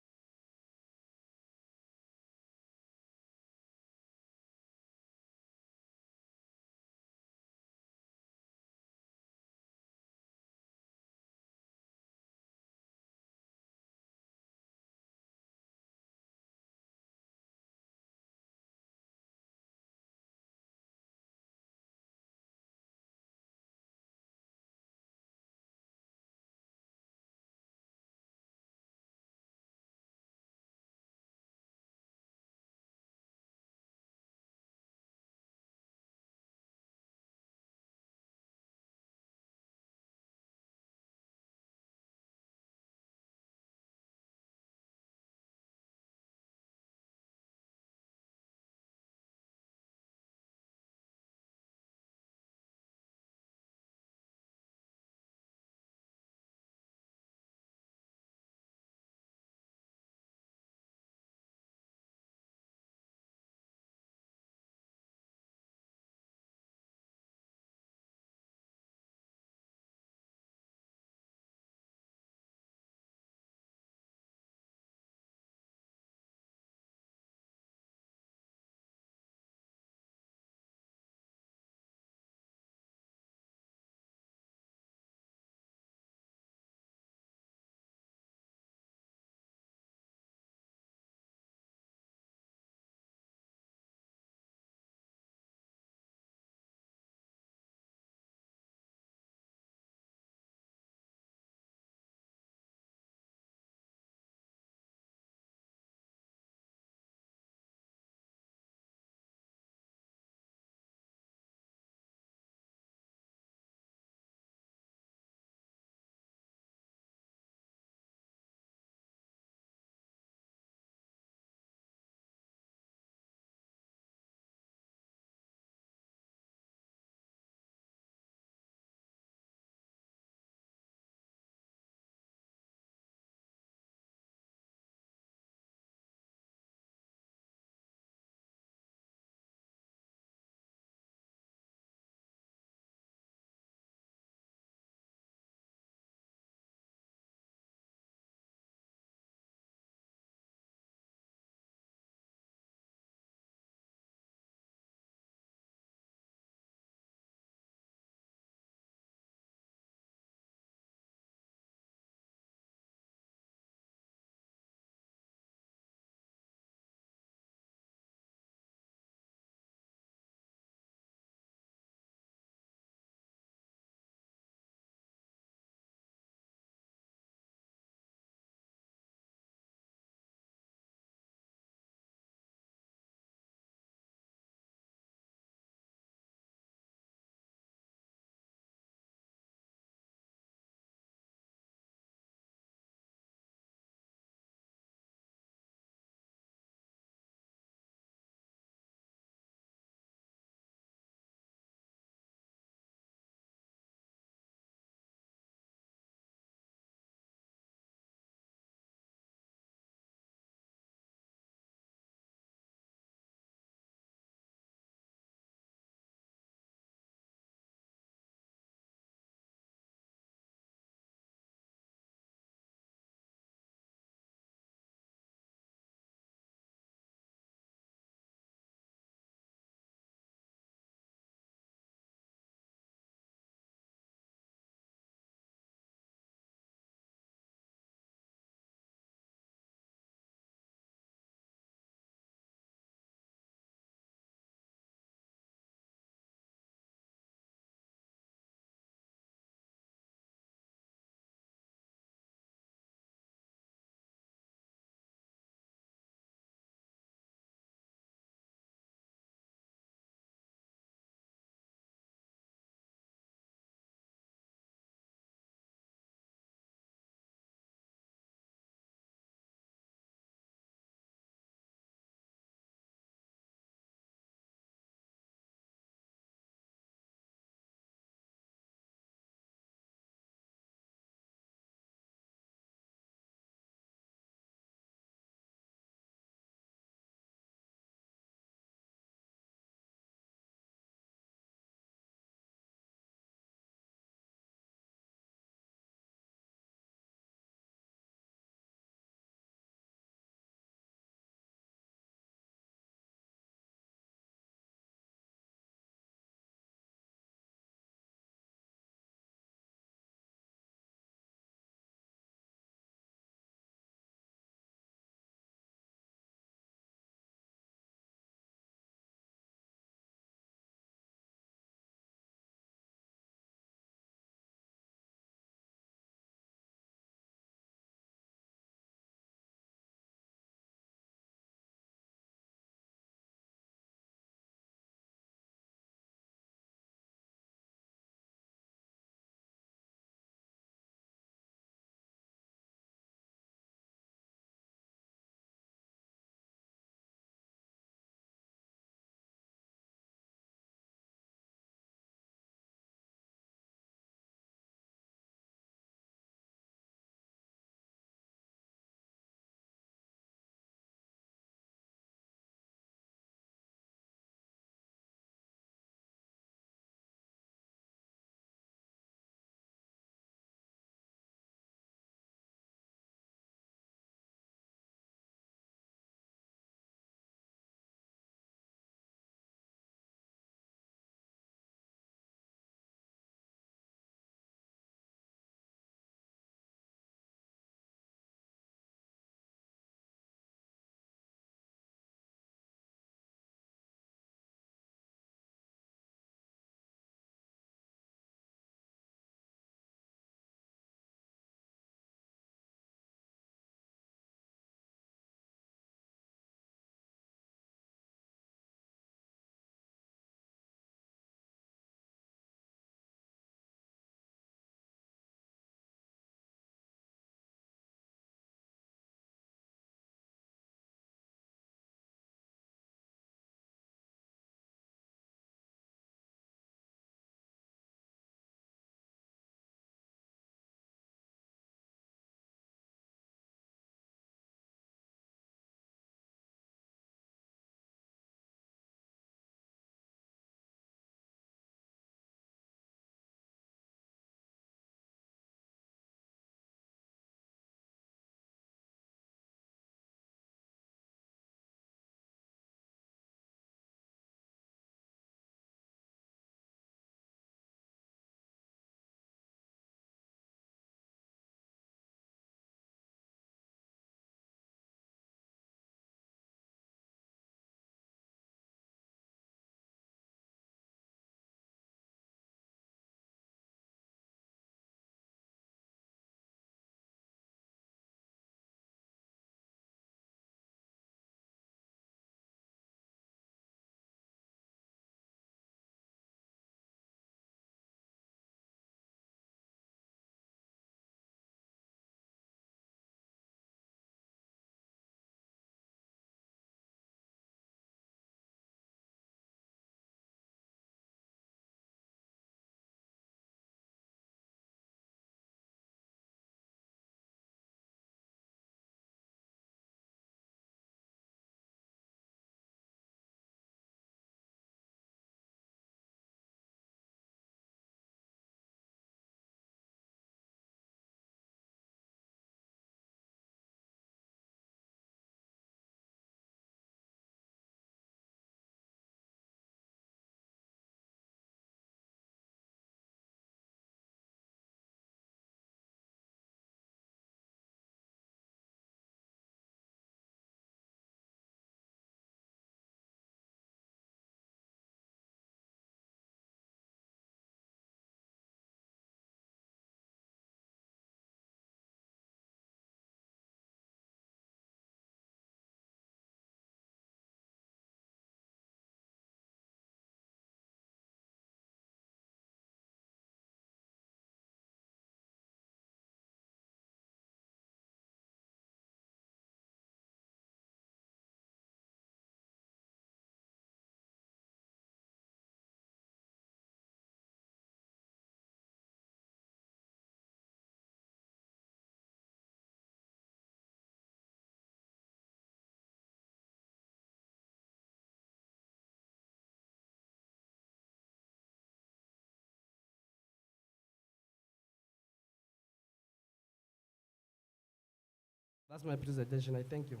That's my presentation. I thank you.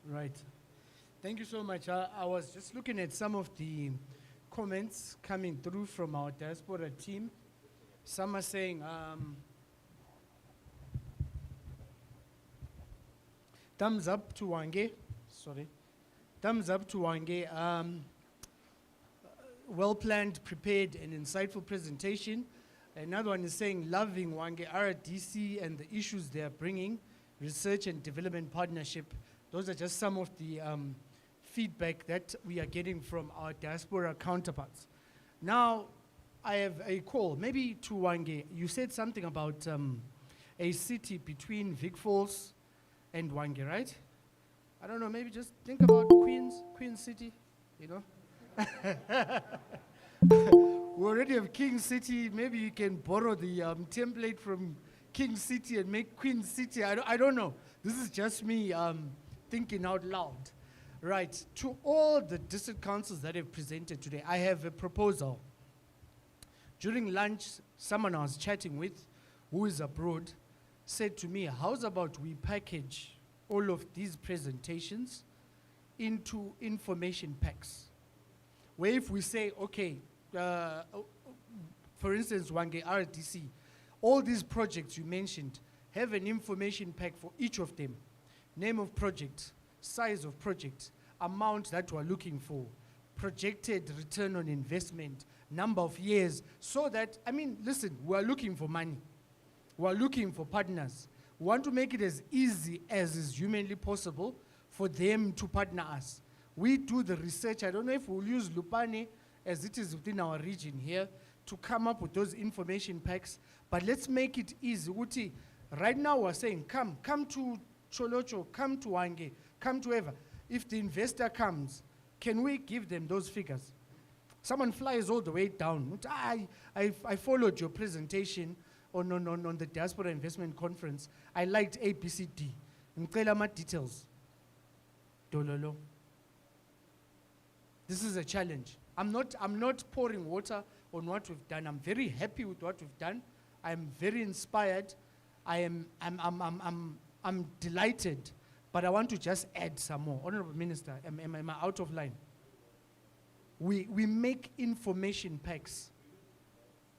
Right. Thank you so much. I was just looking at some of the comments coming through from our diaspora team. Some are saying, thumbs up to Wange. Sorry. Thumbs up to Wange. Well-planned, prepared, and insightful presentation. Another one is saying, loving Wange RDC and the issues they are bringing, research and development partnership. Those are just some of the feedback that we are getting from our diaspora counterparts. Now, I have a call, maybe to Wange. You said something about a city between Vic Falls and Wange, right? I don't know, maybe just think about Queen City, you know? We already have King City. Maybe you can borrow the template from King City and make Queen City. I don't know. This is just me thinking out loud. Right, to all the district councils that have presented today, I have a proposal. During lunch, someone I was chatting with, who is abroad, said to me, how's about we package all of these presentations into information packs? Where if we say, okay, for instance, Wange RDC, all these projects you mentioned have an information pack for each of them. Name of project, size of project, amount that we're looking for, projected return on investment, number of years, so that, I mean, listen, we're looking for money. We're looking for partners. We want to make it as easy as is humanly possible for them to partner us. We do the research. I don't know if we'll use Lupane as it is within our region here to come up with those information packs, but let's make it easy. Uti, right now we're saying, come to Cholocho, come to Wange, come to whoever. If the investor comes, can we give them those figures? Someone flies all the way down. I followed your presentation on the Diaspora Investment Conference. I liked ABCD. Ngicela ama details. Dololo. This is a challenge. I'm not pouring water on what we've done. I'm very happy with what we've done. I'm very inspired. I'm delighted, but I want to just add some more. Honorable Minister, am I out of line? We make information packs.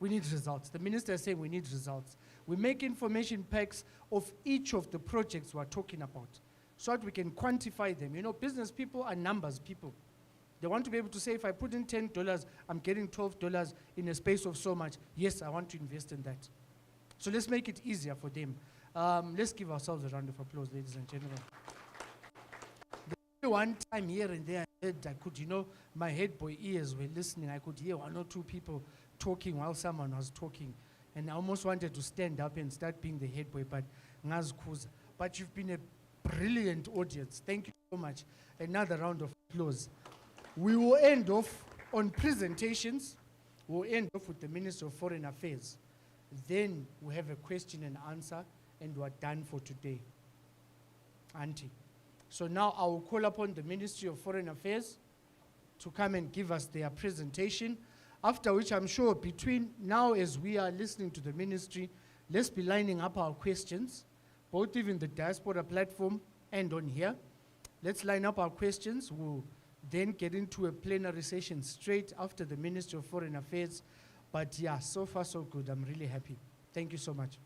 We need results. The minister is saying we need results. We make information packs of each of the projects we're talking about so that we can quantify them. You know, business people are numbers people. They want to be able to say, if I put in $10, I'm getting $12 in a space of so much. Yes, I want to invest in that. So let's make it easier for them. Let's give ourselves a round of applause, ladies and gentlemen. One time here and there, I could, you know, my head boy ears were listening. I could hear one or two people talking while someone was talking. And I almost wanted to stand up and start being the head boy, but But you've been a brilliant audience. Thank you so much. Another round of applause. We will end off on presentations. We'll end off with the Minister of Foreign Affairs. Then we have a question and answer, and we're done for today. Auntie. So now I will call upon the Ministry of Foreign Affairs to come and give us their presentation, after which I'm sure between now as we are listening to the ministry, let's be lining up our questions, both even the diaspora platform and on here. Let's line up our questions. We'll then get into a plenary session straight after the Ministry of Foreign Affairs. But yeah, so far so good. I'm really happy. Thank you so much.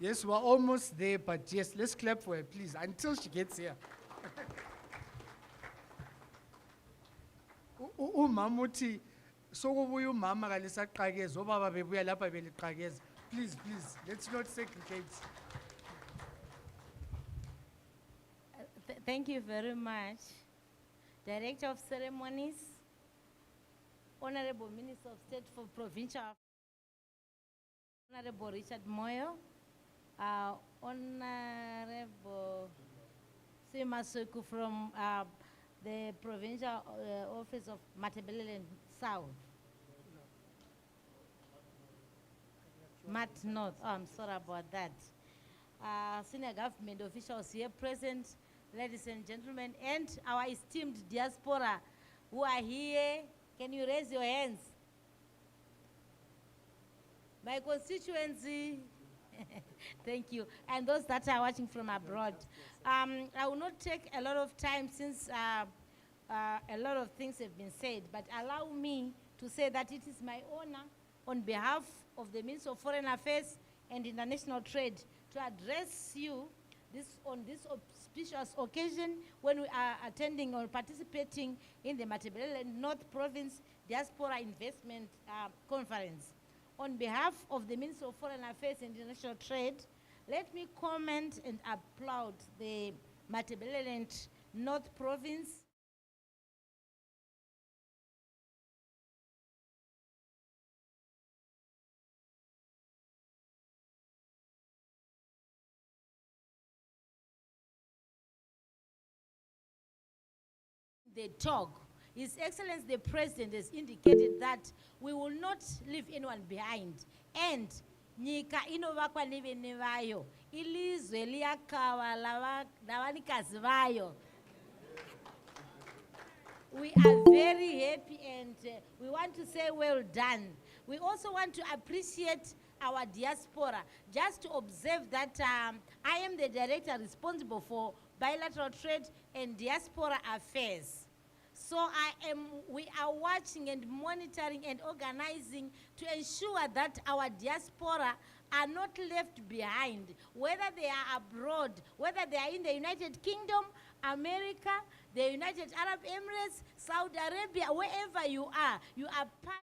Yes, we're almost there, but yes, let's clap for her, please, until she gets here. Umamuti, so ubuya umama kalisaqhakeza, obaba bebuya lapha beliqhakeza. Please, let's not segregate. Thank you very much. Director of Ceremonies, Honorable Minister of State for Provincial, Honorable Richard Moyo, Honorable Sima Soku from the Provincial Office of MATABELELAND South. Mat North. Oh, I'm sorry about that. Senior government officials here present, ladies and gentlemen, and our esteemed diaspora who are here. Can you raise your hands? My constituency, thank you, and those that are watching from abroad. I will not take a lot of time since a lot of things have been said, but allow me to say that it is my honor on behalf of the Minister of Foreign Affairs and International Trade to address you on this auspicious occasion when we are attending or participating in the MATABELELAND North Province Diaspora Investment Conference. On behalf of the Minister of Foreign Affairs and International Trade, let me comment and applaud the MATABELELAND North Province the talk. His Excellency the President has indicated that we will not leave anyone behind, and nyika inovakwa nevene vayo, ilizwe liyakawa navanikazi vayo. We are very happy and we want to say well done. We also want to appreciate our diaspora. Just to observe that I am the director responsible for bilateral trade and diaspora affairs. So we are watching and monitoring and organizing to ensure that our diaspora are not left behind, whether they are abroad, whether they are in the United Kingdom, America, the United Arab Emirates, Saudi Arabia, wherever you are part.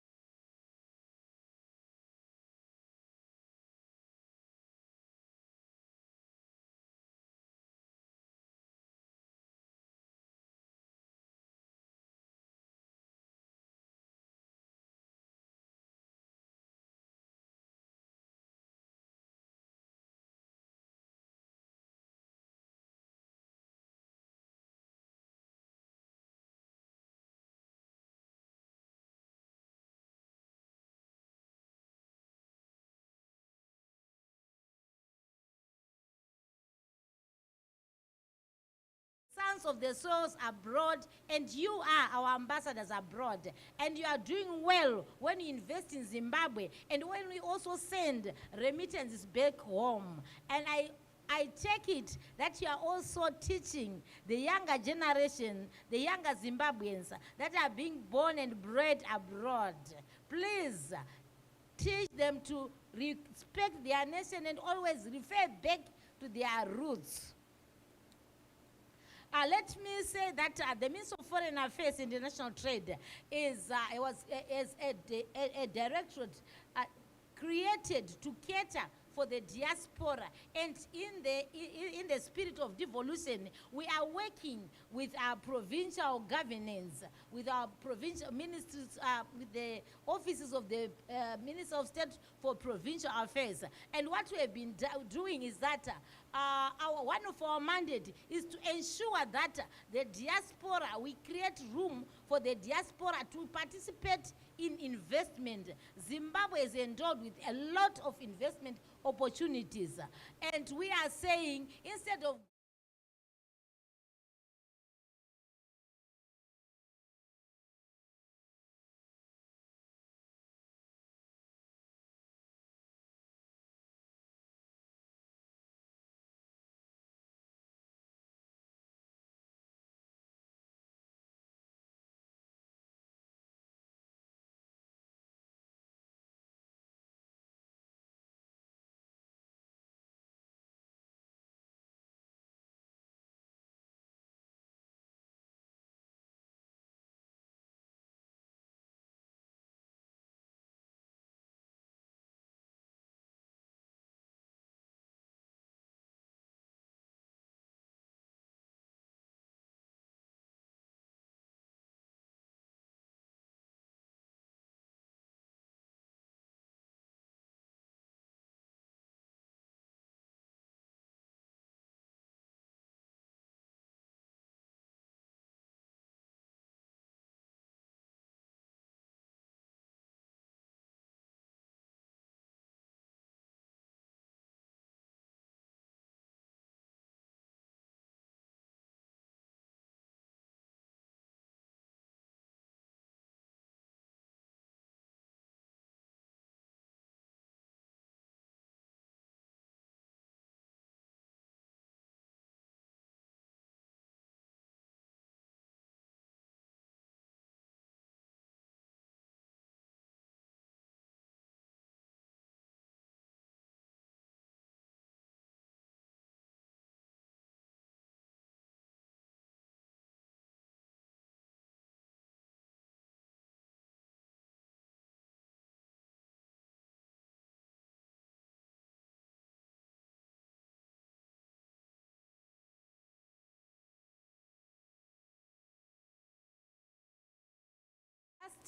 Sons of the souls abroad, and you are our ambassadors abroad, and you are doing well when you invest in Zimbabwe and when we also send remittances back home. And I take it that you are also teaching the younger generation, the younger Zimbabweans that are being born and bred abroad. Please teach them to respect their nation and always refer back to their roots. Let me say that the Minister of Foreign Affairs and International Trade is a directorate created to cater for the diaspora, and in the spirit of devolution, we are working with our provincial governance, with our provincial ministers, with the offices of the Minister of State for Provincial Affairs. And what we have been doing is that one of our mandate is to ensure that the diaspora, we create room for the diaspora to participate in investment. Zimbabwe is endowed with a lot of investment opportunities, and we are saying instead of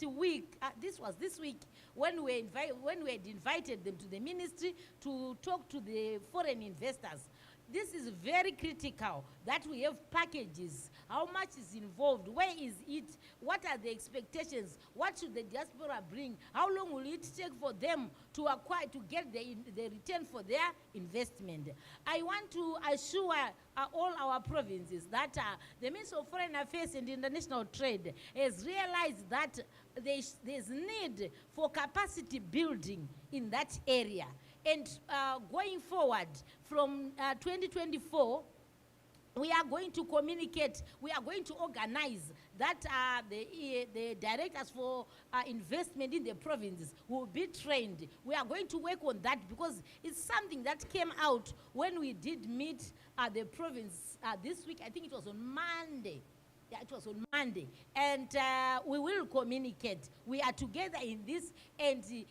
week, this was this week, when we had invited them to the ministry to talk to the foreign investors. This is very critical that we have packages. How much is involved? Where is it? What are the expectations? What should the diaspora bring? How long will it take for them to acquire, to get the return for their investment? I want to assure all our provinces that the Ministry of Foreign Affairs and International Trade has realized that there's need for capacity building in that area. And going forward from 2024, we are going to communicate, we are going to organize that the directors for investment in the provinces will be trained. We are going to work on that because it's something that came out when we did meet the province this week. I think it was on Monday. Yeah, it was on Monday. And we will communicate. We are together in this, and the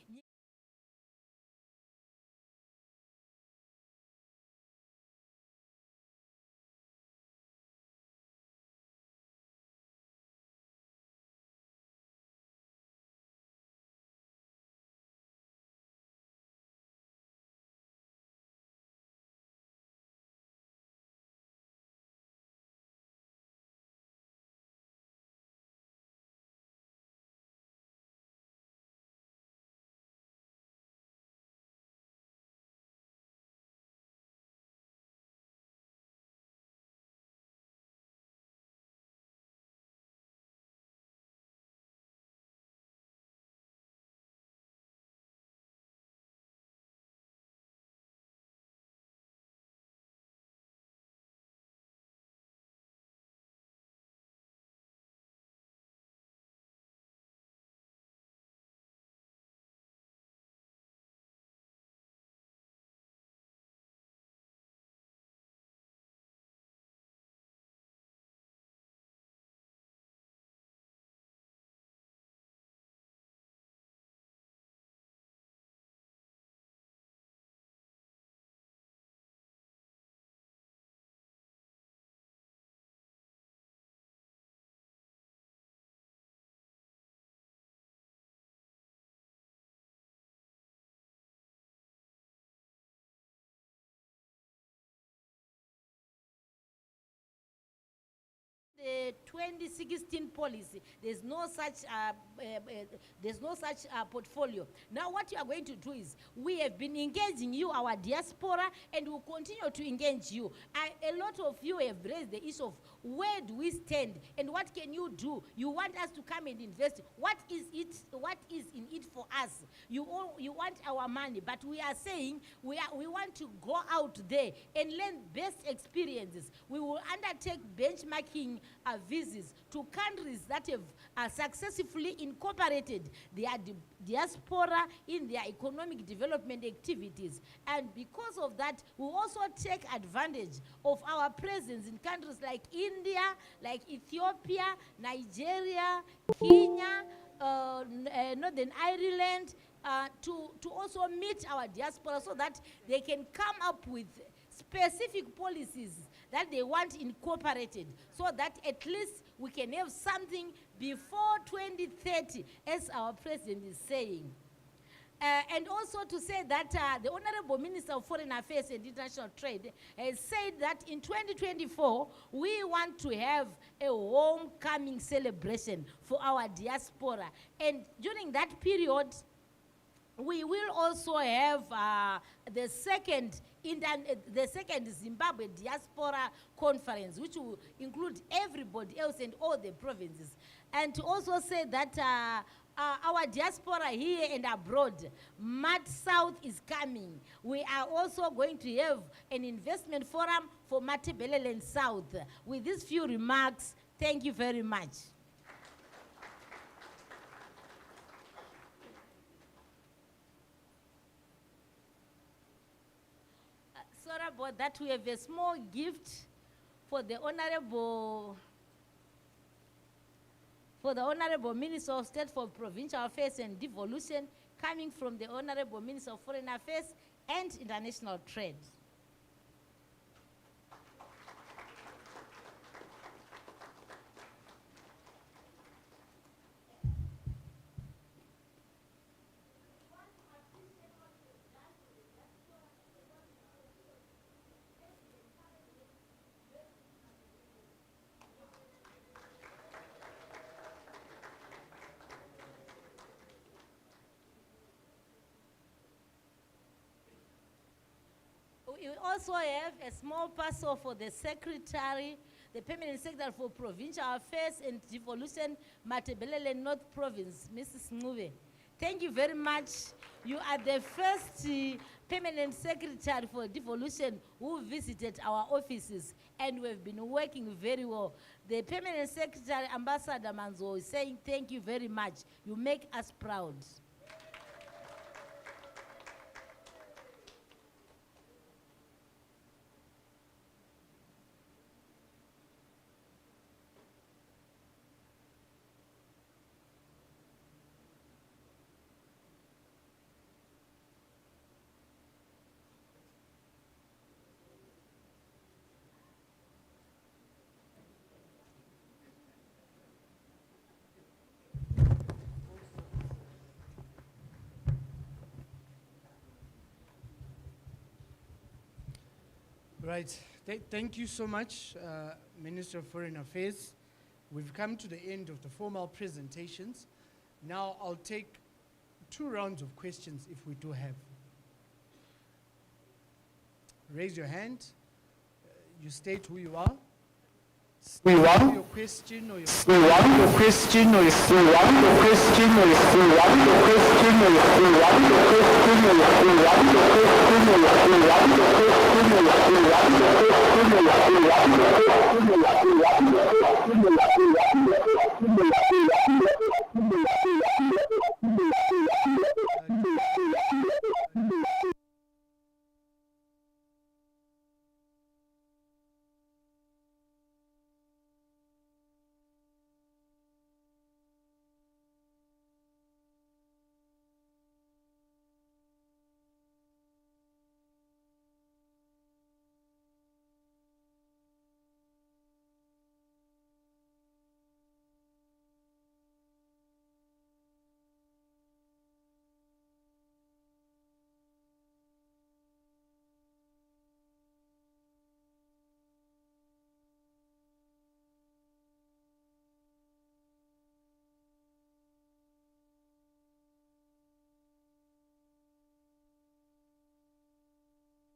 2016 policy, there's no such portfolio. Now what you are going to do is, we have been engaging you, our diaspora, and we'll continue to engage you. A lot of you have raised the issue of where do we stand and what can you do? You want us to come and invest. What is it? What is in it for us? You want our money, but we are saying we want to go out there and learn best experiences. We will undertake benchmarking visits to countries that have successfully incorporated their diaspora in their economic development activities. And because of that, we also take advantage of our presence in countries like India, like Ethiopia, Nigeria, Kenya, Northern Ireland, to also meet our diaspora so that they can come up with specific policies that they want incorporated, so that at least we can have something before 2030, as our president is saying. And also to say that the Honorable Minister of Foreign Affairs and International Trade has said that in 2024, we want to have a homecoming celebration for our diaspora. And during that period, we will also have the second Zimbabwe Diaspora Conference, which will include everybody else and all the provinces. And to also say that our diaspora here and abroad, MAT South is coming. We are also going to have an investment forum for MATABELELAND South. With these few remarks, thank you very much. Sorry about that. We have a small gift for the Honorable Minister of State for Provincial Affairs and Devolution, coming from the Honorable Minister of Foreign Affairs and International Trade. also have a small parcel for the secretary, the permanent secretary for Provincial Affairs and Devolution, MATABELELAND North Province, Mrs. Ngube. Thank you very much. You are the first permanent secretary for devolution who visited our offices, and we've been working very well. The permanent secretary, Ambassador Manzo, is saying thank you very much. You make us proud. Right. Thank you so much, Minister of Foreign Affairs. We've come to the end of the formal presentations. Now I'll take 2 rounds of questions if we do have. Raise your hand. You state who you are. We want your question or your We want your question or your We want your question or your We want your question or your We want your question or your We want your question or your We want your question or your We want your question or your We want your question or your We want your question or your We want your question or your